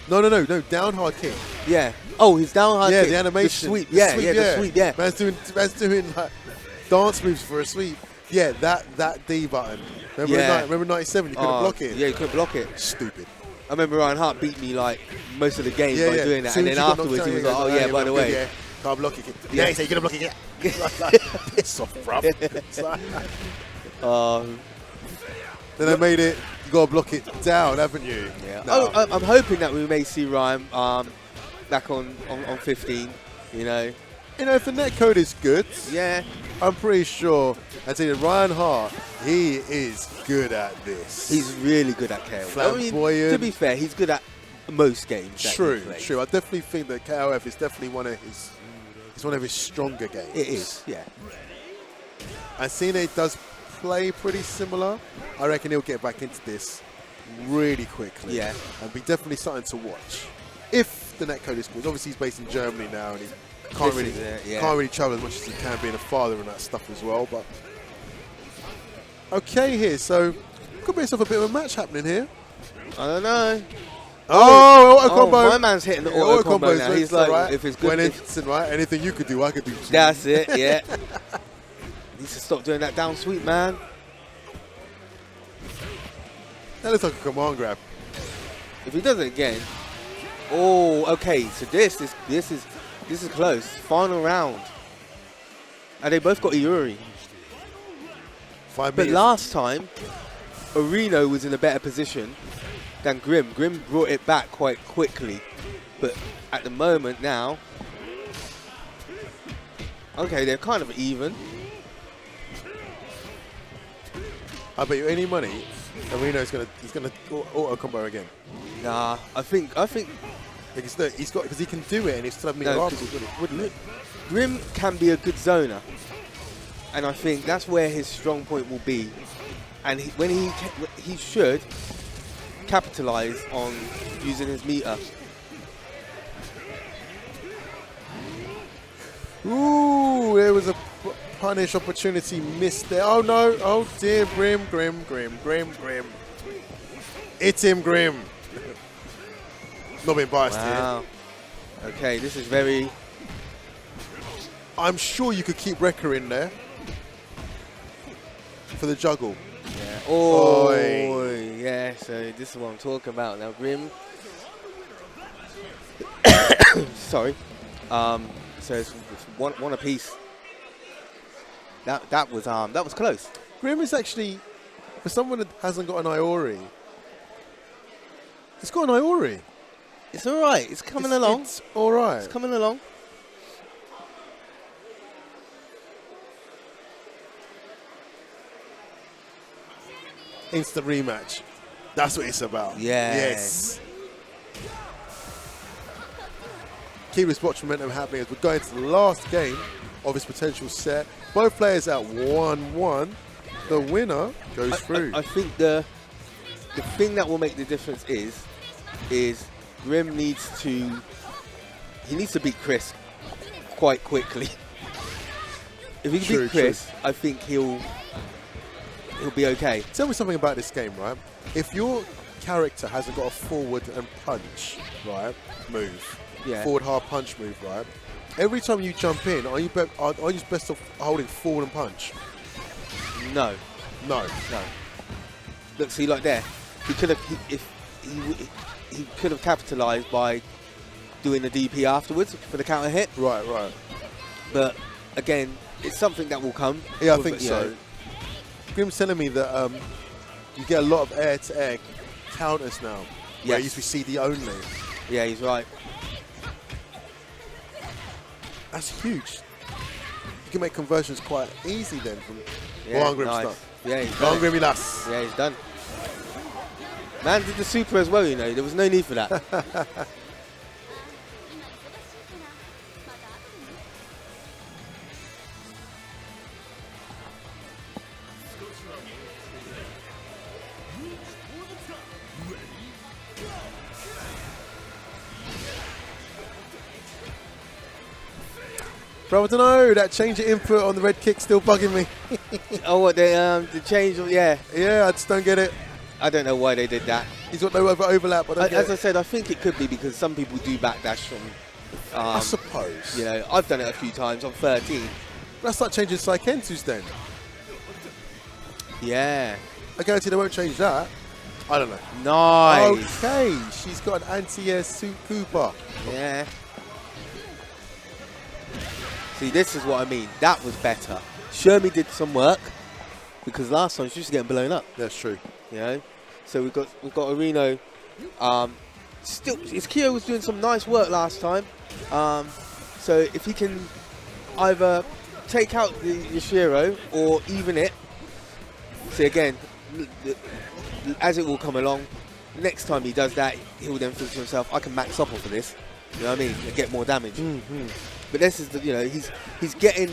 No, down hard kick. Yeah. Oh, his down hard kick. Yeah, the animation. The sweep. The sweep, yeah. Man's doing like dance moves for a sweep. Yeah, that D button. Remember 97? You couldn't block it. Yeah, you couldn't block it. Stupid. I remember Ryan Hart beat me like most of the game by doing that, Soon and then afterwards he was like, "Oh yeah, by the way, yeah, can't block it." Yeah, he said, "You're gonna block it." Piss off, bruv. Then they made it. You gotta block it down, haven't you? Yeah. No. Oh, I'm hoping that we may see Ryan back on 15. You know, if the netcode is good, yeah, I'm pretty sure. I tell you, Ryan Hart, he is good at this. He's really good at KOF. Flamboyant. I mean, to be fair, he's good at most games. True. I definitely think that KOF is definitely one of his stronger games. It is, yeah. And seeing it does play pretty similar, I reckon he'll get back into this really quickly. Yeah. And be definitely something to watch. If the netcode is good. Obviously, he's based in Germany now, and he can't really travel as much as he can, being a father and that stuff as well. But okay, here, so could be yourself a bit of a match happening here. I don't know. Auto combo! My man's hitting the auto combo now. He's like, right. if it's good, right? Anything you could do, I could do. That's it. Yeah. Needs to stop doing that down sweep, man. That looks like a command grab. If he does it again, oh, okay. So this is close. Final round, and they both got Iuri. 5 But minutes. last time, Areno was in a better position than Grim. Grim brought it back quite quickly, but at the moment now, okay, they're kind of even. I bet you any money, Areno's he's gonna auto combo again. Nah, I think because he can do it and he's still having wouldn't it? Grim can be a good zoner, and I think that's where his strong point will be. And when he should capitalize on using his meter. Ooh, there was a punish opportunity missed there. Oh no! Oh dear, Grim. It's him, Grim. Not being biased here. Okay, this is very... I'm sure you could keep Wrecker in there for the juggle. Yeah. Oh, yeah, so this is what I'm talking about. Now, Grim... Sorry. So it's one apiece. That was close. Grim is actually, for someone that hasn't got an Iori, it's got an Iori. It's all right. It's coming along. It's all right. It's coming along. Instant rematch. That's what it's about. Yeah. Yes. Keep this watch momentum happening as we're going to the last game of this potential set. Both players at 1-1. The winner goes through. I think the thing that will make the difference is Grim needs to beat Chris quite quickly. If he can beat Chris, I think he'll be okay. Tell me something about this game, right? If your character hasn't got a forward and punch, right, move, forward hard punch move, right, every time you jump in, are you best off holding forward and punch? No. Look, see, like there, he could have capitalized by doing the DP afterwards for the counter hit. Right. But again, it's something that will come. Yeah, I think so. Grim's telling me that you get a lot of air-to-air counters now. Where it used to be CD only. Yeah, he's right. That's huge. You can make conversions quite easy then from Grim stuff. Yeah, he's done. Grimmy Lass. Yeah, he's done. Man did the super as well, you know. There was no need for that. Bro, I don't know. That change of input on the red kick still bugging me. Oh, what the change? Yeah. Yeah, I just don't get it. I don't know why they did that. He's got no overlap. As I said, I think it could be because some people do backdash from. I suppose. You know, I've done it a few times on 13. That's like changing Saikentu's then. Yeah. I guarantee they won't change that. I don't know. Nice. Okay, she's got an anti-air suit Cooper. Yeah. See, this is what I mean. That was better. Shermie did some work because last time she was getting blown up. That's true. You know, so we've got Areno. Still, his Kyo was doing some nice work last time. So if he can either take out the Yashiro or even it. See, again, as it will come along, next time he does that, he'll then think to himself, I can max up off of this. You know what I mean? And get more damage. But this is the, you know, he's getting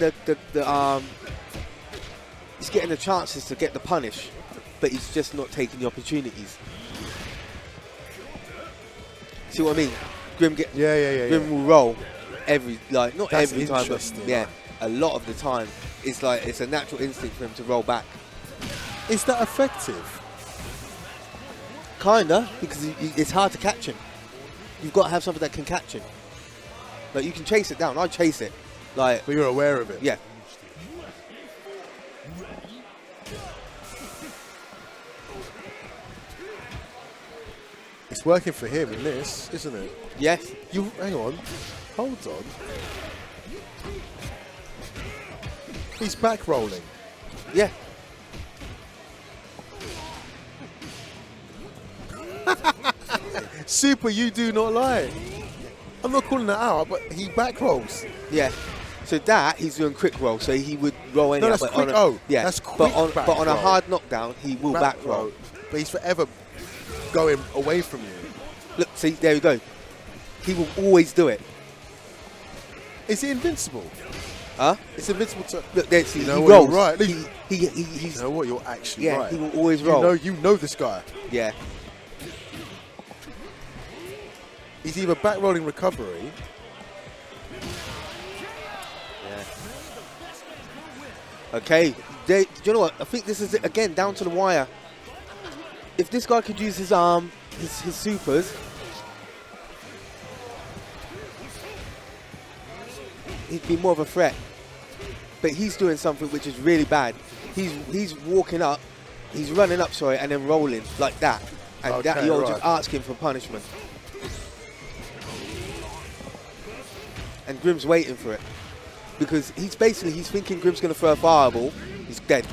he's getting the chances to get the punish, but he's just not taking the opportunities. See what I mean? Grim Grim will roll not That's every time, but interesting. a lot of the time. It's like it's a natural instinct for him to roll back. Is that effective? Kinda, because it's hard to catch him. You've got to have something that can catch him. Like, you can chase it down. I chase it. Like, But you're aware of it. yeah. It's working for him in this, isn't it? Yes. You hang on. Hold on. He's back rolling. Yeah. Super, you do not lie. I'm not calling that out, but he back rolls. Yeah. So that, he's doing quick roll, so he would roll No, anyhow. that's but quick. on a, Yeah, that's quick. But on a roll. hard knockdown, he will back roll. But he's forever going away from you. Look, see, there we go. He will always do it. Is he invincible? Huh? It's invincible to. Look, there, see, You know he what, rolls. you're right. He's, You know what? You're actually yeah, right. he will always roll. You know this guy. Yeah. He's either back rolling recovery. Okay, do you know what? I think this is it again, down to the wire. If this guy could use his his supers, he'd be more of a threat. But he's doing something which is really bad. He's walking up, he's running up, sorry, and then rolling like that, and that Okay, you're right. just asking for punishment. And Grim's waiting for it. Because he's thinking Grim's going to throw a fireball. He's dead.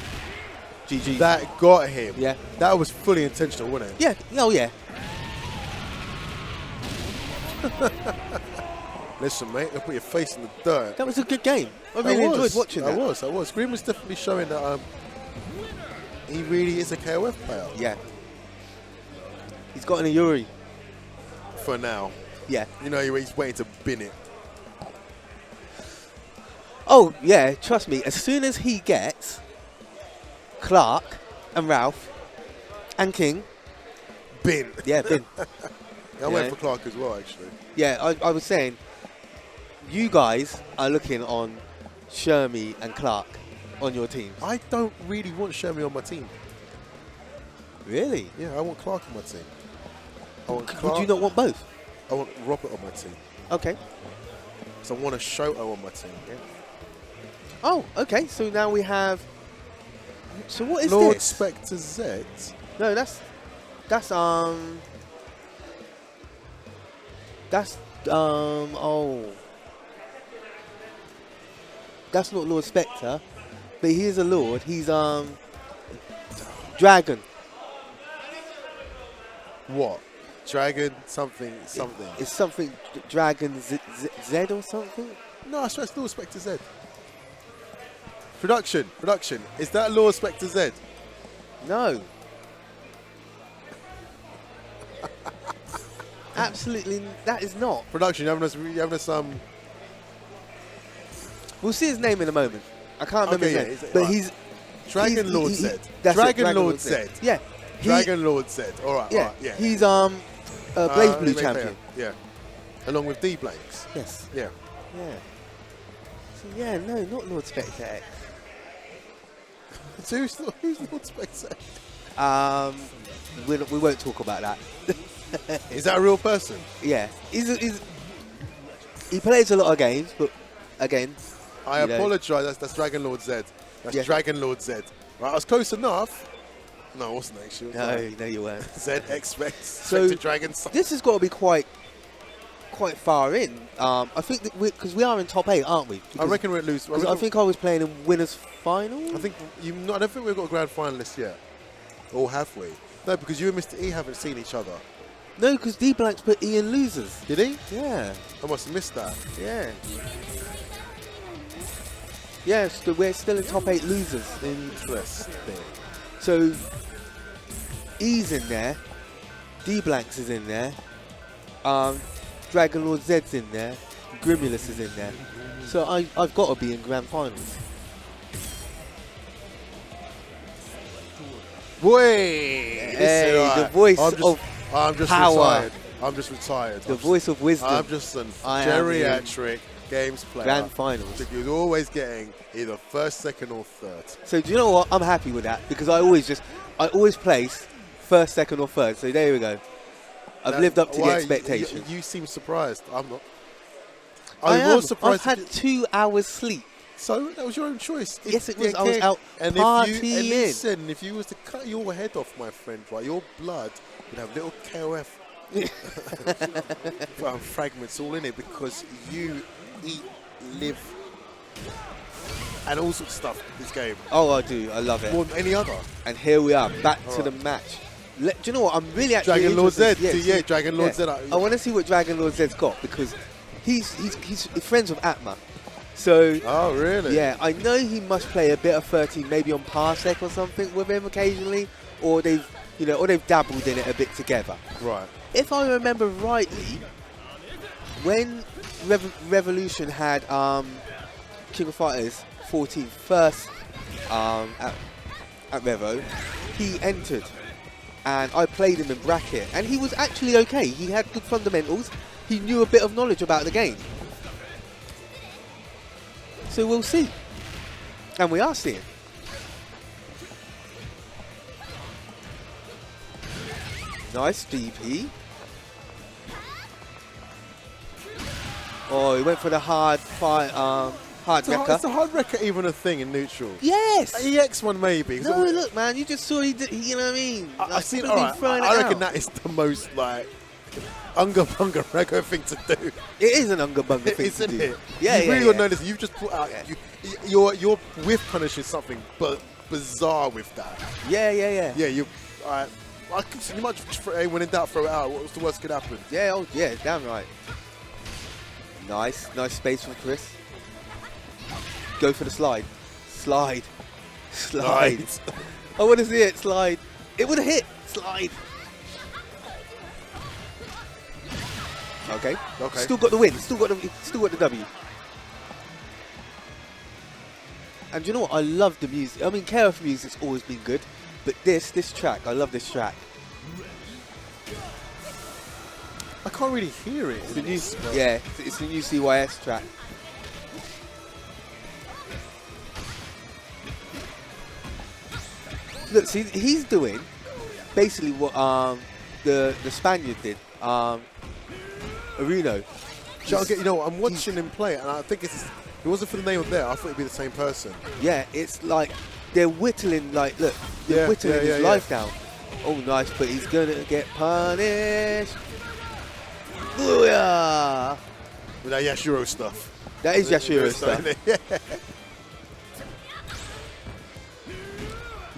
GG. That got him. Yeah. That was fully intentional, wasn't it? Yeah. Oh, yeah. Listen, mate, you'll put your face in the dirt. That was a good game. I really enjoyed watching that. That was. Grim was definitely showing that he really is a KOF player. Yeah. He's got an Ayuri. For now. Yeah. You know, he's waiting to bin it. Oh, yeah, trust me. As soon as he gets Clark and Ralph and King. Bin. Yeah, bin. I went for Clark as well, actually. Yeah, I was saying, you guys are looking on Shermie and Clark on your team. I don't really want Shermie on my team. Really? Yeah, I want Clark on my team. I want Clark. Would you not want both? I want Robert on my team. Okay. So I want a Shoto on my team. Yeah. Oh, okay. So now we have. So what is Lord this? Spectre Z. No, that's oh. That's not Lord Spectre, but he is a Lord. He's Dragon. What? Dragon something. It's something Dragon Z or something. No, I swear it's Lord Spectre Z. Production. Is that Lord Spectre Z? No. Absolutely, that is not. Production, you having us We'll see his name in a moment. I can't remember his name, but right. he's Dragon Lord Z. That's Dragon it, Lord Z. Yeah. Dragon Lord Z. All right. Yeah. He's Blaze Blue champion. Yeah. Along with D Blanks. Yes. Yeah. Yeah. So yeah, no, not Lord Spectre X. So who's Lord Spectre X? We won't talk about that. Is that a real person? Yeah. He plays a lot of games, but again. I apologise. That's Dragon Lord Z. That's Dragon Lord Z. Right, I was close enough. No, I wasn't actually. No, you weren't. ZX Rex. So Dragon. This has got to be quite far in. I think that because we are in top 8, aren't we? Because, I reckon we're at loose. I think I was playing in winners final. I don't think we've got a grand finalist yet. Or have we? No, because you and Mr. E haven't seen each other. No, because D Blanks put E in losers. Did he? Yeah. I must have missed that. Yeah. Yes, we're still in top 8 losers. Interesting. So, E's in there, D-Blanks is in there, Dragon Lord Zed's in there, Grimulus is in there. So I've got to be in Grand Finals. Boy! Hey, the voice of power. Retired. I'm just retired. The voice of wisdom. I'm just a geriatric games player. Grand Finals. So you're always getting either first, second, or third. So do you know what? I'm happy with that because I always place first, second, or third. So there we go. I've lived up to the expectation. You seem surprised. I'm not. I was surprised. I've had 2 hours sleep. So that was your own choice. Yes, it was. I was out partying. Listen, if you was to cut your head off, my friend, right, your blood would have little KOF fragments all in it because you eat, live, and all sorts of stuff in this game. Oh, I do. I love it. More than any other. And here we are, back to the match. Do you know what? I'm really actually Dragon Lord Zed. Yeah, Dragon Lord Zed. I want to see what Dragon Lord Zed's got because he's friends with Atma. So, oh really? Yeah, I know he must play a bit of 13, maybe on Parsec or something with him occasionally, or they've dabbled in it a bit together. Right. If I remember rightly, when Revolution had King of Fighters 14 first at Revo, he entered, and I played him in bracket, and he was actually okay. He had good fundamentals. He knew a bit of knowledge about the game. So we'll see. And we are seeing. Nice DP. Oh, he went for the hard fight, hard wrecker. Is the hard wrecker even a thing in neutral? Yes. EX one maybe. No, look, man, you just saw he did. You know what I mean? I've seen. All right, I reckon that is the most like Unga Bunga Rego thing to do. It is an Unga Bunga thing Isn't to do. it? Yeah, you really got to know this. You've just put out. Your whiff punish is something but bizarre with that. Yeah. Yeah, you. I can see much. When in doubt, throw it out. What's the worst could happen? Yeah. Oh, yeah. Damn right. Nice space from Chris. Go for the slide. Slide. I want to see it. Slide. It would have hit. Slide. Okay. Still got the win. Still got the W. And you know what? I love the music. I mean, KOF music's always been good, but this track, I love this track. I can't really hear it. It's the new, it's the new CYS track. Look, see, he's doing basically what the Spaniard did. Aruno. You know, I'm watching him play, and I think if it wasn't for the name there, I thought it'd be the same person. Yeah, it's like they're whittling, like, look, they're whittling his life down. Oh, nice, but he's gonna get punished. Booyah! With that Yashiro stuff. That is Yashiro stuff.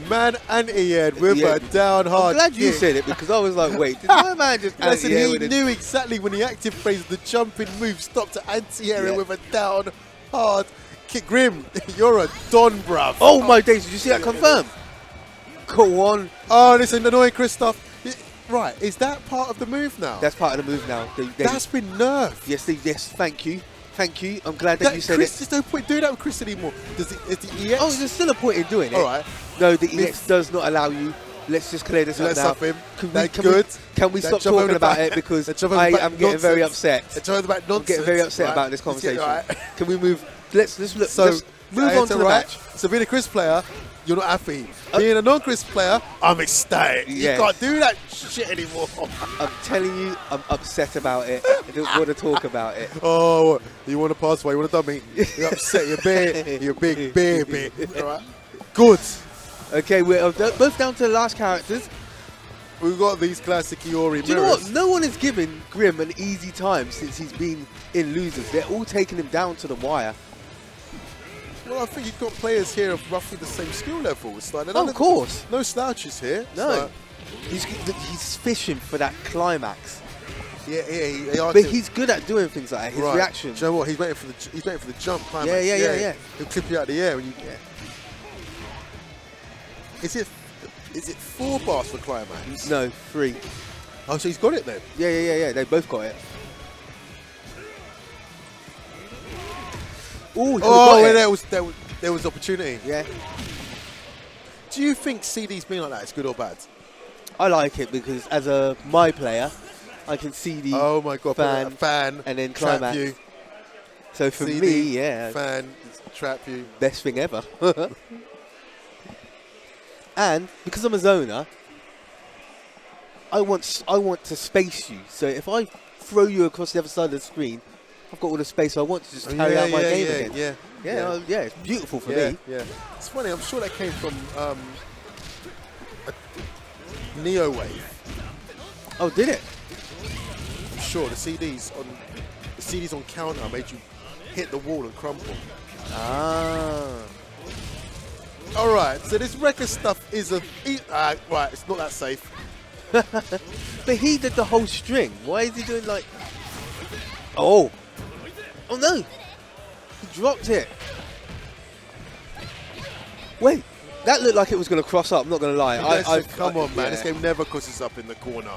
Man anti-aired with a down hard I'm glad you kick. said it because I was like, wait, did my man just anti-air he knew exactly when he active phrase the jumping move stopped to anti-air with a down hard kick. Grim, you're a don, bruv. Oh my days, did you see that confirmed? Go on. Oh, listen, annoying Chris stuff. Right, is that part of the move now? That's part of the move now. That's been nerfed. Yes, thank you. Thank you. I'm glad that you said Chris, it. There's no point doing that with Chris anymore. Is the EX? Oh, there's still a point in doing it. All right. No, the EX does not allow you. Let's just clear this up now. Can we stop talking about it because I am getting very upset. I'm getting very upset about this conversation. Can we move? Let's look. So let's move on to the match. So being a Chris player, you're not happy. Being a non-Chris player, I'm ecstatic. Yes. You can't do that shit anymore. I'm telling you, I'm upset about it. I don't want to talk about it. Oh, you want to pass away? You want to dummy? You're upset. You're big baby. All right. Good. Okay, we're both down to the last characters. We've got these classic Iori mirrors. Do you know what? No one has given Grim an easy time since he's been in losers. They're all taking him down to the wire. Well, I think you've got players here of roughly the same skill level. It's like, of course. No slouches here. No. He's fishing for that climax. But he's good at doing things like that. His reaction. Do you know what? He's waiting for the jump. Climax. Yeah. He'll clip you out of the air when you. Is it 4 bars for climax? No, 3. Oh, so he's got it then? Yeah. They both got it. There was opportunity. Yeah. Do you think CD's being like that is good or bad? I like it because as a my player, I can CD fan and then climax. You. So for CD, me, yeah, fan, trap you. Best thing ever. And because I'm a zoner, I want to space you. So if I throw you across the other side of the screen, I've got all the space. So I want to just carry out my game again. Yeah, it's beautiful for me. Yeah, it's funny. I'm sure that came from Neo Wave. Oh, did it? I'm sure the CDs on counter made you hit the wall and crumple. Ah. All right. So this record stuff is right. It's not that safe. But he did the whole string. Why is he doing like? Oh no! He dropped it. Wait, that looked like it was going to cross up. I'm not going to lie. Come on, man. This game never crosses up in the corner.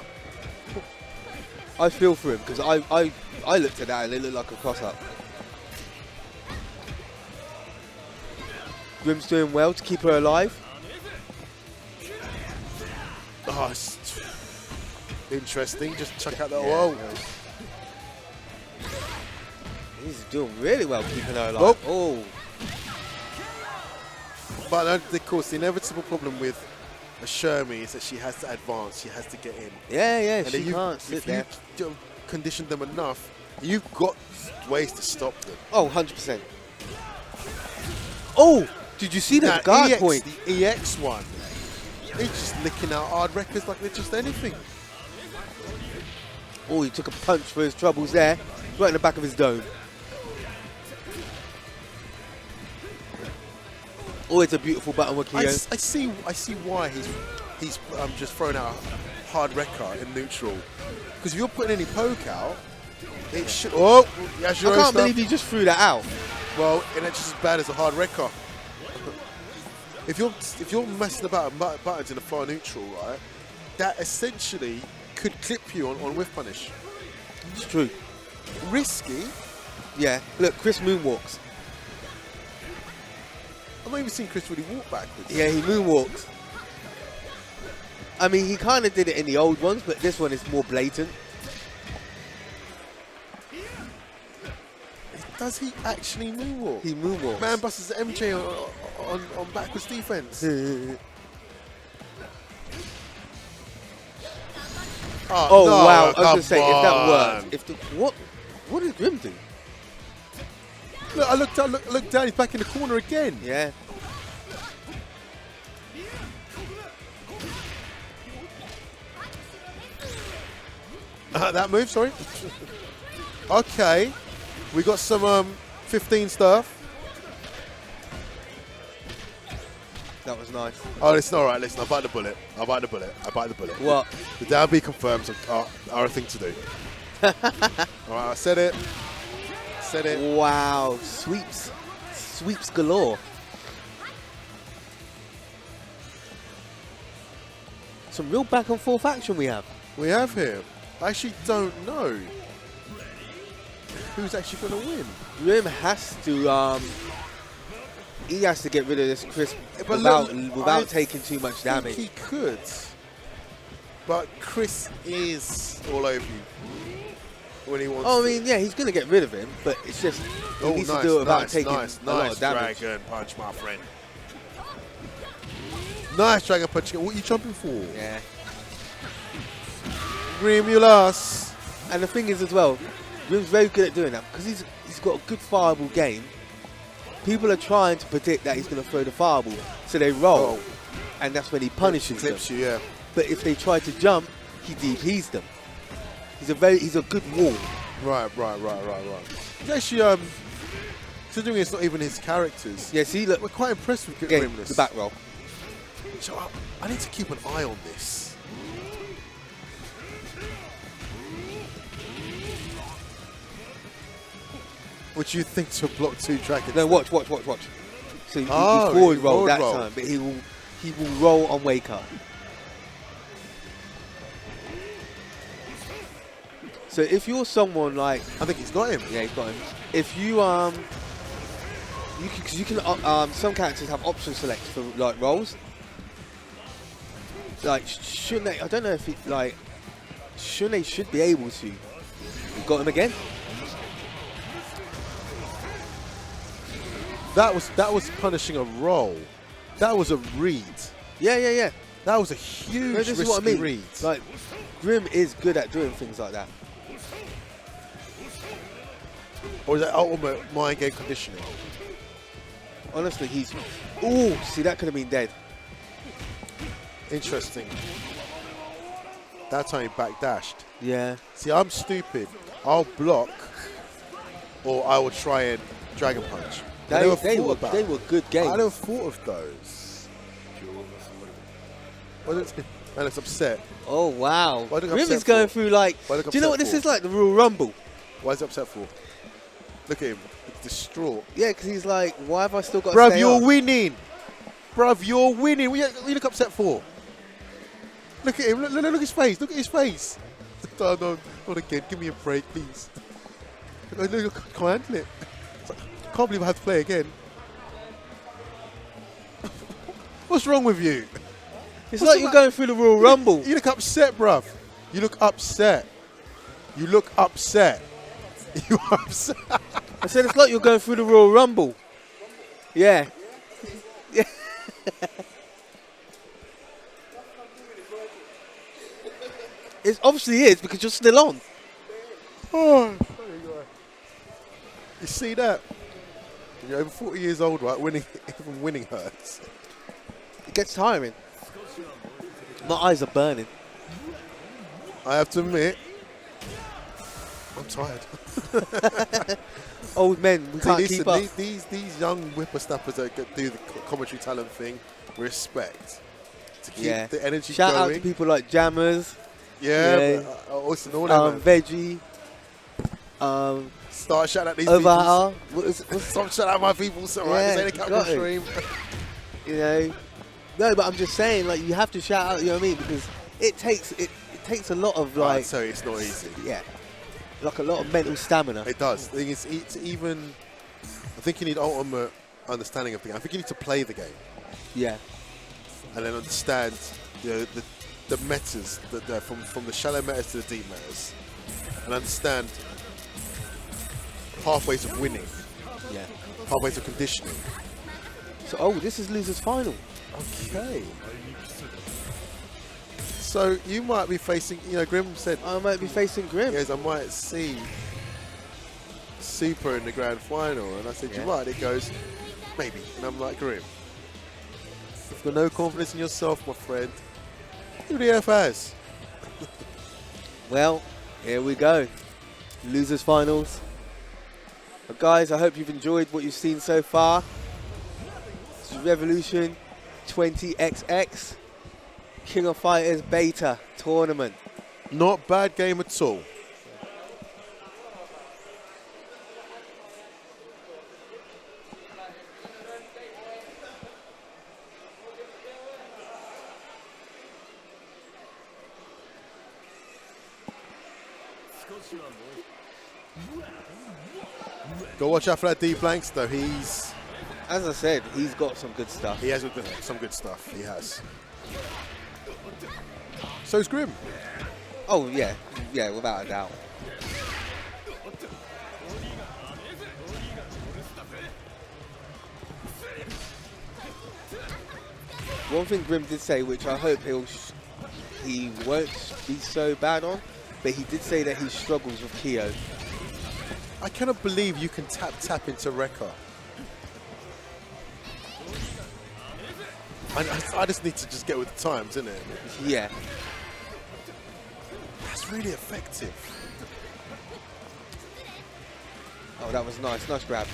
I feel for him because I looked at that and it looked like a cross up. Grim's doing well to keep her alive. Oh, it's interesting. Just check out that wall. He's doing really well keeping her alive. Oh. But of course, the inevitable problem with a Shermie is that she has to advance. She has to get in. Yeah, and she can't sit there. If you condition them enough, you've got ways to stop them. Oh, 100%. Oh, did you see that guard point? The EX one. He's just licking out hard records like they're just anything. Oh, he took a punch for his troubles there. Right in the back of his dome. Oh, it's a beautiful button work here. I see why he's just thrown out a hard record in neutral. Because if you're putting any poke out, it should. Oh, I can't believe he just threw that out. Well, and it's just as bad as a hard record. If you're messing about buttons in a far neutral, right, that essentially could clip you on whiff punish. It's true. Risky. Yeah. Look, Chris moonwalks. I've not even seen Chris really walk backwards. Yeah, he moonwalks. I mean, he kind of did it in the old ones, but this one is more blatant. Does he actually moonwalk? He moonwalks. Man busts MJ on backwards defense. Oh no, wow! I was going to say, on. if that worked, what did Grim do? Look, I looked down. He's back in the corner again. Yeah. That move, sorry. Okay, we got some 15 stuff. That was nice. Oh, listen, all right, listen, I bite the bullet. What? The down B confirms are a thing to do. All right, I said it. Wow, sweeps galore. Some real back and forth action we have. We have here. I actually don't know who's actually going to win. Grim has to. He has to get rid of this Chris without taking too much damage. He could, but Chris is all over you when he wants. Oh, I mean, yeah, he's going to get rid of him, but it's just he needs to do it without taking a lot of damage. Dragon punch, my friend. Nice dragon punch. What are you jumping for? Yeah. Grimulus. And the thing is as well, Grim's very good at doing that because he's got a good fireball game. People are trying to predict that he's going to throw the fireball, so they roll, and that's when he punishes them. Clips you, yeah. But if they try to jump, he DPs them. He's a good wall. Right. He's actually considering it's not even his characters. Yeah, see, look, we're quite impressed with Grimness. The back roll. So I need to keep an eye on this. Would you think to block 2 dragons? No, watch. So he forward roll that time, but he will roll on wake up. So if you're someone like, I think he's got him. Yeah, he's got him. If you you can some characters have option select for like rolls. Like shouldn't they? I don't know if it like shouldn't they should be able to. We've got him again. That was punishing a roll. That was a read. Yeah. That was a huge no, this is what I mean. read. Like Grim is good at doing things like that. Or is that ultimate mind game conditioning? Honestly, he's... Ooh, see, that could have been dead. Interesting. That time he backdashed. Yeah. See, I'm stupid. I'll block, or I will try and Dragon Punch. They were good games. I never thought of those. Man, it's upset. Oh, wow. Grim is upset going for? through like... Why Do you know what this is like? The Royal Rumble. Why is he upset for? Look at him. He's distraught. Yeah, because he's like, why have I still got to Bruv, stay you're up? winning. Bruv, you're winning. What you look upset for? Look at him. Look at his face. Look at his face. No, not again. Give me a break, please. Look, I can't handle it. I can't believe I have to play again. What's wrong with you? It's like you're going through the Royal Rumble. You look upset, bruv. You look upset. You look upset. You are upset. I said it's like you're going through the Royal Rumble. Yeah. Yeah. It obviously is because you're still on. Oh, you see that? When you're over 40 years old, right? Even winning hurts. It gets tiring. My eyes are burning. I have to admit, I'm tired. Old men, we can't keep up. These young whippersnappers that do the commentary talent thing, respect. To keep the energy Shout going. out to people like Jammers. Yeah. Also, all that, Veggie. Start shouting out these Ovara. people. Stop shouting out my people. It's alright. This ain't a capital stream. You know. No, but I'm just saying, like, you have to shout out, you know what I mean? Because it takes a lot of, like... So it's not easy. Yeah. Like, a lot of mental stamina. It does. The thing is, it's even... I think you need ultimate understanding of the game. I think you need to play the game. Yeah. And then understand the metas, from the shallow metas to the deep metas. And understand pathways of winning. Yeah. Pathways of conditioning. So, this is Losers Final. Okay. So you might be facing, Grim said... I might be facing Grim. Yes, I might see Super in the grand final. And I said, you're right. It goes, maybe. And I'm like, Grim, you've got no confidence in yourself, my friend. Who the F has? Well, here we go. Losers Finals. But guys, I hope you've enjoyed what you've seen so far. This is Revolution 20XX King of Fighters Beta Tournament. Not bad game at all. Go watch out for that D blanks though. He's, as I said, he's got some good stuff. He has some good stuff. He has. So's Grim. Oh yeah, without a doubt. One thing Grim did say, which I hope he won't be so bad on, but he did say that he struggles with Kyo. I cannot believe you can tap into Rekka. I just need to just get with the times, innit? Yeah. That's really effective. Oh, that was nice. Nice grab.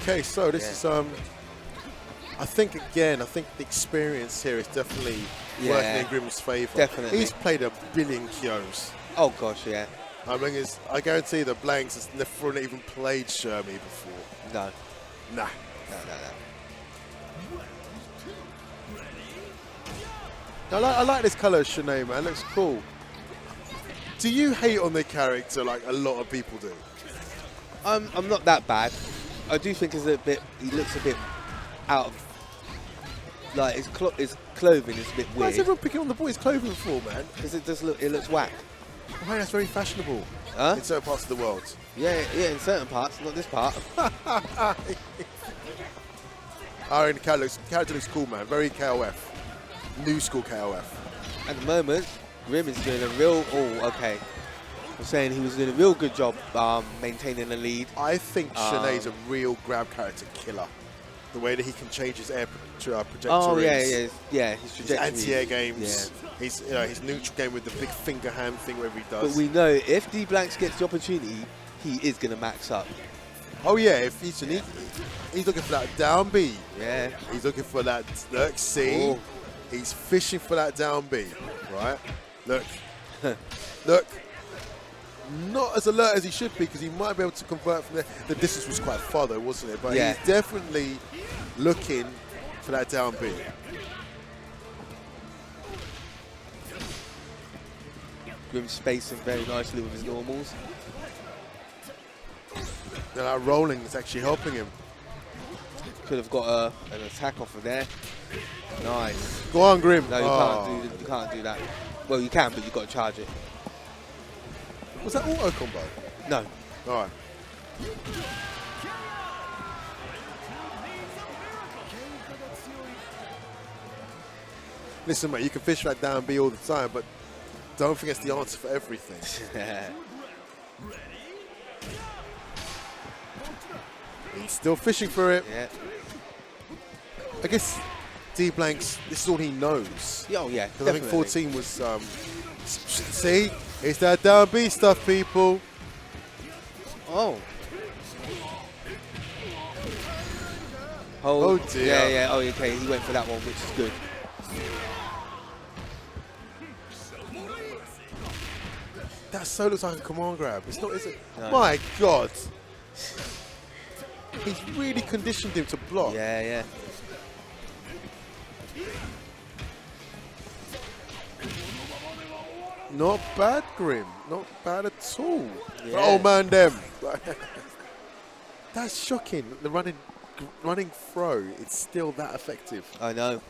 Okay, so this is I think the experience here is definitely working in Grim's favour. Definitely. He's played a billion Kyos. Oh gosh, yeah. I mean, I guarantee the Blanks has never even played Shermie before. No. Nah. No. I like this colour of Shanae, man. It looks cool. Do you hate on the character like a lot of people do? I'm not that bad. I do think he looks a bit out of, like his clothing is a bit weird. Why is everyone picking on the boy's clothing for, man? Because it looks whack. Why, that's very fashionable in certain parts of the world. Yeah, in certain parts, not this part. The character looks cool, man. Very KOF. New school KOF. At the moment, Grim is doing a real... Oh, okay. I'm saying he was doing a real good job maintaining the lead. I think Shanae's a real grab character killer. The way that he can change his air trajectories. Oh, yeah, his trajectory. His anti-air games. Yeah. His neutral game with the big finger hand thing wherever he does. But we know if D Blanks gets the opportunity, he is going to max up. Oh, yeah. If he's looking for that down B. Yeah. He's looking for that, look, see? Oh. He's fishing for that down B, right? Look. Look. Not as alert as he should be because he might be able to convert from there. The distance was quite far though, wasn't it? But he's definitely looking for that down B. Grim spacing very nicely with his normals. Now that rolling is actually helping him. Could have got an attack off of there. Nice. Go on, Grim. No, you can't do that. Well, you can, but you've got to charge it. Was that auto combo? No. All right. Listen, mate, you can fish that down B all the time, but don't think it's the answer for everything. He's still fishing for it. Yeah. I guess D Blanks, this is all he knows. Oh, yeah. Because I think 14 was, see? It's that down B stuff, people. Oh. Oh, dear. Yeah. Oh, okay. He went for that one, which is good. That so looks like a command grab. It's not, is it? No. My God. He's really conditioned him to block. Yeah. Not bad, Grim. Not bad at all. Yeah. Oh, man, them. That's shocking. The running throw, it's still that effective. I know.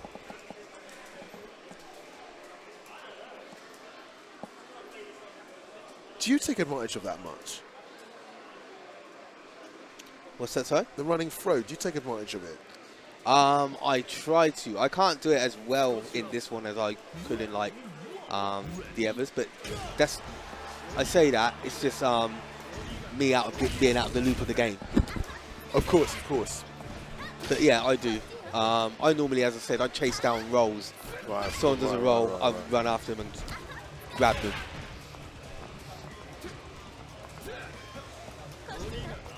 Do you take advantage of that much? What's that, sorry? The running throw, do you take advantage of it? I try to. I can't do it as well in this one as I could in like the others, but that's. I say that it's just me being out of the loop of the game. Of course. But yeah, I do. I normally, as I said, I chase down rolls. Right. If someone does a roll, I run after them and grab them.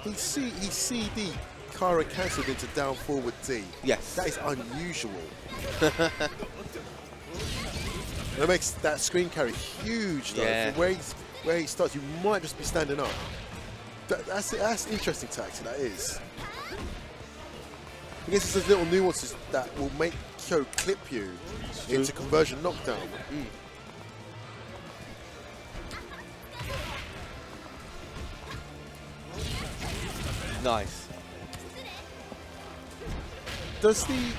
He CD Kara cancelled into down forward D. Yes. That is unusual. That makes that screen carry huge though. Yeah. From where he starts, you might just be standing up. That's interesting tactic, that is. I guess it's those little nuances that will make Kyo clip you into conversion knockdown. Nice. Does the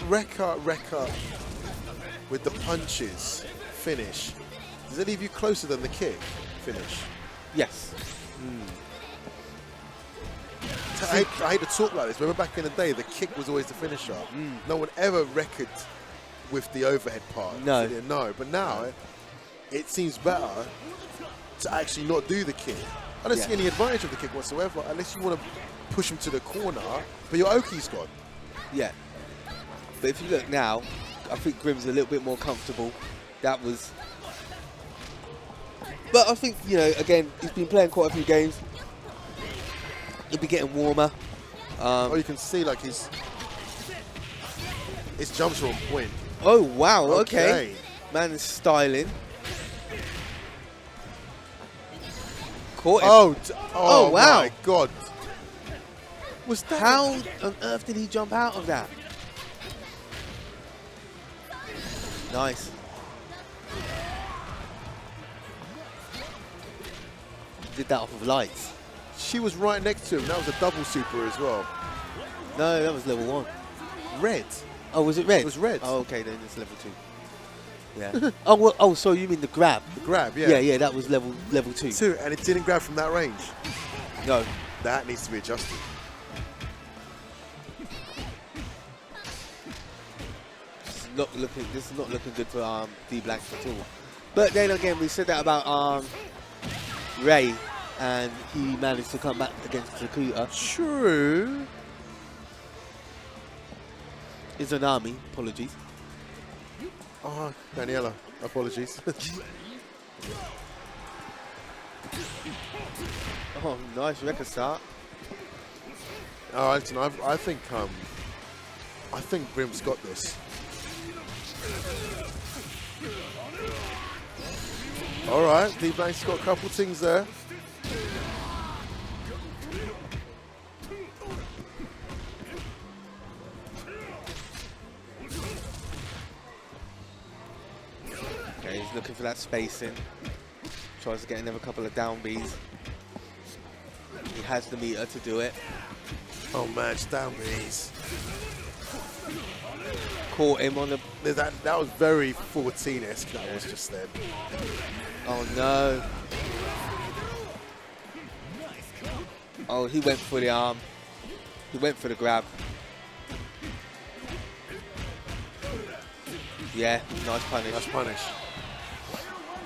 Rekka with the punches finish, does it leave you closer than the kick finish? Yes. I hate to talk like this. Remember back in the day, the kick was always the finisher. No one ever reckoned with the overhead part. No. No, but now it seems better to actually not do the kick. I don't see any advantage of the kick whatsoever unless you want to push him to the corner, but your Oki's gone. Yeah. But if you look now, I think Grim's a little bit more comfortable. That was... But I think, you know, again, he's been playing quite a few games. He'll be getting warmer. Oh, you can see like his jumps are on point. Oh wow, okay. Man is styling. Caught him. Oh wow. My God. Was that? How on earth did he jump out of that? Nice. Did that off of lights. She was right next to him. That was a double super as well. No, that was level 1. Red. Oh, was it red? It was red. Oh, okay, then it's level 2. Yeah. Oh, so you mean the grab? The grab, yeah. Yeah, that was level 2. 2, and it didn't grab from that range. No. That needs to be adjusted. This is not looking good for D-Blanks at all. But then again, we said that about Ray, and he managed to come back against Zakuta. True. Izanami, apologies. Oh, Daniela, apologies. Oh, nice record start. Oh, Anton, I think Grim's got this. All right, D-Blank's got a couple things there. Okay, he's looking for that spacing. Tries to get another couple of down Bs. He has the meter to do it. Oh man, it's down Bs. Caught him on the... That was very 14-esque, that was just then. Oh no. Oh, he went for the arm. He went for the grab. Yeah, nice punish. Nice punish.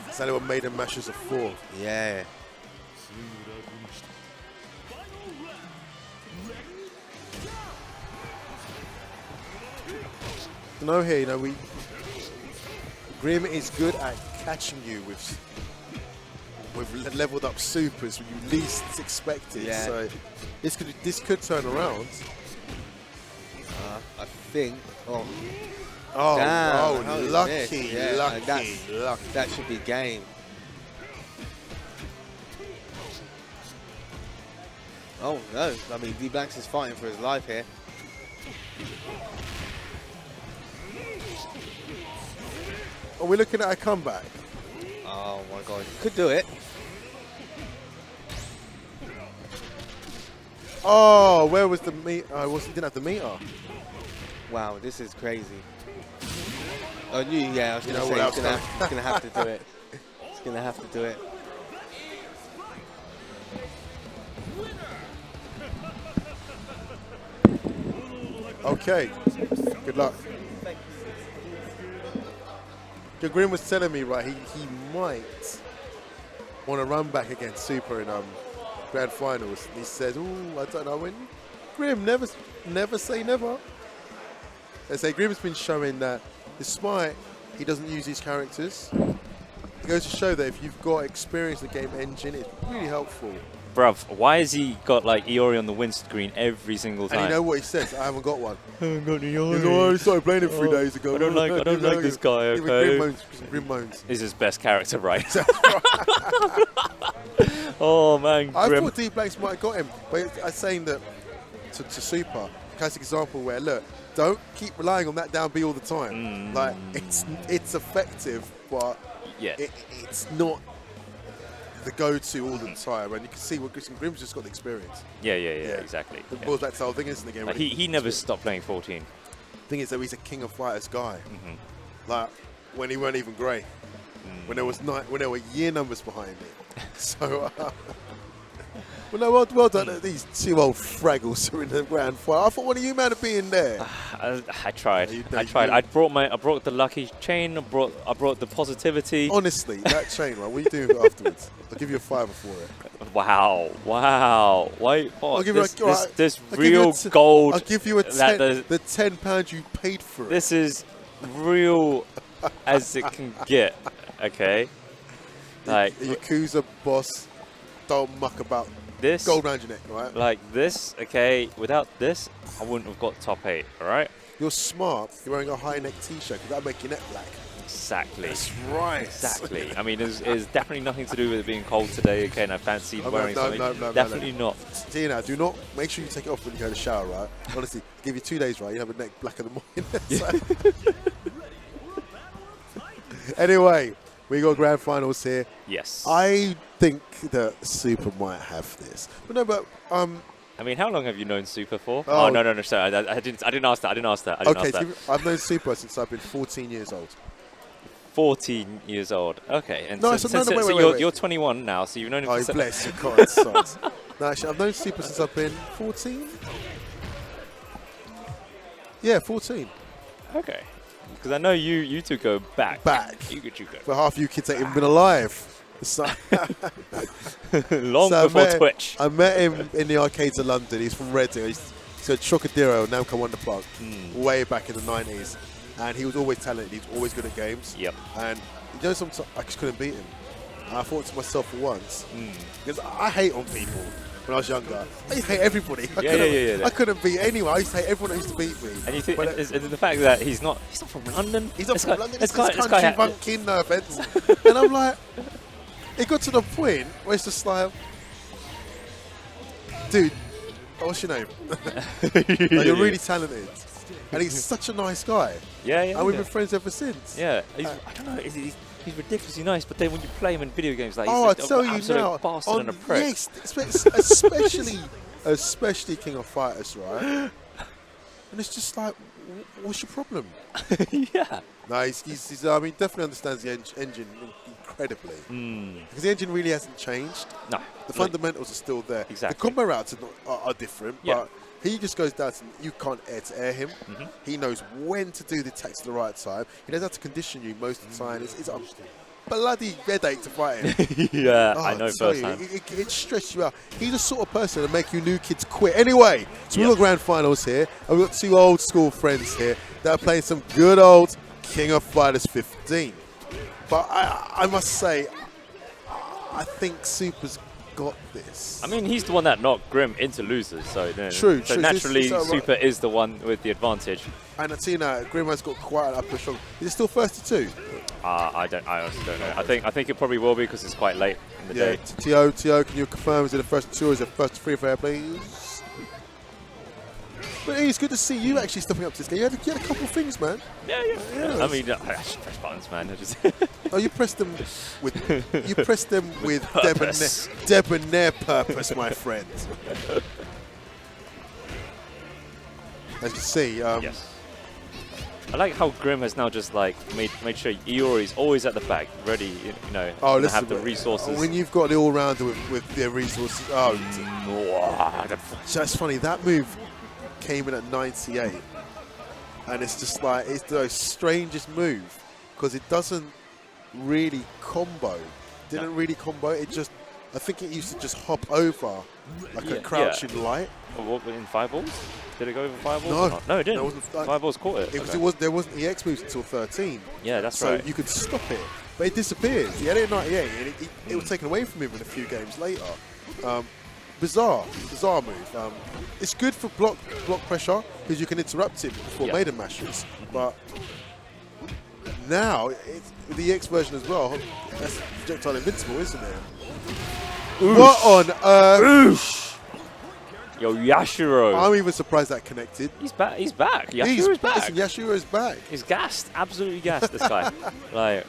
That's what made him mashes a 4. Yeah. No, here, Grim is good at catching you with leveled up supers when you least expect it. Yeah. So this could turn around. I think. Oh, damn, lucky, yeah, lucky. That should be game. Oh no, I mean D-Blanks is fighting for his life here. Are we looking at a comeback? Oh my god, could do it. Oh, where was the meter? Didn't have the meter. Wow, this is crazy. I knew, yeah, I was going to say he's going to have to do it. He's going to have to do it. Okay, good luck. Grim was telling me, right, he might want to run back against Super in Grand Finals. He says, "Ooh, I don't know when." Grim, never say never. They say Grim's been showing that despite he doesn't use these characters, it goes to show that if you've got experience in the game engine, it's really helpful. Bruv, why has he got like Iori on the windscreen every single time? And you know what he says? I haven't got one. I haven't got Iori. He's like, I started playing it 3 days ago. I don't like this guy, okay? Grim moans. He's his best character, right? Oh man, I Grim. thought D-Blanks might have got him, but I'm saying that to Super, classic example where, look, don't keep relying on that down B all the time. Like, it's effective, but yeah, it's not the go-to all the time, and you can see what Grim's just got the experience. Yeah, exactly. The boys back to the whole thing is in the game. Like he never stopped playing 14. Thing is that he's a King of Fighters guy. Like when he weren't even grey, when there was when there were year numbers behind it. So, well, no, well done. These two old fraggles are in the grand final. I thought one of you man would be in there. I tried. I tried. I brought the lucky chain. I brought the positivity. Honestly, that chain, right? What are you doing afterwards? I'll give you a $5 for it. Wow. Why? Oh, I'll give you this real gold. I'll give you a the £10 you paid for it. This is real as it can get. Okay. Like the Yakuza boss, don't muck about this. Gold round your neck, right? Like this, okay. Without this, I wouldn't have got top 8, all right? You're smart. You're wearing a high neck T-shirt because that'll make your neck black. Exactly. That's right. Exactly. I mean, it's definitely nothing to do with it being cold today. Okay, and I fancy wearing something. No, definitely not. Tina, do not make sure you take it off when you go to the shower, right? Honestly, give you 2 days, right? You have a neck black in the morning. Anyway, we got grand finals here. Yes. I think that Super might have this. But no, but I mean, how long have you known Super for? Oh, no, sorry, I didn't ask that. Okay, I've known Super since I've been 14 years old. 14 years old. Okay, and no, so you're 21 now, so you've known him for... Oh, bless you, God. No, actually, I've known Super since I've been 14. Yeah, 14. Okay. Because I know you two go back. You go. For half you kids ain't even been alive. So Long before Twitch. I met him in the arcades of London. He's from Reading. He's at Trocadero, Namco Wonder Park, way back in the 90s. And he was always talented. He was always good at games. Yep. And you know, sometimes I just couldn't beat him. And I thought to myself for once, because I hate on people when I was younger. I used to hate everybody. I couldn't beat anyone. I used to hate everyone that used to beat me. And you think it's the fact that he's not from London? He's not from London. He's country bumpkin, no offense. And I'm like, it got to the point where it's just like, dude, what's your name? Like, you're really talented. And he's such a nice guy. Yeah. And we've been friends ever since. Yeah. I don't know. He's ridiculously nice, but then when you play him in video games, like, I he's tell an you absolute now, bastard and a prick. Yes, especially King of Fighters, right? And it's just like, what's your problem? Yeah. No, he's I mean, definitely understands the engine incredibly. Because the engine really hasn't changed. No. The fundamentals are still there. Exactly. The combo routes are different, but he just goes down to, you can't air-to-air him. He knows when to do the attacks at the right time. He knows how to condition you most of the time. It's a bloody headache to fight him. Yeah, I know firsthand. It stresses you out. He's the sort of person to make you new kids quit. Anyway, so we've got grand finals here, and we've got two old school friends here that are playing some good old King of Fighters 15. But I must say, I think Super's got this. I mean, he's the one that knocked Grim into losers, so true. Naturally, Super is the one with the advantage. And Tina, Grim has got quite an upper strong. Is it still 32? I honestly don't know. I think it probably will be because it's quite late in the day. T.O., can you confirm, is it the first two or is it the first three fair, please? But it's good to see you actually stepping up to this game. You had a couple of things, man. Yeah. I mean, I just press buttons, man. Oh, you pressed them with debonair purpose, my friend. As you can see, yes. I like how Grim has now just like made sure Iori's always at the back, ready, to have the resources. When you've got the all-rounder with their resources, that's funny. That move came in at 98, and it's just like, it's the strangest move because it doesn't really combo. Didn't really combo. It just, I think it used to just hop over like a crouching light. What, in fireballs? Did it go over fireballs? No, or not? No, it didn't. Fireballs caught it. There wasn't EX moves until 13. Yeah, that's right. So you could stop it, but it disappeared. He had it at 98, and it was taken away from him in a few games later. Bizarre move. It's good for block pressure because you can interrupt it before maiden mashes. But now with the EX version as well, that's projectile invincible, isn't it? Oosh. What on earth? Oosh. Yo, Yashiro. I'm even surprised that connected. He's back. Yashiro's back. Listen, Yashiro's back. He's gassed. Absolutely gassed, this guy. Like,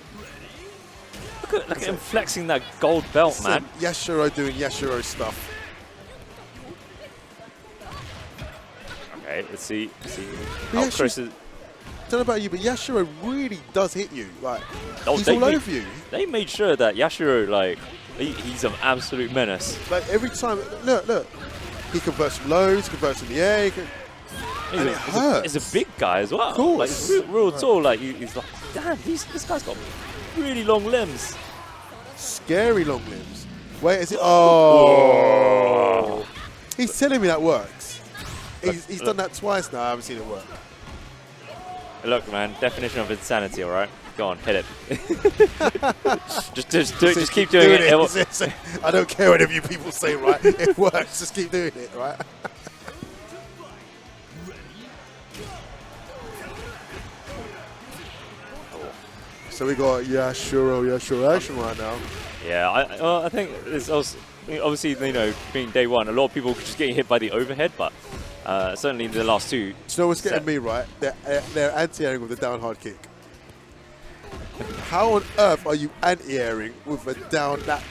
look at him flexing that gold belt, man. Yashiro doing Yashiro stuff. Okay, let's see how Chris is. I don't know about you, but Yashiro really does hit you. Like, he's all over you. They made sure that Yashiro, like, he's an absolute menace. Like, every time, look. He converts from lows, converts from the air. And it hurts. He's a big guy as well. Of course. Like, he's real tall. Like, he's like, damn, this guy's got really long limbs. Scary long limbs. Wait, is it? Oh. He's telling me that works. He's done that twice now. I haven't seen it work. Look, man, definition of insanity, all right? Go on, hit it. just do it. Just keep doing it. I don't care whatever you people say, right? It works. Just keep doing it, right? So we got Yashiro action right now. Yeah, I think it's also, obviously, you know, being day one, a lot of people just getting hit by the overhead, but certainly in the last two. Do you know what's getting me, right? They're anti-airing with a down hard kick. How on earth are you anti-airing with a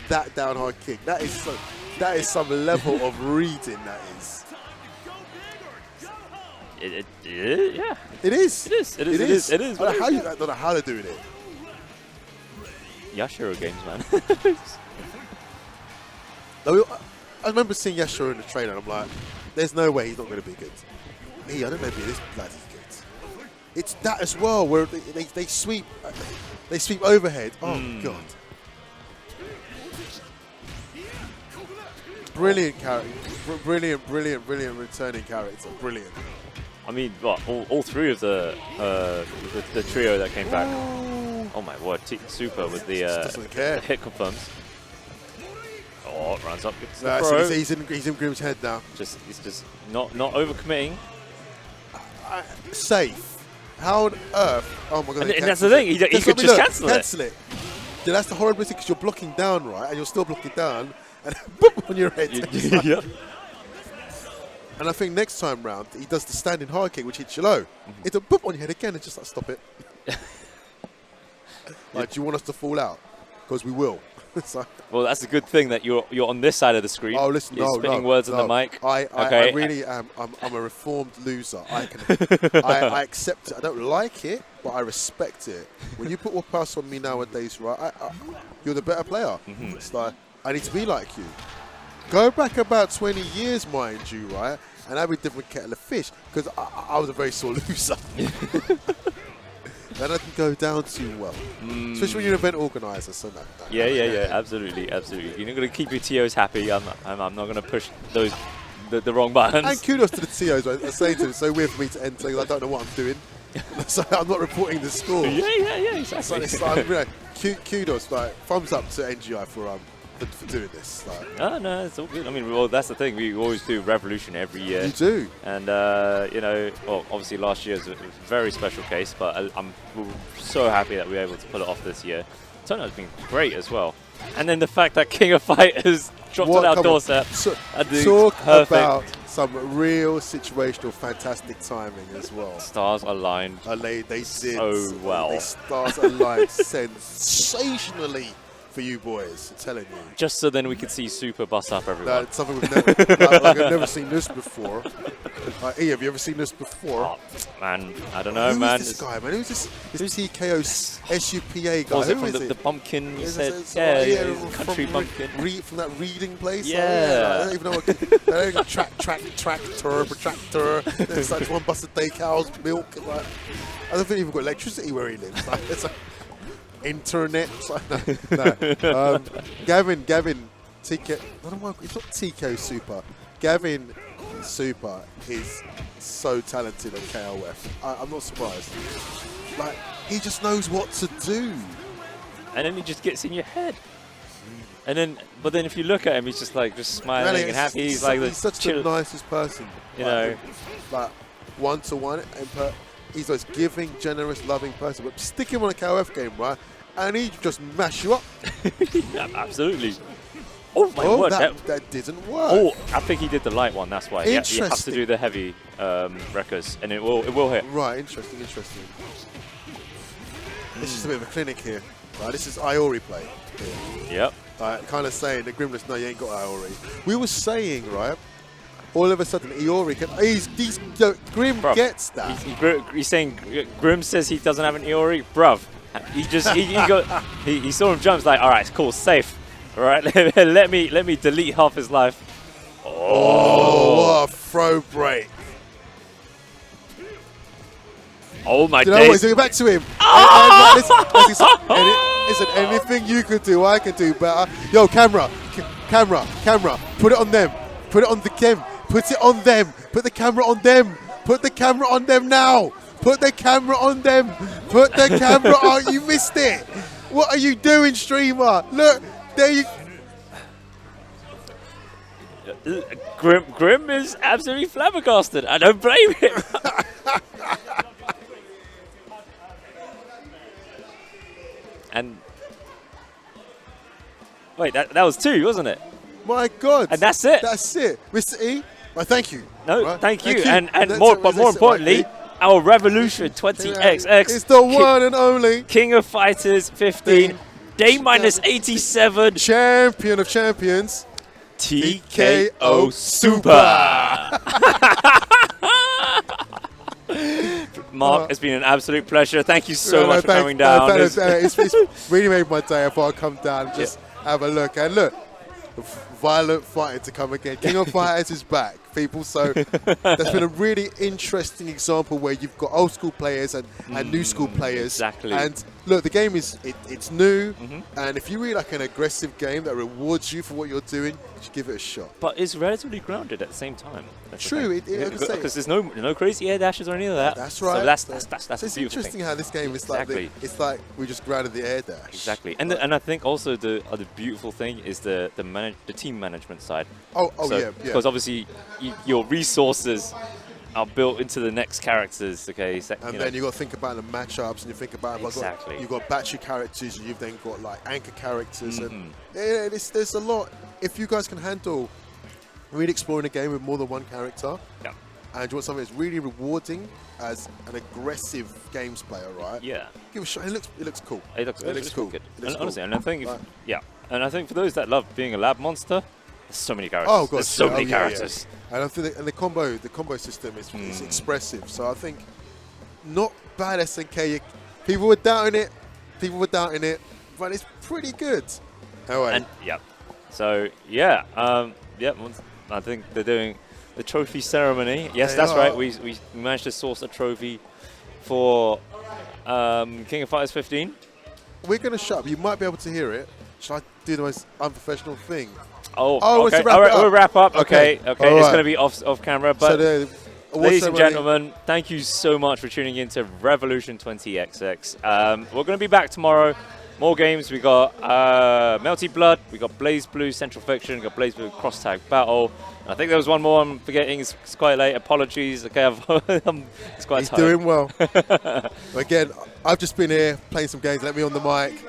that down hard kick? That is some level of reading. That is. Yeah. It is. It is. I don't know how they're doing it. Yashiro games, man. I remember seeing Yashiro in the trailer, and I'm like, there's no way he's not going to be good. I don't know if this bloody good. It's that as well, where they sweep overhead. Oh god. Brilliant character. Brilliant returning character. Brilliant. I mean, what, all three of the trio that came back. Oh my word, Super with the hit confirms. Oh, runs up. He's in Grimm's head now. He's just not overcommitting. Safe. How on earth? Oh my god! And that's the thing. He could just cancel it. Yeah, that's the horrible thing, because you're blocking down, right? And you're still blocking down, and boop on your head. Yeah. And I think next time round he does the standing hard kick, which hits you low. It's a boop on your head again, and just like stop it. Like, do you want us to fall out? Because we will. Well, that's a good thing that you're on this side of the screen. Oh, listen, you're spitting words on the mic. I really am. I'm a reformed loser. I accept it. I don't like it, but I respect it. When you put what pass on me nowadays, right? You're the better player. It's like, I need to be like you. Go back about 20 years, mind you, right? And I'd be a different kettle of fish, because I was a very sore loser. That doesn't go down too well, especially when you're an event organizer. So no. Yeah, absolutely. You're not going to keep your TOs happy. I'm not going to push the wrong buttons. And kudos to the TOs. I say to them, it's so weird for me to enter because I don't know what I'm doing. So I'm not reporting the score. Yeah, exactly. So kudos, like thumbs up to NGI for doing this. Like. No, it's all good. I mean, well, that's the thing. We always do Revolution every year. You do. And, you know, well, obviously last year was a very special case, but I'm so happy that we were able to pull it off this year. Turnout's been great as well. And then the fact that King of Fighters dropped on our doorstep. Talk about some real situational fantastic timing as well. Stars aligned. They did so well. The stars aligned sensationally. For you boys, I'm telling you. Just so then we could see Super bust up everyone. That's something we've never, like I've never seen this before. Have you ever seen this before? Oh, man, I don't know, man. Who's this guy, man? Who's this TKO SUPA guy? Was it from the Pumpkin? You said, yeah, country bumpkin. From that reading place? Yeah. I don't even know what. They don't tractor, protractor. There's like one busted day cow's milk. Like, I don't think he's even got electricity where he lives. Like, it's like, internet. No. Gavin, TK. It's not TK Super. Gavin Super is so talented at KOF. I'm not surprised. Like, he just knows what to do. And then he just gets in your head. And then, but then if you look at him, he's just like smiling and happy. He's such the nicest person. You know, like one-to-one, he's this giving, generous, loving person. But stick him on a KOF game, right? And he just mash you up. Yeah, absolutely. Oh my word! That didn't work. Oh, I think he did the light one. That's why. Yeah, you have to do the heavy wreckers, and it will hit. Right. Interesting. This is a bit of a clinic here. Right. This is Iori play. Yep. Kind of saying the Grimness, no, you ain't got Iori. We were saying, right? All of a sudden, Iori can. Grim gets that. He's saying Grim says he doesn't have an Iori, bruv. He saw him jump. Like, all right, it's cool, safe. All right, let me delete half his life. Oh, what a throw break! Oh my days! He's doing it back to him. Listen, anything you could do, I can do better. Yo, camera, put it on them. Put it on the cam. Put it on them. Put the camera on them. Put the camera on them now. Put the camera on them. Put the camera on. You missed it. What are you doing, streamer? Look, there you. Grim is absolutely flabbergasted. I don't blame him. And wait, that was 2, wasn't it? My God. And that's it. That's it, Mr. E. Well, thank you. No, right? thank you. Thank And more importantly, our Revolution 20XX. It's the one and only King of Fighters 15, day minus 87, champion of champions, TKO Super. Mark, it's been an absolute pleasure. Thank you so much for coming down. It's really made my day. I thought I'd come down and just have a look. And look, violent fighting to come again. King of Fighters is back, people. So that's been a really interesting example where you've got old school players and new school players. Exactly. And look, the game is it's new, and if you really like an aggressive game that rewards you for what you're doing, you should give it a shot. But it's relatively grounded at the same time. True, because there's no crazy air dashes or any of that. That's right. So that's it's a beautiful interesting thing. how this game is Exactly. like we just grounded the air dash. Exactly, and and I think also the other beautiful thing is the team management side. Oh So, yeah. Because obviously your resources are built into the next characters. Okay, so, and then you got to think about the matchups, and you think about exactly. You've got battery characters, and you've then got like anchor characters, and there's a lot. If you guys can handle really exploring a game with more than one character, and you want something that's really rewarding as an aggressive games player, right? Yeah. Give it a shot. It looks cool. It looks cool. Good. It looks honestly, cool. and I think and I think for those that love being a lab monster, there's so many characters. Oh god, there's so many characters. Yeah. And I think the combo system is expressive. So I think not bad SNK. People were doubting it, but it's pretty good. And so I think they're doing the trophy ceremony. Yes, that's right. We managed to source a trophy for King of Fighters 15. We're going to shut up. You might be able to hear it. Should I do the most unprofessional thing? Oh, okay. All right, we'll wrap up. Okay. It's going to be off camera. But ladies and gentlemen, thank you so much for tuning in to Revolution 20XX. We're going to be back tomorrow. More games. We got Melty Blood. We got Blaze Blue Central Fiction. We got Blaze Blue Cross Tag Battle. I think there was one more I'm forgetting. It's quite late. Apologies. Okay, it's quite tired. He's doing well. Again, I've just been here playing some games. Let me on the mic.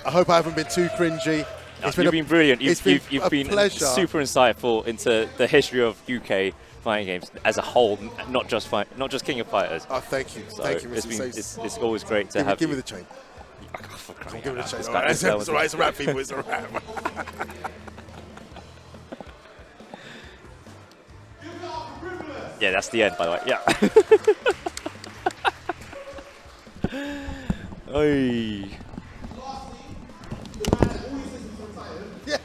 I hope I haven't been too cringy. You've been brilliant. You've been pleasure. Super insightful into the history of UK fighting games as a whole, not just King of Fighters. Oh, thank you. So thank you, it's always great to have Give you. me the chain. Give me the chain. It's all right. It's a wrap, people. It's a wrap. Yeah, that's the end, by the way. Yeah. Oi. Yeah.